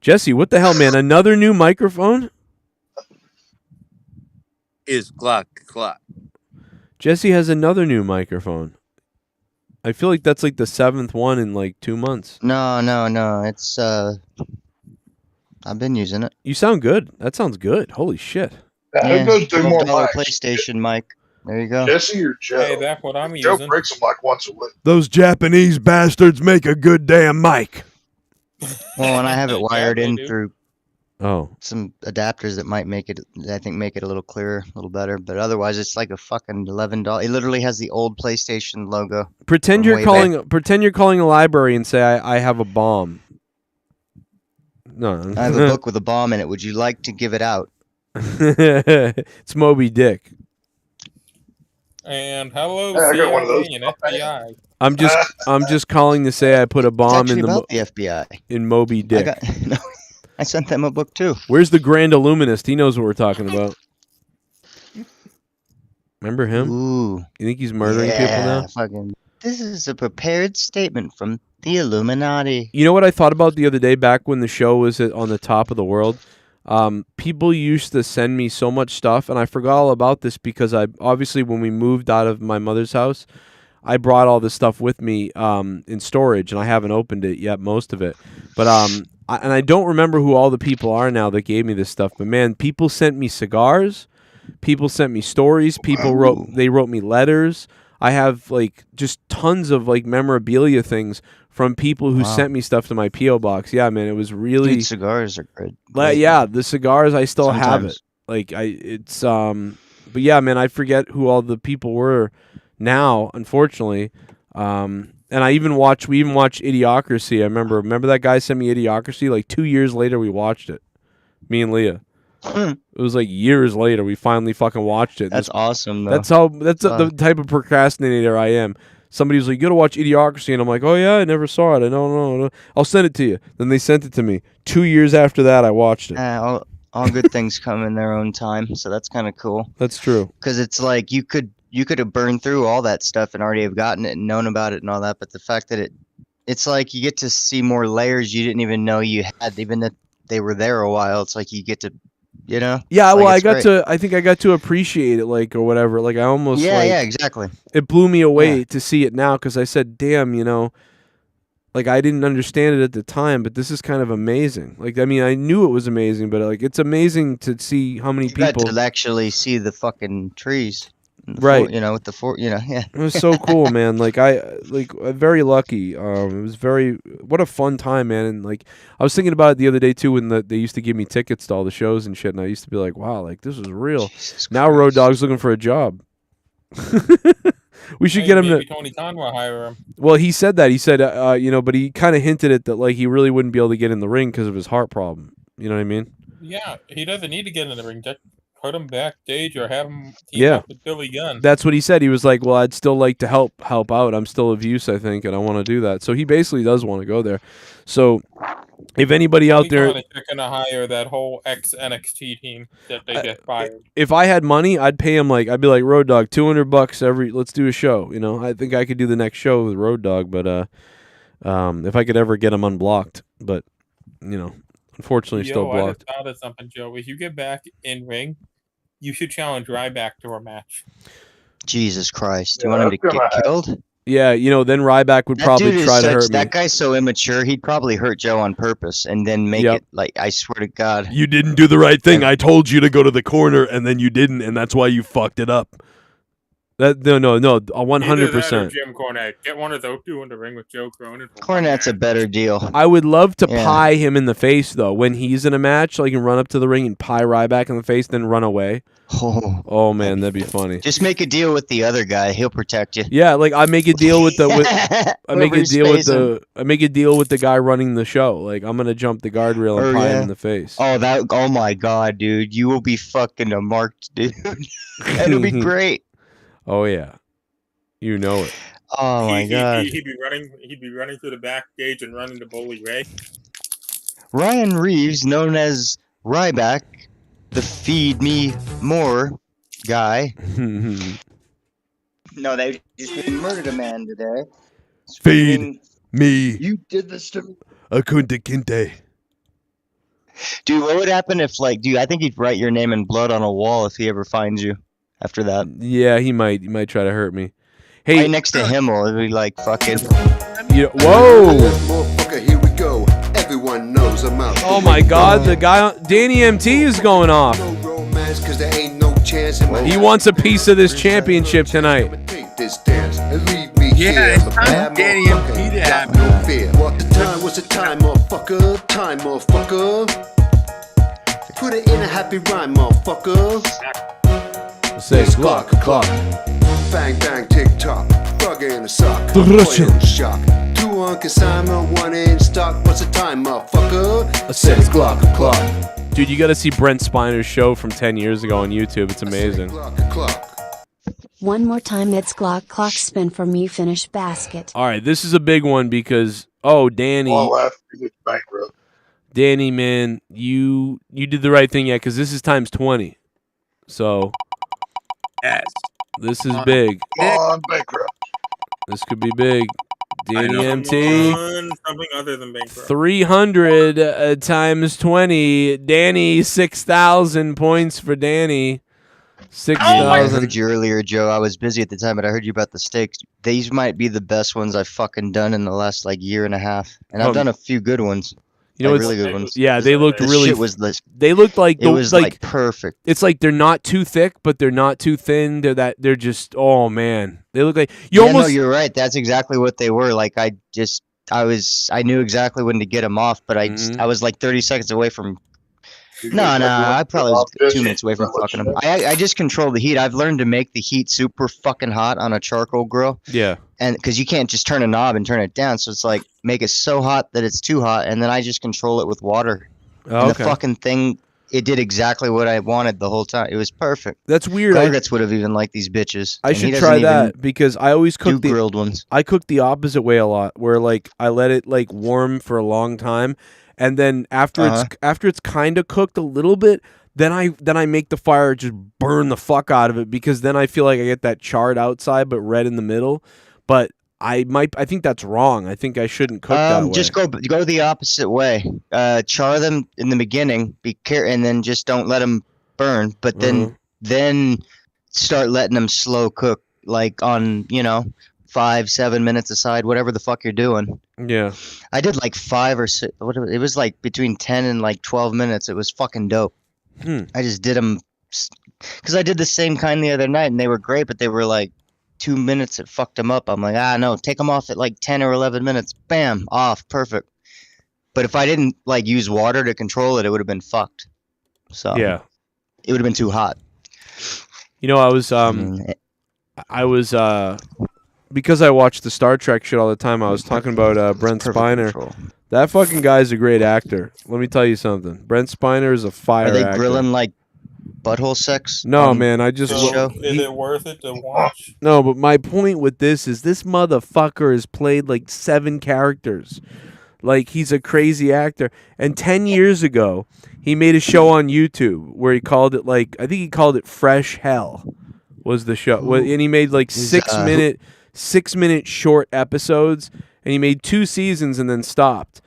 [SPEAKER 12] Jesse, what the hell, man? Another new microphone?
[SPEAKER 24] Is clock.
[SPEAKER 12] Jesse has another new microphone. I feel like that's like the 7th one in like 2 months.
[SPEAKER 22] No. It's I've been using it.
[SPEAKER 12] You sound good. That sounds good. Holy shit.
[SPEAKER 16] Who goes do more mics?
[SPEAKER 22] PlayStation mic. There you go.
[SPEAKER 16] Jesse or Joe?
[SPEAKER 9] Hey, that's what I'm
[SPEAKER 16] Joe
[SPEAKER 9] using.
[SPEAKER 16] breaks them like once a week.
[SPEAKER 12] Those Japanese bastards make a good damn mic.
[SPEAKER 22] Well, and I have it wired in
[SPEAKER 9] do.
[SPEAKER 22] through
[SPEAKER 12] Oh.
[SPEAKER 22] some adapters that might make it, I think, make it a little clearer, a little better. But otherwise, it's like a fucking $11. It literally has the old PlayStation logo.
[SPEAKER 12] Pretend
[SPEAKER 22] from
[SPEAKER 12] you're
[SPEAKER 22] way
[SPEAKER 12] calling.
[SPEAKER 22] back.
[SPEAKER 12] Pretend you're calling a library and say, "I have a bomb." No,
[SPEAKER 22] I have a book with a bomb in it. Would you like to give it out?
[SPEAKER 12] It's Moby Dick.
[SPEAKER 9] And hello,
[SPEAKER 16] Hey, I got one of those.
[SPEAKER 9] CIA and FBI.
[SPEAKER 12] I'm just calling to say I put a
[SPEAKER 22] It's
[SPEAKER 12] bomb
[SPEAKER 22] actually
[SPEAKER 12] in the
[SPEAKER 22] about the FBI.
[SPEAKER 12] in Moby Dick.
[SPEAKER 22] I sent them a book too.
[SPEAKER 12] Where's the Grand Illuminist? He knows what we're talking about. Remember him?
[SPEAKER 22] Ooh.
[SPEAKER 12] You think he's murdering people now?
[SPEAKER 22] Fucking. This is a prepared statement from the Illuminati.
[SPEAKER 12] You know what I thought about the other day back when the show was on the top of the world? People used to send me so much stuff, and I forgot all about this because obviously when we moved out of my mother's house, I brought all this stuff with me in storage, and I haven't opened it yet, most of it. But I don't remember who all the people are now that gave me this stuff. But man, people sent me cigars, people sent me stories, people wrote me letters. I have like just tons of like memorabilia things from people who sent me stuff to my P.O. box. Yeah, man, it was really.
[SPEAKER 22] Dude, cigars are good.
[SPEAKER 12] Yeah, the cigars I still have it.
[SPEAKER 22] Sometimes.
[SPEAKER 12] Like but yeah, man, I forget who all the people were now, unfortunately. And we even watched Idiocracy. I remember that guy sent me Idiocracy. Like 2 years later, we watched it. Me and Leah. It was like years later we finally fucking watched it.
[SPEAKER 22] That's awesome, though.
[SPEAKER 12] That's the type of procrastinator I am. Somebody was like, "You gotta watch Idiocracy," and I'm like, "Oh yeah, I never saw it. I don't know. I'll send it to you." Then they sent it to me. 2 years after that, I watched it.
[SPEAKER 22] All good things come in their own time, so that's kind of cool.
[SPEAKER 12] That's true.
[SPEAKER 22] Because it's like you could have burned through all that stuff and already have gotten it and known about it and all that, but the fact that it's like you get to see more layers you didn't even know you had, even that they were there a while. It's like you get to, you know.
[SPEAKER 12] Yeah, well, I
[SPEAKER 22] think
[SPEAKER 12] I got to appreciate it, like, or whatever. Like, I almost,
[SPEAKER 22] yeah, exactly.
[SPEAKER 12] It blew me away to see it now because I said, "Damn, you know." Like, I didn't understand it at the time, but this is kind of amazing. Like, I mean, I knew it was amazing, but like, it's amazing to see how many people
[SPEAKER 22] to actually see the fucking trees.
[SPEAKER 12] Right.
[SPEAKER 22] With the yeah.
[SPEAKER 12] It was so cool, man. Like I'm very lucky. It was what a fun time, man. And like I was thinking about it the other day too when they used to give me tickets to all the shows and shit, and I used to be like, wow, like this is real. Now Road Dogg's looking for a job. We should get him
[SPEAKER 9] maybe
[SPEAKER 12] to.
[SPEAKER 9] Tony Khan will hire him.
[SPEAKER 12] Well, he said that. He said, but he kind of hinted at that, like he really wouldn't be able to get in the ring because of his heart problem. You know what I mean?
[SPEAKER 9] Yeah, he doesn't need to get in the ring. Just put him backstage or have him team up with Billy Gunn.
[SPEAKER 12] That's what he said. He was like, well, I'd still like to help out. I'm still of use, I think, and I want to do that. So he basically does want to go there. So if anybody out there,
[SPEAKER 9] they're going to hire that whole ex-NXT team that they just fired.
[SPEAKER 12] If I had money, I'd pay him I'd be like, Road Dogg, $200 let's do a show. You know, I think I could do the next show with Road Dogg, but if I could ever get him unblocked, but you know, unfortunately still blocked.
[SPEAKER 9] I just thought of something, Joe. If you get back in ring, you should challenge Ryback to a match.
[SPEAKER 22] Jesus Christ. Do you want him to get killed?
[SPEAKER 12] Yeah, you know, then Ryback would probably try to hurt me.
[SPEAKER 22] That guy's so immature, he'd probably hurt Joe on purpose and then make it like, I swear to God.
[SPEAKER 12] You didn't do the right thing. I told you to go to the corner and then you didn't, and that's why you fucked it up. No, 100%.
[SPEAKER 9] Jim Cornette. Get one of those two in the ring with Joe Cronin.
[SPEAKER 22] Cornette's a better deal.
[SPEAKER 12] I would love to pie him in the face, though, when he's in a match. Like, and run up to the ring and pie Ryback in the face, then run away. Oh man, that'd be funny.
[SPEAKER 22] Just make a deal with the other guy; he'll protect you.
[SPEAKER 12] Yeah, like I make a deal with I make a deal with the guy running the show. Like I'm gonna jump the guardrail and pie him in the face.
[SPEAKER 22] Oh my God, dude, you will be fucking a marked dude. It'll be great.
[SPEAKER 12] Oh yeah, you know it.
[SPEAKER 22] Oh my God.
[SPEAKER 9] He'd be running through the backstage and running to Bully Ray.
[SPEAKER 4] Ryan Reeves, known as Ryback, the Feed Me More guy.
[SPEAKER 22] No, they just murdered a man today.
[SPEAKER 12] Feed me.
[SPEAKER 22] You did this to me.
[SPEAKER 12] A kunta kinte.
[SPEAKER 4] Dude, what would happen if, like, dude, I think he'd write your name in blood on a wall if he ever finds you after that.
[SPEAKER 12] Yeah, he might try to hurt me. Hey,
[SPEAKER 4] right next to Himmel, it'd be like fucking.
[SPEAKER 12] Whoa!
[SPEAKER 5] Motherfucker, here we go. Everyone knows I'm out.
[SPEAKER 12] Oh my God, the guy, Danny MT is going off.
[SPEAKER 5] Cause there ain't no chance in my
[SPEAKER 12] He wants a piece of this championship tonight.
[SPEAKER 5] this dance and leave me
[SPEAKER 24] Yeah,
[SPEAKER 5] here.
[SPEAKER 24] it's
[SPEAKER 5] I'm a
[SPEAKER 24] time
[SPEAKER 5] bad
[SPEAKER 24] for Danny
[SPEAKER 5] motherfucker,
[SPEAKER 24] MT to
[SPEAKER 5] got
[SPEAKER 24] have
[SPEAKER 5] no fear. What the time was the time, motherfucker. Time, motherfucker. Put it in a happy rhyme, motherfucker.
[SPEAKER 12] Say
[SPEAKER 5] clock. Bang, bang, tick tock. Frog in a sock.
[SPEAKER 12] The
[SPEAKER 5] Boy
[SPEAKER 12] Russian.
[SPEAKER 5] in shock. 2 on consignment, 1 in stock. What's the time, motherfucker?
[SPEAKER 12] 6 o'clock. Dude, you got to see Brent Spiner's show from 10 years ago on YouTube. It's amazing.
[SPEAKER 25] One more time, it's clock spin for me, finish basket.
[SPEAKER 12] All right, this is a big one because Danny.
[SPEAKER 16] All after he gets bankrupt.
[SPEAKER 12] Danny, man, you did the right thing, yeah, because this is times 20. So,
[SPEAKER 24] yes,
[SPEAKER 12] this is big.
[SPEAKER 16] Come on, bankrupt.
[SPEAKER 12] This could be big. Danny MT.
[SPEAKER 9] Something other than bankrupt.
[SPEAKER 12] 300 times 20. Danny, 6,000 points for Danny. 6,000.
[SPEAKER 4] I heard you earlier, Joe. I was busy at the time, but I heard you about the steaks. These might be the best ones I've fucking done in the last year and a half, and I've done a few good ones.
[SPEAKER 12] You know,
[SPEAKER 4] really good ones.
[SPEAKER 12] Yeah, they looked
[SPEAKER 4] This
[SPEAKER 12] really.
[SPEAKER 4] shit was
[SPEAKER 12] they looked like
[SPEAKER 4] it was like perfect.
[SPEAKER 12] It's like they're not too thick, but they're not too thin. They're just. Oh man, they look like
[SPEAKER 4] No, you're right. That's exactly what they were. Like I knew exactly when to get them off, but I was like 30 seconds away from. No, I probably was 2 minutes away from fucking them. I just control the heat. I've learned to make the heat super fucking hot on a charcoal grill.
[SPEAKER 12] Yeah.
[SPEAKER 4] And because you can't just turn a knob and turn it down, so it's like make it so hot that it's too hot, and then I just control it with water.
[SPEAKER 12] Oh,
[SPEAKER 4] and
[SPEAKER 12] okay.
[SPEAKER 4] the fucking thing, it did exactly what I wanted the whole time. It was perfect.
[SPEAKER 12] That's weird.
[SPEAKER 4] Gargets would have even liked these bitches.
[SPEAKER 12] I
[SPEAKER 4] and he
[SPEAKER 12] should
[SPEAKER 4] doesn't
[SPEAKER 12] try
[SPEAKER 4] even
[SPEAKER 12] that because I always cook
[SPEAKER 4] do grilled ones.
[SPEAKER 12] I cook the opposite way a lot, where like I let it like warm for a long time, and then after it's kind of cooked a little bit, then I make the fire just burn the fuck out of it, because then I feel like I get that charred outside but red in the middle. But I think that's wrong. I think I shouldn't cook that way.
[SPEAKER 4] Just go the opposite way. Char them in the beginning, and then just don't let them burn. But then start letting them slow cook, like on 5-7 minutes aside, whatever the fuck you're doing.
[SPEAKER 12] Yeah,
[SPEAKER 4] I did like 5 or 6. Whatever, it was like between 10 and 12 minutes. It was fucking dope. I just did them because I did the same kind the other night, and they were great, but they were like 2 minutes. It fucked them up. I'm like, no, take them off at like 10 or 11 minutes. Bam, off, perfect. But if I didn't use water to control it, it would have been fucked. So
[SPEAKER 12] yeah,
[SPEAKER 4] it would have been too hot.
[SPEAKER 12] I was because I watched the Star Trek shit all the time. I was talking about Brent Spiner.
[SPEAKER 4] Control.
[SPEAKER 12] That fucking guy's a great actor. Let me tell you something. Brent Spiner is a fire
[SPEAKER 4] Are they
[SPEAKER 12] actor.
[SPEAKER 4] grilling like butthole sex?
[SPEAKER 12] No, man. I just
[SPEAKER 9] So, is it worth it to watch?
[SPEAKER 12] No, but my point with this is this motherfucker has played like 7 characters. Like, he's a crazy actor. And 10 years ago, he made a show on YouTube where he called it I think he called it Fresh Hell was the show. And he made like 6-minute short episodes, and he made 2 seasons and then stopped.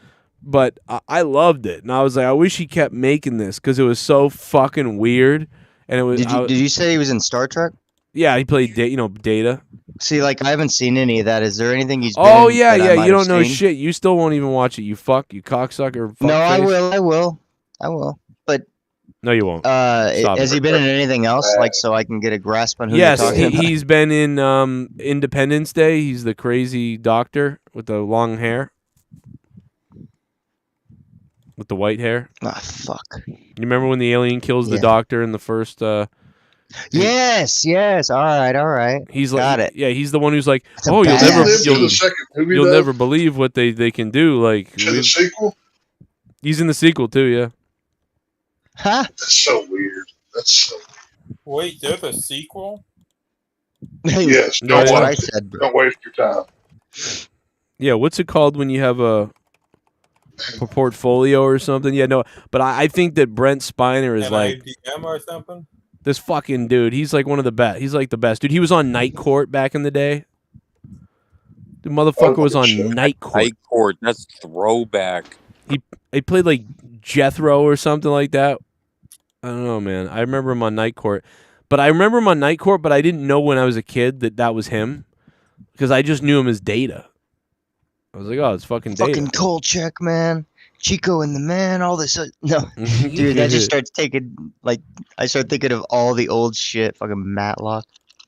[SPEAKER 12] But I loved it, and I was like, I wish he kept making this because it was so fucking weird. And it was.
[SPEAKER 4] Did you say he was in Star Trek?
[SPEAKER 12] Yeah, he played Data.
[SPEAKER 4] See, I haven't seen any of that. Is there anything he's been
[SPEAKER 12] Oh
[SPEAKER 4] in
[SPEAKER 12] yeah,
[SPEAKER 4] that I
[SPEAKER 12] yeah.
[SPEAKER 4] might
[SPEAKER 12] You
[SPEAKER 4] have
[SPEAKER 12] don't know
[SPEAKER 4] seen?
[SPEAKER 12] shit. You still won't even watch it. You cocksucker.
[SPEAKER 4] No, I
[SPEAKER 12] fuckface.
[SPEAKER 4] I will. But
[SPEAKER 12] no, you won't.
[SPEAKER 4] has he been in anything else? So I can get a grasp on who
[SPEAKER 12] Yes,
[SPEAKER 4] you're talking about?
[SPEAKER 12] he's been in Independence Day. He's the crazy doctor with the long hair. With the white hair.
[SPEAKER 4] Ah, fuck.
[SPEAKER 12] You remember when the alien kills the doctor in the first
[SPEAKER 4] Yes. All right.
[SPEAKER 12] He's
[SPEAKER 4] Got
[SPEAKER 12] like,
[SPEAKER 4] it.
[SPEAKER 12] yeah, he's the one who's like,
[SPEAKER 4] That's a
[SPEAKER 12] oh,
[SPEAKER 4] badass.
[SPEAKER 12] you'll never believe what they can do. Like,
[SPEAKER 16] the sequel?
[SPEAKER 12] He's in the sequel too, yeah.
[SPEAKER 4] Huh?
[SPEAKER 16] That's so weird. That's so
[SPEAKER 9] Wait, there's a sequel?
[SPEAKER 16] Yes.
[SPEAKER 12] No,
[SPEAKER 16] Don't
[SPEAKER 12] that's what
[SPEAKER 16] watch
[SPEAKER 12] I
[SPEAKER 16] it. Don't waste your time.
[SPEAKER 12] Yeah, what's it called when you have a portfolio or something. Yeah, no, but I think that Brent Spiner is
[SPEAKER 9] An
[SPEAKER 12] like
[SPEAKER 9] IDM or something.
[SPEAKER 12] this fucking dude. He's like one of the best. He's like the best dude. He was on Night Court back in the day. The motherfucker was on Night Court.
[SPEAKER 17] Night Court. That's throwback.
[SPEAKER 12] He played like Jethro or something like that. I don't know, man. I remember him on Night Court. But I didn't know when I was a kid that was him. Because I just knew him as Data. I was like, oh, it's fucking Data.
[SPEAKER 4] Fucking Kolchak, man. Chico and the Man, all this. No. Dude, that just starts taking, like, I start thinking of all the old shit. Fucking Matlock.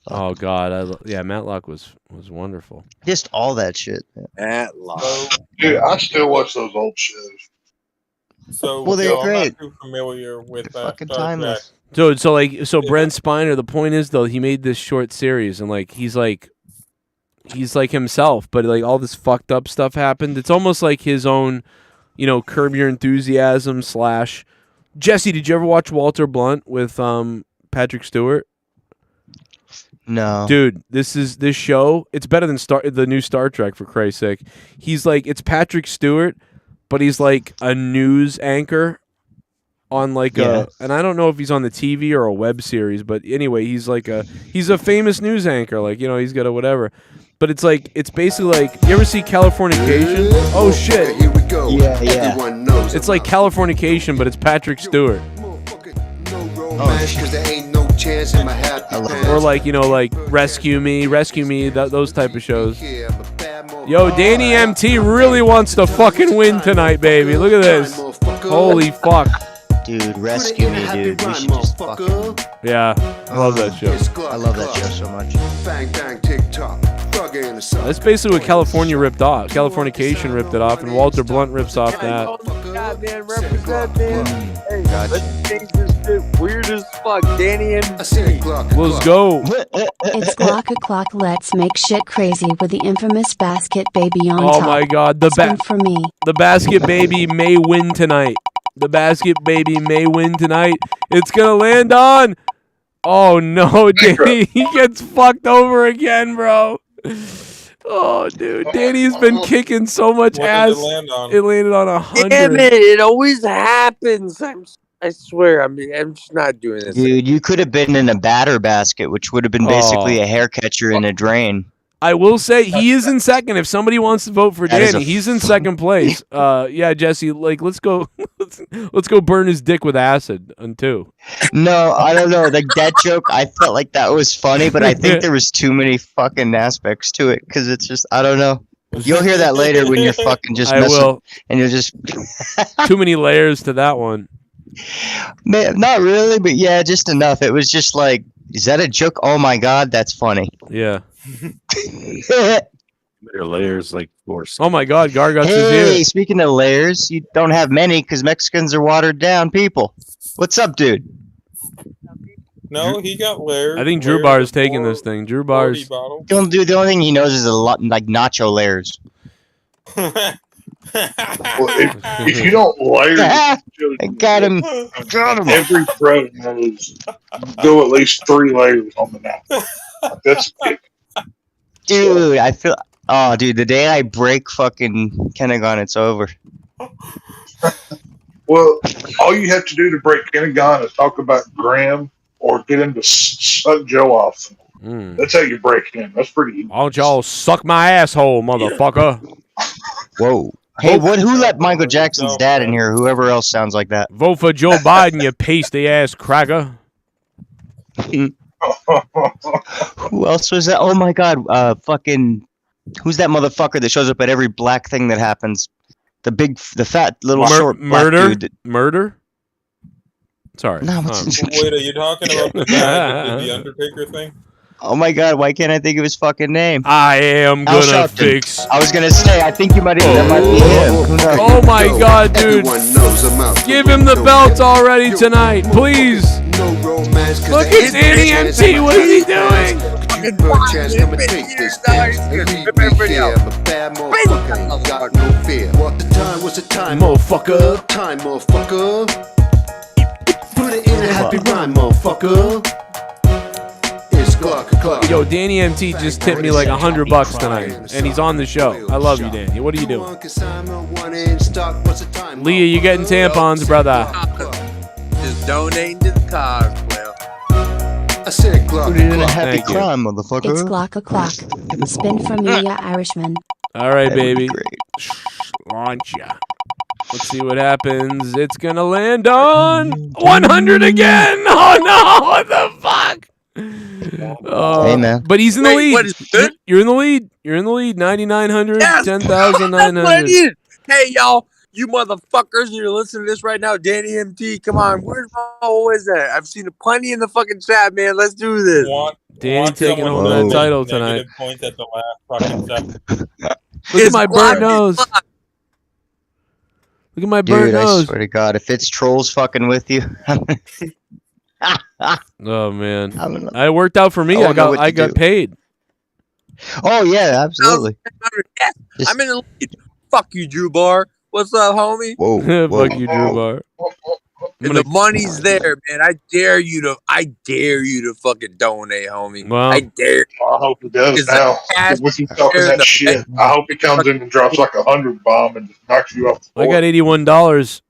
[SPEAKER 12] Oh, God. Matlock was wonderful.
[SPEAKER 4] Just all that shit.
[SPEAKER 17] Matlock.
[SPEAKER 16] Dude, I still watch those old shows.
[SPEAKER 9] So,
[SPEAKER 4] Well, they're
[SPEAKER 9] I'm
[SPEAKER 4] great.
[SPEAKER 9] not too familiar with
[SPEAKER 4] Fucking
[SPEAKER 9] Star Trek.
[SPEAKER 4] timeless.
[SPEAKER 12] So Brent Spiner, the point is, though, he made this short series, and, like, he's like himself, but, like, all this fucked up stuff happened. It's almost like his own, Curb Your Enthusiasm / Jesse, did you ever watch Walter Blunt with Patrick Stewart?
[SPEAKER 4] No.
[SPEAKER 12] Dude, this show, it's better than the new Star Trek, for Christ's sake. He's like, it's Patrick Stewart, but he's like a news anchor on like and I don't know if he's on the TV or a web series, but anyway, he's a famous news anchor, like, he's got a whatever. But it's basically like, you ever see Californication? Oh shit.
[SPEAKER 5] Here we go.
[SPEAKER 4] Yeah.
[SPEAKER 5] Everyone knows
[SPEAKER 12] It's like Californication, but it's Patrick Stewart.
[SPEAKER 5] Cause there ain't no chance in my happy
[SPEAKER 12] Or like, like Rescue Me, those type of shows. Yo, Danny MT really wants to fucking win tonight, baby. Look at this. Holy fuck.
[SPEAKER 4] Dude, Rescue Me, dude. We should just fucking...
[SPEAKER 12] Yeah, I love that show.
[SPEAKER 4] I love that show so much.
[SPEAKER 5] Bang, bang, tick-tock.
[SPEAKER 12] That's basically what California ripped off. Californication ripped it off, and Walter Blunt rips off that.
[SPEAKER 7] God, man, represent, man. Hey, let's change this shit weird as fuck. Danny and
[SPEAKER 12] Let's go.
[SPEAKER 25] It's Glock o'clock. Let's make shit crazy with the infamous basket baby on
[SPEAKER 12] Oh
[SPEAKER 25] top.
[SPEAKER 12] my God,
[SPEAKER 25] Spin for me.
[SPEAKER 12] the basket baby may win tonight. The basket baby may win tonight. It's gonna land on. Oh no, Danny, he gets fucked over again, bro. Oh, dude, Danny's been kicking so much ass. It landed on 100.
[SPEAKER 7] Damn it always happens. I swear, I'm just not doing this.
[SPEAKER 4] Dude, you could have been in a batter basket, which would have been basically a hair catcher in a drain.
[SPEAKER 12] I will say he is in second. If somebody wants to vote for
[SPEAKER 4] That is
[SPEAKER 12] Danny, he's in second place. Yeah, Jesse, like let's go burn his dick with acid on 2.
[SPEAKER 4] No, I don't know. Like that joke, I felt like that was funny, but I think there was too many fucking aspects to it because it's just, I don't know. You'll hear that later when you're fucking just messing, and you're just
[SPEAKER 12] too many layers to that one.
[SPEAKER 4] Man, not really, but yeah, just enough. It was just like, is that a joke? Oh my God, that's funny.
[SPEAKER 12] Yeah.
[SPEAKER 8] Their layers like force.
[SPEAKER 12] Oh my God, Gargots is here.
[SPEAKER 4] Hey, speaking of layers, you don't have many because Mexicans are watered down people. What's up, dude?
[SPEAKER 9] No, he got layers.
[SPEAKER 12] I think Drew Bar is taking this thing. Drew Bar's.
[SPEAKER 4] The only thing he knows is a lot like nacho layers.
[SPEAKER 16] Well, if you don't layer,
[SPEAKER 4] I got him.
[SPEAKER 16] Every pro knows go at least 3 layers on the mouth. That's it.
[SPEAKER 4] Dude, I feel. Oh, dude, the day I break fucking Kenegon, it's over.
[SPEAKER 16] Well, all you have to do to break Kenegon is talk about Graham or get him to suck Joe off. That's how you break him. That's pretty easy.
[SPEAKER 12] Why don't y'all suck my asshole, motherfucker?
[SPEAKER 4] Whoa. Hey, who let Michael Jackson's dad in here? Whoever else sounds like that.
[SPEAKER 12] Vote for Joe Biden, you pasty ass cracker.
[SPEAKER 4] Who else was that? Oh my God, fucking, who's that motherfucker that shows up at every black thing that happens? The fat little short black dude.
[SPEAKER 12] Murder? Sorry.
[SPEAKER 4] No,
[SPEAKER 9] Wait, are you talking about the guy that did the Undertaker thing?
[SPEAKER 4] Oh my God, why can't I think of his fucking name?
[SPEAKER 12] I am
[SPEAKER 4] Al
[SPEAKER 12] gonna
[SPEAKER 4] Sharpton.
[SPEAKER 12] fix.
[SPEAKER 4] I was gonna say, I think you might even, that might be him. Who knows?
[SPEAKER 12] Oh my God, dude. Give him the belt already tonight, please. Look at Danny MT, what is he doing?
[SPEAKER 5] Motherfucker. Time, motherfucker. Put it in a happy rhyme, motherfucker. It's
[SPEAKER 12] Yo, Danny MT just tipped me like $100 tonight, and he's on the show. I love you, Danny. What are you doing? Leah, you getting tampons, brother?
[SPEAKER 24] Just donating to the cause, well.
[SPEAKER 5] I said clock.
[SPEAKER 4] Put it in a happy
[SPEAKER 12] Thank you.
[SPEAKER 4] crime, motherfucker.
[SPEAKER 25] It's clock o'clock. Spin from Leah Irishman.
[SPEAKER 12] All right,
[SPEAKER 4] That would be
[SPEAKER 12] baby. Launch ya. Let's see what happens. It's gonna land on 100 again. Oh no! What the fuck?
[SPEAKER 4] Hey, man.
[SPEAKER 12] But he's in the lead.
[SPEAKER 24] What is good?
[SPEAKER 12] You're in the lead. You're in the lead. 9,900,
[SPEAKER 24] Yes!
[SPEAKER 12] 10,900.
[SPEAKER 24] Hey, y'all. You motherfuckers, you're listening to this right now. Danny MT, come on. Where's my always at? I've seen plenty in the fucking chat, man. Let's do this.
[SPEAKER 12] Danny taking home that title tonight.
[SPEAKER 9] Points at the last fucking second.
[SPEAKER 12] Look at my burnt nose. Look at my burnt
[SPEAKER 4] Dude, I
[SPEAKER 12] nose.
[SPEAKER 4] swear to God, if it's trolls fucking with you,
[SPEAKER 12] Oh man, it worked out for me. I got paid.
[SPEAKER 4] Oh yeah, absolutely.
[SPEAKER 24] Yes, I'm in the lead. Fuck you, Drew Bar. What's up, homie?
[SPEAKER 4] Whoa,
[SPEAKER 12] Fuck you, Drew Bar.
[SPEAKER 24] And the money's there, man. I dare you to fucking donate, homie.
[SPEAKER 12] Wow.
[SPEAKER 24] I dare.
[SPEAKER 16] I hope he does now. With you talking that shit, I hope he comes in and drops like 100 bomb and just knocks you off the floor.
[SPEAKER 12] I got $81.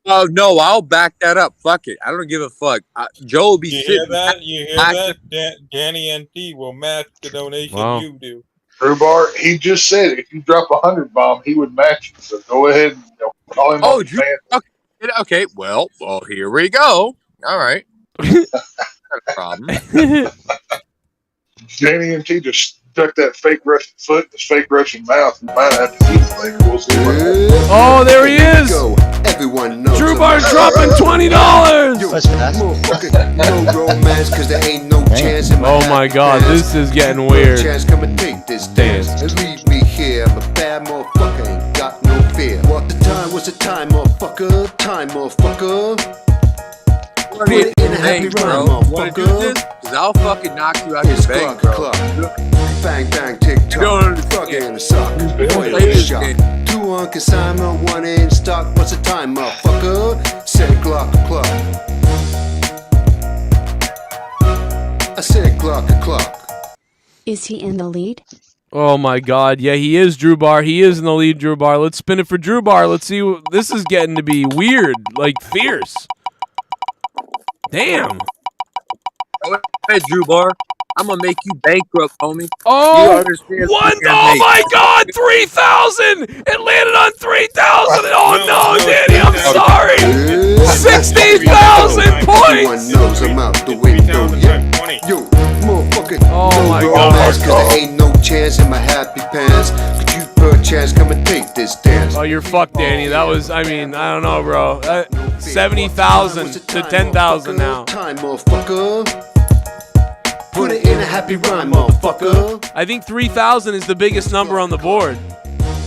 [SPEAKER 24] Oh no, I'll back that up. Fuck it. I don't give a fuck. Joe will be
[SPEAKER 9] You
[SPEAKER 24] sitting.
[SPEAKER 9] hear that? You hear that? Danny NT will match the donation you do.
[SPEAKER 16] Drew Bar, he just said if you drop 100 bomb, he would match you. So go ahead and call him on
[SPEAKER 24] Drew. Okay. Well, here we go. All right. Not a problem.
[SPEAKER 16] Danny and T just stuck that fake Russian foot in his fake Russian mouth. We might have to eat it later. We'll see what happens.
[SPEAKER 12] Oh, there he is.
[SPEAKER 5] Everyone knows
[SPEAKER 12] Drew Bar's dropping $20.
[SPEAKER 5] No romance, cause there ain't no chance in my
[SPEAKER 12] Oh my God, this is getting weird.
[SPEAKER 5] Chance, come and take this dance and leave me here. I'm a bad motherfucker, ain't got no fear. What the time? What's the time, motherfucker? Time, motherfucker. Put it in a happy rhyme,
[SPEAKER 24] Wanna do this? Cause I'll fucking knock you out your bank, bro.
[SPEAKER 5] Bang, bang, tick tock. Fuck in a sock. Oil shock. 2 on consignment, 1 in stock. What's the time, motherfucker? Said clock. I said clock.
[SPEAKER 25] Is he in the lead?
[SPEAKER 12] Oh my God, yeah, he is Drew Bar. He is in the lead, Drew Bar. Let's spin it for Drew Bar. Let's see. This is getting to be weird, like fierce. Damn.
[SPEAKER 24] Hey, Drew Bar. I'm gonna make you bankrupt, homie.
[SPEAKER 12] Oh,
[SPEAKER 24] you understand
[SPEAKER 12] oh my God, 3,000! It landed on 3,000. Oh no, Danny, I'm sorry. 16,000 points.
[SPEAKER 5] Knows I'm out the window. Yo, motherfucker.
[SPEAKER 12] Oh my God.
[SPEAKER 5] Cause there ain't no chance in my happy pants. Could you perchance come and take this dance?
[SPEAKER 12] Oh, you're fucked, Danny. That was, I mean, I don't know, bro. 70,000 to 10,000 now.
[SPEAKER 5] Time, motherfucker. Put it in a happy rhyme, motherfucker.
[SPEAKER 12] I think 3,000 is the biggest number on the board.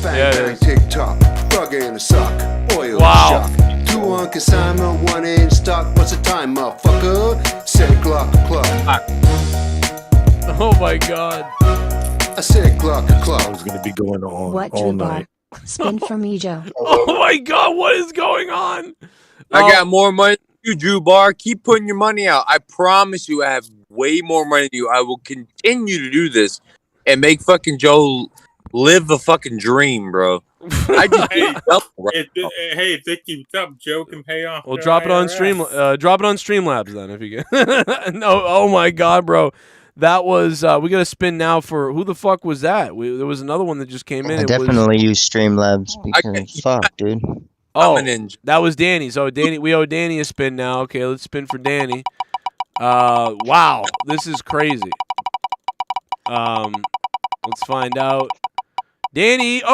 [SPEAKER 5] Bang, bang, tick tock. Frog in a sock. Oil
[SPEAKER 12] Wow.
[SPEAKER 5] shock. 2 on consignment, 1 in stock. What's the time, motherfucker? Said clock.
[SPEAKER 12] Oh my God.
[SPEAKER 5] I said clock.
[SPEAKER 8] It's gonna be going on
[SPEAKER 25] What
[SPEAKER 8] all
[SPEAKER 25] Drew
[SPEAKER 8] night.
[SPEAKER 25] Bar? Spin from Ejo.
[SPEAKER 12] Oh my God, what is going on?
[SPEAKER 24] I got more money than you, Drew Bar. Keep putting your money out. I promise you I have way more money than you. I will continue to do this and make fucking Joe live the fucking dream, bro. I just
[SPEAKER 9] hey, if it keeps up, Joe can pay off.
[SPEAKER 12] Well, drop it on Streamlabs then if you can. No, oh my God, bro. That was we got to spin now for who the fuck was that? There was another one that just came in.
[SPEAKER 4] I definitely use Streamlabs because fuck, dude.
[SPEAKER 12] Oh, that was Danny. So Danny, we owe Danny a spin now. Okay, let's spin for Danny. Wow, this is crazy. Let's find out. Danny, it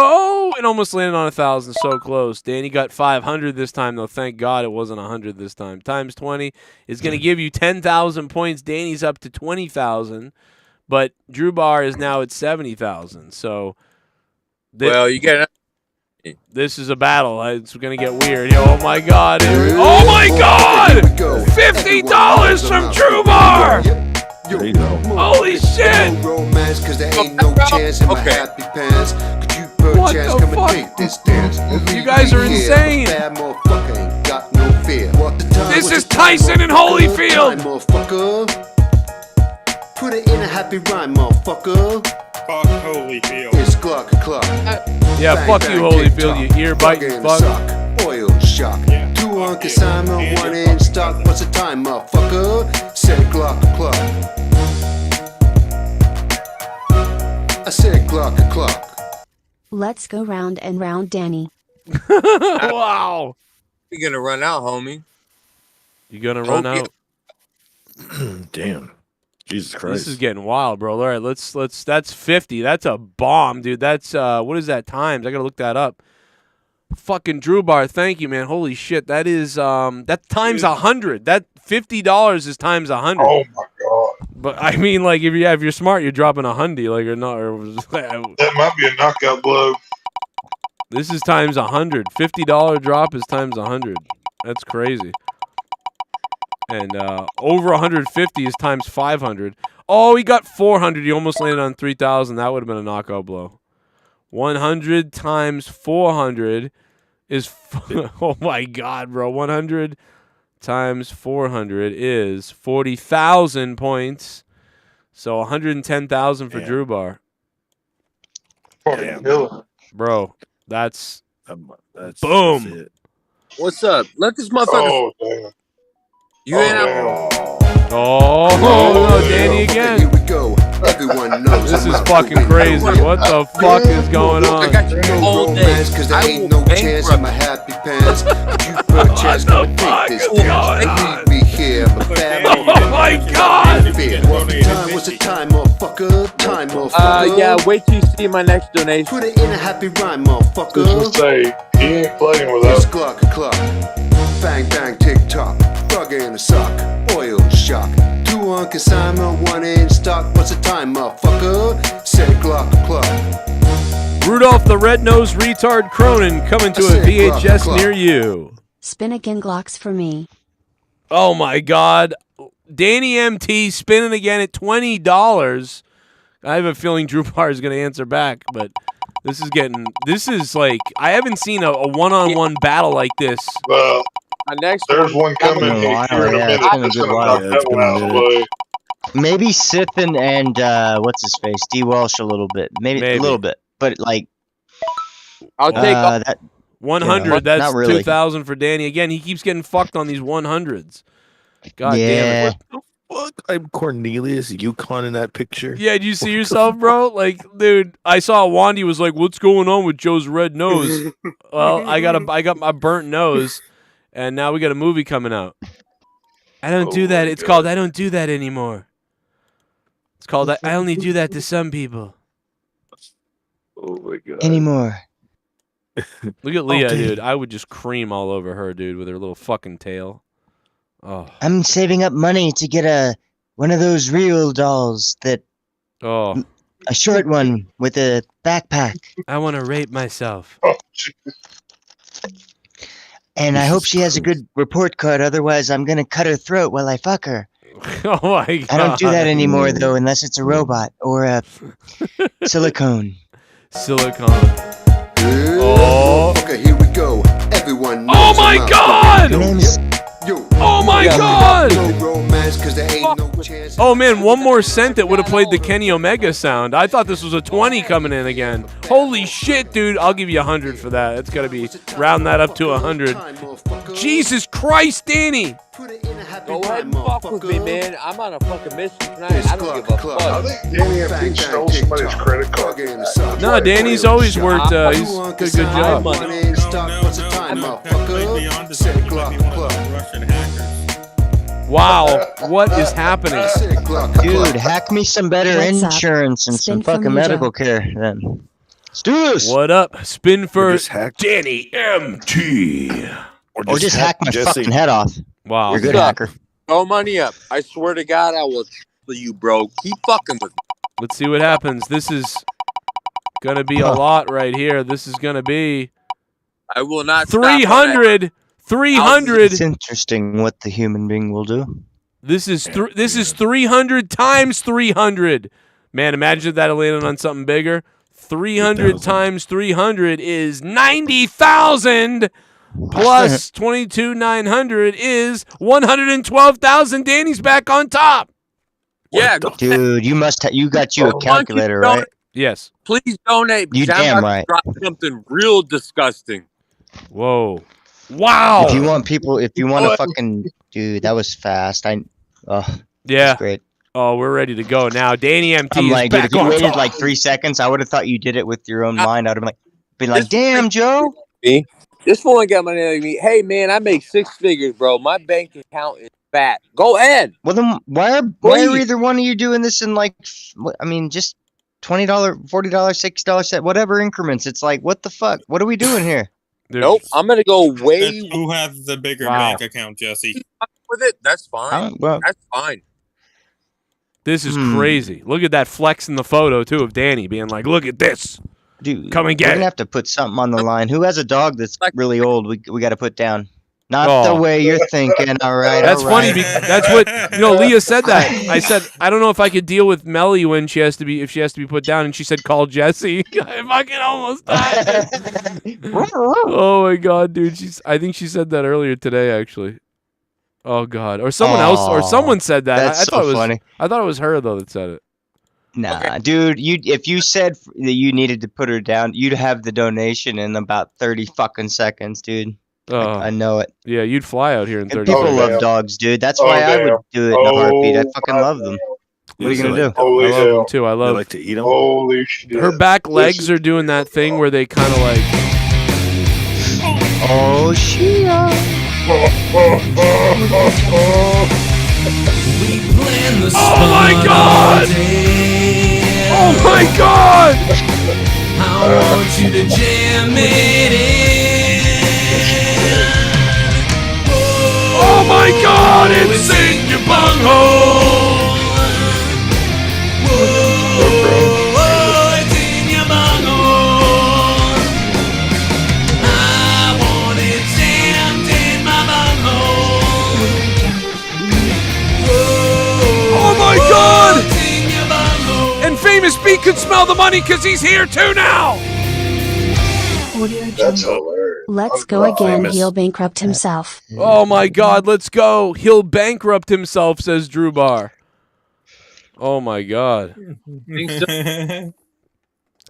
[SPEAKER 12] almost landed on 1,000. So close. Danny got 500 this time, though. Thank God it wasn't 100 this time. Times 20 is going to give you 10,000 points. Danny's up to 20,000, but Drew Bar is now at 70,000. So,
[SPEAKER 24] well, you get it.
[SPEAKER 12] This is a battle. It's going to get weird. Oh my God! Oh my God! $50 from Drew Bar.
[SPEAKER 8] There you go.
[SPEAKER 12] Holy shit!
[SPEAKER 5] No romance, cause there ain't no chance in my happy pants. Could you perchance come and take this dance?
[SPEAKER 12] You guys are insane.
[SPEAKER 5] Bad motherfucker ain't got no fear. What the time?
[SPEAKER 12] This is Tyson and Holyfield.
[SPEAKER 5] Time, motherfucker. Put it in a happy rhyme, motherfucker.
[SPEAKER 9] Fuck Holyfield.
[SPEAKER 5] It's Glock Clock.
[SPEAKER 12] Yeah,
[SPEAKER 5] Bang,
[SPEAKER 12] fuck
[SPEAKER 5] bang,
[SPEAKER 12] you, Holyfield,
[SPEAKER 5] tick-tock.
[SPEAKER 12] you ear biting
[SPEAKER 5] Fucking
[SPEAKER 12] fuck.
[SPEAKER 5] suck. Oil shock. 2 on consignment, 1 in stock. What's the time, motherfucker? Said Glock Clock. I said Glock Clock.
[SPEAKER 25] Let's go round and round, Danny.
[SPEAKER 12] Wow.
[SPEAKER 24] You're gonna run out, homie.
[SPEAKER 12] You gonna run out?
[SPEAKER 8] Damn. Jesus Christ.
[SPEAKER 12] This is getting wild, bro. All right, let's that's 50. That's a bomb, dude. That's what is that times? I gotta look that up. Fucking Drew Bar, thank you, man. Holy shit. That is that times 100. That $50 is times 100.
[SPEAKER 16] Oh my god.
[SPEAKER 12] But I mean, like, if you're smart, you're dropping a hundy, like, or not.
[SPEAKER 16] That might be a knockout blow.
[SPEAKER 12] This is times 100. $50 drop is times 100. That's crazy. And over 150 is times 500. Oh, he got 400. He almost landed on 3,000. That would have been a knockout blow. 100 times 400 is oh my god, bro. 100 times 400 is 40,000 points. So 110,000 for Drew Bar.
[SPEAKER 16] Damn.
[SPEAKER 12] Bro, that's
[SPEAKER 8] boom.
[SPEAKER 12] That's
[SPEAKER 24] What's up? Let this motherfucker.
[SPEAKER 16] Oh, damn.
[SPEAKER 24] You ain't out.
[SPEAKER 12] Oh, no, Danny again.
[SPEAKER 5] Here we go. Everyone knows
[SPEAKER 12] This
[SPEAKER 5] I'm
[SPEAKER 12] is
[SPEAKER 5] out
[SPEAKER 12] fucking
[SPEAKER 5] the window.
[SPEAKER 12] crazy. What the fuck is going
[SPEAKER 24] I
[SPEAKER 12] on?
[SPEAKER 24] got you all day.
[SPEAKER 5] Romance, cause there ain't no chance in my happy pants. But you put a chance to take this dance. Leave me here, I'm a bad
[SPEAKER 12] Oh my god!
[SPEAKER 5] What's the time, motherfucker? Time, motherfucker.
[SPEAKER 24] Yeah, wait till you see my next donation.
[SPEAKER 5] Put it in a happy rhyme, motherfucker.
[SPEAKER 16] Just say, he ain't playing with
[SPEAKER 5] It's
[SPEAKER 16] us.
[SPEAKER 5] Glock Clock. Bang, bang, tick tock. Frog in a sock. Oil shock. 2 on consignment, 1 in stock. What's the time, motherfucker? Said Glock Clock.
[SPEAKER 12] Rudolph the Red-Nosed Retard Cronin coming to a VHS near you.
[SPEAKER 25] Spin again, Glocks for me.
[SPEAKER 12] Oh my god. Danny MT spinning again at $20. I have a feeling Drew Bar is going to answer back, but this is like, I haven't seen a one-on-one battle like this.
[SPEAKER 16] Well,
[SPEAKER 24] my next
[SPEAKER 16] there's one coming
[SPEAKER 4] Been a
[SPEAKER 16] here
[SPEAKER 4] while,
[SPEAKER 16] in a
[SPEAKER 4] yeah,
[SPEAKER 16] minute.
[SPEAKER 4] it's been a
[SPEAKER 16] That's
[SPEAKER 4] good
[SPEAKER 16] gonna
[SPEAKER 4] while.
[SPEAKER 16] knock
[SPEAKER 8] Yeah,
[SPEAKER 16] that
[SPEAKER 8] it's
[SPEAKER 16] one
[SPEAKER 8] been a
[SPEAKER 16] out of the
[SPEAKER 8] minute.
[SPEAKER 16] way.
[SPEAKER 4] Maybe SITH and what's his face? DWELSH a little bit. Maybe a little bit. But like
[SPEAKER 24] I'll take
[SPEAKER 4] that
[SPEAKER 12] 100,
[SPEAKER 4] yeah,
[SPEAKER 12] that's
[SPEAKER 4] not really.
[SPEAKER 12] 2,000 for Danny. Again, he keeps getting fucked on these 100s. God damn it.
[SPEAKER 8] What? I'm Cornelius Yukon in that picture.
[SPEAKER 12] Yeah, did you see yourself, bro? Like, dude, I saw Wandy was like, "What's going on with Joe's red nose?" Well, I got my burnt nose, and now we got a movie coming out. I don't do that. It's called I don't do that anymore. It's called I only do that to some people.
[SPEAKER 8] Oh my god.
[SPEAKER 4] anymore.
[SPEAKER 12] Look at Leah, dude. I would just cream all over her, dude, with her little fucking tail. Oh,
[SPEAKER 4] I'm saving up money to get one of those real dolls that
[SPEAKER 12] oh,
[SPEAKER 4] a short one with a backpack.
[SPEAKER 12] I want to rape myself.
[SPEAKER 4] And I hope she has a good report card, otherwise I'm gonna cut her throat while I fuck her.
[SPEAKER 12] Oh my god.
[SPEAKER 4] I don't do that anymore though, unless it's a robot or a silicone.
[SPEAKER 12] Silicone.
[SPEAKER 5] Oh, here we go. Everyone knows
[SPEAKER 12] Oh my
[SPEAKER 5] I'm out
[SPEAKER 12] god!
[SPEAKER 5] the window.
[SPEAKER 12] Oh my god!
[SPEAKER 5] No romance, 'cause there ain't no chance.
[SPEAKER 12] Oh man, one more cent that would have played the Kenny Omega sound. I thought this was a 20 coming in again. Holy shit, dude. I'll give you 100 for that. It's gotta be round that up to 100. Jesus Christ, Danny!
[SPEAKER 24] Go ahead and fuck with me, man. I'm on a fucking mission tonight. I don't give a fuck.
[SPEAKER 16] I think Danny MT stole somebody's credit card.
[SPEAKER 12] No, Danny's always worked. He's did a good job. Wow, what is happening?
[SPEAKER 4] Dude, hack me some better
[SPEAKER 25] What's up?
[SPEAKER 4] insurance and some
[SPEAKER 25] Spin for
[SPEAKER 4] fucking
[SPEAKER 25] me, Joe.
[SPEAKER 4] medical care then. Let's do this!
[SPEAKER 12] What up? Spin for
[SPEAKER 8] just hack
[SPEAKER 12] Danny MT.
[SPEAKER 4] Or just hack my fucking head off.
[SPEAKER 12] Wow.
[SPEAKER 4] You're a good
[SPEAKER 24] What's up?
[SPEAKER 4] hacker.
[SPEAKER 24] Throw money up. I swear to God, I will kill you, bro. Keep fucking with me.
[SPEAKER 12] Let's see what happens. This is gonna be a lot right here. This is gonna be
[SPEAKER 24] I will not stop on that.
[SPEAKER 12] 300. 300.
[SPEAKER 4] It's interesting what the human being will do.
[SPEAKER 12] This is 300 times 300. Man, imagine if that had landed on something bigger. 300 times 300 is 90,000 plus 22,900 is 112,000. Danny's back on top.
[SPEAKER 24] Yeah,
[SPEAKER 4] Dude, you must you got you a calculator, right?
[SPEAKER 12] Yes.
[SPEAKER 24] please donate.
[SPEAKER 4] You
[SPEAKER 24] because I'm
[SPEAKER 4] damn
[SPEAKER 24] about
[SPEAKER 4] right.
[SPEAKER 24] to drop something real disgusting.
[SPEAKER 12] Whoa. Wow.
[SPEAKER 4] If you want to fucking dude, that was fast. That's
[SPEAKER 12] Yeah.
[SPEAKER 4] great.
[SPEAKER 12] Oh, we're ready to go now. Danny MT
[SPEAKER 4] I'm
[SPEAKER 12] is
[SPEAKER 4] like, dude,
[SPEAKER 12] back
[SPEAKER 4] if you
[SPEAKER 12] on
[SPEAKER 4] waited
[SPEAKER 12] top.
[SPEAKER 4] like 3 seconds, I would have thought you did it with your own mind. I'd have been like, damn, Joe.
[SPEAKER 24] Me, this fool ain't got money like me. Hey man, I make 6 figures, bro. My bank account is fat. Go ahead.
[SPEAKER 4] Well, then why are either one of you doing this in like, I mean, just $20, $40, $60 set, whatever increments? It's like, what the fuck? What are we doing here?
[SPEAKER 24] Nope, I'm gonna go way.
[SPEAKER 9] Who has the bigger
[SPEAKER 12] Wow.
[SPEAKER 9] bank account, Jesse?
[SPEAKER 24] With it, that's fine. That's fine.
[SPEAKER 12] This is crazy. Look at that flex in the photo too of Danny being like, "Look at this,
[SPEAKER 4] dude.
[SPEAKER 12] Come and
[SPEAKER 4] We're
[SPEAKER 12] get
[SPEAKER 4] gonna
[SPEAKER 12] it."
[SPEAKER 4] have to put something on the line. Who has a dog that's really old? We got to put down. Not the way you're thinking. All right.
[SPEAKER 12] That's
[SPEAKER 4] all
[SPEAKER 12] funny.
[SPEAKER 4] right.
[SPEAKER 12] That's what Leah said that. I said I don't know if I could deal with Melly when she has to be put down, and she said call Jesse. I fucking almost died. Oh my god, dude. I think she said that earlier today, actually. Oh god, or someone else, or someone said that.
[SPEAKER 4] That's
[SPEAKER 12] I thought
[SPEAKER 4] so
[SPEAKER 12] it was
[SPEAKER 4] funny.
[SPEAKER 12] I thought it was her though that said it.
[SPEAKER 4] Nah, dude. If you said that you needed to put her down, you'd have the donation in about 30 fucking seconds, dude. I know it.
[SPEAKER 12] Yeah, you'd fly out here in 30
[SPEAKER 4] People
[SPEAKER 12] seconds.
[SPEAKER 4] love dogs, dude. That's why I would do it in a heartbeat. I fucking love them. What are you gonna do?
[SPEAKER 12] I love them too. I love.
[SPEAKER 8] like to eat them.
[SPEAKER 16] Holy shit!
[SPEAKER 12] Her back legs are doing that thing where they kind of like.
[SPEAKER 4] Oh shit!
[SPEAKER 12] Oh my god! Oh my god!
[SPEAKER 3] I want you to jam it in.
[SPEAKER 12] Oh my god! It's in your bunghole!
[SPEAKER 3] Whoa, it's in your bunghole. I want it jammed in my bunghole.
[SPEAKER 12] Oh my god! And Famous Pete could smell the money because he's here too now!
[SPEAKER 16] That's hilarious.
[SPEAKER 25] Let's go again. He'll bankrupt himself.
[SPEAKER 12] Oh my god, let's go. He'll bankrupt himself, says Drew Barr. Oh my god.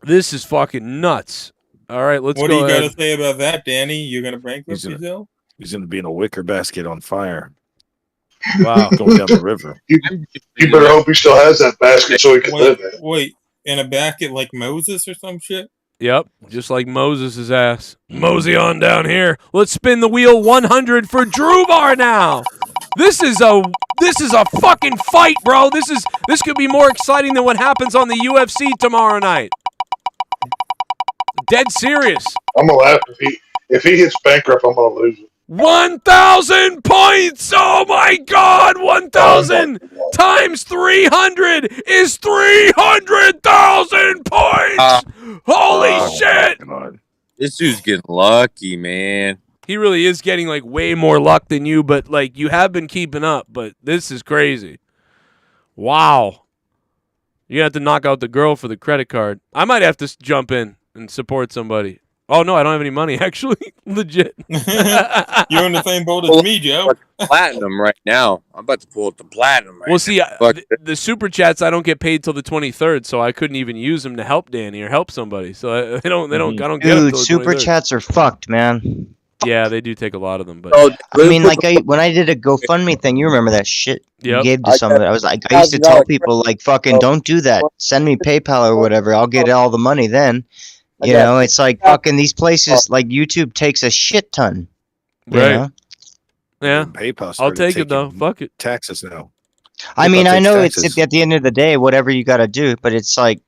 [SPEAKER 12] This is fucking nuts. All right, let's
[SPEAKER 9] What
[SPEAKER 12] go
[SPEAKER 9] do you
[SPEAKER 12] ahead.
[SPEAKER 9] got to say about that, Danny? You're gonna bankrupt yourself?
[SPEAKER 8] He's gonna be in a wicker basket on fire.
[SPEAKER 12] Wow,
[SPEAKER 8] going down the river.
[SPEAKER 16] You better hope he still has that basket so he can live in it.
[SPEAKER 9] Wait, in a basket like Moses or some shit?
[SPEAKER 12] Yep, just like Moses' ass. Mosey on down here. Let's spin the wheel 100 for Drew Barr now. This is a fucking fight, bro. This could be more exciting than what happens on the UFC tomorrow night. Dead serious.
[SPEAKER 16] I'm gonna laugh if he hits bankrupt. I'm gonna lose it.
[SPEAKER 12] 1,000 points! Oh my god! 1,000 times 300 is 300,000 points! Holy shit!
[SPEAKER 24] This dude's getting lucky, man.
[SPEAKER 12] He really is getting like way more luck than you, but like you have been keeping up, but this is crazy. Wow. You're gonna have to knock out the girl for the credit card. I might have to jump in and support somebody. Oh no, I don't have any money actually. Legit.
[SPEAKER 9] You're in the same boat as me, Joe.
[SPEAKER 24] Platinum right now. I'm about to pull up the platinum right
[SPEAKER 12] Well, see,
[SPEAKER 24] now.
[SPEAKER 12] the super chats I don't get paid till the 23rd, so I couldn't even use them to help Danny or help somebody. So I don't get them
[SPEAKER 4] Dude,
[SPEAKER 12] till the
[SPEAKER 4] super
[SPEAKER 12] 23rd.
[SPEAKER 4] chats are fucked, man.
[SPEAKER 12] Yeah, they do take a lot of them, but
[SPEAKER 4] I mean, like when I did a GoFundMe thing, you remember that shit you
[SPEAKER 12] Yep.
[SPEAKER 4] gave to someone. I was like, I used to tell people like, fucking, don't do that. Send me PayPal or whatever. I'll get all the money then. You know, it's like fucking these places like YouTube takes a shit ton. You
[SPEAKER 12] Right.
[SPEAKER 4] know?
[SPEAKER 12] Yeah.
[SPEAKER 8] PayPal
[SPEAKER 12] I'll
[SPEAKER 8] started
[SPEAKER 12] take it though.
[SPEAKER 8] taking
[SPEAKER 12] Fuck it.
[SPEAKER 8] Taxes now.
[SPEAKER 4] I mean,
[SPEAKER 8] PayPal
[SPEAKER 4] I
[SPEAKER 8] takes
[SPEAKER 4] know
[SPEAKER 8] taxes.
[SPEAKER 4] it's at the end of the day, whatever you got to do, but it's like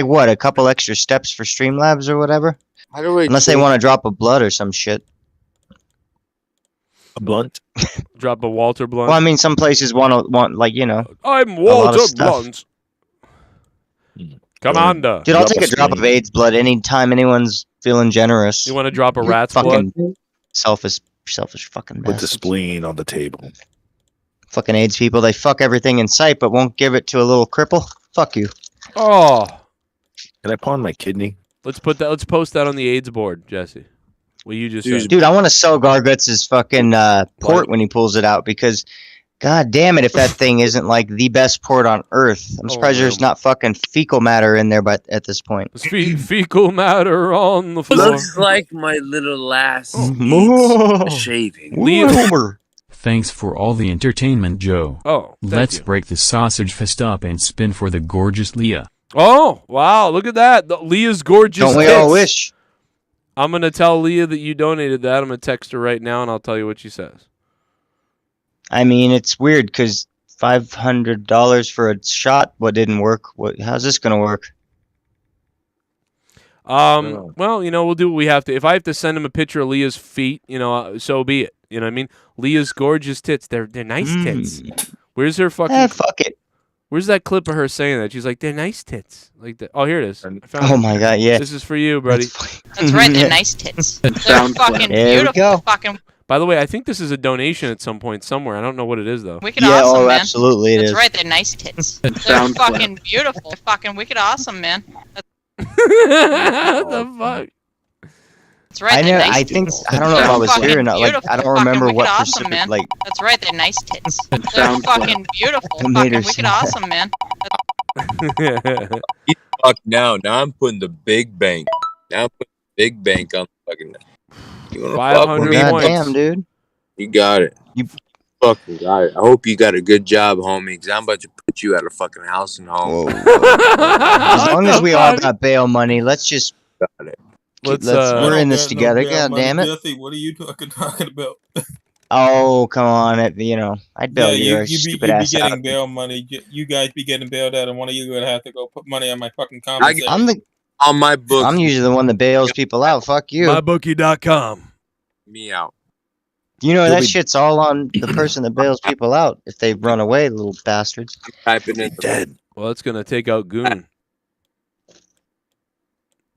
[SPEAKER 4] what, a couple extra steps for Streamlabs or whatever?
[SPEAKER 24] How do we
[SPEAKER 4] Unless they want to drop a blood or some shit.
[SPEAKER 8] A blunt.
[SPEAKER 12] Drop a Walter Blunt.
[SPEAKER 4] Well, I mean, some places want like, you know.
[SPEAKER 12] I'm
[SPEAKER 4] a lot of
[SPEAKER 12] Walter
[SPEAKER 4] stuff.
[SPEAKER 12] Blunt. Commander.
[SPEAKER 4] Dude, I'll take a drop of AIDS blood anytime anyone's feeling generous.
[SPEAKER 12] You want to drop a rat's
[SPEAKER 4] fucking
[SPEAKER 12] blood?
[SPEAKER 4] selfish fucking
[SPEAKER 8] Put the
[SPEAKER 4] bastards.
[SPEAKER 8] spleen on the table.
[SPEAKER 4] Fucking AIDS people, they fuck everything in sight, but won't give it to a little cripple. Fuck you.
[SPEAKER 12] Oh.
[SPEAKER 8] Can I pawn my kidney?
[SPEAKER 12] Let's post that on the AIDS board, Jesse. What you just said.
[SPEAKER 4] Dude, I want to sell Garguts' fucking port when he pulls it out because God damn it! If that thing isn't like the best port on Earth, I'm surprised there's not fucking fecal matter in there. But at this point,
[SPEAKER 12] fecal matter on the floor.
[SPEAKER 24] Looks like my little lass needs a shaving.
[SPEAKER 15] Thanks for all the entertainment, Joe.
[SPEAKER 12] Oh,
[SPEAKER 15] let's break the sausage fist up and spin for the gorgeous Leah.
[SPEAKER 12] Oh, wow, look at that. Leah's gorgeous
[SPEAKER 4] Don't we
[SPEAKER 12] tits.
[SPEAKER 4] all wish?
[SPEAKER 12] I'm going to tell Leah that you donated that. I'm going to text her right now, and I'll tell you what she says.
[SPEAKER 4] I mean, it's weird because $500 for a shot. What didn't work? How's this gonna work?
[SPEAKER 12] Well, you know, we'll do what we have to. If I have to send him a picture of Leah's feet, you know, so be it. You know what I mean? Leah's gorgeous tits. They're nice tits. Where's her fucking?
[SPEAKER 4] Fuck it.
[SPEAKER 12] Where's that clip of her saying that? She's like, they're nice tits. Like that. Oh, here it is. I found
[SPEAKER 4] Oh
[SPEAKER 12] it.
[SPEAKER 4] my god, yeah.
[SPEAKER 12] This is for you, buddy.
[SPEAKER 11] That's right, they're nice tits. They're fucking beautiful. Fucking.
[SPEAKER 12] By the way, I think this is a donation at some point somewhere. I don't know what it is though.
[SPEAKER 11] Wicked awesome, man.
[SPEAKER 4] Absolutely,
[SPEAKER 11] That's right, they're nice tits. They're fucking beautiful. They're fucking wicked awesome, man.
[SPEAKER 12] What the fuck?
[SPEAKER 11] That's right, they're nice
[SPEAKER 4] I think
[SPEAKER 11] tits.
[SPEAKER 4] I don't know if I was
[SPEAKER 11] Fucking
[SPEAKER 4] here or not. Like
[SPEAKER 11] beautiful.
[SPEAKER 4] I don't
[SPEAKER 11] Fucking
[SPEAKER 4] remember
[SPEAKER 11] wicked
[SPEAKER 4] what
[SPEAKER 11] awesome, man.
[SPEAKER 4] like.
[SPEAKER 11] That's right, they're nice tits. They're fucking beautiful.
[SPEAKER 4] Who made her
[SPEAKER 11] Fucking wicked
[SPEAKER 4] say that?
[SPEAKER 11] awesome, man.
[SPEAKER 24] Fuck now I'm putting the big bank. Now I'm putting the big bank on the fucking. You wanna fuck with
[SPEAKER 12] 500
[SPEAKER 24] me?
[SPEAKER 12] points.
[SPEAKER 4] Damn, dude.
[SPEAKER 24] You got it. You fucking got it. I hope you got a good job, homie, because I'm about to put you out of fucking house and home.
[SPEAKER 4] As long as we all got bail money, let's just.
[SPEAKER 24] Got it.
[SPEAKER 4] We're in this together. God damn it.
[SPEAKER 9] Jesse, what are you talking about?
[SPEAKER 4] Oh, come on. You know, I'd bail
[SPEAKER 9] Yeah,
[SPEAKER 4] your
[SPEAKER 9] you
[SPEAKER 4] stupid
[SPEAKER 9] be
[SPEAKER 4] ass
[SPEAKER 9] getting
[SPEAKER 4] out.
[SPEAKER 9] bail money. You guys be getting bailed out, and one of you would have to go put money on my fucking compensation.
[SPEAKER 4] I'm the
[SPEAKER 24] on my book.
[SPEAKER 4] I'm usually the one that bails people out. Fuck you.
[SPEAKER 12] MyBookie.com.
[SPEAKER 24] Me out.
[SPEAKER 4] You know that shit's all on the person that bails people out if they run away, little bastards.
[SPEAKER 24] Typing in
[SPEAKER 12] Dead. Well, it's gonna take out Goon.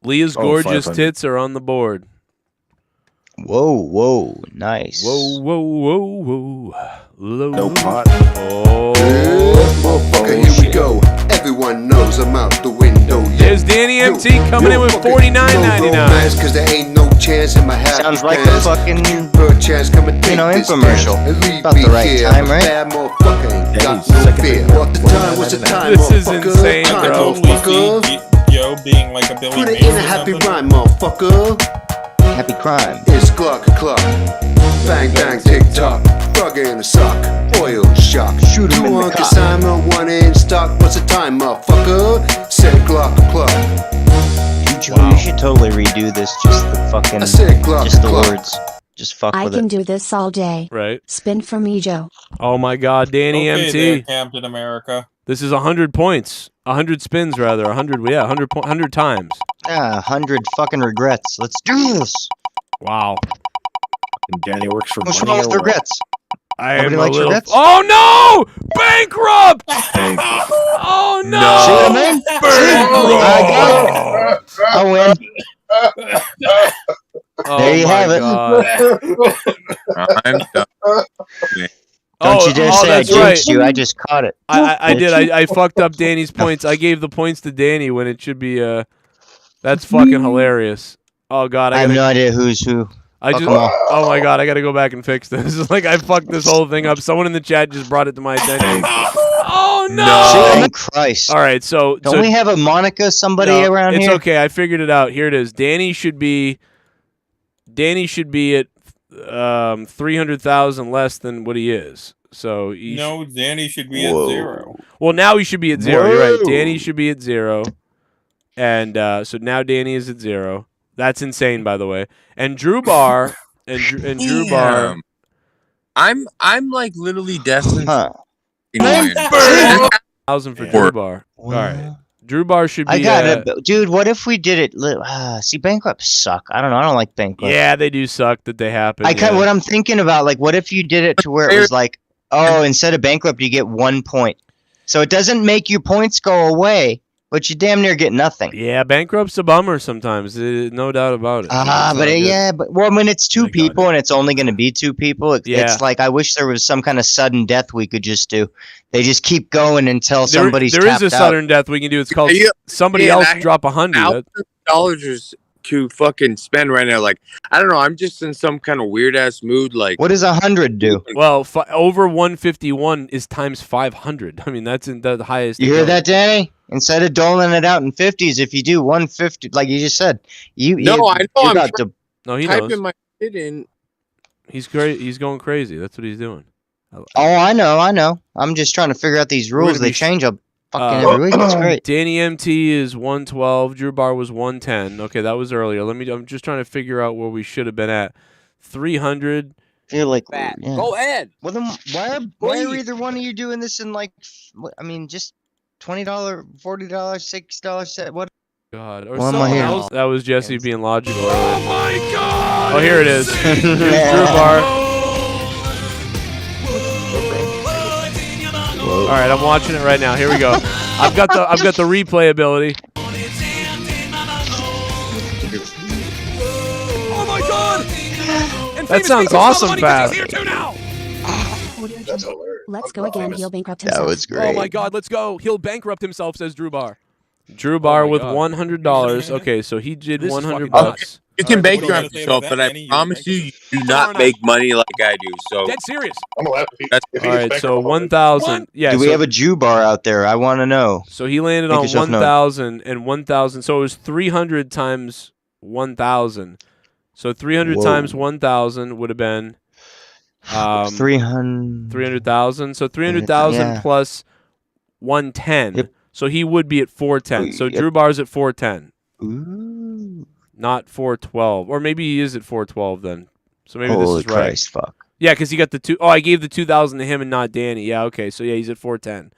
[SPEAKER 12] Leah's
[SPEAKER 8] Oh,
[SPEAKER 12] gorgeous
[SPEAKER 8] 500.
[SPEAKER 12] tits are on the board.
[SPEAKER 4] Whoa, nice.
[SPEAKER 12] Whoa. Low.
[SPEAKER 8] No pot.
[SPEAKER 12] Oh.
[SPEAKER 5] Motherfucker, here we go. Everyone knows I'm out the window.
[SPEAKER 12] There's Danny MT coming in with $49.99.
[SPEAKER 5] Cause there ain't no chance in my happy
[SPEAKER 4] Sounds like a
[SPEAKER 5] pants.
[SPEAKER 4] fucking,
[SPEAKER 5] Chance come and take this
[SPEAKER 4] infomercial.
[SPEAKER 5] chance and leave
[SPEAKER 4] About
[SPEAKER 5] me
[SPEAKER 4] the right
[SPEAKER 5] here.
[SPEAKER 4] time,
[SPEAKER 5] I'm a
[SPEAKER 4] right?
[SPEAKER 5] bad motherfucker, ain't got
[SPEAKER 8] Danny's
[SPEAKER 5] no
[SPEAKER 8] second
[SPEAKER 5] fear.
[SPEAKER 8] pick.
[SPEAKER 5] What the time was the time,
[SPEAKER 12] This is
[SPEAKER 5] motherfucker.
[SPEAKER 12] insane,
[SPEAKER 5] Time,
[SPEAKER 9] I
[SPEAKER 12] bro.
[SPEAKER 9] totally
[SPEAKER 5] motherfucker.
[SPEAKER 9] see Joe being like a Billy
[SPEAKER 5] Put it
[SPEAKER 9] Mays
[SPEAKER 5] in a
[SPEAKER 9] or
[SPEAKER 5] happy
[SPEAKER 9] something.
[SPEAKER 5] rhyme, motherfucker.
[SPEAKER 4] Happy crime.
[SPEAKER 5] It's clock. Bang, tick tock. Frog in a sock. Oil shock.
[SPEAKER 4] Shoot 'em
[SPEAKER 5] Two
[SPEAKER 4] in the
[SPEAKER 5] on
[SPEAKER 4] cock.
[SPEAKER 5] consignment, one in stock. What's the time, motherfucker? Said clock.
[SPEAKER 4] Dude, Joe, you should totally redo this. Just the fucking,
[SPEAKER 5] I said clock.
[SPEAKER 4] just the words. Just fuck
[SPEAKER 25] I
[SPEAKER 4] with
[SPEAKER 25] can
[SPEAKER 4] it.
[SPEAKER 25] do this all day.
[SPEAKER 12] Right.
[SPEAKER 25] Spin for me, Joe.
[SPEAKER 12] Oh my God, Danny
[SPEAKER 9] Okay,
[SPEAKER 12] MT.
[SPEAKER 9] there, Captain America.
[SPEAKER 12] This is 100 points. 100 spins, rather. 100, yeah, 100 times.
[SPEAKER 4] 100 fucking regrets. Let's do this.
[SPEAKER 12] Wow.
[SPEAKER 8] And Danny works for
[SPEAKER 4] What's
[SPEAKER 8] money
[SPEAKER 4] wrong
[SPEAKER 8] or
[SPEAKER 4] with
[SPEAKER 8] what?
[SPEAKER 4] regrets?
[SPEAKER 12] I
[SPEAKER 4] Nobody
[SPEAKER 12] am a
[SPEAKER 4] likes
[SPEAKER 12] little.
[SPEAKER 4] regrets?
[SPEAKER 12] Oh no! Bankrupt! Oh no!
[SPEAKER 4] See what I mean?
[SPEAKER 12] Bankrupt!
[SPEAKER 4] I win.
[SPEAKER 12] Oh
[SPEAKER 4] There you
[SPEAKER 12] my
[SPEAKER 4] have it.
[SPEAKER 12] God.
[SPEAKER 24] I'm done.
[SPEAKER 4] Don't you dare say I
[SPEAKER 12] that's
[SPEAKER 4] jinxed
[SPEAKER 12] right.
[SPEAKER 4] you. I just caught it.
[SPEAKER 12] I did. I fucked up Danny's points. I gave the points to Danny when it should be. That's fucking hilarious. Oh God,
[SPEAKER 4] I have no idea who's who.
[SPEAKER 12] I
[SPEAKER 4] Fuck
[SPEAKER 12] just.
[SPEAKER 4] 'em all.
[SPEAKER 12] Oh my God, I gotta go back and fix this. It's like I fucked this whole thing up. Someone in the chat just brought it to my attention. Oh no!
[SPEAKER 4] Oh, Christ.
[SPEAKER 12] All right, so
[SPEAKER 4] Don't we have a Monica somebody around
[SPEAKER 12] it's
[SPEAKER 4] here?
[SPEAKER 12] It's okay. I figured it out. Here it is. Danny should be at 300,000 less than what he is. So
[SPEAKER 9] No, Danny should be at 0.
[SPEAKER 12] well, now he should be at 0. You're right.
[SPEAKER 4] Whoa.
[SPEAKER 12] Danny should be at 0, and so now Danny is at 0. That's insane, by the way. And Drew Bar and Drew Bar.
[SPEAKER 24] I'm like literally destined.
[SPEAKER 4] Huh.
[SPEAKER 24] You know,
[SPEAKER 12] 1,000 for Drew Bar. All right, Drew Bar should be.
[SPEAKER 4] I got it. Dude, what if we did it? See, bankrupts suck. I don't know. I don't like bankrupts.
[SPEAKER 12] Yeah, they do suck that they happen.
[SPEAKER 4] What I'm thinking about, like, what if you did it to where it was like, oh, instead of bankrupt, you get 1 point. So it doesn't make your points go away, but you damn near get nothing.
[SPEAKER 12] Yeah, bankrupt's a bummer sometimes. No doubt about it.
[SPEAKER 4] But when it's two people and it's only going to be two people, it's like I wish there was some kind of sudden death we could just do. They just keep going until somebody's
[SPEAKER 12] There is
[SPEAKER 4] tapped
[SPEAKER 12] a
[SPEAKER 4] out.
[SPEAKER 12] sudden death we can do. It's called somebody else drop 100.
[SPEAKER 24] $1,000
[SPEAKER 17] to fucking spend right now. Like, I don't know. I'm just in some kind of weird ass mood. Like,
[SPEAKER 4] what does 100 do?
[SPEAKER 12] Well, over 151 is times 500. I mean, that's in the highest.
[SPEAKER 4] You hear that, Danny? Instead of doling it out in 50s, if you do 150, like you just said,
[SPEAKER 17] I know.
[SPEAKER 12] No, he
[SPEAKER 17] typing
[SPEAKER 12] knows.
[SPEAKER 17] my shit in.
[SPEAKER 12] He's great. He's going crazy. That's what he's doing.
[SPEAKER 4] Oh, I know. I'm just trying to figure out these rules. They change up fucking every week. It's great.
[SPEAKER 12] Danny MT is 112. Drew Bar was 110. Okay, that was earlier. I'm just trying to figure out where we should have been at. 300.
[SPEAKER 4] Feel like
[SPEAKER 17] Go ahead.
[SPEAKER 4] Well, then why are either one of you doing this in like? I mean, just $20, $40, $60 set. What?
[SPEAKER 12] God. Or
[SPEAKER 4] Well,
[SPEAKER 12] someone
[SPEAKER 4] here.
[SPEAKER 12] else. That was Jesse being logical. Oh my God! Oh, here it is. Here's Drew Bar. All right, I'm watching it right now. Here we go. I've got the replay ability.
[SPEAKER 3] Oh my God! And
[SPEAKER 12] That
[SPEAKER 3] famous
[SPEAKER 12] sounds
[SPEAKER 3] people,
[SPEAKER 12] awesome,
[SPEAKER 3] Money
[SPEAKER 12] Fab.
[SPEAKER 3] Gets here too now.
[SPEAKER 25] Let's go again. He'll bankrupt
[SPEAKER 4] That
[SPEAKER 25] himself.
[SPEAKER 4] was great.
[SPEAKER 3] Oh my God, let's go. He'll bankrupt himself, says Drew Bar.
[SPEAKER 12] Drew Bar
[SPEAKER 3] my
[SPEAKER 12] with
[SPEAKER 3] God.
[SPEAKER 12] $100. Okay, so he did
[SPEAKER 3] This is
[SPEAKER 12] 100
[SPEAKER 3] fucking
[SPEAKER 12] bucks.
[SPEAKER 17] You can
[SPEAKER 9] All right, what do you
[SPEAKER 17] bankrupt
[SPEAKER 9] gotta say
[SPEAKER 17] yourself,
[SPEAKER 9] about
[SPEAKER 17] but
[SPEAKER 9] that,
[SPEAKER 17] I
[SPEAKER 9] Danny? You
[SPEAKER 17] promise you do
[SPEAKER 3] Fair
[SPEAKER 17] not
[SPEAKER 3] enough.
[SPEAKER 17] make money like I do. So
[SPEAKER 3] Dead serious.
[SPEAKER 16] I'm gonna laugh if
[SPEAKER 12] All
[SPEAKER 16] he gets
[SPEAKER 12] right, so
[SPEAKER 16] bankrupt.
[SPEAKER 12] 1,000. Yeah,
[SPEAKER 4] Do we
[SPEAKER 12] so,
[SPEAKER 4] have a Jew bar out there? I want to know.
[SPEAKER 12] so he landed
[SPEAKER 4] Make
[SPEAKER 12] on
[SPEAKER 4] yourself known.
[SPEAKER 12] 1,000 and 1,000. So it was 300 times 1,000. So 300
[SPEAKER 4] Whoa.
[SPEAKER 12] times 1,000 would have been
[SPEAKER 4] 300.
[SPEAKER 12] 300,000. So 300,000
[SPEAKER 4] Yeah.
[SPEAKER 12] plus 110.
[SPEAKER 4] Yep.
[SPEAKER 12] So he would be at 410. So
[SPEAKER 4] Yep.
[SPEAKER 12] Drew Bar's at 410,
[SPEAKER 4] Ooh.
[SPEAKER 12] not 412. Or maybe he is at 412 then. So maybe
[SPEAKER 4] Holy
[SPEAKER 12] this is right.
[SPEAKER 4] Christ, fuck.
[SPEAKER 12] Yeah, because he got the two. Oh, I gave the 2,000 to him and not Danny. Yeah, okay. So yeah, he's at 410.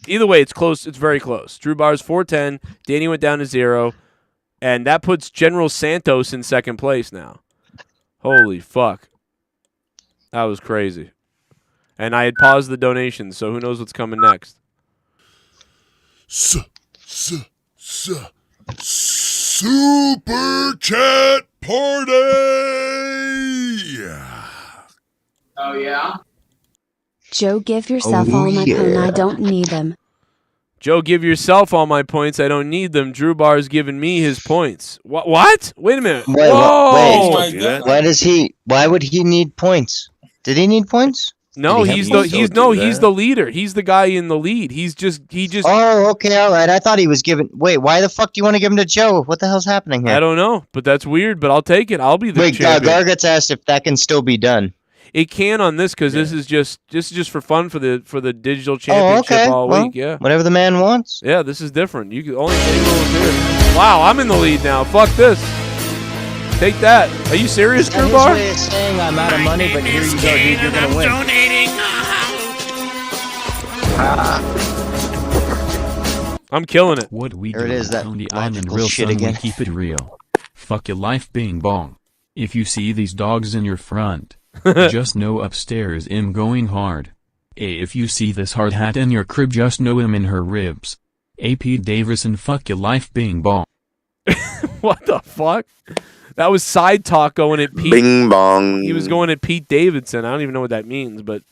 [SPEAKER 12] Either way, it's close. It's very close. Drew Bar's 410. Danny went down to 0, and that puts General Santos in second place now. Holy fuck, that was crazy. And I had paused the donations, so who knows what's coming next?
[SPEAKER 10] Super chat party.
[SPEAKER 11] Oh yeah.
[SPEAKER 25] Joe, give yourself all my points. I don't need them.
[SPEAKER 12] Joe, give yourself all my points. I don't need them. Drew Bar's giving me his points. What? Wait a minute.
[SPEAKER 4] Wait,
[SPEAKER 12] Whoa!
[SPEAKER 4] wait. Why would he need points? Did he need points?
[SPEAKER 12] No,
[SPEAKER 4] Did he
[SPEAKER 12] he's
[SPEAKER 4] have
[SPEAKER 12] the
[SPEAKER 4] points?
[SPEAKER 12] he's the leader. He's the guy in the lead. He just.
[SPEAKER 4] Oh, okay, all right. I thought he was giving. Wait, why the fuck do you want to give him to Joe? What the hell's happening here?
[SPEAKER 12] I don't know, but that's weird. But I'll take it. I'll be the
[SPEAKER 4] Wait,
[SPEAKER 12] champion.
[SPEAKER 4] Gargot's asked if that can still be done.
[SPEAKER 12] It can on this because this is just for fun for the digital championship all
[SPEAKER 4] Well,
[SPEAKER 12] week. Yeah,
[SPEAKER 4] whatever the man wants.
[SPEAKER 12] yeah. This is different. You can only take rules here. Wow, I'm in the lead now. Fuck this. Take that. Are you serious,
[SPEAKER 4] Is that
[SPEAKER 12] Drew
[SPEAKER 4] his
[SPEAKER 12] Bar?
[SPEAKER 4] way of saying I'm out of money, but here you go, dude. You're gonna win.
[SPEAKER 12] I'm killing it.
[SPEAKER 15] What we
[SPEAKER 4] There
[SPEAKER 15] do
[SPEAKER 4] it is, that
[SPEAKER 15] on the island
[SPEAKER 4] logical
[SPEAKER 15] real
[SPEAKER 4] shit
[SPEAKER 15] son,
[SPEAKER 4] again.
[SPEAKER 15] we keep it real. Fuck your life bing bong. If you see these dogs in your front, just know upstairs I'm going hard. If you see this hard hat in your crib, just know I'm in her ribs. AP Davison, fuck your life bing bong.
[SPEAKER 12] What the fuck? That was side talk going at Pete.
[SPEAKER 17] Bing bong.
[SPEAKER 12] He was going at Pete Davidson. I don't even know what that means, but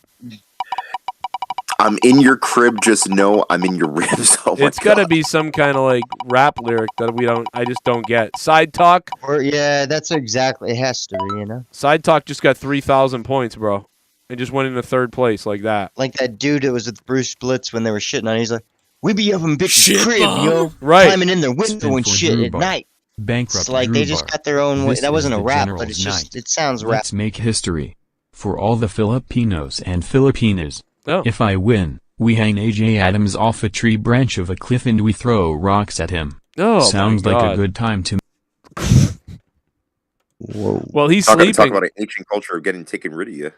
[SPEAKER 13] I'm in your crib, just know I'm in your ribs. Oh my
[SPEAKER 12] it's got to be some kind of like rap lyric that I just don't get. Side talk.
[SPEAKER 4] Or yeah, that's exactly. It has to be, you know.
[SPEAKER 12] Side talk just got 3,000 points, bro. It just went into third place like that.
[SPEAKER 4] Like that dude that was with Bruce Blitz when they were shitting on. He's like, "We be up in bitch's crib, yo,
[SPEAKER 12] Right.
[SPEAKER 4] climbing in their window and shit at night."
[SPEAKER 15] Bankrupt
[SPEAKER 4] It's like they
[SPEAKER 15] Drew
[SPEAKER 4] just
[SPEAKER 15] Bar.
[SPEAKER 4] got their own way.
[SPEAKER 15] This
[SPEAKER 4] That wasn't
[SPEAKER 15] is
[SPEAKER 4] a
[SPEAKER 15] the
[SPEAKER 4] rap,
[SPEAKER 15] General's
[SPEAKER 4] but it's just
[SPEAKER 15] night.
[SPEAKER 4] it sounds rap.
[SPEAKER 15] Let's make history. For all the Filipinos and Filipinas.
[SPEAKER 12] Oh.
[SPEAKER 15] If I win, we hang AJ Adams off a tree branch of a cliff and we throw rocks at him.
[SPEAKER 12] Oh,
[SPEAKER 15] Sounds
[SPEAKER 12] my
[SPEAKER 15] like
[SPEAKER 12] God.
[SPEAKER 15] a good time to
[SPEAKER 4] Whoa.
[SPEAKER 12] Well, he's
[SPEAKER 13] Talk
[SPEAKER 12] sleeping.
[SPEAKER 13] about an ancient culture of getting taken rid of you.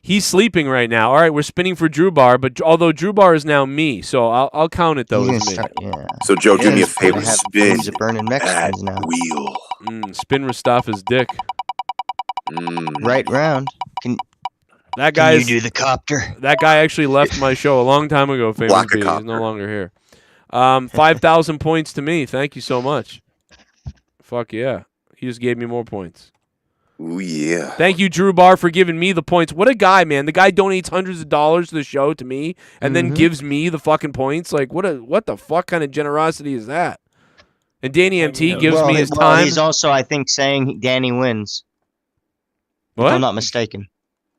[SPEAKER 12] He's sleeping right now. All right, we're spinning for Drew Bar, but although Drew Bar is now me, so I'll count it though as me.
[SPEAKER 13] So Joe, do me a
[SPEAKER 4] Yeah,
[SPEAKER 13] favor,
[SPEAKER 4] have
[SPEAKER 13] spin
[SPEAKER 4] tons of burning
[SPEAKER 13] that
[SPEAKER 4] Mexicans now.
[SPEAKER 13] wheel.
[SPEAKER 12] Spin Mustafa's dick.
[SPEAKER 4] Right round.
[SPEAKER 12] That guy
[SPEAKER 4] Can you
[SPEAKER 12] is-
[SPEAKER 4] do the copter?
[SPEAKER 12] That guy actually left my show a long time ago. Famous
[SPEAKER 13] Block a
[SPEAKER 12] B. He's
[SPEAKER 13] copter.
[SPEAKER 12] no longer here. 5,000 points to me. Thank you so much. Fuck yeah. He just gave me more points.
[SPEAKER 13] Ooh yeah.
[SPEAKER 12] Thank you, Drew Bar, for giving me the points. What a guy, man. The guy donates hundreds of dollars to the show to me and then gives me the fucking points. Like, what the fuck kind of generosity is that? And Danny MT gives me his
[SPEAKER 4] well,
[SPEAKER 12] time.
[SPEAKER 4] he's also, I think, saying Danny wins.
[SPEAKER 12] What?
[SPEAKER 4] If I'm not mistaken.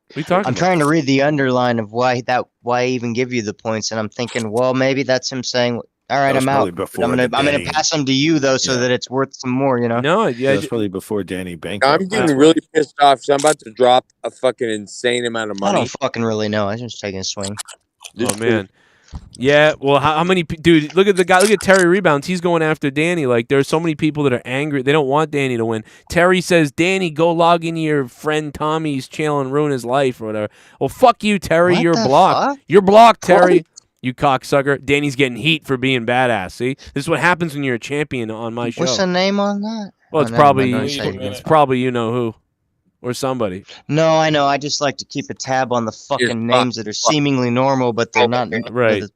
[SPEAKER 12] What are you talking
[SPEAKER 4] I'm
[SPEAKER 12] about?
[SPEAKER 4] trying to read the underline of why I even give you the points, and I'm thinking, well, maybe that's him saying, "All right,
[SPEAKER 8] That was
[SPEAKER 4] I'm out.
[SPEAKER 8] probably
[SPEAKER 4] But
[SPEAKER 8] before
[SPEAKER 4] I'm gonna
[SPEAKER 8] Danny-
[SPEAKER 4] pass them to you though, so that it's worth some more." You know?
[SPEAKER 12] No,
[SPEAKER 8] That's probably before Danny bankrupt.
[SPEAKER 17] I'm getting really pissed off because I'm about to drop a fucking insane amount of
[SPEAKER 4] I
[SPEAKER 17] money.
[SPEAKER 4] don't fucking really know. I was just taking a swing.
[SPEAKER 12] Oh man. Yeah, well, how many dude? Look at the guy. Look at Terry Rebounds. He's going after Danny. Like, there's so many people that are angry. They don't want Danny to win. Terry says, "Danny, go log into your friend Tommy's channel and ruin his life or whatever." Well, fuck you, Terry.
[SPEAKER 4] What
[SPEAKER 12] You're
[SPEAKER 4] the
[SPEAKER 12] blocked.
[SPEAKER 4] fuck?
[SPEAKER 12] You're blocked, Terry. You cocksucker. Danny's getting heat for being badass. See, this is what happens when you're a champion on my show.
[SPEAKER 4] What's the name on that?
[SPEAKER 12] Well, it's
[SPEAKER 4] Oh, never
[SPEAKER 12] probably
[SPEAKER 4] mind, don't say it again.
[SPEAKER 12] it's probably you know who, or somebody.
[SPEAKER 4] No, I know. I just like to keep a tab on the fucking names that are seemingly normal, but they're not.
[SPEAKER 12] Right.
[SPEAKER 4] the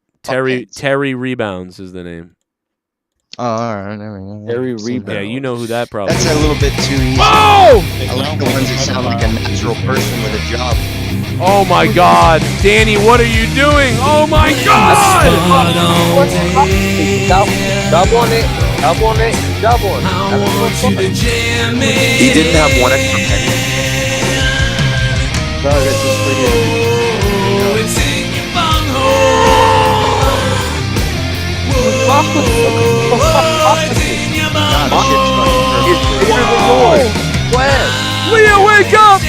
[SPEAKER 12] Terry Rebounds is the name.
[SPEAKER 4] Oh, all right. There we go.
[SPEAKER 8] Terry
[SPEAKER 4] Seen that.
[SPEAKER 12] Yeah, you know who that probably.
[SPEAKER 4] That's a little bit too easy.
[SPEAKER 12] Oh!
[SPEAKER 4] I like the ones that sound like a natural person with a job.
[SPEAKER 12] Oh my God, Danny, what are you doing? Oh my God!
[SPEAKER 17] Double on it.
[SPEAKER 13] He didn't have one extra penny.
[SPEAKER 4] No, that's just for you.
[SPEAKER 12] Leah, wake up!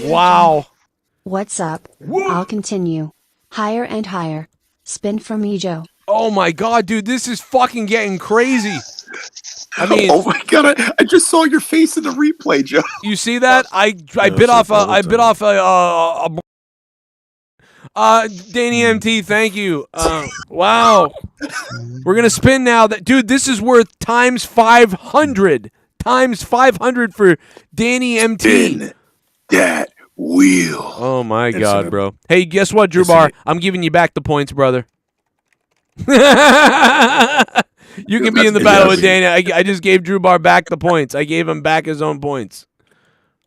[SPEAKER 12] Wow.
[SPEAKER 25] What's up? I'll continue. Higher and higher. Spin for me, Joe.
[SPEAKER 12] Oh my God, dude, this is fucking getting crazy. I mean,
[SPEAKER 13] oh my God, I just saw your face in the replay, Joe.
[SPEAKER 12] You see that? I bit off a Danny MT, thank you. Wow. We're gonna spin now. That dude, this is worth times 500. Times 500 for Danny MT.
[SPEAKER 13] Spin that wheel.
[SPEAKER 12] Oh my God, bro. Hey, guess what, Drew Bar? I'm giving you back the points, brother. You can be in the battle with Danny. I just gave Drew Bar back the points. I gave him back his own points.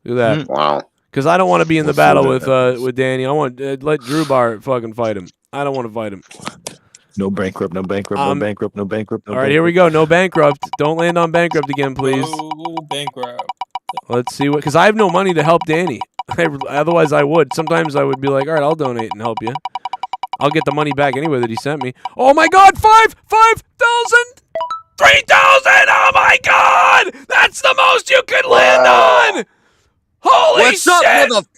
[SPEAKER 12] Look at that.
[SPEAKER 13] Wow.
[SPEAKER 12] Because I don't want to be in the battle with Danny. I want let Drew Bar fucking fight him. I don't want to fight him.
[SPEAKER 8] No bankrupt, no bankrupt, no bankrupt, no bankrupt.
[SPEAKER 12] All right, here we go. No bankrupt. Don't land on bankrupt again, please.
[SPEAKER 9] Oh, bankrupt.
[SPEAKER 12] Let's see what. Because I have no money to help Danny. Otherwise, I would. Sometimes I would be like, all right, I'll donate and help you. I'll get the money back anyway that he sent me. Oh my God, 5,000, 3,000. Oh my God, that's the most you could land on. Holy
[SPEAKER 24] What's
[SPEAKER 12] shit!
[SPEAKER 24] up,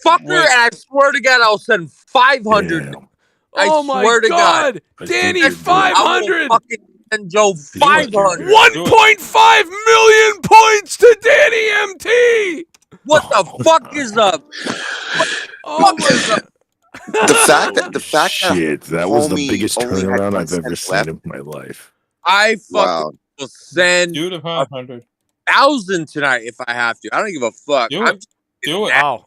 [SPEAKER 24] motherfucker? And I swear to God, I'll send 500.
[SPEAKER 12] Oh my
[SPEAKER 24] swear to
[SPEAKER 12] God,
[SPEAKER 24] God.
[SPEAKER 12] Danny,
[SPEAKER 24] I will
[SPEAKER 12] 500.
[SPEAKER 24] fucking send Joe 500.
[SPEAKER 12] 1.5 million points to Danny MT.
[SPEAKER 24] What the fuck is up?
[SPEAKER 12] Oh my
[SPEAKER 13] The fact that
[SPEAKER 8] Shit, that was the
[SPEAKER 13] homie
[SPEAKER 8] biggest
[SPEAKER 13] only had
[SPEAKER 8] turnaround
[SPEAKER 13] 1
[SPEAKER 8] I've ever
[SPEAKER 13] cent
[SPEAKER 8] seen
[SPEAKER 13] left.
[SPEAKER 8] in my life.
[SPEAKER 24] I fucking
[SPEAKER 13] Wow.
[SPEAKER 24] will send
[SPEAKER 9] Do the 500.
[SPEAKER 24] 1,000 tonight if I have to. I don't give a fuck.
[SPEAKER 9] Do
[SPEAKER 24] I'm
[SPEAKER 9] it. Do it.
[SPEAKER 12] Wow.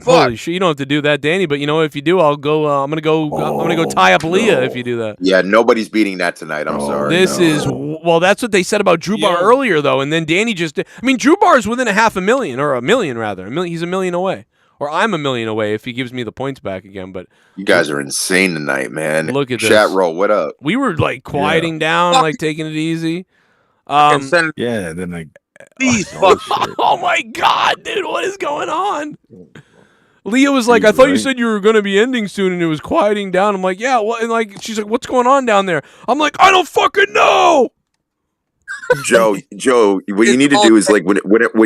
[SPEAKER 12] Holy shit! You don't have to do that, Danny. But you know, if you do, I'll go. I'm gonna go tie up Leah if you do that.
[SPEAKER 13] Yeah, nobody's beating that tonight. I'm sorry.
[SPEAKER 12] This is well. That's what they said about Drew Bar earlier, though. And then Danny just. I mean, Drew Bar is within $500,000 or $1 million rather. He's $1 million away, or I'm $1 million away if he gives me the points back again. But
[SPEAKER 13] you guys are insane tonight, man.
[SPEAKER 12] Look at this.
[SPEAKER 13] Chat roll. What up?
[SPEAKER 12] We were like quieting down, like taking it easy.
[SPEAKER 8] Yeah, and then I.
[SPEAKER 12] Oh my God, dude! What is going on? Leah was like, I thought you said you were going to be ending soon and it was quieting down. I'm like, yeah, what? And like, she's like, what's going on down there? I'm like, I don't fucking know.
[SPEAKER 13] Joe, what you need to do is like when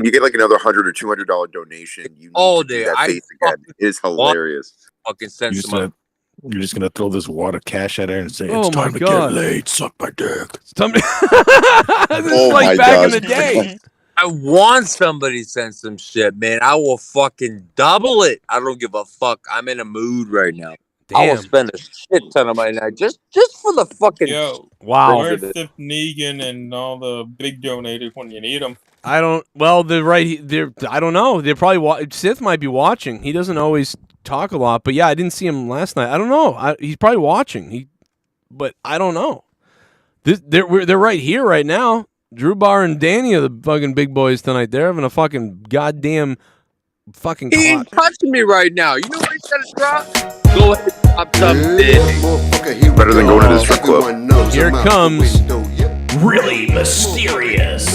[SPEAKER 13] you get like another $100 or $200 donation, you need to do that face again. It is hilarious.
[SPEAKER 24] Fucking send
[SPEAKER 8] You're just gonna throw this wad of cash at her and say,
[SPEAKER 12] Oh
[SPEAKER 8] "It's
[SPEAKER 12] my
[SPEAKER 8] time to
[SPEAKER 12] God.
[SPEAKER 8] get laid. Suck my dick."
[SPEAKER 12] This is like back in the day.
[SPEAKER 24] I want somebody to send some shit, man. I will fucking double it. I don't give a fuck. I'm in a mood right now. I will
[SPEAKER 12] Damn.
[SPEAKER 24] spend a shit ton of money now just for the fucking.
[SPEAKER 9] Yo,
[SPEAKER 12] Wow.
[SPEAKER 9] where's SITH, NEGAN, and all the big donators when you need them?
[SPEAKER 12] I don't. Well, they're. I don't know. They're probably. Sith might be watching. He doesn't always talk a lot, but yeah, I didn't see him last night. I don't know. He's probably watching. But I don't know. They're right here right now. Drew Bar and Danny are the fucking big boys tonight. They're having a fucking goddamn fucking
[SPEAKER 24] He ain't
[SPEAKER 12] clock.
[SPEAKER 24] touching me right now. You know what he's gotta drop? Go ahead and drop something big.
[SPEAKER 13] Better than going to the strip club.
[SPEAKER 12] Here comes
[SPEAKER 3] Really Mysterious.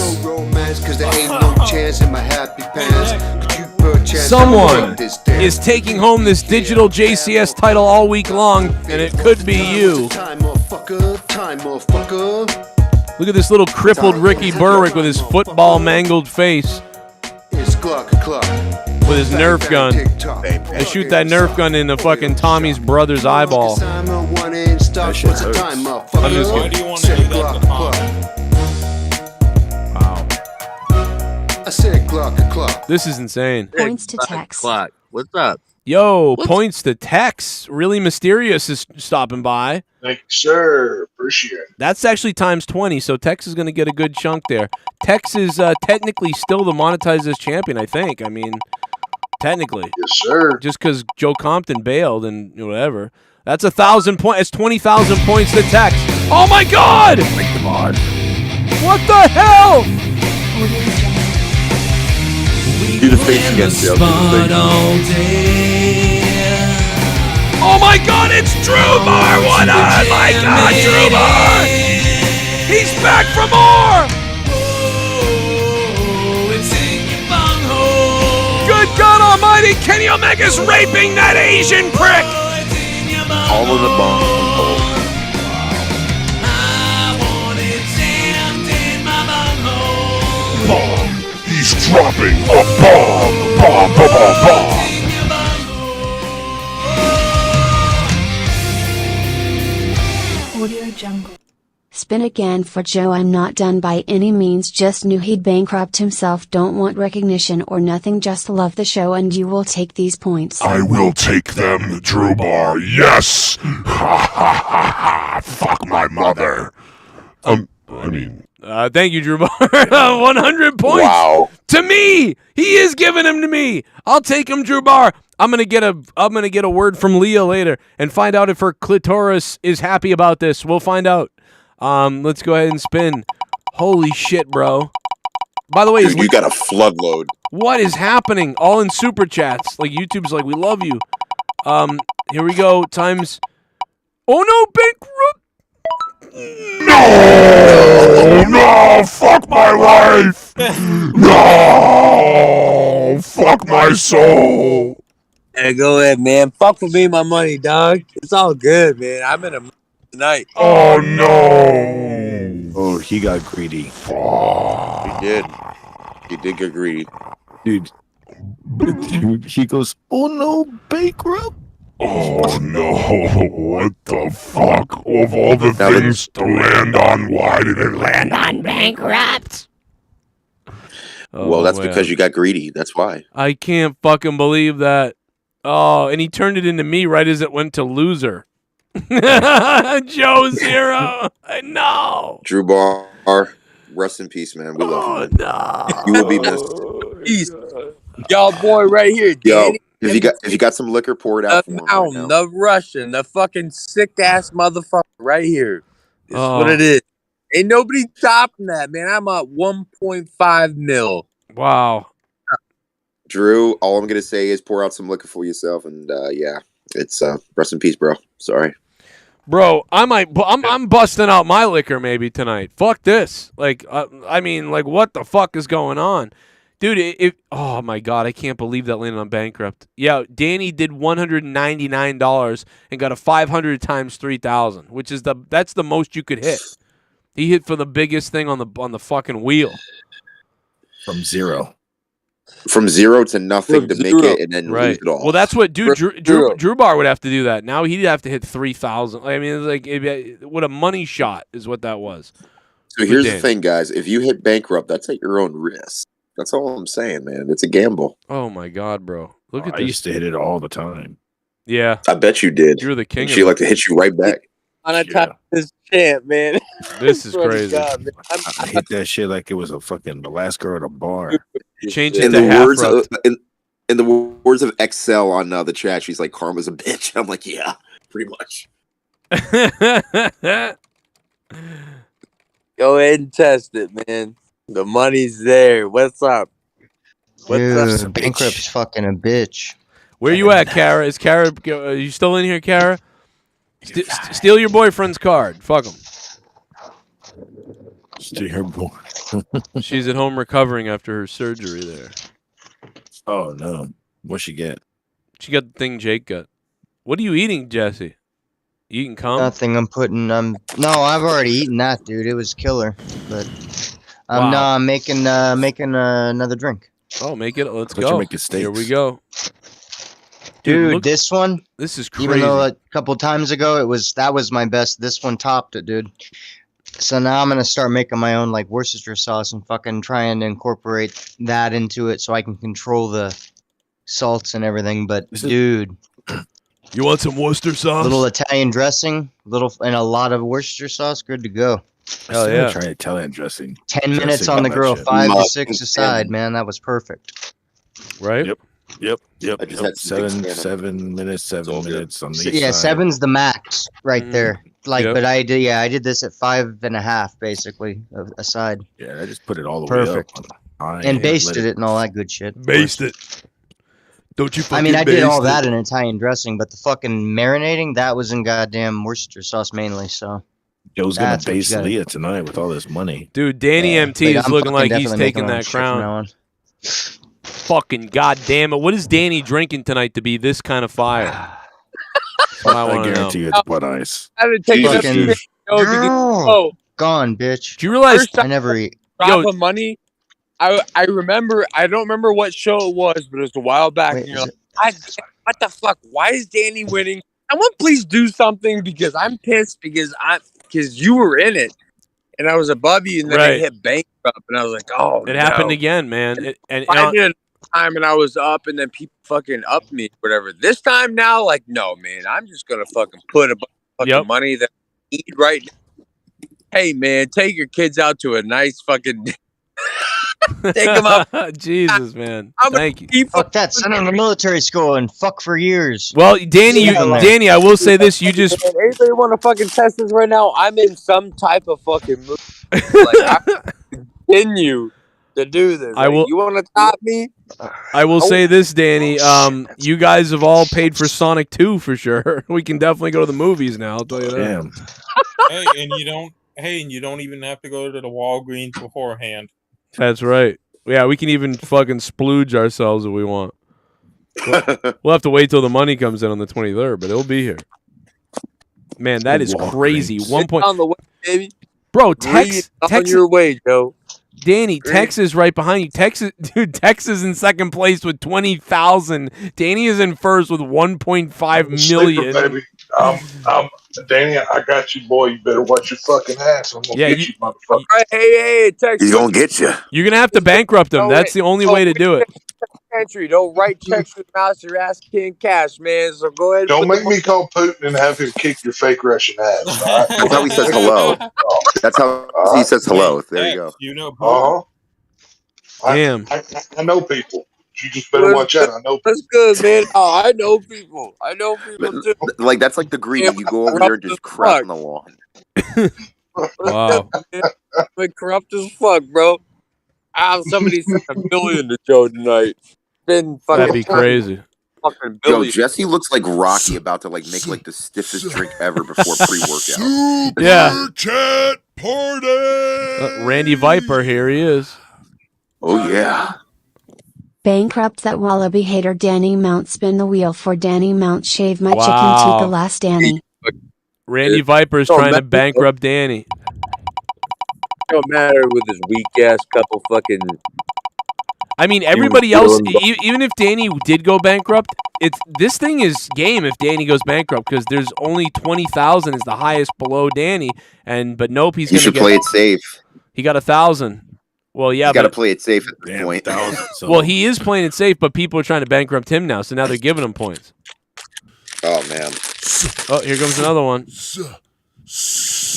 [SPEAKER 12] someone is taking home this digital JCS title all week long, and it could be you. Look at this little crippled Ricky Berwick with his football mangled face. With his Nerf gun. They shoot that Nerf gun in the fucking Tommy's brother's eyeball. That shit hurts. I'm just
[SPEAKER 9] Why do you want to do that to Tommy?
[SPEAKER 12] This is insane.
[SPEAKER 25] Points to text.
[SPEAKER 24] Clock. What's up?
[SPEAKER 12] Yo, points to Tex. Really Mysterious is stopping by.
[SPEAKER 16] Thank you, sir. Appreciate it.
[SPEAKER 12] That's actually times 20, so Tex is going to get a good chunk there. Tex is technically still the Monetize champion, I think. I mean, technically.
[SPEAKER 16] Yes, sir.
[SPEAKER 12] Just because Joe Compton bailed and whatever. That's 1,000 points. It's 20,000 points to Tex. Oh my God!
[SPEAKER 8] Come on.
[SPEAKER 12] What the hell?
[SPEAKER 13] Do the face again, Joe.
[SPEAKER 12] Oh my God, it's Drew Bar! What on? My God, Drew Bar! He's back for more! Good God Almighty, Kenny Omega's raping that Asian prick!
[SPEAKER 13] All in the bum hole.
[SPEAKER 10] Bomb. He's dropping a bomb. Bomb, bomb, bomb, bomb.
[SPEAKER 25] Audio Jungle. Spin again for Joe. I'm not done by any means, just knew he'd bankrupt himself. Don't want recognition or nothing, just love the show and you will take these points.
[SPEAKER 10] I will take them, Drew Bar. Yes! Ha ha ha ha! Fuck my mother.
[SPEAKER 12] Thank you, Drew Bar. 100 points.
[SPEAKER 13] Wow.
[SPEAKER 12] To me, he is giving them to me. I'll take him, Drew Bar. I'm gonna get a word from Leah later and find out if her clitoris is happy about this. We'll find out. Let's go ahead and spin. Holy shit, bro. By the way,
[SPEAKER 13] Dude, you got a flood load.
[SPEAKER 12] what is happening? All in super chats. Like YouTube's like, we love you. Here we go. Times. Oh no, bankrupt.
[SPEAKER 10] No! Fuck my life! No! Fuck my soul!
[SPEAKER 24] Hey, go ahead, man. Fuck for me my money, dog. It's all good, man. I'm in a tonight.
[SPEAKER 10] Oh no!
[SPEAKER 8] Oh, he got greedy.
[SPEAKER 13] He did. He did get greedy.
[SPEAKER 8] Dude. He goes, oh no, bankrupt.
[SPEAKER 10] Oh no, what the fuck? Of all the things to land on, why did it land on bankrupt?
[SPEAKER 13] Well, that's because you got greedy. That's why.
[SPEAKER 12] I can't fucking believe that. Oh, and he turned it into me right as it went to loser. Joe Zero. No.
[SPEAKER 13] Drew Bar, rest in peace, man. We love you.
[SPEAKER 12] No.
[SPEAKER 13] You will be missed.
[SPEAKER 24] Peace. Y'all boy right here,
[SPEAKER 13] Yo,
[SPEAKER 24] Danny.
[SPEAKER 13] if you got some liquor, pour it out for him right now.
[SPEAKER 24] The Russian, the fucking sick ass motherfucker right here. This is what
[SPEAKER 12] Oh.
[SPEAKER 24] it is. Ain't nobody topping that, man. I'm at 1.5 mil.
[SPEAKER 12] Wow.
[SPEAKER 13] Drew, all I'm gonna say is pour out some liquor for yourself, and yeah, it's rest in peace, bro. Sorry,
[SPEAKER 12] bro. I'm busting out my liquor maybe tonight. Fuck this. Like, I mean, like, what the fuck is going on, dude? Oh my God, I can't believe that landed on bankrupt. Yeah, Danny did $199 and got a 500 times 3,000, which is that's the most you could hit. He hit for the biggest thing on the fucking wheel.
[SPEAKER 8] From zero
[SPEAKER 13] to nothing to make it, and then lose it all.
[SPEAKER 12] Well, that's what Drew Bar would have to do that. Now he'd have to hit 3,000. I mean, it's like what a money shot is what that was.
[SPEAKER 13] So here's the thing, guys. If you hit bankrupt, that's at your own risk. That's all I'm saying, man. It's a gamble.
[SPEAKER 12] Oh my God, bro! Look at
[SPEAKER 8] I
[SPEAKER 12] this.
[SPEAKER 8] used to hit it all the time.
[SPEAKER 12] Yeah,
[SPEAKER 13] I bet you did.
[SPEAKER 12] You're the king.
[SPEAKER 13] She like to hit you right back.
[SPEAKER 24] On a top of this champ, man.
[SPEAKER 12] This is crazy.
[SPEAKER 24] God,
[SPEAKER 8] I hit that shit like it was a fucking the last girl at a bar.
[SPEAKER 12] Change it
[SPEAKER 13] In
[SPEAKER 12] to
[SPEAKER 13] the
[SPEAKER 12] half
[SPEAKER 13] words
[SPEAKER 12] rupt.
[SPEAKER 13] in the words of Excel on the chat, she's like, "Karma's a bitch." I'm like, yeah, pretty much.
[SPEAKER 24] Go ahead and test it, man. The money's there. What's up? What's
[SPEAKER 4] Dude, Bankrupt's fucking a bitch.
[SPEAKER 12] Where you at, Kara? Is Kara? Are you still in here, Kara? Steal your boyfriend's card. Fuck him.
[SPEAKER 8] Steal your boy.
[SPEAKER 12] She's at home recovering after her surgery there.
[SPEAKER 8] Oh no! What'd she get?
[SPEAKER 12] She got the thing Jake got. What are you eating, Jesse? You eating cum?
[SPEAKER 4] Nothing. I'm putting. No, I've already eaten that, dude. It was killer. But no, I'm making another drink.
[SPEAKER 12] Oh, make it. Let's
[SPEAKER 8] But you're
[SPEAKER 12] go.
[SPEAKER 8] making steaks.
[SPEAKER 12] Here we go.
[SPEAKER 4] Dude,
[SPEAKER 12] look-
[SPEAKER 4] this one.
[SPEAKER 12] This is crazy.
[SPEAKER 4] Even though a couple times ago that was my best. This one topped it, dude. So now I'm gonna start making my own like Worcestershire sauce and fucking trying to incorporate that into it so I can control the salts and everything. But dude,
[SPEAKER 12] you want some Worcester sauce?
[SPEAKER 4] Little Italian dressing, and a lot of Worcestershire sauce. Good to go.
[SPEAKER 12] Hell yeah!
[SPEAKER 8] Try Italian dressing.
[SPEAKER 4] 10 minutes on the grill, 5 to 6 aside, man. That was perfect.
[SPEAKER 12] Right?
[SPEAKER 8] Yep.
[SPEAKER 13] I just had some
[SPEAKER 8] Seven
[SPEAKER 13] big
[SPEAKER 8] minutes on the
[SPEAKER 4] Yeah,
[SPEAKER 8] side.
[SPEAKER 4] 7's the max right there. Like,
[SPEAKER 8] Yep.
[SPEAKER 4] but I did this at 5.5 basically aside.
[SPEAKER 8] Yeah, I just put it all the
[SPEAKER 4] Perfect.
[SPEAKER 8] way up. High
[SPEAKER 4] And
[SPEAKER 8] let
[SPEAKER 4] basted it and all that good shit. of
[SPEAKER 12] Baste
[SPEAKER 4] course.
[SPEAKER 12] it. Don't you
[SPEAKER 4] I
[SPEAKER 12] fucking
[SPEAKER 4] mean, I did all
[SPEAKER 12] baste
[SPEAKER 4] that
[SPEAKER 12] it.
[SPEAKER 4] in Italian dressing, but the fucking marinating, that was in goddamn Worcestershire sauce mainly, so.
[SPEAKER 8] Joe's gonna
[SPEAKER 4] That's what you
[SPEAKER 8] base
[SPEAKER 4] gotta-
[SPEAKER 8] Leah tonight with all this money.
[SPEAKER 12] Dude, Danny MT
[SPEAKER 4] Like,
[SPEAKER 12] is
[SPEAKER 4] I'm
[SPEAKER 12] looking
[SPEAKER 4] fucking
[SPEAKER 12] like he's
[SPEAKER 4] definitely
[SPEAKER 12] taking
[SPEAKER 4] making my own
[SPEAKER 12] that
[SPEAKER 4] shit from now
[SPEAKER 12] crown.
[SPEAKER 4] on.
[SPEAKER 12] Fucking goddamn it! What is Danny drinking tonight to be this kind of fire? That's what I
[SPEAKER 8] I
[SPEAKER 12] want to
[SPEAKER 8] guarantee
[SPEAKER 12] know.
[SPEAKER 8] you it's butt ice.
[SPEAKER 24] I didn't take enough
[SPEAKER 4] Fucking-
[SPEAKER 24] shit. Oh,
[SPEAKER 4] Gone, bitch.
[SPEAKER 12] Do you realize
[SPEAKER 24] First
[SPEAKER 4] I never eat?
[SPEAKER 24] drop of money. I remember. I don't remember what show it was, but it was a while back.
[SPEAKER 4] Wait,
[SPEAKER 24] and you're
[SPEAKER 4] is
[SPEAKER 24] like, what the fuck? Why is Danny winning? Someone please do something because I'm pissed because you were in it and I was above you and then I
[SPEAKER 12] Right.
[SPEAKER 24] hit bankrupt and I was like, oh,
[SPEAKER 12] It happened
[SPEAKER 24] no.
[SPEAKER 12] again, man.
[SPEAKER 24] I did a time and I was up and then people fucking upped me, whatever. This time now, like, no, man, I'm just gonna fucking put a bunch of fucking money that I need right now. Hey, man, take your kids out to a nice fucking. Take them up.
[SPEAKER 12] Jesus, man.
[SPEAKER 24] I'm
[SPEAKER 12] Thank you.
[SPEAKER 4] Fuck that. Send him to military school and fuck for years.
[SPEAKER 12] Well, Danny, Danny, I will say this: you just
[SPEAKER 24] Anybody want to fucking test this right now? I'm in some type of fucking mood. Like, I continue to do this.
[SPEAKER 12] I will-
[SPEAKER 24] You want to top me?
[SPEAKER 12] I will say this, Danny. You guys have all paid for Sonic 2 for sure. We can definitely go to the movies now. I'll tell you that.
[SPEAKER 8] Damn.
[SPEAKER 9] Hey, and you don't. Hey, and you don't even have to go to the Walgreens beforehand.
[SPEAKER 12] That's right. Yeah, we can even fucking splooge ourselves if we want. We'll have to wait till the money comes in on the 23rd, but it'll be here. Man, that is crazy. One point,
[SPEAKER 24] on the way, baby.
[SPEAKER 12] bro.
[SPEAKER 24] Breathe on
[SPEAKER 12] Texas,
[SPEAKER 24] your way, Joe.
[SPEAKER 12] Danny,
[SPEAKER 24] Great.
[SPEAKER 12] Texas right behind you. Texas, dude. Texas in second place with 20,000. Danny is in first with 1.5 million.
[SPEAKER 16] Sleeper, baby. Danny, I got you, boy. You better watch your fucking ass. I'm gonna
[SPEAKER 12] Yeah,
[SPEAKER 16] get you, motherfucker.
[SPEAKER 24] Hey, Texas.
[SPEAKER 13] He's gonna get you.
[SPEAKER 12] You're gonna have to bankrupt him. That's the only way to do it.
[SPEAKER 24] Country, don't write checks with mouse your ass in cash, man. So go ahead.
[SPEAKER 16] Don't make me call Putin and have him kick your fake Russian ass. All right?
[SPEAKER 13] That's how he says hello. That's how he says hello. There you go.
[SPEAKER 9] You know,
[SPEAKER 12] Damn.
[SPEAKER 16] I know people. You just better watch out. I know people.
[SPEAKER 24] That's good, man. Oh, I know people. I know people too.
[SPEAKER 13] Like that's like the greeting. You go over there and just crap on the lawn.
[SPEAKER 12] Wow.
[SPEAKER 24] Been corrupt as fuck, bro. Somebody sent $1 billion to Joe tonight. Been fucking.
[SPEAKER 12] That'd be crazy.
[SPEAKER 24] Fucking
[SPEAKER 13] Yo,
[SPEAKER 24] billion.
[SPEAKER 13] Jesse looks like Rocky about to like make like the stiffest drink ever before pre-workout.
[SPEAKER 12] Yeah.
[SPEAKER 10] Chat party.
[SPEAKER 12] Randy Viper, here he is.
[SPEAKER 13] Oh yeah.
[SPEAKER 25] Bankrupt that wallaby hater Danny Mount. Spin the wheel for Danny Mount. Shave my chicken
[SPEAKER 12] Wow.
[SPEAKER 25] teeth. The last Danny.
[SPEAKER 12] Randy Viper's
[SPEAKER 24] Don't
[SPEAKER 12] trying to
[SPEAKER 24] matter.
[SPEAKER 12] bankrupt Danny.
[SPEAKER 24] Don't matter with his weak ass couple fucking.
[SPEAKER 12] I mean, everybody else, even if Danny did go bankrupt, this thing is game if Danny goes bankrupt because there's only 20,000 is the highest below Danny, but nope, he's
[SPEAKER 13] You
[SPEAKER 12] gonna
[SPEAKER 13] should play it safe.
[SPEAKER 12] He got 1,000. Well, yeah,
[SPEAKER 13] You got to
[SPEAKER 12] but
[SPEAKER 13] play it safe at this point.
[SPEAKER 12] well, he is playing it safe, but people are trying to bankrupt him now, so now they're giving him points.
[SPEAKER 13] Oh man.
[SPEAKER 12] Oh, here comes another one.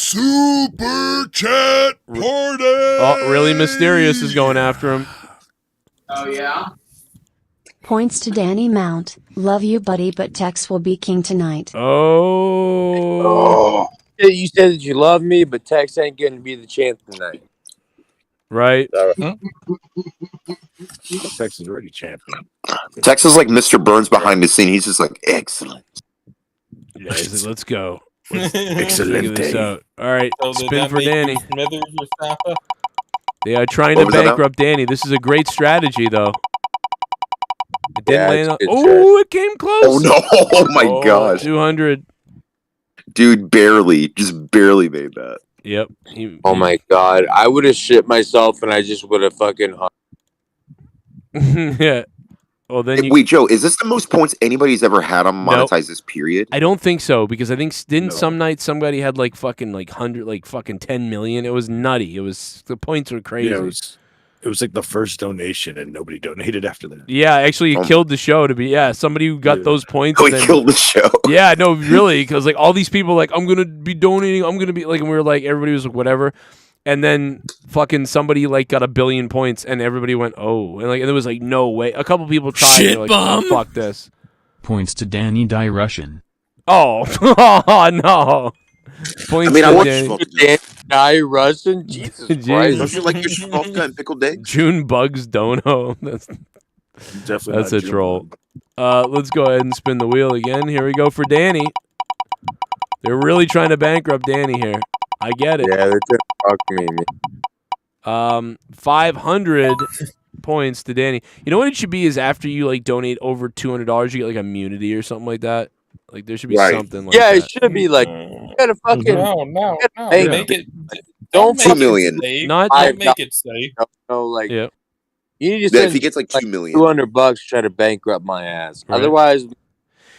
[SPEAKER 10] Super chat party.
[SPEAKER 12] Oh, really mysterious is going after him.
[SPEAKER 11] Oh, yeah?
[SPEAKER 25] Points to Danny Mount. Love you, buddy, but Tex will be king tonight.
[SPEAKER 12] Oh.
[SPEAKER 17] You said that you love me, but Tex ain't going to be the champ tonight.
[SPEAKER 12] Right.
[SPEAKER 8] Tex is already champion.
[SPEAKER 13] Tex is like Mr. Burns behind the scene. He's just like, excellent.
[SPEAKER 12] Yeah, he's like, let's go. Let's
[SPEAKER 8] Excellent.
[SPEAKER 12] figure this out. All right,
[SPEAKER 9] So did
[SPEAKER 12] spin
[SPEAKER 9] that
[SPEAKER 12] for
[SPEAKER 9] make you
[SPEAKER 12] Danny.
[SPEAKER 9] Smithers or Sapa?
[SPEAKER 12] They are trying
[SPEAKER 13] What
[SPEAKER 12] to
[SPEAKER 13] was that now?
[SPEAKER 12] bankrupt Danny. This is a great strategy, though. It didn't
[SPEAKER 17] Yeah,
[SPEAKER 12] land.
[SPEAKER 17] it's a good
[SPEAKER 12] Oh, it came close.
[SPEAKER 13] Oh no! Oh my gosh,
[SPEAKER 12] 200.
[SPEAKER 13] dude, just barely made that.
[SPEAKER 12] Yep.
[SPEAKER 17] Oh my god, I would have shit myself, and I just would have fucking.
[SPEAKER 12] Yeah. Well, then you.
[SPEAKER 13] Wait, Joe, is this the most points anybody's ever had on
[SPEAKER 12] Nope.
[SPEAKER 13] Monetize this period?
[SPEAKER 12] I don't think so because I think some nights somebody had like fucking like 100 like fucking 10 million. It was nutty. It was the points were crazy.
[SPEAKER 8] Yeah, it was like the first donation, and nobody donated after that.
[SPEAKER 12] Yeah, actually, it killed the show. To be somebody who got those points.
[SPEAKER 13] Oh, it killed the show.
[SPEAKER 12] Yeah, no, really, because like all these people like I'm gonna be donating. I'm gonna be like, and we were like everybody was like whatever, and then fucking somebody like got 1 billion points, and everybody went and there was like no way. A couple people tried.
[SPEAKER 3] Shit,
[SPEAKER 12] and like,
[SPEAKER 3] bum.
[SPEAKER 12] oh, fuck this.
[SPEAKER 15] Points to Danny Die Russian.
[SPEAKER 12] Oh, oh no. Points
[SPEAKER 13] I mean, I
[SPEAKER 12] to
[SPEAKER 13] want
[SPEAKER 12] Danny.
[SPEAKER 17] Die Russian? Jesus Christ.
[SPEAKER 13] Don't you like your Schmofka and pickled eggs?
[SPEAKER 12] June Bugs Dono. That's
[SPEAKER 8] Definitely
[SPEAKER 12] that's
[SPEAKER 8] not
[SPEAKER 12] a
[SPEAKER 8] June
[SPEAKER 12] troll. Let's go ahead and spin the wheel again. Here we go for Danny. They're really trying to bankrupt Danny here. I get it.
[SPEAKER 17] Yeah, they're trying to fuck me.
[SPEAKER 12] 500 points to Danny. You know what it should be is after you like donate over $200, you get like immunity or something like that. Like there should be something like that.
[SPEAKER 17] It should be like you gotta fucking
[SPEAKER 9] No.
[SPEAKER 17] Hey,
[SPEAKER 9] Make it.
[SPEAKER 17] don't
[SPEAKER 9] make
[SPEAKER 13] 2
[SPEAKER 9] it
[SPEAKER 13] million.
[SPEAKER 9] safe.
[SPEAKER 12] Not-
[SPEAKER 9] Don't make it safe.
[SPEAKER 17] No, like
[SPEAKER 12] Yeah.
[SPEAKER 17] you need to
[SPEAKER 13] Yeah,
[SPEAKER 17] send
[SPEAKER 13] if he gets like 2 million.
[SPEAKER 17] $200 to try to bankrupt my ass.
[SPEAKER 12] Right.
[SPEAKER 17] Otherwise,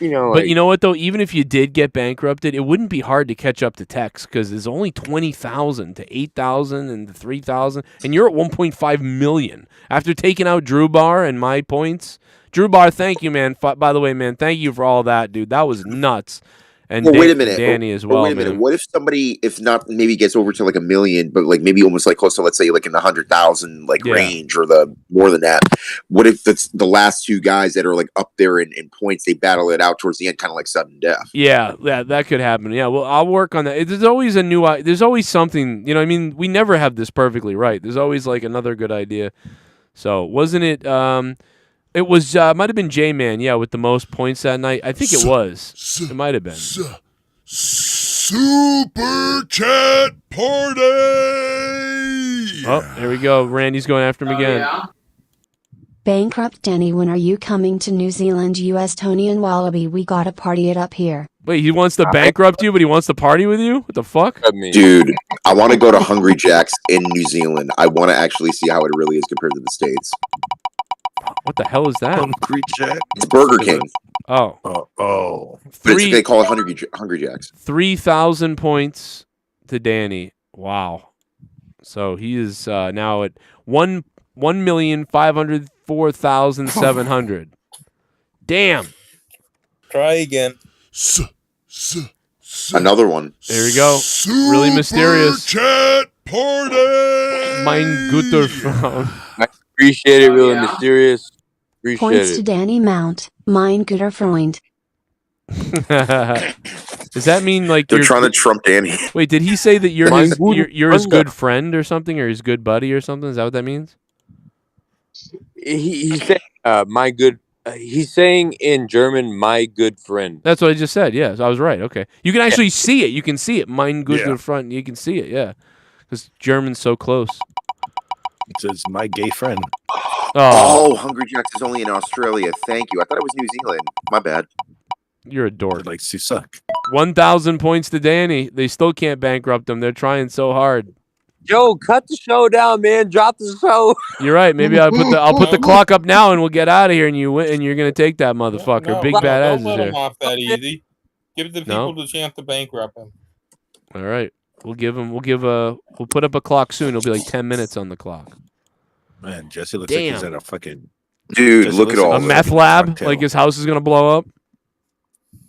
[SPEAKER 17] you know.
[SPEAKER 12] But
[SPEAKER 17] Like,
[SPEAKER 12] you know what though? Even if you did get bankrupted, it wouldn't be hard to catch up to Tex because there's only 20,000 to 8,000 and to 3,000, and you're at 1.5 million after taking out Drew Bar and my points. Drew Bar, thank you, man. By the way, man, thank you for all that, dude. That was nuts. And
[SPEAKER 13] Well, wait a minute.
[SPEAKER 12] Danny as
[SPEAKER 13] But
[SPEAKER 12] well.
[SPEAKER 13] wait a minute.
[SPEAKER 12] Man.
[SPEAKER 13] What if somebody, if not, maybe gets over to like 1 million, but like maybe almost like close to, let's say, like in the 100,000 like range or the more than that? What if that's the last two guys that are like up there in points? They battle it out towards the end, kind of like sudden death.
[SPEAKER 12] Yeah, that could happen. Yeah, well, I'll work on that. There's always there's always something. You know, I mean, we never have this perfectly right. There's always like another good idea. So wasn't it? It was might have been J-Man. Yeah, with the most points that night. I think it was. It might have been.
[SPEAKER 10] Super Chat Party!
[SPEAKER 12] Oh, here we go. Randy's going after him again.
[SPEAKER 25] Bankrupt Danny, when are you coming to New Zealand, US? Tony and Wallaby, we gotta party it up here.
[SPEAKER 12] Wait, he wants to bankrupt you, but he wants to party with you? What the fuck?
[SPEAKER 13] Dude, I want to go to Hungry Jack's in New Zealand. I want to actually see how it really is compared to the States.
[SPEAKER 12] What the hell is that?
[SPEAKER 8] Hungry Jack?
[SPEAKER 13] It's Burger King.
[SPEAKER 12] Oh.
[SPEAKER 8] Oh.
[SPEAKER 13] But they call it Hungry Jack's.
[SPEAKER 12] 3,000 points to Danny. Wow. So he is now at 1,504,700. Damn.
[SPEAKER 9] Try again.
[SPEAKER 13] Another one.
[SPEAKER 12] There we go. Really mysterious.
[SPEAKER 10] Chat Party!
[SPEAKER 12] Mein guter Frau.
[SPEAKER 17] I appreciate it, really mysterious. Appreciate
[SPEAKER 25] Points
[SPEAKER 17] it.
[SPEAKER 25] to Danny Mount, mein guter Freund.
[SPEAKER 12] Does that mean like
[SPEAKER 13] They're
[SPEAKER 12] you're
[SPEAKER 13] trying to trump Danny?
[SPEAKER 12] Wait, did he say that you're
[SPEAKER 17] Mein
[SPEAKER 12] his
[SPEAKER 17] guter
[SPEAKER 12] you're his
[SPEAKER 17] Freund.
[SPEAKER 12] good friend or something, or his good buddy or something? Is that what that means?
[SPEAKER 17] He's saying, my good. He's saying in German, my good friend.
[SPEAKER 12] That's what I just said. Yeah, so I was right. Okay, you can actually see it. You can see it. Mein guter Front. You can see it. Yeah, because German's so close.
[SPEAKER 8] It says my gay friend.
[SPEAKER 13] Oh, Hungry Jack's is only in Australia. Thank you. I thought it was New Zealand. My bad.
[SPEAKER 12] You're a dork.
[SPEAKER 8] Like you suck.
[SPEAKER 12] 1,000 points to Danny. They still can't bankrupt him. They're trying so hard.
[SPEAKER 17] Joe, cut the show down, man. Drop the show.
[SPEAKER 12] You're right. Maybe I'll put the clock up now and we'll get out of here and you win and you're gonna take that motherfucker.
[SPEAKER 9] No,
[SPEAKER 12] Big
[SPEAKER 9] don't
[SPEAKER 12] badass is
[SPEAKER 9] let
[SPEAKER 12] here.
[SPEAKER 9] him off that easy. Give the
[SPEAKER 12] No?
[SPEAKER 9] people the chance to bankrupt him.
[SPEAKER 12] All right. We'll put up a clock soon. It'll be like 10 minutes on the clock.
[SPEAKER 8] Man, Jesse looks like he's
[SPEAKER 12] Damn.
[SPEAKER 8] at a fucking
[SPEAKER 13] Dude,
[SPEAKER 8] Jesse
[SPEAKER 13] look at
[SPEAKER 8] looks
[SPEAKER 13] all
[SPEAKER 12] A
[SPEAKER 8] like
[SPEAKER 13] this.
[SPEAKER 12] meth lab?
[SPEAKER 8] cocktail.
[SPEAKER 12] Like his house is gonna blow up?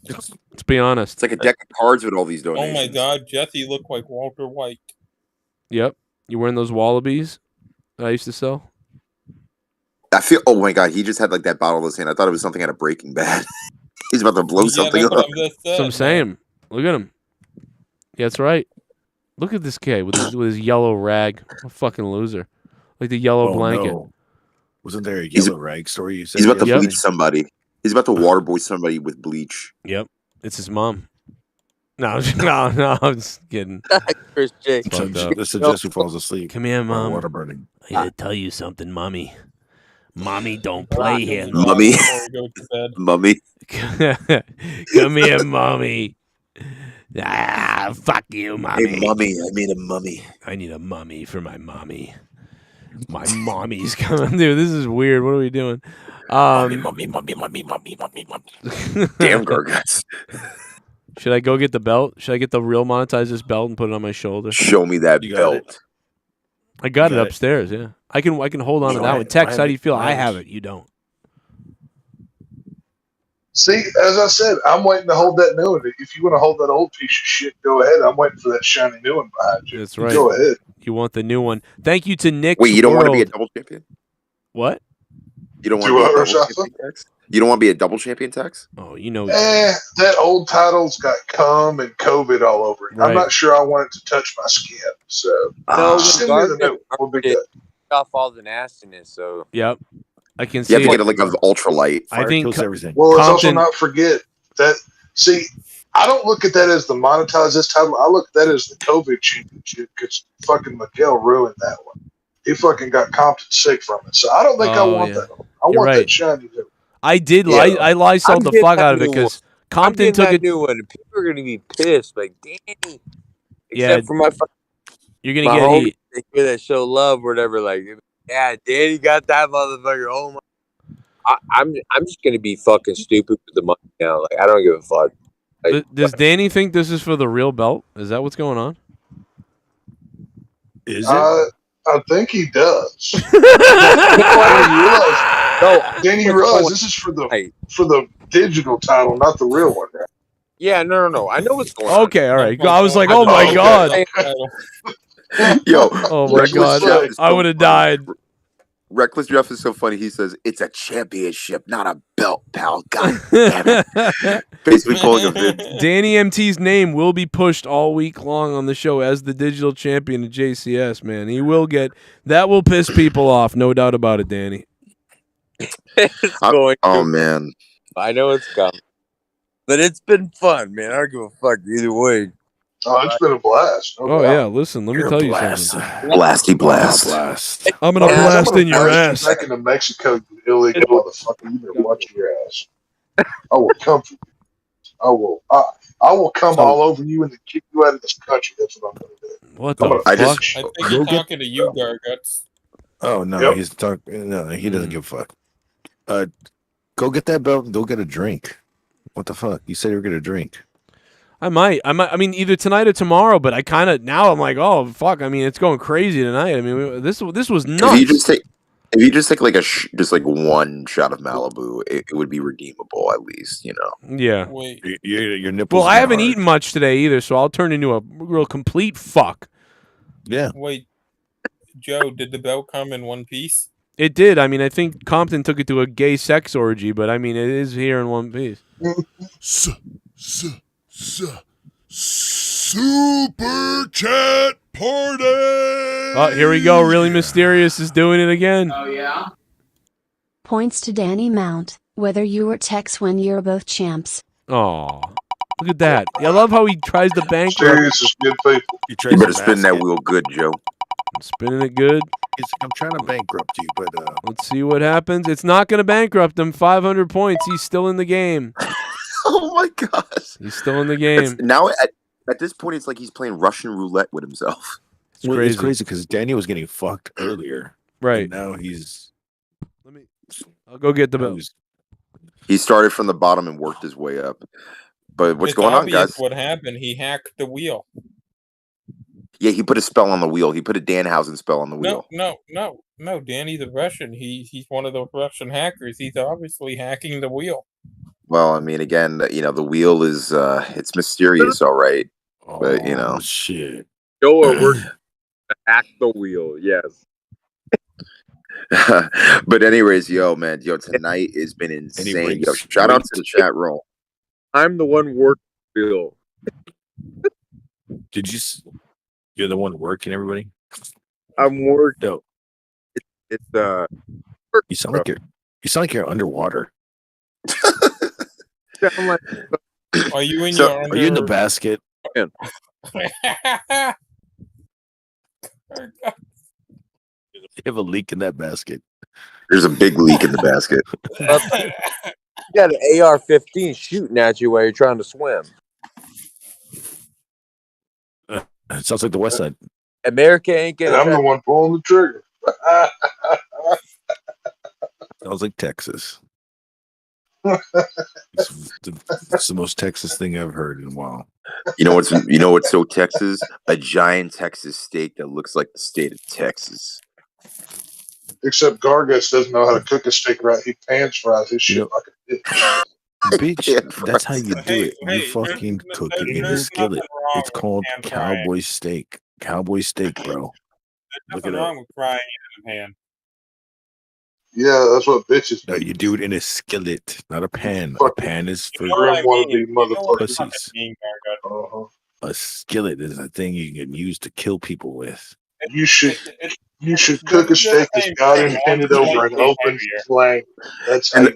[SPEAKER 12] Let's be honest.
[SPEAKER 13] It's like a deck of cards with all these
[SPEAKER 9] Oh
[SPEAKER 13] donations.
[SPEAKER 9] my God, Jesse looked like Walter White.
[SPEAKER 12] Yep. You wearing those wallabies that I used to sell?
[SPEAKER 13] I feel. Oh my God, he just had like that bottle in his hand. I thought it was something out of Breaking Bad. He's about to blow something
[SPEAKER 9] that's
[SPEAKER 13] up.
[SPEAKER 9] what I'm just
[SPEAKER 12] That's what I'm saying. Look at him. Yeah, that's right. Look at this kid with his yellow rag. A fucking loser. Like the yellow blanket.
[SPEAKER 8] No. Wasn't there a yellow rag story you said?
[SPEAKER 13] He's about to
[SPEAKER 8] the other
[SPEAKER 13] bleach
[SPEAKER 8] day?
[SPEAKER 13] somebody. He's about to waterboy somebody with bleach.
[SPEAKER 12] Yep. It's his mom. No, no, I'm just kidding.
[SPEAKER 24] Chris J.
[SPEAKER 12] It's fucked up.
[SPEAKER 8] This is just who falls asleep.
[SPEAKER 12] Come here, Mom.
[SPEAKER 8] Water burning.
[SPEAKER 12] I gotta tell you something, Mommy. Mommy don't play here.
[SPEAKER 13] Mummy. Mummy.
[SPEAKER 12] Come here, Mommy. Ah, fuck you, Mommy.
[SPEAKER 13] Hey, Mummy. I need a mummy.
[SPEAKER 12] I need a mummy for my mommy. My mommy's coming. Dude, this is weird. What are we doing?
[SPEAKER 8] Mummy.
[SPEAKER 13] Damn, Garguts.
[SPEAKER 12] Should I go get the belt? Should I get the real Monetize this belt and put it on my shoulder?
[SPEAKER 13] Show me that belt.
[SPEAKER 12] I got it upstairs, yeah. I can hold on to that one. Tex, how do you feel? I have it. You don't.
[SPEAKER 16] See, as I said, I'm waiting to hold that new one. If you want to hold that old piece of shit, go ahead. I'm waiting for that shiny new one behind you.
[SPEAKER 12] That's right.
[SPEAKER 16] Go ahead.
[SPEAKER 12] You want the new one. Thank you to Nick.
[SPEAKER 13] Wait, you don't want to be a double champion?
[SPEAKER 12] What?
[SPEAKER 13] You don't want to be a double champion, Tex? You don't want to be a double champion, Tex?
[SPEAKER 12] Oh, you know.
[SPEAKER 16] That old title's got cum and COVID all over it.
[SPEAKER 12] Right.
[SPEAKER 16] I'm not sure I want it to touch my skin. So, send me the new one. We'll be good.
[SPEAKER 17] Off all the nastiness, so.
[SPEAKER 12] Yep. I can see
[SPEAKER 13] You have to
[SPEAKER 12] it.
[SPEAKER 13] get it like an ultralight.
[SPEAKER 12] I think
[SPEAKER 8] everything.
[SPEAKER 16] Well, let's also
[SPEAKER 12] Compton-
[SPEAKER 16] not forget that. See, I don't look at that as the monetize this title. I look at that as the COVID championship because fucking Miguel ruined that one. He fucking got Compton sick from it. So I don't think I want that. I
[SPEAKER 12] You're
[SPEAKER 16] want
[SPEAKER 12] right.
[SPEAKER 16] that shiny new.
[SPEAKER 12] I did.
[SPEAKER 16] Yeah.
[SPEAKER 12] I Lysoled the fuck out of it because Compton took it.
[SPEAKER 17] New one. People are gonna be pissed. Like, Danny.
[SPEAKER 12] Yeah.
[SPEAKER 17] Except for my.
[SPEAKER 12] You're gonna
[SPEAKER 17] my
[SPEAKER 12] get
[SPEAKER 17] homies,
[SPEAKER 12] heat.
[SPEAKER 17] They hear that show love or whatever. Like, yeah, Danny got that motherfucker. Oh my. I'm just gonna be fucking stupid with the money now. Like, I don't give a fuck. Like,
[SPEAKER 12] Does Danny think this is for the real belt? Is that what's going on?
[SPEAKER 8] Is
[SPEAKER 16] I think he does. Danny, you realize this is for the digital title, not the real one, right?
[SPEAKER 17] Yeah, no. I know what's going on.
[SPEAKER 12] Okay, all right. I was like, oh my god.
[SPEAKER 13] Yo,
[SPEAKER 12] Oh my
[SPEAKER 13] Reckless
[SPEAKER 12] god.
[SPEAKER 13] Jeff is
[SPEAKER 12] I
[SPEAKER 13] so
[SPEAKER 12] would have
[SPEAKER 13] funny.
[SPEAKER 12] died.
[SPEAKER 13] Reckless Jeff is so funny. He says, it's a championship, not a belt, pal. God damn it. Basically pulling a Vince.
[SPEAKER 12] Danny MT's name will be pushed all week long on the show as the digital champion of JCS, man. He will get that will piss people off, no doubt about it, Danny.
[SPEAKER 17] It's going
[SPEAKER 13] Oh,
[SPEAKER 17] to.
[SPEAKER 13] man.
[SPEAKER 17] I know it's coming. But it's been fun, man. I don't give a fuck either way.
[SPEAKER 16] Oh, it's been a blast. No
[SPEAKER 12] Oh
[SPEAKER 16] doubt.
[SPEAKER 12] yeah, listen, let me tell you something.
[SPEAKER 13] Blasty blast.
[SPEAKER 12] I'm gonna blast in your ass.
[SPEAKER 16] Back into Mexico, you illegal motherfucker. You better watch your ass. I will come for you. I will come all over you and then kick you out of this country. That's what I'm going to do.
[SPEAKER 12] What
[SPEAKER 16] I'm
[SPEAKER 12] the
[SPEAKER 16] gonna
[SPEAKER 12] fuck?
[SPEAKER 16] finish
[SPEAKER 9] I
[SPEAKER 16] you.
[SPEAKER 9] think he's talking to you, Garguts.
[SPEAKER 8] Oh no,
[SPEAKER 16] Yep.
[SPEAKER 8] he's talking. No, he doesn't give a fuck. Go get that belt and go get a drink. What the fuck? You said you were gonna drink.
[SPEAKER 12] I might. I mean, either tonight or tomorrow. But I kind of now I'm like, oh fuck. I mean, it's going crazy tonight. I mean, this was nuts.
[SPEAKER 13] If you just take like just like one shot of Malibu, it would be redeemable at least, you know.
[SPEAKER 12] Yeah.
[SPEAKER 9] Wait,
[SPEAKER 8] Your nipples.
[SPEAKER 12] Well, I
[SPEAKER 8] are
[SPEAKER 12] haven't
[SPEAKER 8] hard.
[SPEAKER 12] eaten much today either, so I'll turn into a real complete fuck.
[SPEAKER 8] Yeah.
[SPEAKER 9] wait. Joe, did the belt come in one piece?
[SPEAKER 12] It did. I mean, I think Compton took it to a gay sex orgy, but I mean, it is here in one piece.
[SPEAKER 10] Super chat party.
[SPEAKER 12] Oh, here we go. Really Mysterious is doing it again.
[SPEAKER 10] Oh yeah.
[SPEAKER 25] Points to Danny Mount, whether you or Tex when you're both champs.
[SPEAKER 12] Oh, look at that. I love how he tries to bankrupt.
[SPEAKER 16] Serious is good people.
[SPEAKER 13] You better spin that wheel good, Joe.
[SPEAKER 12] Spinning it good.
[SPEAKER 8] I'm trying to bankrupt you, but
[SPEAKER 12] Let's see what happens. It's not going to bankrupt him. 500 points. He's still in the game.
[SPEAKER 13] Oh my gosh.
[SPEAKER 12] He's still in the game.
[SPEAKER 13] Now at this point, it's like he's playing Russian roulette with himself.
[SPEAKER 8] It's crazy because Danny was getting fucked earlier.
[SPEAKER 12] Right.
[SPEAKER 8] And now he's.
[SPEAKER 12] I'll go get the belt.
[SPEAKER 13] He started from the bottom and worked his way up. But what's
[SPEAKER 9] It's
[SPEAKER 13] going on,
[SPEAKER 9] obvious
[SPEAKER 13] guys?
[SPEAKER 9] What happened? He hacked the wheel.
[SPEAKER 13] Yeah, he put a spell on the wheel. He put a Danhausen spell on the wheel.
[SPEAKER 9] No. Danny the Russian. He's one of the Russian hackers. He's obviously hacking the wheel.
[SPEAKER 13] Well, I mean, again, you know, the wheel is it's mysterious, all right. But you know,
[SPEAKER 8] shit.
[SPEAKER 17] Joe, we're gonna hack the wheel. Yes.
[SPEAKER 13] but anyways, man, tonight has been insane. Yo, shout out to the chat room.
[SPEAKER 17] I'm the one working the wheel.
[SPEAKER 8] You're the one working, everybody?
[SPEAKER 17] I'm working.
[SPEAKER 8] No.
[SPEAKER 17] It's
[SPEAKER 8] You sound like you're underwater.
[SPEAKER 17] sound like
[SPEAKER 9] Are you in
[SPEAKER 8] So,
[SPEAKER 9] your
[SPEAKER 8] are you in the basket?
[SPEAKER 17] Yeah.
[SPEAKER 8] You have a leak in that basket.
[SPEAKER 13] There's a big leak in the basket.
[SPEAKER 17] You got an AR-15 shooting at you while you're trying to swim.
[SPEAKER 8] It sounds like the West Side.
[SPEAKER 17] America ain't
[SPEAKER 16] And
[SPEAKER 17] gonna.
[SPEAKER 16] I'm the one pulling the trigger.
[SPEAKER 8] Sounds like Texas. It's the most Texas thing I've heard in a while.
[SPEAKER 13] You know what's so Texas? A giant Texas steak that looks like the state of Texas.
[SPEAKER 16] Except Gargus doesn't know how to cook a steak right. He pans fries his shit like a bitch.
[SPEAKER 8] Bitch, that's how you do it. You fucking cook it in a skillet. It's called cowboy steak. Cowboy steak, bro.
[SPEAKER 9] There's nothing wrong with frying it in a pan.
[SPEAKER 16] Yeah, that's what bitches.
[SPEAKER 8] No, you do it in a skillet, not a pan. A pan is for pussies. A skillet is a thing you can use to kill people with.
[SPEAKER 16] You should cook a steak as God intended over an open flame. That's how.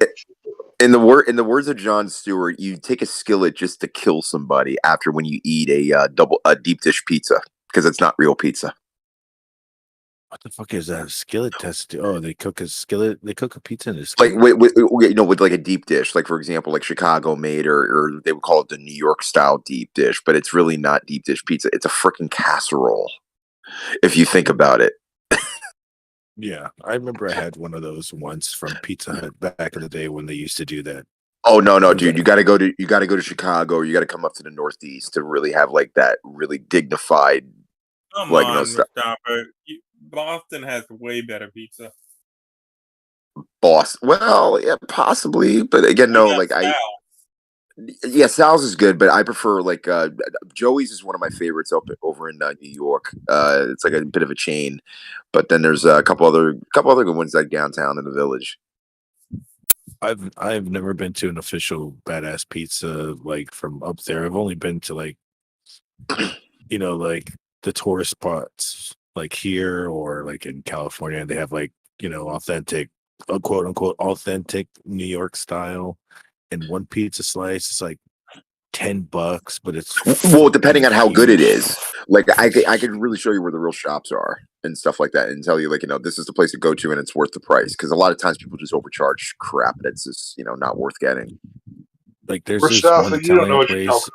[SPEAKER 13] In the words of Jon Stewart, you take a skillet just to kill somebody after when you eat a deep dish pizza because it's not real pizza.
[SPEAKER 8] What the fuck is that? A skillet test? Oh, they cook a skillet. They cook a pizza in a skillet.
[SPEAKER 13] Like with like a deep dish, like for example, like Chicago made, or they would call it the New York style deep dish, but it's really not deep dish pizza. It's a freaking casserole. If you think about it.
[SPEAKER 8] Yeah, I remember I had one of those once from Pizza Hut back in the day when they used to do that.
[SPEAKER 13] Oh no, dude! You got to go to Chicago, or you got to come up to the Northeast to really have like that really dignified.
[SPEAKER 9] Come
[SPEAKER 13] like,
[SPEAKER 9] on, Mustafa. Boston has way better pizza.
[SPEAKER 13] Well, yeah, possibly, but again, no. Like yeah, Sal's is good, but I prefer like Joey's is one of my favorites over in New York. It's like a bit of a chain, but then there's a couple other good ones like downtown in the Village.
[SPEAKER 8] I've never been to an official badass pizza like from up there. I've only been to like like the tourist spots like here or like in California, and they have like authentic, quote unquote authentic New York style, and one pizza slice is like $10, but it's
[SPEAKER 13] well depending on how good it is. Like I could really show you where the real shops are and stuff like that, and tell you like this is the place to go to and it's worth the price, because a lot of times people just overcharge crap that's just not worth getting.
[SPEAKER 8] Like there's this one Italian place.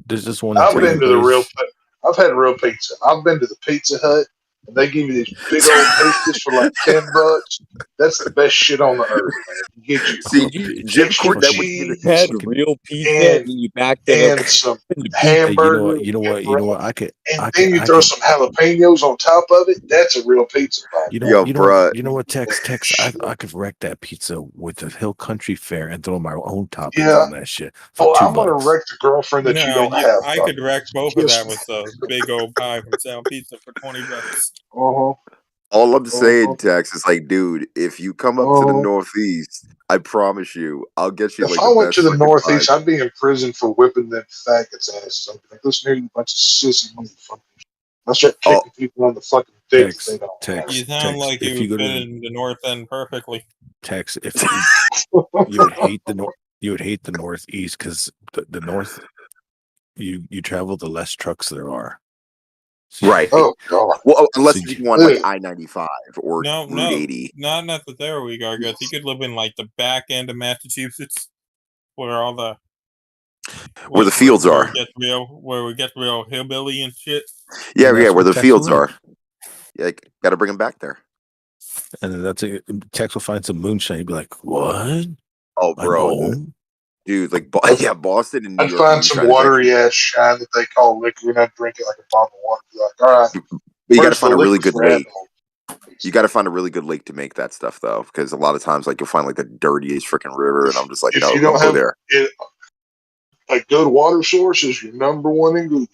[SPEAKER 8] There's this one.
[SPEAKER 16] I've been to the real. I've had real pizza. I've been to the Pizza Hut, and they give you these big old pizzas for like $10. That's the best shit on the earth, man. You get your
[SPEAKER 17] Jim Court that would had real pizza, and you backed it up
[SPEAKER 16] some hamburger.
[SPEAKER 8] You know what? I could.
[SPEAKER 16] Then you throw some jalapenos on top of it. That's a real pizza.
[SPEAKER 8] You know what, Tex? I could wreck that pizza with the Hill Country Fare and throw my own toppings on that shit.
[SPEAKER 16] I'm gonna wreck the girlfriend that you don't have.
[SPEAKER 9] I could wreck both of that with a big old pie from Sal Pizza for $20.
[SPEAKER 13] All I'm saying, Tex, is like, dude, if you come up to the Northeast, I promise you, I'll get you.
[SPEAKER 16] If I went to the Northeast, I'd be in prison for whipping them faggots' asses. I'd be like, listen here, you bunch of sissy motherfuckers. I'll start kicking people on the fucking dick.
[SPEAKER 9] You sound like you would fit in the North End perfectly.
[SPEAKER 8] Tex, if you would hate the Northeast, because the North, you travel, the less trucks there are.
[SPEAKER 13] Right.
[SPEAKER 16] Oh God.
[SPEAKER 13] Well, unless you want like I-95 or
[SPEAKER 9] Route
[SPEAKER 13] 80.
[SPEAKER 9] Not necessarily, Gargus. You could live in like the back end of Massachusetts, where all the
[SPEAKER 13] where the fields are.
[SPEAKER 9] Where we get real hillbilly and shit.
[SPEAKER 13] Yeah, where the fields are. Yeah, got to bring them back there.
[SPEAKER 8] And then Tex will find some moonshine. He'd be like, "What?
[SPEAKER 13] Oh, bro, dude, like Boston and New
[SPEAKER 16] I'd
[SPEAKER 13] York.
[SPEAKER 16] find some watery ass shine that they call liquor, and I'd drink it like a bottle of water. Be like, all right,
[SPEAKER 13] but you got to find a really good lake. You got to find a really good lake to make that stuff, though, because a lot of times, like, you'll find like the dirtiest freaking river, and I'm just like,
[SPEAKER 16] if
[SPEAKER 13] no,
[SPEAKER 16] you don't
[SPEAKER 13] go there.
[SPEAKER 16] A good water source is your number one ingredient.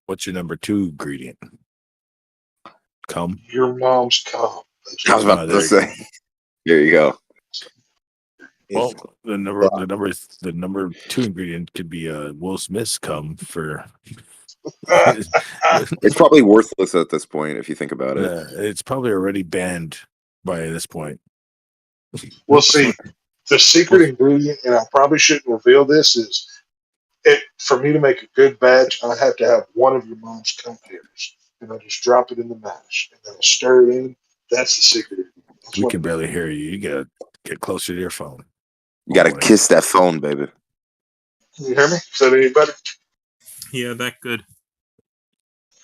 [SPEAKER 8] What's your number 2 ingredient? Cum.
[SPEAKER 16] Your mom's cum.
[SPEAKER 13] I was about to say. There you go.
[SPEAKER 8] Well, the number 2 ingredient could be Will Smith's cum for.
[SPEAKER 13] It's probably worthless at this point if you think about it.
[SPEAKER 8] It's probably already banned by this point.
[SPEAKER 16] Well, see, the secret ingredient, and I probably shouldn't reveal this, is for me to make a good batch, I have to have one of your mom's cum hairs, and I just drop it in the mash, and then I stir it in. That's the secret ingredient.
[SPEAKER 8] We can barely hear you. You gotta get closer to your phone.
[SPEAKER 13] You gotta kiss that phone, baby.
[SPEAKER 16] Can you hear me? Is that any better?
[SPEAKER 9] Yeah, that good.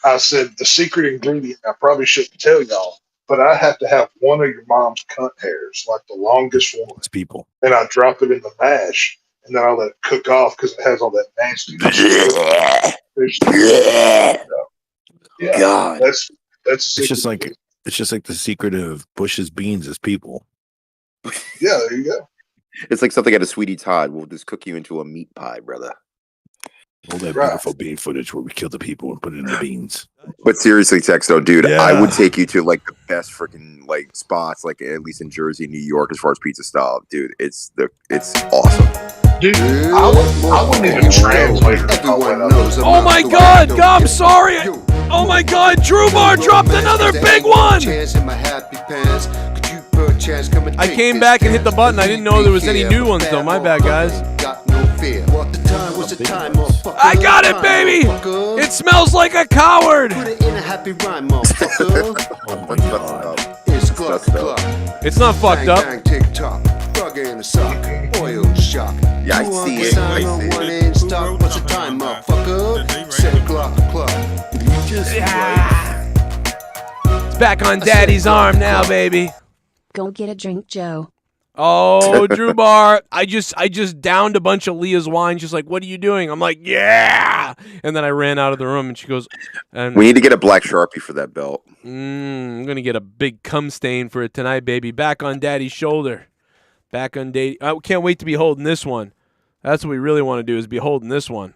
[SPEAKER 16] I said the secret ingredient, I probably shouldn't tell y'all, but I have to have one of your mom's cunt hairs, like the longest one.
[SPEAKER 8] It's people.
[SPEAKER 16] And I drop it in the mash, and then I let it cook off because it has all that nasty. Yeah,
[SPEAKER 13] God,
[SPEAKER 16] that's
[SPEAKER 8] it's just like the secret of Bush's beans is people.
[SPEAKER 16] Yeah, there you go.
[SPEAKER 13] It's like something at a Sweetie Todd. We'll just cook you into a meat pie, brother.
[SPEAKER 8] All that beautiful bean footage where we kill the people and put it in the beans.
[SPEAKER 13] But seriously, Texto, dude,
[SPEAKER 8] Yeah.
[SPEAKER 13] I would take you to like the best freaking like spots, like at least in Jersey, New York, as far as pizza style, dude. It's awesome.
[SPEAKER 16] Dude, I wouldn't even translate.
[SPEAKER 3] Oh my God! I'm sorry. Oh my God! Drew Bar dropped another big one. I came back and hit the button. I didn't know there was any new ones though. My bad, guys. I got it, baby! It smells like a coward!
[SPEAKER 8] Oh my God.
[SPEAKER 3] It's not fucked up.
[SPEAKER 13] Yeah, I see it.
[SPEAKER 3] It's back on Daddy's arm now, baby.
[SPEAKER 25] Go get a drink, Joe.
[SPEAKER 3] Oh, Drew Bar, I just downed a bunch of Leah's wine. She's like, "What are you doing?" I'm like, "Yeah!" And then I ran out of the room, and she goes, "And
[SPEAKER 13] we need to get a black Sharpie for that belt."
[SPEAKER 3] I'm gonna get a big cum stain for it tonight, baby. Back on Daddy's shoulder. Back on Daddy. I can't wait to be holding this one. That's what we really want to do is be holding this one.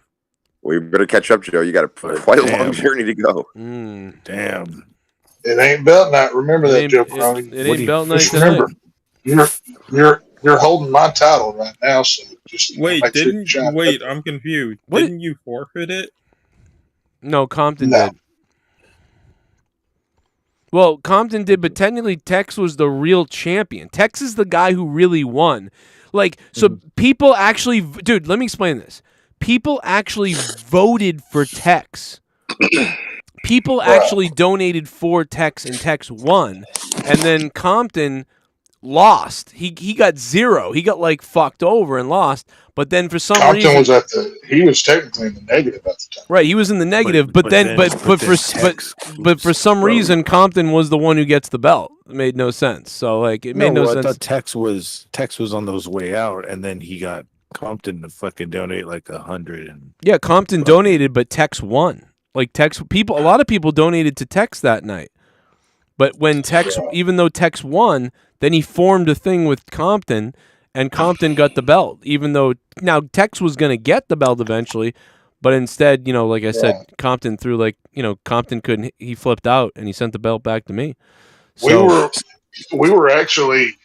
[SPEAKER 13] We better catch up, Joe. You got quite a long journey to go.
[SPEAKER 8] Damn.
[SPEAKER 16] It ain't belt night. Remember that, Joe Cronin.
[SPEAKER 3] It ain't belt night
[SPEAKER 16] Just
[SPEAKER 3] tonight.
[SPEAKER 16] remember, you're holding my title right now, so just
[SPEAKER 9] Wait,
[SPEAKER 16] make sure you
[SPEAKER 9] didn't
[SPEAKER 16] shine.
[SPEAKER 9] wait? I'm confused. Didn't you forfeit it?
[SPEAKER 3] No, Compton did. Well, Compton did, but technically Tex was the real champion. Tex is the guy who really won. Like, so people actually, dude, let me explain this. People actually voted for Tex. People actually donated for Tex, and Tex won. And then Compton lost. He got 0. He got like fucked over and lost. But then for some reason,
[SPEAKER 16] he was technically in the negative at the time.
[SPEAKER 3] right, he was in the negative. But for some reason, Compton was the one who gets the belt. It made no sense. So like, it made no sense.
[SPEAKER 8] I thought Tex was on those way out, and then he got Compton to fucking donate like 100. And
[SPEAKER 3] yeah, Compton donated, but Tex won. Like Tex, a lot of people donated to Tex that night. But when Tex, even though Tex won, then he formed a thing with Compton, and Compton got the belt. Even though now Tex was going to get the belt eventually, but instead, like I said, Compton threw Compton couldn't. He flipped out and he sent the belt back to me. So,
[SPEAKER 16] we were actually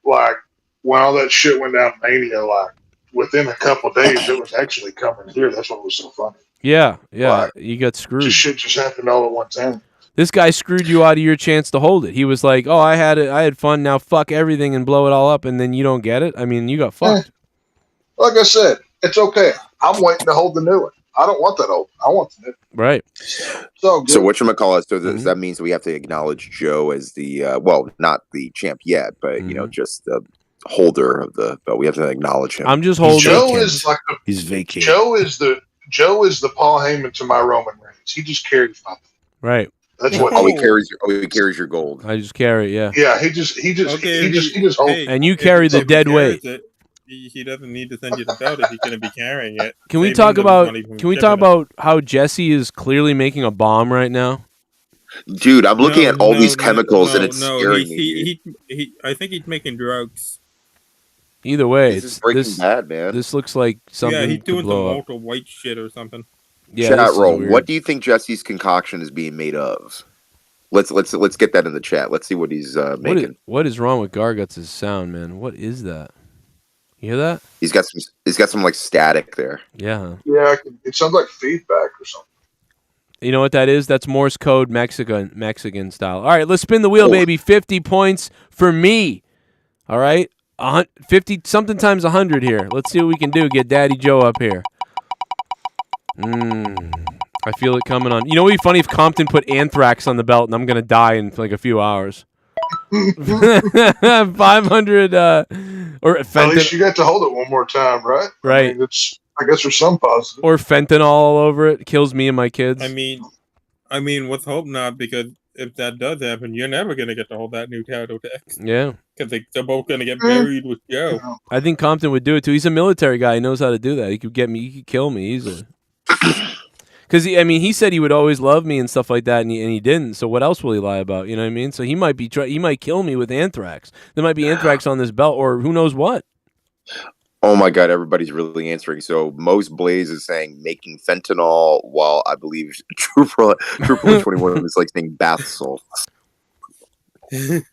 [SPEAKER 16] like when all that shit went down Mania, like within a couple of days, it was actually coming here. That's what was so funny.
[SPEAKER 3] Yeah, you got screwed.
[SPEAKER 16] Just shit just happened all at one time.
[SPEAKER 3] This guy screwed you out of your chance to hold it. He was like, "Oh, I had fun. Now fuck everything and blow it all up," and then you don't get it. I mean, you got fucked.
[SPEAKER 16] Like I said, it's okay. I'm waiting to hold the new one. I don't want that old. I want the new.
[SPEAKER 3] Right.
[SPEAKER 13] So whatchamacallit, so that means we have to acknowledge Joe as the not the champ yet, but just the holder of the belt. We have to acknowledge him.
[SPEAKER 3] I'm just holding.
[SPEAKER 16] Joe is like
[SPEAKER 8] he's vacated.
[SPEAKER 16] Joe is the Paul Heyman to my Roman Reigns. He just carries my.
[SPEAKER 3] Right.
[SPEAKER 16] That's what
[SPEAKER 13] he carries your gold.
[SPEAKER 3] I just carry it.
[SPEAKER 16] Yeah, he just holds.
[SPEAKER 3] And you carry the dead weight.
[SPEAKER 9] He doesn't need to send you the belt if he's going to be carrying it.
[SPEAKER 3] Can we talk about how Jesse is clearly making a bomb right now?
[SPEAKER 13] Dude, I'm looking at all these chemicals and it's scaring me.
[SPEAKER 9] I think he's making drugs.
[SPEAKER 3] Either way,
[SPEAKER 13] this is Breaking Bad, man.
[SPEAKER 3] This looks like something.
[SPEAKER 9] Yeah, he's doing some
[SPEAKER 3] blow up.
[SPEAKER 9] ultra white shit or something.
[SPEAKER 3] Yeah,
[SPEAKER 13] chat roll. What do you think Jesse's concoction is being made of? Let's get that in the chat. Let's see what he's making.
[SPEAKER 3] What is wrong with Garguts' sound, man? What is that? You hear that?
[SPEAKER 13] He's got some like static there.
[SPEAKER 3] Yeah.
[SPEAKER 16] Yeah, it sounds like feedback or something.
[SPEAKER 3] You know what that is? That's Morse code Mexican style. All right, let's spin the wheel, baby. 50 points for me. All right, 50 something times 100 here. Let's see what we can do. Get Daddy Joe up here. I feel it coming on. You know, it'd be funny if Compton put Anthrax on the belt, and I'm gonna die in like a few hours. 500 or
[SPEAKER 16] At least you got to hold it one more time, right?
[SPEAKER 3] Right.
[SPEAKER 16] I guess there's some positive.
[SPEAKER 3] Or fentanyl all over it. Kills me and my kids.
[SPEAKER 9] I mean, let's hope not, because if that does happen, you're never gonna get to hold that new title text.
[SPEAKER 3] Yeah.
[SPEAKER 9] Because they're both gonna get buried with Joe.
[SPEAKER 3] I think Compton would do it too. He's a military guy. He knows how to do that. He could get me. He could kill me. Because he said he would always love me and stuff like that, and he didn't. So what else will he lie about? You know what I mean? So he might kill me with anthrax. There might be anthrax on this belt, or who knows what.
[SPEAKER 13] Oh my God, everybody's really answering. So Most Blaze is saying making fentanyl, while I believe Trooper 21 is like saying bath salts.
[SPEAKER 3] It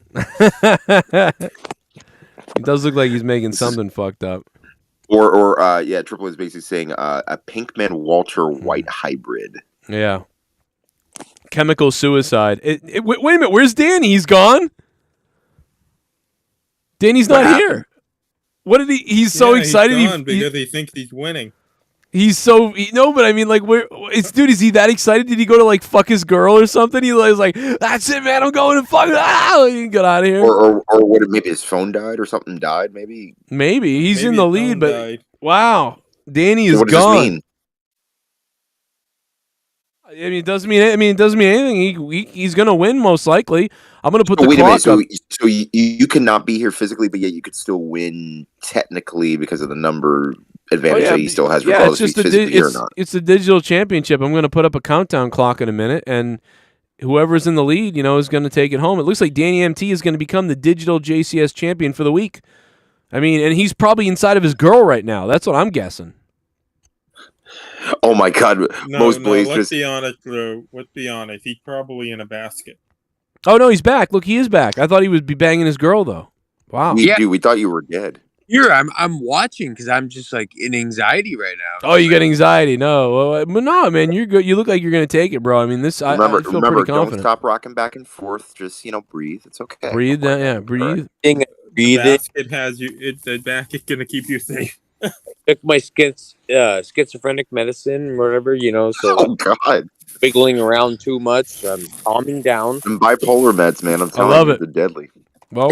[SPEAKER 3] does look like he's making something fucked up.
[SPEAKER 13] Or Triple is basically saying a Pinkman Walter White hybrid.
[SPEAKER 3] Yeah. Chemical suicide. Wait a minute, where's Danny? He's gone? Danny's not here. What did he? He's so excited.
[SPEAKER 9] He's gone because he thinks he's winning.
[SPEAKER 3] He's so no, but I mean, like, dude, is he that excited? Did he go to like fuck his girl or something? He was like, "That's it, man. I'm going to fuck." He got out of here.
[SPEAKER 13] Or what? Maybe his phone died or something died. Maybe
[SPEAKER 3] he's in the lead, but died. Wow, Danny is
[SPEAKER 13] what does
[SPEAKER 3] gone.
[SPEAKER 13] this mean?
[SPEAKER 3] I mean, it doesn't mean anything. He's gonna win most likely. I'm gonna put the
[SPEAKER 13] wait
[SPEAKER 3] clock
[SPEAKER 13] a minute.
[SPEAKER 3] up.
[SPEAKER 13] So you cannot be here physically, but yet you could still win technically because of the number advantage that he still has, regardless if he's physically here or not.
[SPEAKER 3] It's the digital championship. I'm gonna put up a countdown clock in a minute, and whoever's in the lead, is gonna take it home. It looks like Danny MT is gonna become the digital JCS champion for the week. I mean, and he's probably inside of his girl right now. That's what I'm guessing.
[SPEAKER 13] Oh my God!
[SPEAKER 9] Let's be honest, Drew. Let's be honest. He's probably in a basket.
[SPEAKER 3] Oh no, he's back. Look, he is back. I thought he would be banging his girl though. Wow.
[SPEAKER 13] Dude, we thought you were dead.
[SPEAKER 24] Here, I'm watching because I'm just like in anxiety right now.
[SPEAKER 3] Oh, you got anxiety? No, no, man. You're good. You look like you're gonna take it, bro. I mean, I feel pretty confident.
[SPEAKER 13] Don't stop rocking back and forth. Just breathe. It's okay.
[SPEAKER 3] Breathe down. Yeah, breathe.
[SPEAKER 9] The basket has you. The basket gonna keep you safe.
[SPEAKER 24] Took my schizophrenic medicine or whatever, so
[SPEAKER 13] oh God,
[SPEAKER 24] wiggling around too much. I'm calming down.
[SPEAKER 13] And bipolar meds, man. I'm telling you, they're deadly.
[SPEAKER 3] Well,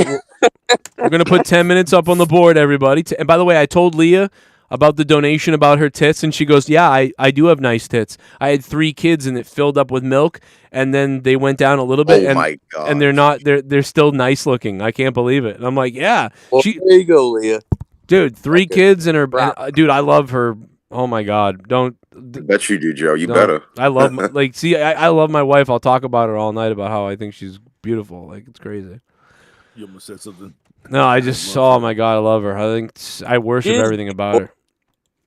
[SPEAKER 3] we're gonna put 10 minutes up on the board, everybody. And by the way, I told Leah about the donation about her tits, and she goes, "Yeah, I do have nice tits. I had 3 kids, and it filled up with milk, and then they went down a little bit.
[SPEAKER 13] Oh my God!
[SPEAKER 3] And they're still nice looking. I can't believe it." And I'm like, "Yeah."
[SPEAKER 24] Well, there you go, Leah.
[SPEAKER 3] Dude, 3 kids and her. Dude, I love her. Oh my God! Don't.
[SPEAKER 13] I bet you do, Joe. You better.
[SPEAKER 3] I love I love my wife. I'll talk about her all night about how I think she's beautiful. Like, it's crazy.
[SPEAKER 8] You almost said something.
[SPEAKER 3] No, I just saw. Oh my God, I love her. I think I worship everything about her.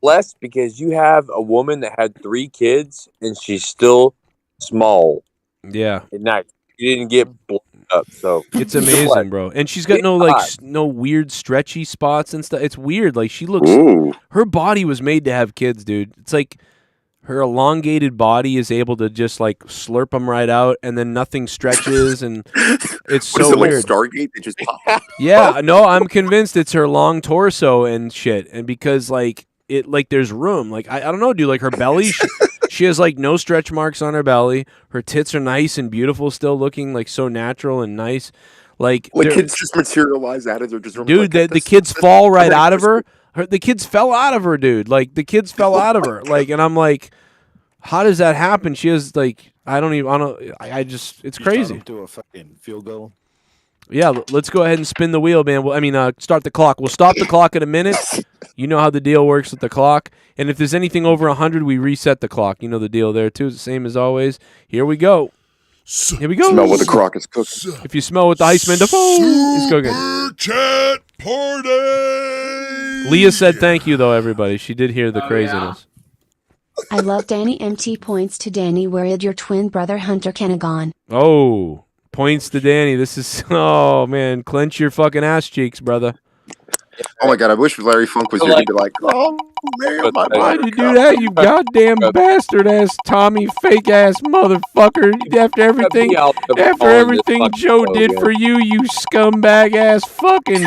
[SPEAKER 24] Blessed because you have a woman that had 3 kids and she's still small.
[SPEAKER 3] Yeah,
[SPEAKER 24] and you didn't get blown up. So
[SPEAKER 3] it's amazing, bro. And she's got no weird stretchy spots and stuff. It's weird. Like, she looks.
[SPEAKER 13] Ooh.
[SPEAKER 3] Her body was made to have kids, dude. It's like her elongated body is able to just like slurp them right out, and then nothing stretches, and it's so
[SPEAKER 13] is it,
[SPEAKER 3] weird.
[SPEAKER 13] Like Stargate? They just pop.
[SPEAKER 3] Yeah, no, I'm convinced it's her long torso and shit, and because there's room. Like, I don't know, dude. Like, her belly, she has like no stretch marks on her belly. Her tits are nice and beautiful, still looking like so natural and nice. Like
[SPEAKER 13] kids just materialize out of her.
[SPEAKER 3] Dude, the kids fall right out of her. The kids fell out of her, dude. Like, the kids fell out of her. Like, and I'm like, how does that happen? She has like, it's crazy.
[SPEAKER 8] Do a fucking field goal.
[SPEAKER 3] Yeah, let's go ahead and spin the wheel, man. Start the clock. We'll stop the clock in a minute. You know how the deal works with the clock. And if there's anything over 100, we reset the clock. You know the deal there, too. It's the same as always. Here we go. Here we go.
[SPEAKER 13] Smell what the crock is cooking.
[SPEAKER 3] If you smell what the Iceman is cooking.
[SPEAKER 10] Chat party!
[SPEAKER 3] Leah said thank you, though, everybody. She did hear the craziness.
[SPEAKER 25] I love Danny MT points to Danny. Where is your twin brother Hunter Kenegon?
[SPEAKER 3] Oh, points to Danny. This is, oh, man, clench your fucking ass cheeks, brother.
[SPEAKER 13] Oh my god, I wish Larry Funk was here to be like, oh man, my
[SPEAKER 3] Why'd you do that, you goddamn bastard ass Tommy fake ass motherfucker? After everything, Joe did for you, you scumbag ass fucking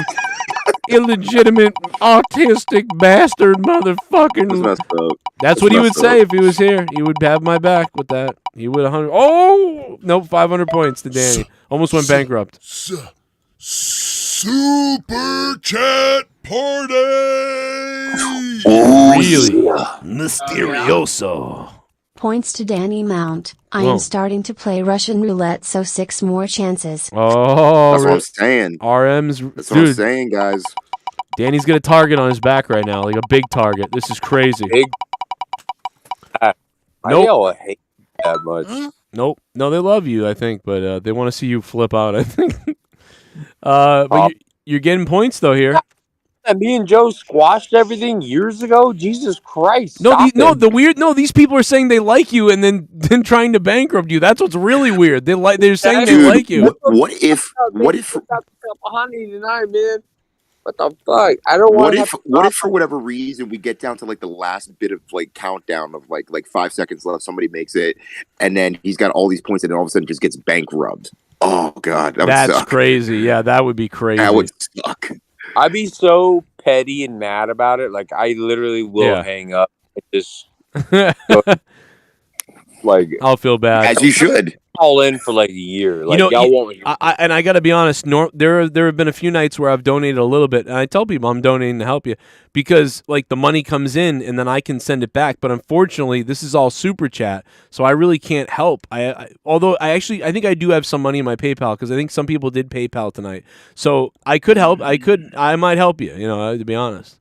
[SPEAKER 3] illegitimate autistic bastard motherfucking. That's what he would say if he was here. He would have my back with that. He would 100. Oh nope, 500 points to Danny. Almost went bankrupt.
[SPEAKER 10] Super chat party!
[SPEAKER 3] Really? Mysterioso.
[SPEAKER 25] Points to Danny Mount. I
[SPEAKER 3] Whoa.
[SPEAKER 25] am starting to play Russian roulette, so 6 more chances.
[SPEAKER 3] Oh,
[SPEAKER 13] That's what I'm saying.
[SPEAKER 3] RM's.
[SPEAKER 13] That's what I'm saying, guys.
[SPEAKER 3] Danny's got a target on his back right now, like a big target. This is crazy.
[SPEAKER 17] I don't hate that much.
[SPEAKER 3] Nope. No, they love you, I think, but they want to see you flip out, I think. But you're getting points, though, here.
[SPEAKER 17] Me and Joe squashed everything years ago. Jesus Christ!
[SPEAKER 3] These people are saying they like you and then trying to bankrupt you. That's what's really weird. They're saying they like you.
[SPEAKER 13] What if
[SPEAKER 17] honey tonight, man? What the fuck? I don't want.
[SPEAKER 13] What if for whatever reason we get down to like the last bit of like countdown of like 5 seconds left, somebody makes it, and then he's got all these points, and then all of a sudden just gets bankrupt. Oh god,
[SPEAKER 3] That's
[SPEAKER 13] suck.
[SPEAKER 3] crazy. Yeah, that would be crazy.
[SPEAKER 13] That would suck.
[SPEAKER 17] I'd be so petty and mad about it. Like I literally will hang up and just like
[SPEAKER 3] I'll feel bad.
[SPEAKER 13] As you should.
[SPEAKER 17] All in for like a year. Like y'all won't hear.
[SPEAKER 3] I got to be honest. There have been a few nights where I've donated a little bit, and I tell people I'm donating to help you because like the money comes in and then I can send it back. But unfortunately, this is all super chat, so I really can't help. Although I think I do have some money in my PayPal because I think some people did PayPal tonight, so I could help. I might help you. You know, to be honest.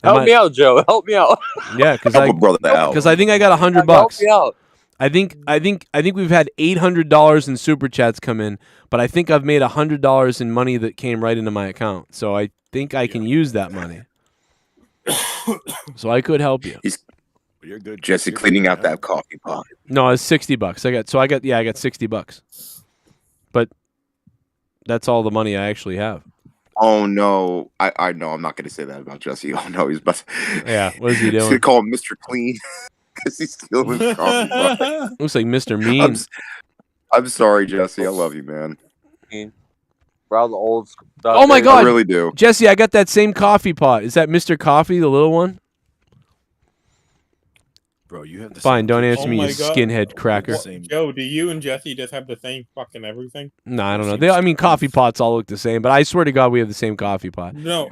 [SPEAKER 17] Help me out, Joe. Help me out.
[SPEAKER 3] Yeah, because
[SPEAKER 13] Help a brother out.
[SPEAKER 3] I think I got $100.
[SPEAKER 17] Help me out.
[SPEAKER 3] I think we've had $800 in super chats come in, but I think I've made $100 in money that came right into my account. So I think I can use that money. So I could help you.
[SPEAKER 13] You're good, Jesse. Cleaning out that coffee pot.
[SPEAKER 3] No, it's $60. I got $60. But that's all the money I actually have.
[SPEAKER 13] Oh no, I know. I'm not going to say that about Jesse. Oh no, he's about to.
[SPEAKER 3] Yeah, what is he doing?
[SPEAKER 13] He's going to call him Mr. Clean. Because he's stealing his coffee pot.
[SPEAKER 3] Looks like Mr. Mean.
[SPEAKER 13] I'm sorry, Jesse. I love you, man.
[SPEAKER 17] We're all the old stuff.
[SPEAKER 3] Oh my God,
[SPEAKER 13] I really do.
[SPEAKER 3] Jesse, I got that same coffee pot. Is that Mr. Coffee, the little one?
[SPEAKER 8] Bro, you have the
[SPEAKER 3] Fine, don't
[SPEAKER 9] Oh
[SPEAKER 3] answer me, you
[SPEAKER 9] my God.
[SPEAKER 3] skinhead cracker.
[SPEAKER 9] Joe, do you and Jesse just have the same fucking everything?
[SPEAKER 3] No, I don't know. Coffee pots all look the same, but I swear to God, we have the same coffee pot.
[SPEAKER 9] No,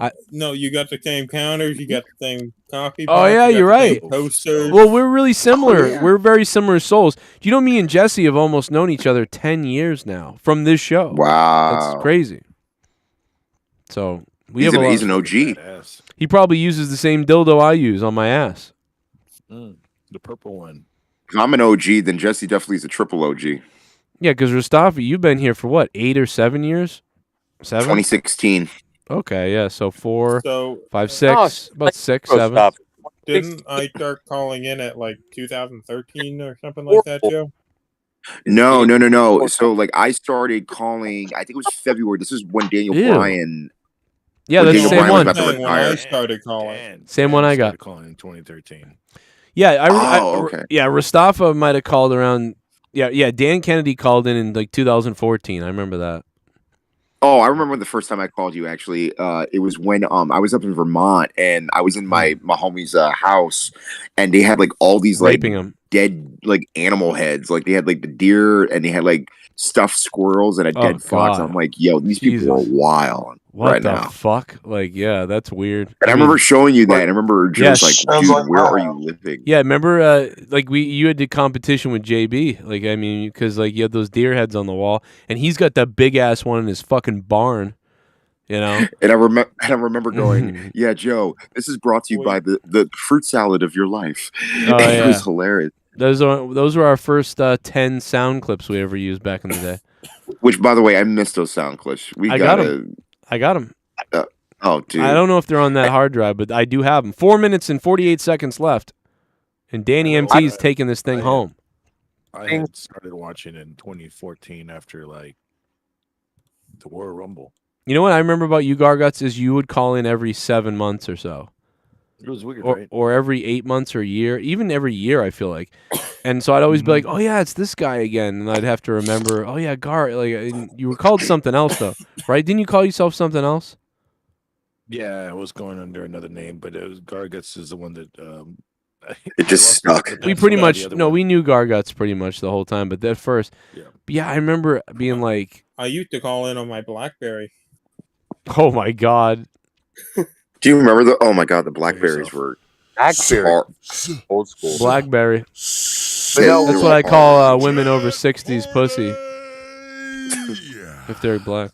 [SPEAKER 9] you got the same counters, you got the same coffee
[SPEAKER 3] Oh
[SPEAKER 9] pots,
[SPEAKER 3] yeah,
[SPEAKER 9] you got
[SPEAKER 3] you're
[SPEAKER 9] the
[SPEAKER 3] right.
[SPEAKER 9] same toasters.
[SPEAKER 3] Well, we're really similar.
[SPEAKER 9] Oh, yeah.
[SPEAKER 3] We're very similar souls. Do you know me and Jesse have almost known each other 10 years now from this show?
[SPEAKER 13] Wow,
[SPEAKER 3] that's crazy. So
[SPEAKER 13] he's an OG.
[SPEAKER 3] He probably uses the same dildo I use on my ass.
[SPEAKER 8] The purple one.
[SPEAKER 13] If I'm an OG, then Jesse definitely is a triple OG.
[SPEAKER 3] Yeah, because Mustafa, you've been here for what, 8 or 7 years? 7?
[SPEAKER 13] 2016.
[SPEAKER 3] Okay, yeah. So 4,
[SPEAKER 9] So
[SPEAKER 3] 5, 6, about 6, 7.
[SPEAKER 9] Didn't I start calling in at like 2013 or something like that, Joe?
[SPEAKER 13] No. So like I started calling. I think it was February. This is when Daniel Bryan.
[SPEAKER 3] Yeah, that's the same one.
[SPEAKER 13] Was about to
[SPEAKER 9] When I
[SPEAKER 13] retire.
[SPEAKER 9] started calling.
[SPEAKER 3] Same one I got.
[SPEAKER 8] Calling in 2013.
[SPEAKER 3] Yeah,
[SPEAKER 13] okay.
[SPEAKER 3] Yeah, Mustafa might have called around. Yeah. Dan Kennedy called in like 2014. I remember that.
[SPEAKER 13] Oh, I remember the first time I called you. Actually, it was when I was up in Vermont and I was in my homie's house, and they had like all these like
[SPEAKER 3] Raping him.
[SPEAKER 13] dead like animal heads. Like they had like the deer and they had like stuffed squirrels and a dead fox.
[SPEAKER 3] God.
[SPEAKER 13] I'm like, yo, these people are wild
[SPEAKER 3] What
[SPEAKER 13] right
[SPEAKER 3] the
[SPEAKER 13] now.
[SPEAKER 3] fuck? Like, yeah, that's weird.
[SPEAKER 13] And I remember showing you that. And I remember just
[SPEAKER 3] Yes.
[SPEAKER 13] like, dude, where are you living?
[SPEAKER 3] Yeah, remember, like you had the competition with JB. Like, I mean, because like you had those deer heads on the wall, and he's got that big ass one in his fucking barn. You know.
[SPEAKER 13] And I remember going, yeah, Joe, this is brought to you by the fruit salad of your life.
[SPEAKER 3] Oh,
[SPEAKER 13] It
[SPEAKER 3] yeah.
[SPEAKER 13] was hilarious.
[SPEAKER 3] Those were our first 10 sound clips we ever used back in the day.
[SPEAKER 13] Which, by the way, I missed those sound clips.
[SPEAKER 3] I got them.
[SPEAKER 13] Oh, dude.
[SPEAKER 3] I don't know if they're on that hard drive, but I do have them. 4 minutes and 48 seconds left, and Danny MT's taking this thing home.
[SPEAKER 8] I had started watching in 2014 after like the Royal Rumble.
[SPEAKER 3] You know what I remember about you, Garguts, is you would call in every 7 months or so.
[SPEAKER 8] It was weird,
[SPEAKER 3] or,
[SPEAKER 8] right?
[SPEAKER 3] or every 8 months or a year, even every year, I feel like. And so I'd always be like, oh, yeah, it's this guy again. And I'd have to remember, oh, yeah, Gar. Like, and you were called something else, though, right? Didn't you call yourself something else?
[SPEAKER 8] Yeah, I was going under another name, but it was Garguts is the one that
[SPEAKER 13] it just stuck.
[SPEAKER 3] We pretty much we knew Garguts pretty much the whole time, but at first, yeah, I remember being like,
[SPEAKER 9] I used to call in on my BlackBerry.
[SPEAKER 3] oh my god.
[SPEAKER 13] Do you remember the? Oh my god, the Blackberries were
[SPEAKER 17] BlackBerry. Old school.
[SPEAKER 3] BlackBerry. That's what I call women over 60s pussy. If they're black.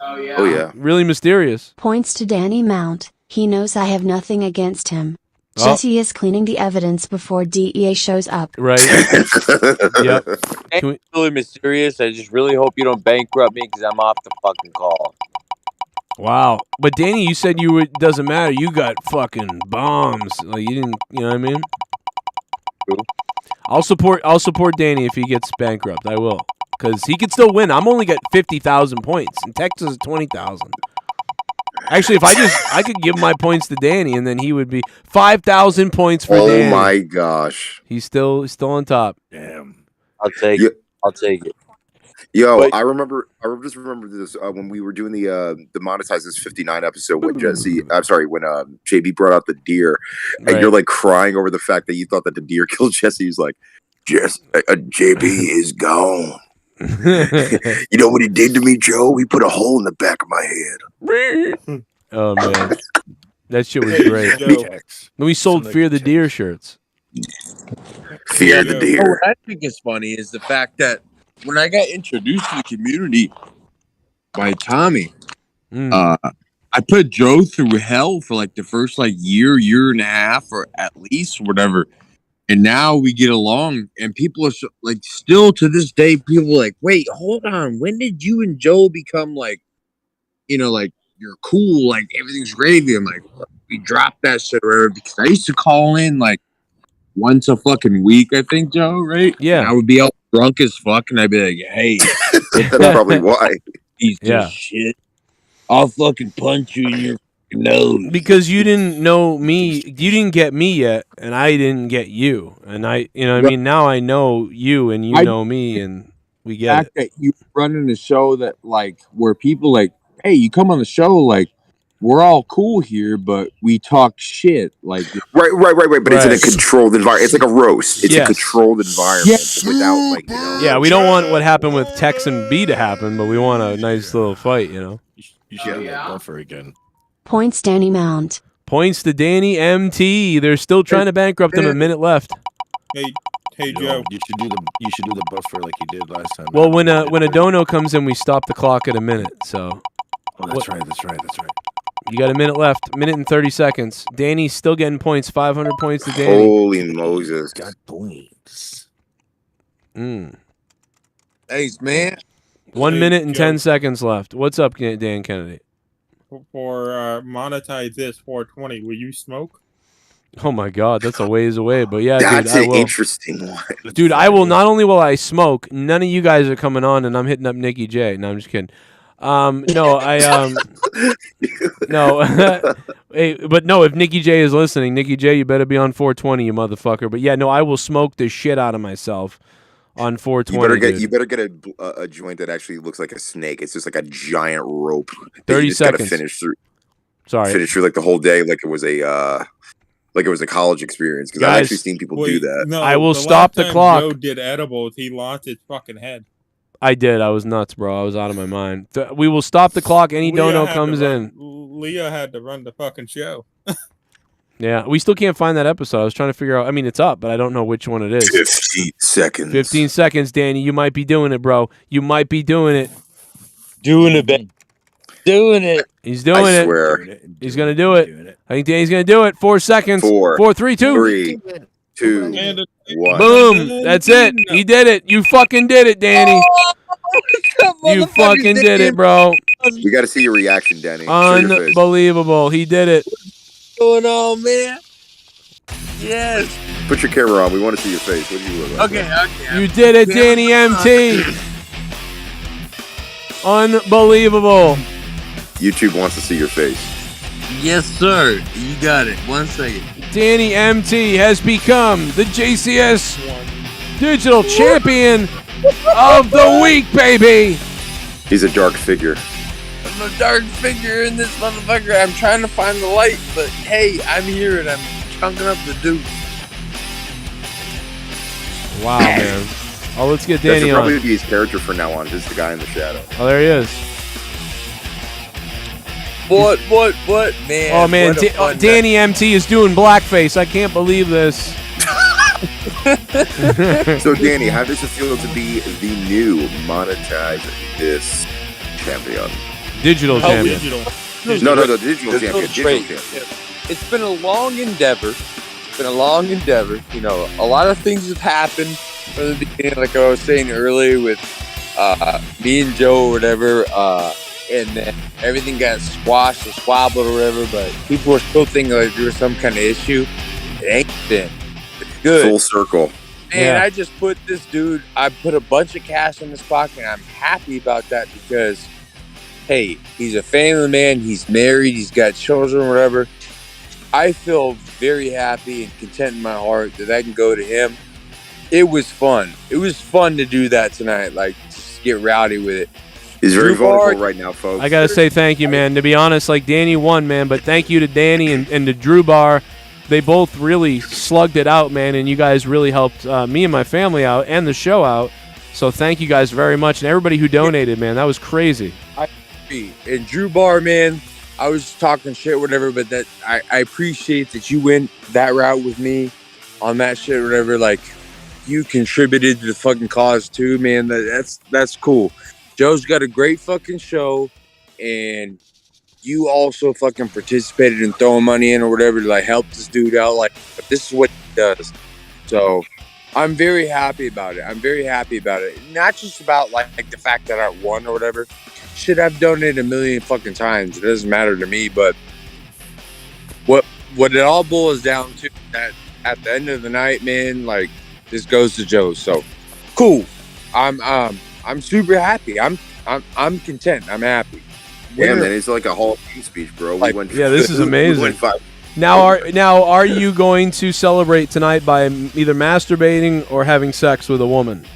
[SPEAKER 13] Oh yeah.
[SPEAKER 3] Really mysterious.
[SPEAKER 25] Points to Danny Mount. He knows I have nothing against him.
[SPEAKER 3] Oh.
[SPEAKER 25] Jesse is cleaning the evidence before DEA shows up.
[SPEAKER 3] Right. Yep.
[SPEAKER 17] It's really mysterious. I just really hope you don't bankrupt me because I'm off the fucking call.
[SPEAKER 3] Wow. But Danny, you said doesn't matter. You got fucking bombs. Like you didn't, you know what I mean?
[SPEAKER 17] True.
[SPEAKER 3] I'll support Danny if he gets bankrupt. I will. Cuz he could still win. I'm only got 50,000 points and Texas is 20,000. Actually, if I could give my points to Danny and then he would be 5,000 points for Danny.
[SPEAKER 13] Oh my gosh.
[SPEAKER 3] He's still on top.
[SPEAKER 8] Damn.
[SPEAKER 17] I'll take it. I'll take it.
[SPEAKER 13] Yo,
[SPEAKER 17] But-
[SPEAKER 13] I just remember this when we were doing the Monetize this 59 episode when when JB brought out the deer and
[SPEAKER 3] Right.
[SPEAKER 13] you're like crying over the fact that you thought that the deer killed Jesse. He's like, JB is gone. You know what he did to me, Joe? He put a hole in the back of my head.
[SPEAKER 3] Oh man. That shit was great. Then we sold Fear the Deer shirts.
[SPEAKER 13] Fear the deer.
[SPEAKER 24] What I think is funny is the fact that when I got introduced to the community by Tommy, I put Joe through hell for like the first year and a half, or at least whatever. And now we get along, and people are still to this day, people are like, wait, hold on. When did you and Joe become you're cool, like everything's gravy? I'm like, we dropped that shit or because I used to call in once a fucking week, I think, Joe, right?
[SPEAKER 3] Yeah.
[SPEAKER 24] And I would be all drunk as fuck, and I'd be like, hey.
[SPEAKER 13] That's probably why.
[SPEAKER 24] Piece of shit. I'll fucking punch you in your nose.
[SPEAKER 3] Because you didn't know me, you didn't get me yet, and I didn't get you. And I, you know what I mean? Now I know you, and you know me, and we get it.
[SPEAKER 24] That you running a show that, where people hey, you come on the show, we're all cool here, but we talk shit.
[SPEAKER 13] Right. But it's in a controlled environment. It's like a roast. It's a controlled environment without
[SPEAKER 3] Yeah, we don't want what happened with Tex and B to happen, but we want a nice little fight, you know?
[SPEAKER 8] You should do that buffer again.
[SPEAKER 25] Points Danny Mount.
[SPEAKER 3] Points to Danny MT. They're still trying to bankrupt him. A minute left.
[SPEAKER 9] Hey Joe.
[SPEAKER 8] You should do the buffer like you did last time.
[SPEAKER 3] Well, when a dono comes in, we stop the clock at a minute. So.
[SPEAKER 8] Oh, that's right.
[SPEAKER 3] You got a minute left. Minute and 30 seconds. Danny's still getting points. 500 points to Danny.
[SPEAKER 13] Holy Moses.
[SPEAKER 8] Got points.
[SPEAKER 24] Thanks, man.
[SPEAKER 3] 1 minute and 10 seconds left. What's up, Dan Kennedy?
[SPEAKER 9] For Monetize this 420, will you smoke?
[SPEAKER 3] Oh my God, that's a ways away. But yeah,
[SPEAKER 13] that's
[SPEAKER 3] dude, I
[SPEAKER 13] an
[SPEAKER 3] will.
[SPEAKER 13] interesting one.
[SPEAKER 3] Dude, I will. Not only will I smoke, none of you guys are coming on, and I'm hitting up Nikki J. No, I'm just kidding. No, hey, but no, if Nikki J is listening, Nikki J, you better be on 420, you motherfucker. But yeah, no, I will smoke the shit out of myself on 420.
[SPEAKER 13] You better get a joint that actually looks like a snake. It's just like a giant rope.
[SPEAKER 3] 30
[SPEAKER 13] you just
[SPEAKER 3] seconds.
[SPEAKER 13] Gotta finish through.
[SPEAKER 3] Sorry.
[SPEAKER 13] Finish through the whole day, like it was a college experience. Because I've actually seen people do that.
[SPEAKER 9] No,
[SPEAKER 3] I will stop the clock.
[SPEAKER 9] Joe did edibles. He lost his fucking head.
[SPEAKER 3] I did. I was nuts, bro. I was out of my mind. We will stop the clock. Any dono comes in.
[SPEAKER 9] Leah had to run the fucking show.
[SPEAKER 3] Yeah, we still can't find that episode. I was trying to figure out. I mean, it's up, but I don't know which one it is.
[SPEAKER 13] 15 seconds.
[SPEAKER 3] 15 seconds, Danny. You might be doing it, bro. You might be doing it.
[SPEAKER 24] Doing it, Ben. Doing it.
[SPEAKER 3] He's doing it.
[SPEAKER 13] Swear.
[SPEAKER 3] He's going to do it. I think Danny's going to do it. 4 seconds. 4, 3, 2.
[SPEAKER 13] 3, 2, 1.
[SPEAKER 3] Boom. That's it. He did it. You fucking did it, Danny. You fucking did it, bro.
[SPEAKER 13] We got to see your reaction, Danny. Show your face.
[SPEAKER 3] Unbelievable. He did it.
[SPEAKER 24] What's going on, man? Yes.
[SPEAKER 13] Put your camera on. We want to see your face. What do you look like?
[SPEAKER 24] Okay.
[SPEAKER 3] You did it, Danny MT. Unbelievable.
[SPEAKER 13] YouTube wants to see your face.
[SPEAKER 24] Yes, sir. You got it. 1 second.
[SPEAKER 3] Danny MT has become the JCS Digital Champion of the Week, baby.
[SPEAKER 13] He's a dark figure.
[SPEAKER 24] I'm a dark figure in this motherfucker. I'm trying to find the light, but hey, I'm here and I'm chunking up the dude.
[SPEAKER 3] Wow, man. Oh, let's get
[SPEAKER 13] That
[SPEAKER 3] Danny
[SPEAKER 13] should probably
[SPEAKER 3] on.
[SPEAKER 13] be his character from now on. Just the guy in the shadow.
[SPEAKER 3] Oh, there he is.
[SPEAKER 24] What, man?
[SPEAKER 3] Oh, man.
[SPEAKER 24] what a fun
[SPEAKER 3] Danny MT is doing blackface. I can't believe this.
[SPEAKER 13] So, Danny, how does it feel to be the new Monetize this champion?
[SPEAKER 3] Digital champion.
[SPEAKER 13] No, the digital champion. Digital
[SPEAKER 24] great.
[SPEAKER 13] champion.
[SPEAKER 24] It's been a long endeavor. You know, a lot of things have happened from the beginning, like I was saying earlier with me and Joe or whatever, and then everything got squashed or squabbled or whatever, but people were still thinking like there was some kind of issue. It ain't been. It's good.
[SPEAKER 13] Full circle.
[SPEAKER 24] And I just put this dude, I put a bunch of cash in his pocket, and I'm happy about that because, hey, he's a family man, he's married, he's got children, whatever. I feel very happy and content in my heart that I can go to him. It was fun. It was fun to do that tonight, like, just get rowdy with it.
[SPEAKER 13] He's very vulnerable right now, folks.
[SPEAKER 3] I got to say thank you, man. To be honest, like, Danny won, man, but thank you to Danny and to Drew Bar. They both really slugged it out, man, and you guys really helped me and my family out and the show out. So thank you guys very much, and everybody who donated, man. That was crazy.
[SPEAKER 24] I agree. And Drew Bar, man, I was just talking shit, whatever, but that I appreciate that you went that route with me on that shit, whatever. Like, you contributed to the fucking cause too, man. That's cool. Joe's got a great fucking show, and you also fucking participated in throwing money in or whatever to like help this dude out. Like, but this is what he does. So I'm very happy about it. Not just about like the fact that I won or whatever. Shit, I've donated a million fucking times. It doesn't matter to me. But what it all boils down to, that at the end of the night, man, like, this goes to Joe. So cool. I'm super happy. I'm content. I'm happy.
[SPEAKER 13] Yeah, man, it's like a Hall of Fame speech, bro.
[SPEAKER 3] This is amazing.
[SPEAKER 13] We went 5.
[SPEAKER 3] Now are you going to celebrate tonight by either masturbating or having sex with a woman?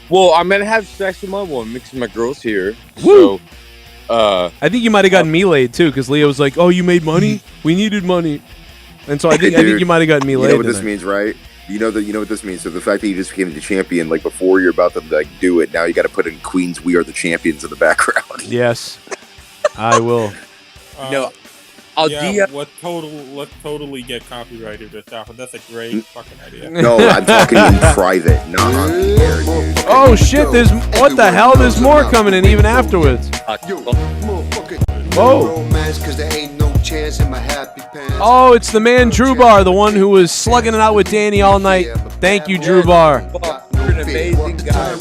[SPEAKER 24] Well, I'm gonna have sex with my woman because my girl's here.
[SPEAKER 3] Woo!
[SPEAKER 24] So,
[SPEAKER 3] I think you might have gotten me laid too, because Leah was like, "Oh, you made money? We needed money," and so I think you might have gotten me laid.
[SPEAKER 13] You know what this
[SPEAKER 3] tonight.
[SPEAKER 13] means, right? You know what this means. So the fact that you just became the champion, like before you're about to like do it, now you got to put in Queen's "We Are the Champions" in the background.
[SPEAKER 3] Yes, I will.
[SPEAKER 24] No,
[SPEAKER 9] let's totally get copyrighted this off. That's a great fucking idea.
[SPEAKER 13] No, I'm talking in private, not on the air, dude.
[SPEAKER 3] Oh shit! What the hell? There's more coming in even afterwards. Whoa! Oh, it's the man Drew Bar, the one who was slugging it out with Danny all night. Thank you, Drew Bar.
[SPEAKER 24] You're an amazing guy,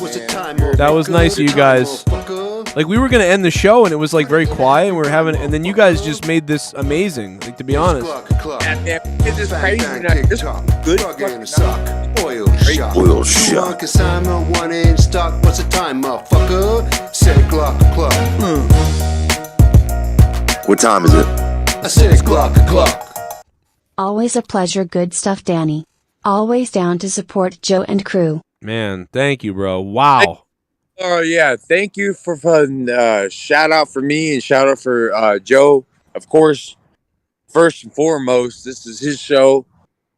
[SPEAKER 24] man.
[SPEAKER 3] That was nice of you guys. Like, we were gonna end the show and it was like very quiet and we were having, and then you guys just made this amazing. Like, to be honest.
[SPEAKER 24] It's just crazy tonight. This good fucking
[SPEAKER 13] Oil shot.
[SPEAKER 5] Consignment, 1 in stock. What's the time, motherfucker? 6 o'clock.
[SPEAKER 13] What time is it?
[SPEAKER 5] I said 6 o'clock.
[SPEAKER 25] Always a pleasure. Good stuff, Danny. Always down to support Joe and crew.
[SPEAKER 3] Man, thank you, bro. Wow.
[SPEAKER 24] Oh yeah, thank you for shout out for me and shout out for Joe. Of course, first and foremost, this is his show.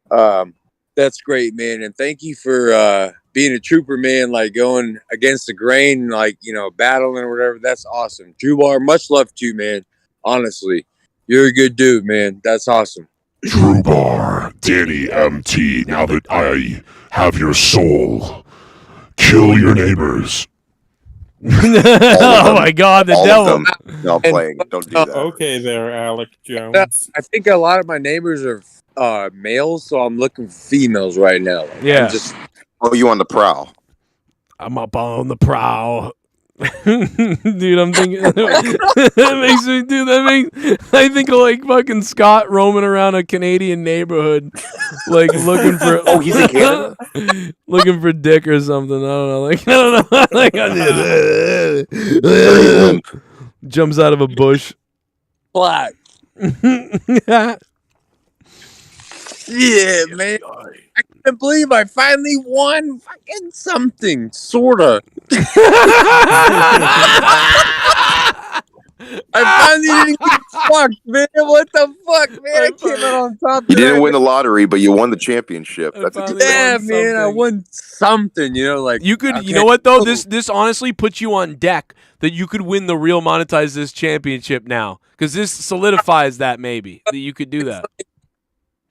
[SPEAKER 24] That's great, man, and thank you for being a trooper, man. Like, going against the grain, like, you know, battling or whatever. That's awesome. Drew Bar, much love to you, man. Honestly, you're a good dude, man. That's awesome.
[SPEAKER 10] Drew Bar, Danny MT, now that I have your soul, kill your neighbors.
[SPEAKER 3] Oh my God, the devil!
[SPEAKER 13] No, I'm playing. Don't do that.
[SPEAKER 9] Okay, there, Alex Jones.
[SPEAKER 24] I think a lot of my neighbors are males, so I'm looking for females right now. Like,
[SPEAKER 3] yeah.
[SPEAKER 13] Oh, you on the prowl?
[SPEAKER 3] I'm up on the prowl. Dude, I'm thinking that makes me do that. I think of like fucking Scott roaming around a Canadian neighborhood, like looking for.
[SPEAKER 13] Oh, he's in Canada.
[SPEAKER 3] Looking for dick or something. I don't know. Like, I don't know. Like, jumps out of a bush.
[SPEAKER 17] Black. Yeah, man. I can't believe I finally won fucking something, sorta. I finally didn't get fucked, man. What the fuck, man? I came out on top.
[SPEAKER 13] You didn't win the lottery, but you won the championship. That's a good
[SPEAKER 17] Yeah, man. I won something. You know, like
[SPEAKER 3] you could. You know what though? This honestly puts you on deck that you could win the real Monetize This championship now, because this solidifies that maybe that you could do that.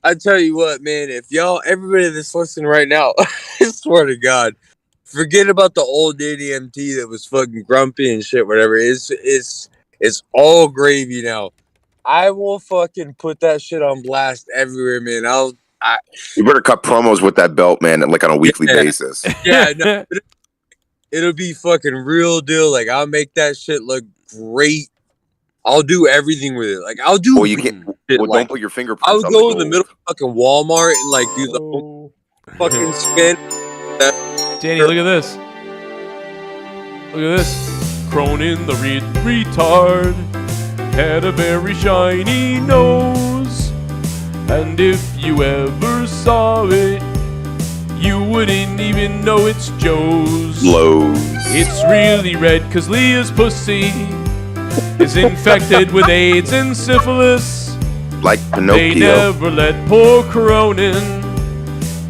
[SPEAKER 17] I tell you what, man. If y'all, everybody that's listening right now, I swear to God, forget about the old DDMT that was fucking grumpy and shit. Whatever. It's all gravy now. I will fucking put that shit on blast everywhere, man.
[SPEAKER 13] You better cut promos with that belt, man, like on a weekly basis.
[SPEAKER 17] Yeah, no, it'll be fucking real deal. Like, I'll make that shit look great. I'll do everything with it. Like, I'll do.
[SPEAKER 13] Well, you can't. Well, don't put your fingerprints.
[SPEAKER 17] I'll
[SPEAKER 13] on
[SPEAKER 17] go
[SPEAKER 13] the
[SPEAKER 17] in the middle of fucking Walmart and like do the whole fucking spin.
[SPEAKER 3] Danny, look at this. Look at this. Cronin the retard had a very shiny nose, and if you ever saw it, you wouldn't even know it's Joe's.
[SPEAKER 13] Lowe's.
[SPEAKER 3] It's really red 'cause Leah's pussy is infected with AIDS and syphilis.
[SPEAKER 13] Like Pinocchio.
[SPEAKER 3] They never let poor Cronin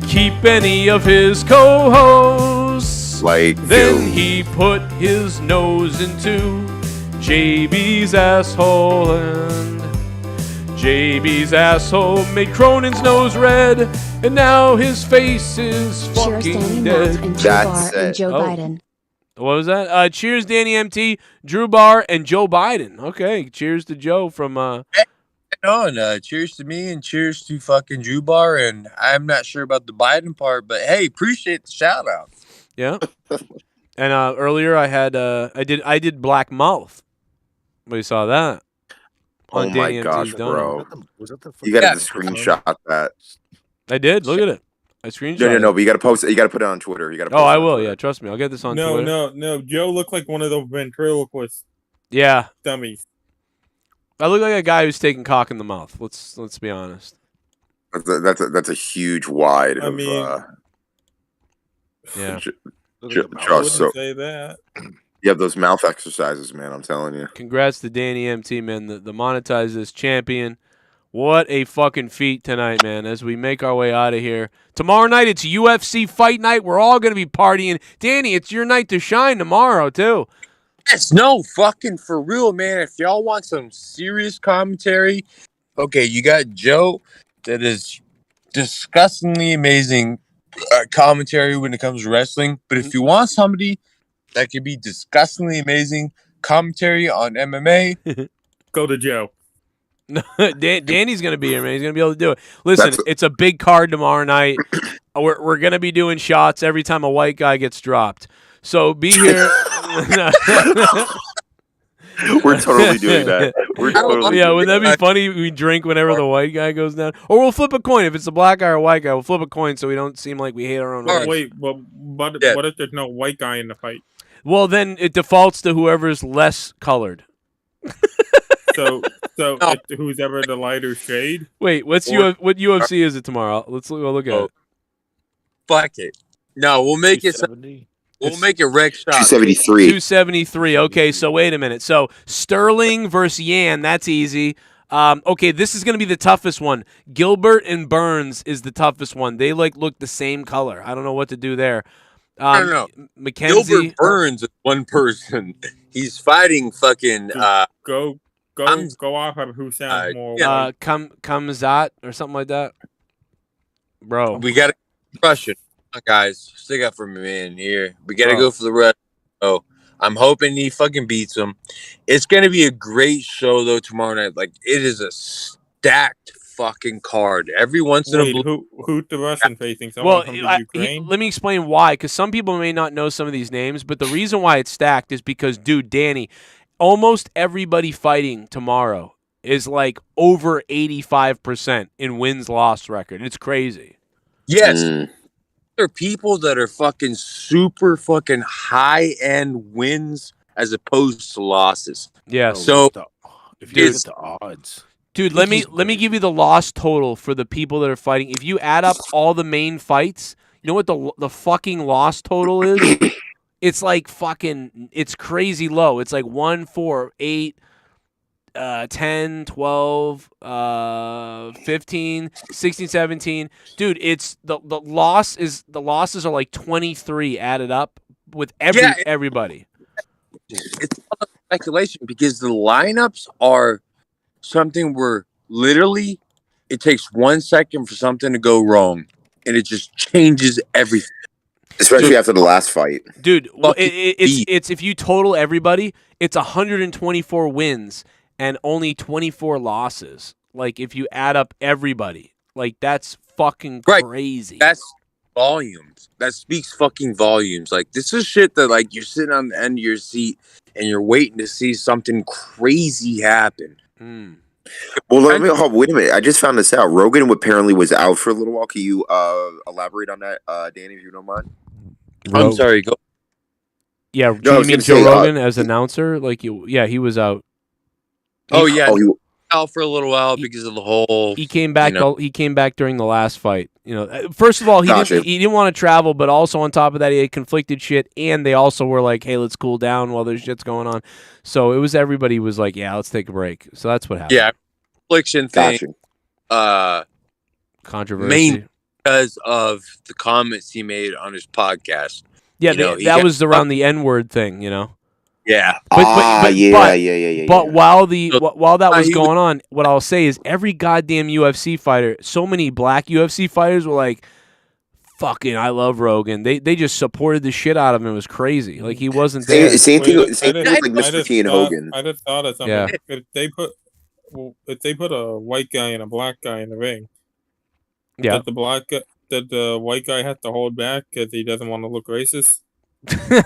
[SPEAKER 3] keep any of his co-hosts.
[SPEAKER 13] Like
[SPEAKER 3] then he put his nose into JB's asshole, and JB's asshole made Cronin's nose red, and now his face is fucking dead.
[SPEAKER 25] And Drew Barr and Joe Biden.
[SPEAKER 3] What was that? Cheers, Danny MT, Drew Barr, and Joe Biden. Okay, cheers to Joe from.
[SPEAKER 17] Cheers to me and cheers to fucking Drew Barr. And I'm not sure about the Biden part, but hey, appreciate the shout out.
[SPEAKER 3] Yeah. And earlier I had I did Black Mouth. We saw that.
[SPEAKER 13] Oh my gosh, bro! You got to screenshot that.
[SPEAKER 3] I did. Look at it. I screenshot.
[SPEAKER 13] No. But you got to post it. You got to put it on Twitter. You got to.
[SPEAKER 3] Oh, I will. Yeah, trust me. I'll get this on Twitter.
[SPEAKER 9] No. Joe looked like one of those ventriloquist.
[SPEAKER 3] Yeah.
[SPEAKER 9] Dummies.
[SPEAKER 3] I look like a guy who's taking cock in the mouth. Let's be honest.
[SPEAKER 13] That's a huge wide.
[SPEAKER 9] I mean,
[SPEAKER 3] yeah.
[SPEAKER 13] Just so
[SPEAKER 9] say that.
[SPEAKER 13] You have those mouth exercises, man. I'm telling you.
[SPEAKER 3] Congrats to Danny MT, man. The Monetize This champion. What a fucking feat tonight, man, as we make our way out of here. Tomorrow night, it's UFC fight night. We're all going to be partying. Danny, it's your night to shine tomorrow, too.
[SPEAKER 17] Yes, no, fucking for real, man. If y'all want some serious commentary, okay, you got Joe that is disgustingly amazing commentary when it comes to wrestling. But if you want somebody that could be disgustingly amazing commentary on MMA,
[SPEAKER 9] go to Joe.
[SPEAKER 3] Danny's going to be here, man. He's going to be able to do it. Listen, it's a big card tomorrow night. We're going to be doing shots every time a white guy gets dropped. So be here.
[SPEAKER 13] We're totally doing that.
[SPEAKER 3] Wouldn't that be funny? We drink whenever the white guy goes down. Or we'll flip a coin. If it's a black guy or a white guy, we'll flip a coin so we don't seem like we hate our own race.
[SPEAKER 9] Wait, what if there's no white guy in the fight?
[SPEAKER 3] Well, then it defaults to whoever's less colored.
[SPEAKER 9] So who's ever the lighter shade?
[SPEAKER 3] Wait, what UFC is it tomorrow? Let's look at it.
[SPEAKER 17] Fuck it. No, we'll make it. We'll make it Rex shot.
[SPEAKER 13] 273.
[SPEAKER 3] 273. Okay, so wait a minute. So Sterling versus Yan, that's easy. Okay, this is going to be the toughest one. Gilbert and Burns is the toughest one. They look the same color. I don't know what to do there.
[SPEAKER 17] No.
[SPEAKER 3] Mackenzie
[SPEAKER 17] Gilbert Burns is one person. He's fighting fucking.
[SPEAKER 9] Go off of who sounds more.
[SPEAKER 3] Kamzat or something like that. Bro,
[SPEAKER 17] we got to crush it. Guys, stick up for me, man. Here, we gotta go for the rest. So I'm hoping he fucking beats him. It's gonna be a great show though tomorrow night. Like, it is a stacked fucking card. Every once in a blue.
[SPEAKER 9] Who's the Russian facing? Someone from Ukraine?
[SPEAKER 3] Let me explain why, because some people may not know some of these names, but the reason why it's stacked is because, dude, Danny, almost everybody fighting tomorrow is like over 85% in wins-loss record. It's crazy.
[SPEAKER 17] Yes. There are people that are fucking super fucking high end wins as opposed to losses.
[SPEAKER 3] Yeah.
[SPEAKER 17] So
[SPEAKER 8] If
[SPEAKER 12] Dude.
[SPEAKER 8] you look at the odds.
[SPEAKER 12] Dude, let me give you the loss total for the people that are fighting. If you add up all the main fights, you know what the fucking loss total is? It's like fucking, it's crazy low. It's like 1, 4, 8, 10, 12, 15, 16, 17. Dude, it's the losses are like 23 added up with everybody.
[SPEAKER 17] It's all speculation because the lineups are something where literally it takes 1 second for something to go wrong and it just changes everything.
[SPEAKER 13] Especially after the last fight.
[SPEAKER 12] Dude, it's if you total everybody, it's 124 wins and only 24 losses. Like if you add up everybody, like that's fucking crazy.
[SPEAKER 17] That's volumes. That speaks fucking volumes. Like this is shit that like you're sitting on the end of your seat and you're waiting to see something crazy happen.
[SPEAKER 13] Well, wait a minute. I just found this out. Rogan apparently was out for a little while. Can you elaborate on that, Danny, if you don't mind?
[SPEAKER 17] I'm sorry. Go.
[SPEAKER 12] Yeah, do you mean Joe Rogan as announcer? Like he was out.
[SPEAKER 17] He out for a little while because of the whole.
[SPEAKER 12] He came back. He came back during the last fight. You know, first of all, he didn't want to travel, but also on top of that, he had conflicted shit, and they also were like, "Hey, let's cool down while there's shit's going on." So it was everybody was like, "Yeah, let's take a break." So that's what happened.
[SPEAKER 17] Yeah, affliction thing.
[SPEAKER 12] Controversy.
[SPEAKER 17] Mainly because of the comments he made on his podcast.
[SPEAKER 12] Yeah, that was around the N-word thing, you know.
[SPEAKER 17] Yeah.
[SPEAKER 12] But while that was going on, what I'll say is every goddamn UFC fighter, so many black UFC fighters were like, fucking, I love Rogan. They just supported the shit out of him. It was crazy. Like he wasn't there.
[SPEAKER 13] Same thing with like Mr. T and Hogan.
[SPEAKER 9] I just thought of something.
[SPEAKER 12] Yeah.
[SPEAKER 9] If they put a white guy and a black guy in the ring,
[SPEAKER 12] yeah,
[SPEAKER 9] did the white guy have to hold back because he doesn't want to look racist?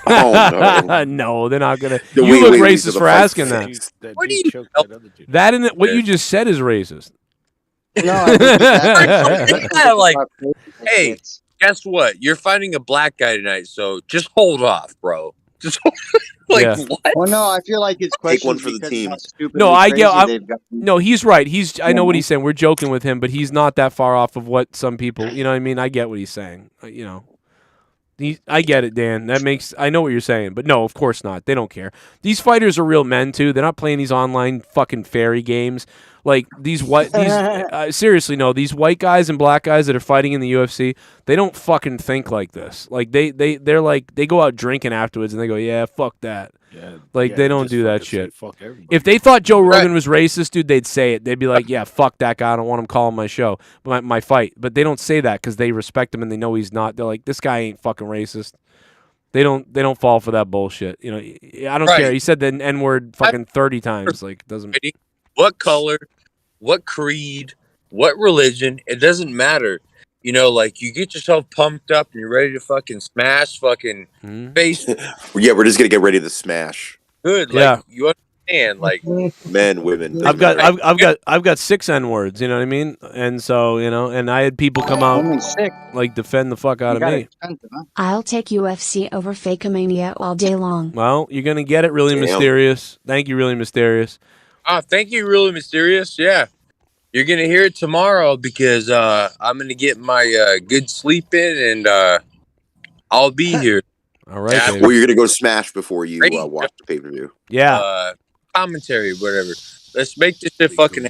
[SPEAKER 13] Oh no!
[SPEAKER 12] No, they're not gonna. You look racist for asking that.
[SPEAKER 17] What do you?
[SPEAKER 12] That and what you just said is racist.
[SPEAKER 22] No, I think
[SPEAKER 17] like, hey, guess what? You're fighting a black guy tonight, so just hold off, bro. Just what?
[SPEAKER 22] Well, no, I feel like it's
[SPEAKER 13] Take one for the team.
[SPEAKER 12] No, I get. No, he's right. I know what he's saying. We're joking with him, but he's not that far off of what some people. You know what I mean? I get what he's saying. You know. I get it, Dan. I know what you're saying, but no, of course not. They don't care. These fighters are real men too. They're not playing these online fucking fairy games. Like seriously, no. These white guys and black guys that are fighting in the UFC, they don't fucking think like this. Like they're like they go out drinking afterwards and they go, yeah, fuck that.
[SPEAKER 8] Yeah,
[SPEAKER 12] they don't do that shit.
[SPEAKER 8] Fuck everybody.
[SPEAKER 12] If they thought Joe Rogan was racist, dude, they'd say it. They'd be like, yeah, fuck that guy. I don't want him calling my show, my fight. But they don't say that because they respect him and they know he's not. They're like, this guy ain't fucking racist. They don't fall for that bullshit. You know, I don't care. He said the N-word fucking 30 times. Like, doesn't.
[SPEAKER 17] What color, what creed, what religion? It doesn't matter. You know, like you get yourself pumped up and you're ready to fucking smash fucking face.
[SPEAKER 13] Yeah, we're just gonna get ready to smash.
[SPEAKER 17] Good, like you understand, like
[SPEAKER 13] men, women.
[SPEAKER 12] I've got 6 N-words. You know what I mean? And so and I had people come out like defend the fuck out of me.
[SPEAKER 25] I'll take UFC over Fakeomania all day long.
[SPEAKER 12] Well, you're gonna get it, really mysterious. Thank you, really mysterious.
[SPEAKER 17] Thank you, really mysterious. Yeah. You're going to hear it tomorrow because I'm going to get my good sleep in and I'll be here.
[SPEAKER 12] All right.
[SPEAKER 13] Yeah, well, you're going to go smash before you watch the pay-per-view.
[SPEAKER 12] Yeah.
[SPEAKER 17] Commentary, whatever. Let's make this shit fucking...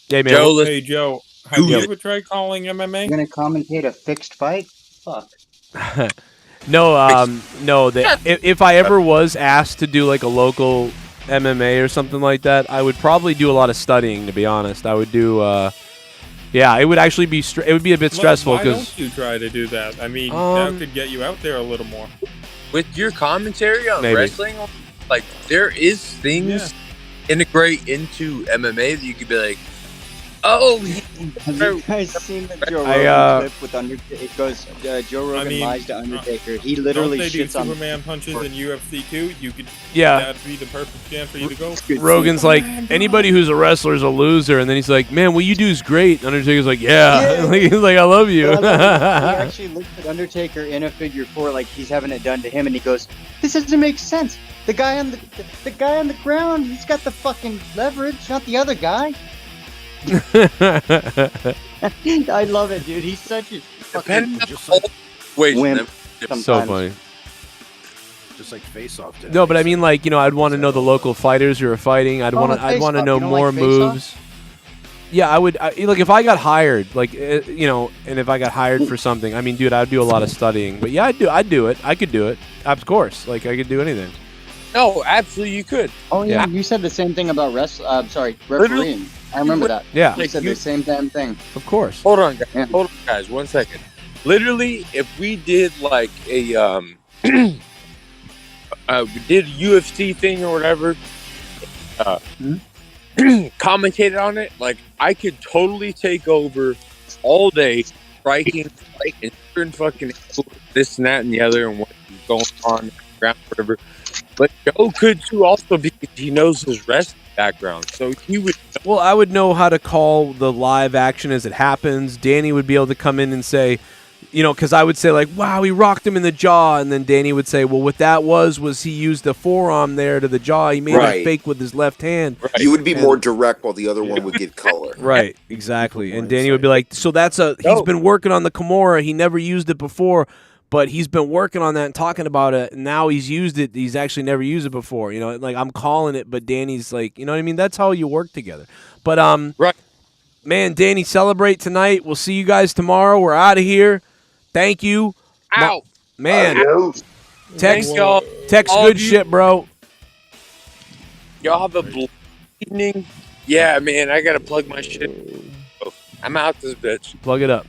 [SPEAKER 12] Hey, man.
[SPEAKER 9] Hey, Joe. Have you ever tried calling MMA?
[SPEAKER 22] You're going to commentate a fixed fight? Fuck.
[SPEAKER 12] No. If I ever was asked to do like a local MMA or something like that, I would probably do a lot of studying, to be honest. I would do it would actually be it would be a bit stressful
[SPEAKER 9] why
[SPEAKER 12] because
[SPEAKER 9] don't you try to do that? I mean, that could get you out there a little more.
[SPEAKER 17] With your commentary on wrestling, like there is things integrate into MMA that you could be like, oh,
[SPEAKER 22] have you guys seen the Joe Rogan clip with Undertaker? It goes, Joe Rogan lies to Undertaker. He literally
[SPEAKER 9] don't they do
[SPEAKER 22] shits on
[SPEAKER 9] Superman punches in UFC too? You could, that'd be the perfect chance for you to go.
[SPEAKER 12] Rogan's like, anybody who's a wrestler is a loser, and then he's like, man, what you do is great. Undertaker's like, yeah. He's like, I love you.
[SPEAKER 22] He actually looks at Undertaker in a figure 4 like he's having it done to him, and he goes, this doesn't make sense. The guy on the guy on the ground, he's got the fucking leverage, not the other guy. I love it, dude. He's such a fucking wimp.
[SPEAKER 3] So funny.
[SPEAKER 8] Just like face off.
[SPEAKER 3] No, but I mean, like, you know, I'd want to know the local fighters who are fighting. I'd want to know more moves. Yeah, I would. Like, if I got hired, like, you know, and if I got hired for something, I mean, dude, I'd do a lot of studying. But yeah, I'd do it. I could do it. Of course, like, I could do anything.
[SPEAKER 17] No, absolutely, you could.
[SPEAKER 22] Oh yeah, you said the same thing about refereeing. I remember that.
[SPEAKER 3] Yeah,
[SPEAKER 22] you said the same damn thing.
[SPEAKER 3] Of course.
[SPEAKER 17] Hold on, guys. 1 second. Literally, if we did like a we did a UFC thing or whatever, commentated on it, like I could totally take over all day, striking, and certain fucking this and that and the other, and what's going on the ground, whatever. But Joe could too, also because he knows his wrestling background, so he would.
[SPEAKER 3] Well, I would know how to call the live action as it happens. Danny would be able to come in and say, you know, because I would say, like, wow, he rocked him in the jaw. And then Danny would say, well, what that was he used the forearm there to the jaw. He made it fake with his left hand.
[SPEAKER 13] Right. You would be more direct while the other one would give color.
[SPEAKER 3] Right, exactly. And Danny would be like, so he's been working on the Kimura. He never used it before, but he's been working on that and talking about it. And now he's used it. He's actually never used it before. You know, like, I'm calling it, but Danny's like, you know what I mean? That's how you work together. But,
[SPEAKER 17] right.
[SPEAKER 3] Man, Danny, celebrate tonight. We'll see you guys tomorrow. We're out of here. Thank you.
[SPEAKER 17] Ow.
[SPEAKER 3] Man.
[SPEAKER 17] Thanks, y'all.
[SPEAKER 3] Text
[SPEAKER 17] All
[SPEAKER 3] good
[SPEAKER 17] of you.
[SPEAKER 3] shit, bro.
[SPEAKER 17] Y'all have a blessed evening. Yeah, man, I gotta plug my shit. I'm out this bitch.
[SPEAKER 3] Plug it up.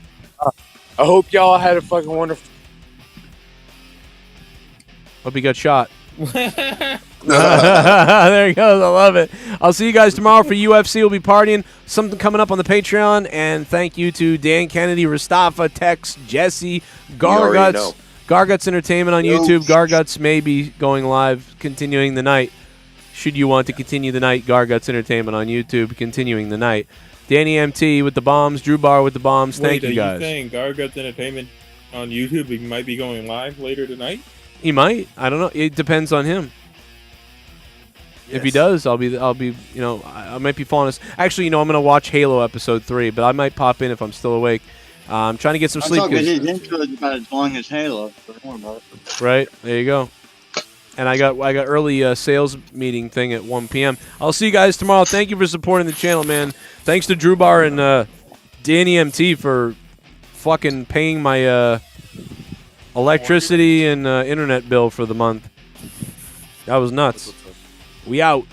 [SPEAKER 17] I hope y'all had a fucking wonderful.
[SPEAKER 3] Hope you got shot. There he goes. I love it. I'll see you guys tomorrow for UFC. We'll be partying. Something coming up on the Patreon. And thank you to Dan Kennedy, Rastafa, Tex, Jesse, Garguts. Garguts Entertainment on YouTube. Garguts may be going live, continuing the night. Should you want to continue the night, Garguts Entertainment on YouTube, continuing the night. Danny MT with the bombs. Drew Barr with the bombs. Thank you guys.
[SPEAKER 9] Are you saying Garguts Entertainment on YouTube might be going live later tonight?
[SPEAKER 3] He might. I don't know. It depends on him. Yes. If he does, I'll be. You know, I might be falling asleep. Actually, you know, I'm gonna watch Halo episode 3, but I might pop in if I'm still awake. I'm trying to get some sleep.
[SPEAKER 22] His intro is about as long as Halo. So don't worry about it.
[SPEAKER 3] Right there, you go. And I got early sales meeting thing at 1 p.m. I'll see you guys tomorrow. Thank you for supporting the channel, man. Thanks to Drew Barr and Danny MT for fucking paying my electricity and internet bill for the month. That was nuts. We out.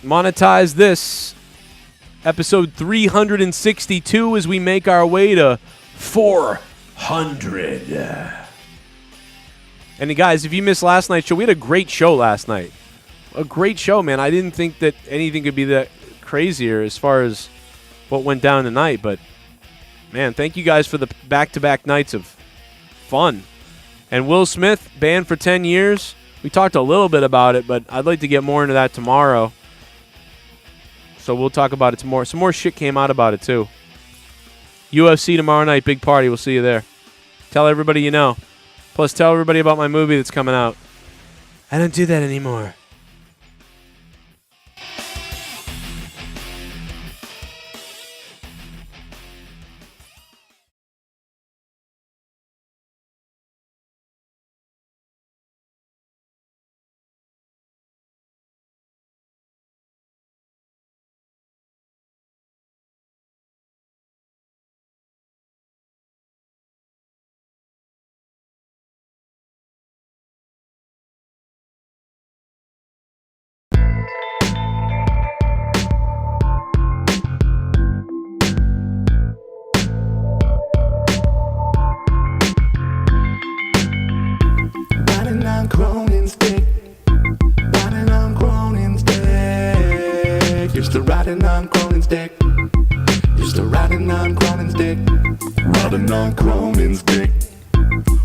[SPEAKER 3] Monetize this. Episode 362 as we make our way to 400. And guys, if you missed last night's show, we had a great show last night. A great show, man. I didn't think that anything could be that crazier as far as what went down tonight, but man, thank you guys for the back-to-back nights of fun. And Will Smith, banned for 10 years. We talked a little bit about it, but I'd like to get more into that tomorrow. So we'll talk about it tomorrow. Some more shit came out about it, too. UFC tomorrow night, big party. We'll see you there. Tell everybody you know. Plus, tell everybody about my movie that's coming out. I don't do that anymore.
[SPEAKER 5] Riding on Cronin's dick. Riding on Cronin's dick. Used to riding on Cronin's dick. Used to riding on Cronin's dick. Riding on Cronin's dick.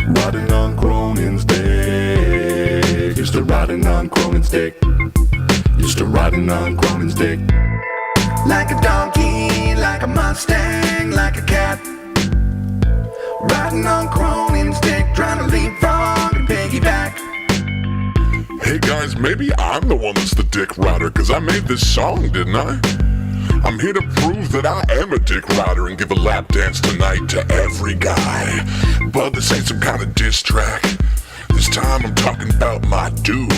[SPEAKER 5] Riding on Cronin's dick. Used to riding on Cronin's dick. Used to riding on Cronin's dick. Like a donkey, like a Mustang, like a cat. Riding on Cronin's dick, trying to leapfrog and piggyback.
[SPEAKER 10] guys, maybe I'm the one that's the dick rider, cause I made this song, didn't I? I'm here to prove that I am a dick rider and give a lap dance tonight to every guy. But this ain't some kind of diss track. This time I'm talking about my dude.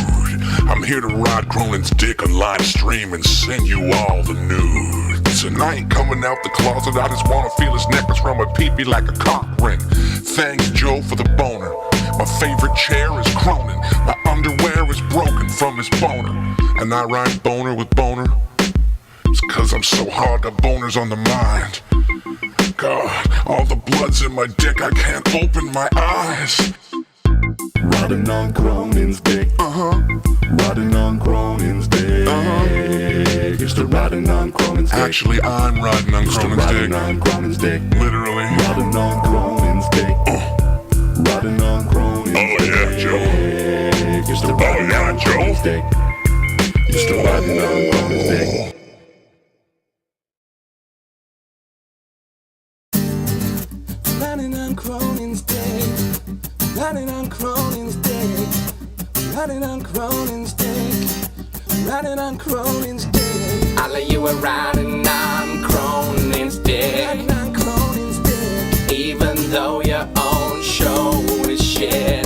[SPEAKER 10] I'm here to ride Cronin's dick on live stream and send you all the nudes. And I ain't coming out the closet, I just wanna feel his necklace from my peepee like a cock ring. Thanks Joe for the boner. My favorite chair is Cronin. My underwear is broken from his boner. And I rhyme boner with boner. It's cause I'm so hard, got boners on the mind. God, all the blood's in my dick, I can't open my eyes.
[SPEAKER 1] Riding on Cronin's dick. Riding on Cronin's dick. Used to riding on Cronin's dick.
[SPEAKER 10] Actually, I'm riding on Cronin's dick.
[SPEAKER 1] Riding on Cronin's dick.
[SPEAKER 10] Literally.
[SPEAKER 1] Riding on Cronin's dick. Riding on Cronin's dick.
[SPEAKER 10] Oh yeah, Joe.
[SPEAKER 1] Used to riding on Cronin's dick. Used to riding on Cronin's dick.
[SPEAKER 2] Riding on Cronin's dick. Riding on Cronin's dick. Riding on Cronin's dick. Riding on Cronin's dick. All of you are riding on Cronin's dick. Riding on Cronin's dick. Even though your own show is shit.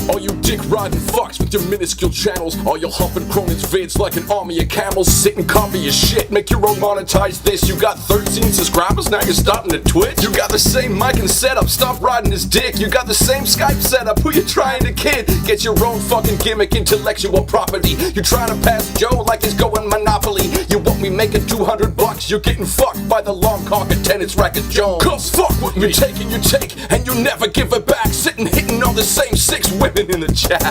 [SPEAKER 14] All you dick-riding fucks with your minuscule channels, all you humping Cronin's vids like an army of camels. Sit and copy your shit, make your own monetize this. You got 13 subscribers, now you're starting to Twitch. You got the same mic and setup, stop riding his dick. You got the same Skype setup, who you trying to kid? Get your own fucking gimmick, intellectual property. You trying to pass Joe like he's going Monopoly. You want me making $200, you're getting fucked by the long cock attendance Rackets Jones. Come fuck with me, you're taking your take, and you never give it back. Sitting hitting on the same 6 women in the chat.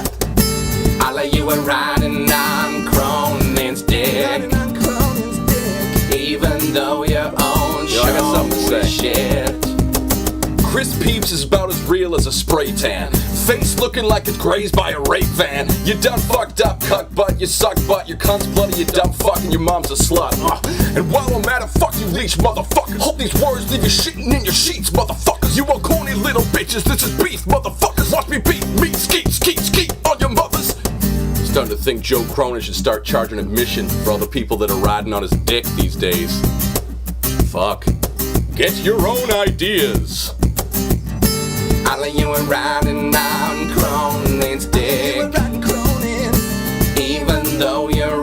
[SPEAKER 2] All of you are riding on Cronin's dick. Even though your own show
[SPEAKER 14] I got something to
[SPEAKER 2] is
[SPEAKER 14] say.
[SPEAKER 2] shit.
[SPEAKER 14] Chris Peeps is about as real as a spray tan. Face looking like it's grazed by a rape van. You done fucked up, cuck butt, you suck butt, your cunt's bloody, you dumb fuck, and your mom's a slut. And while I'm at it, fuck you leech, motherfuckers. Hope these words leave you shitting in your sheets, motherfuckers. You are corny little bitches, this is beef, motherfuckers. Watch me beat, me skeet, skeet, skeet on your mothers. Starting to think Joe Cronin should start charging admission for all the people that are riding on his dick these days. Fuck. Get your own ideas.
[SPEAKER 2] All of you are riding on Cronin's dick. Even though your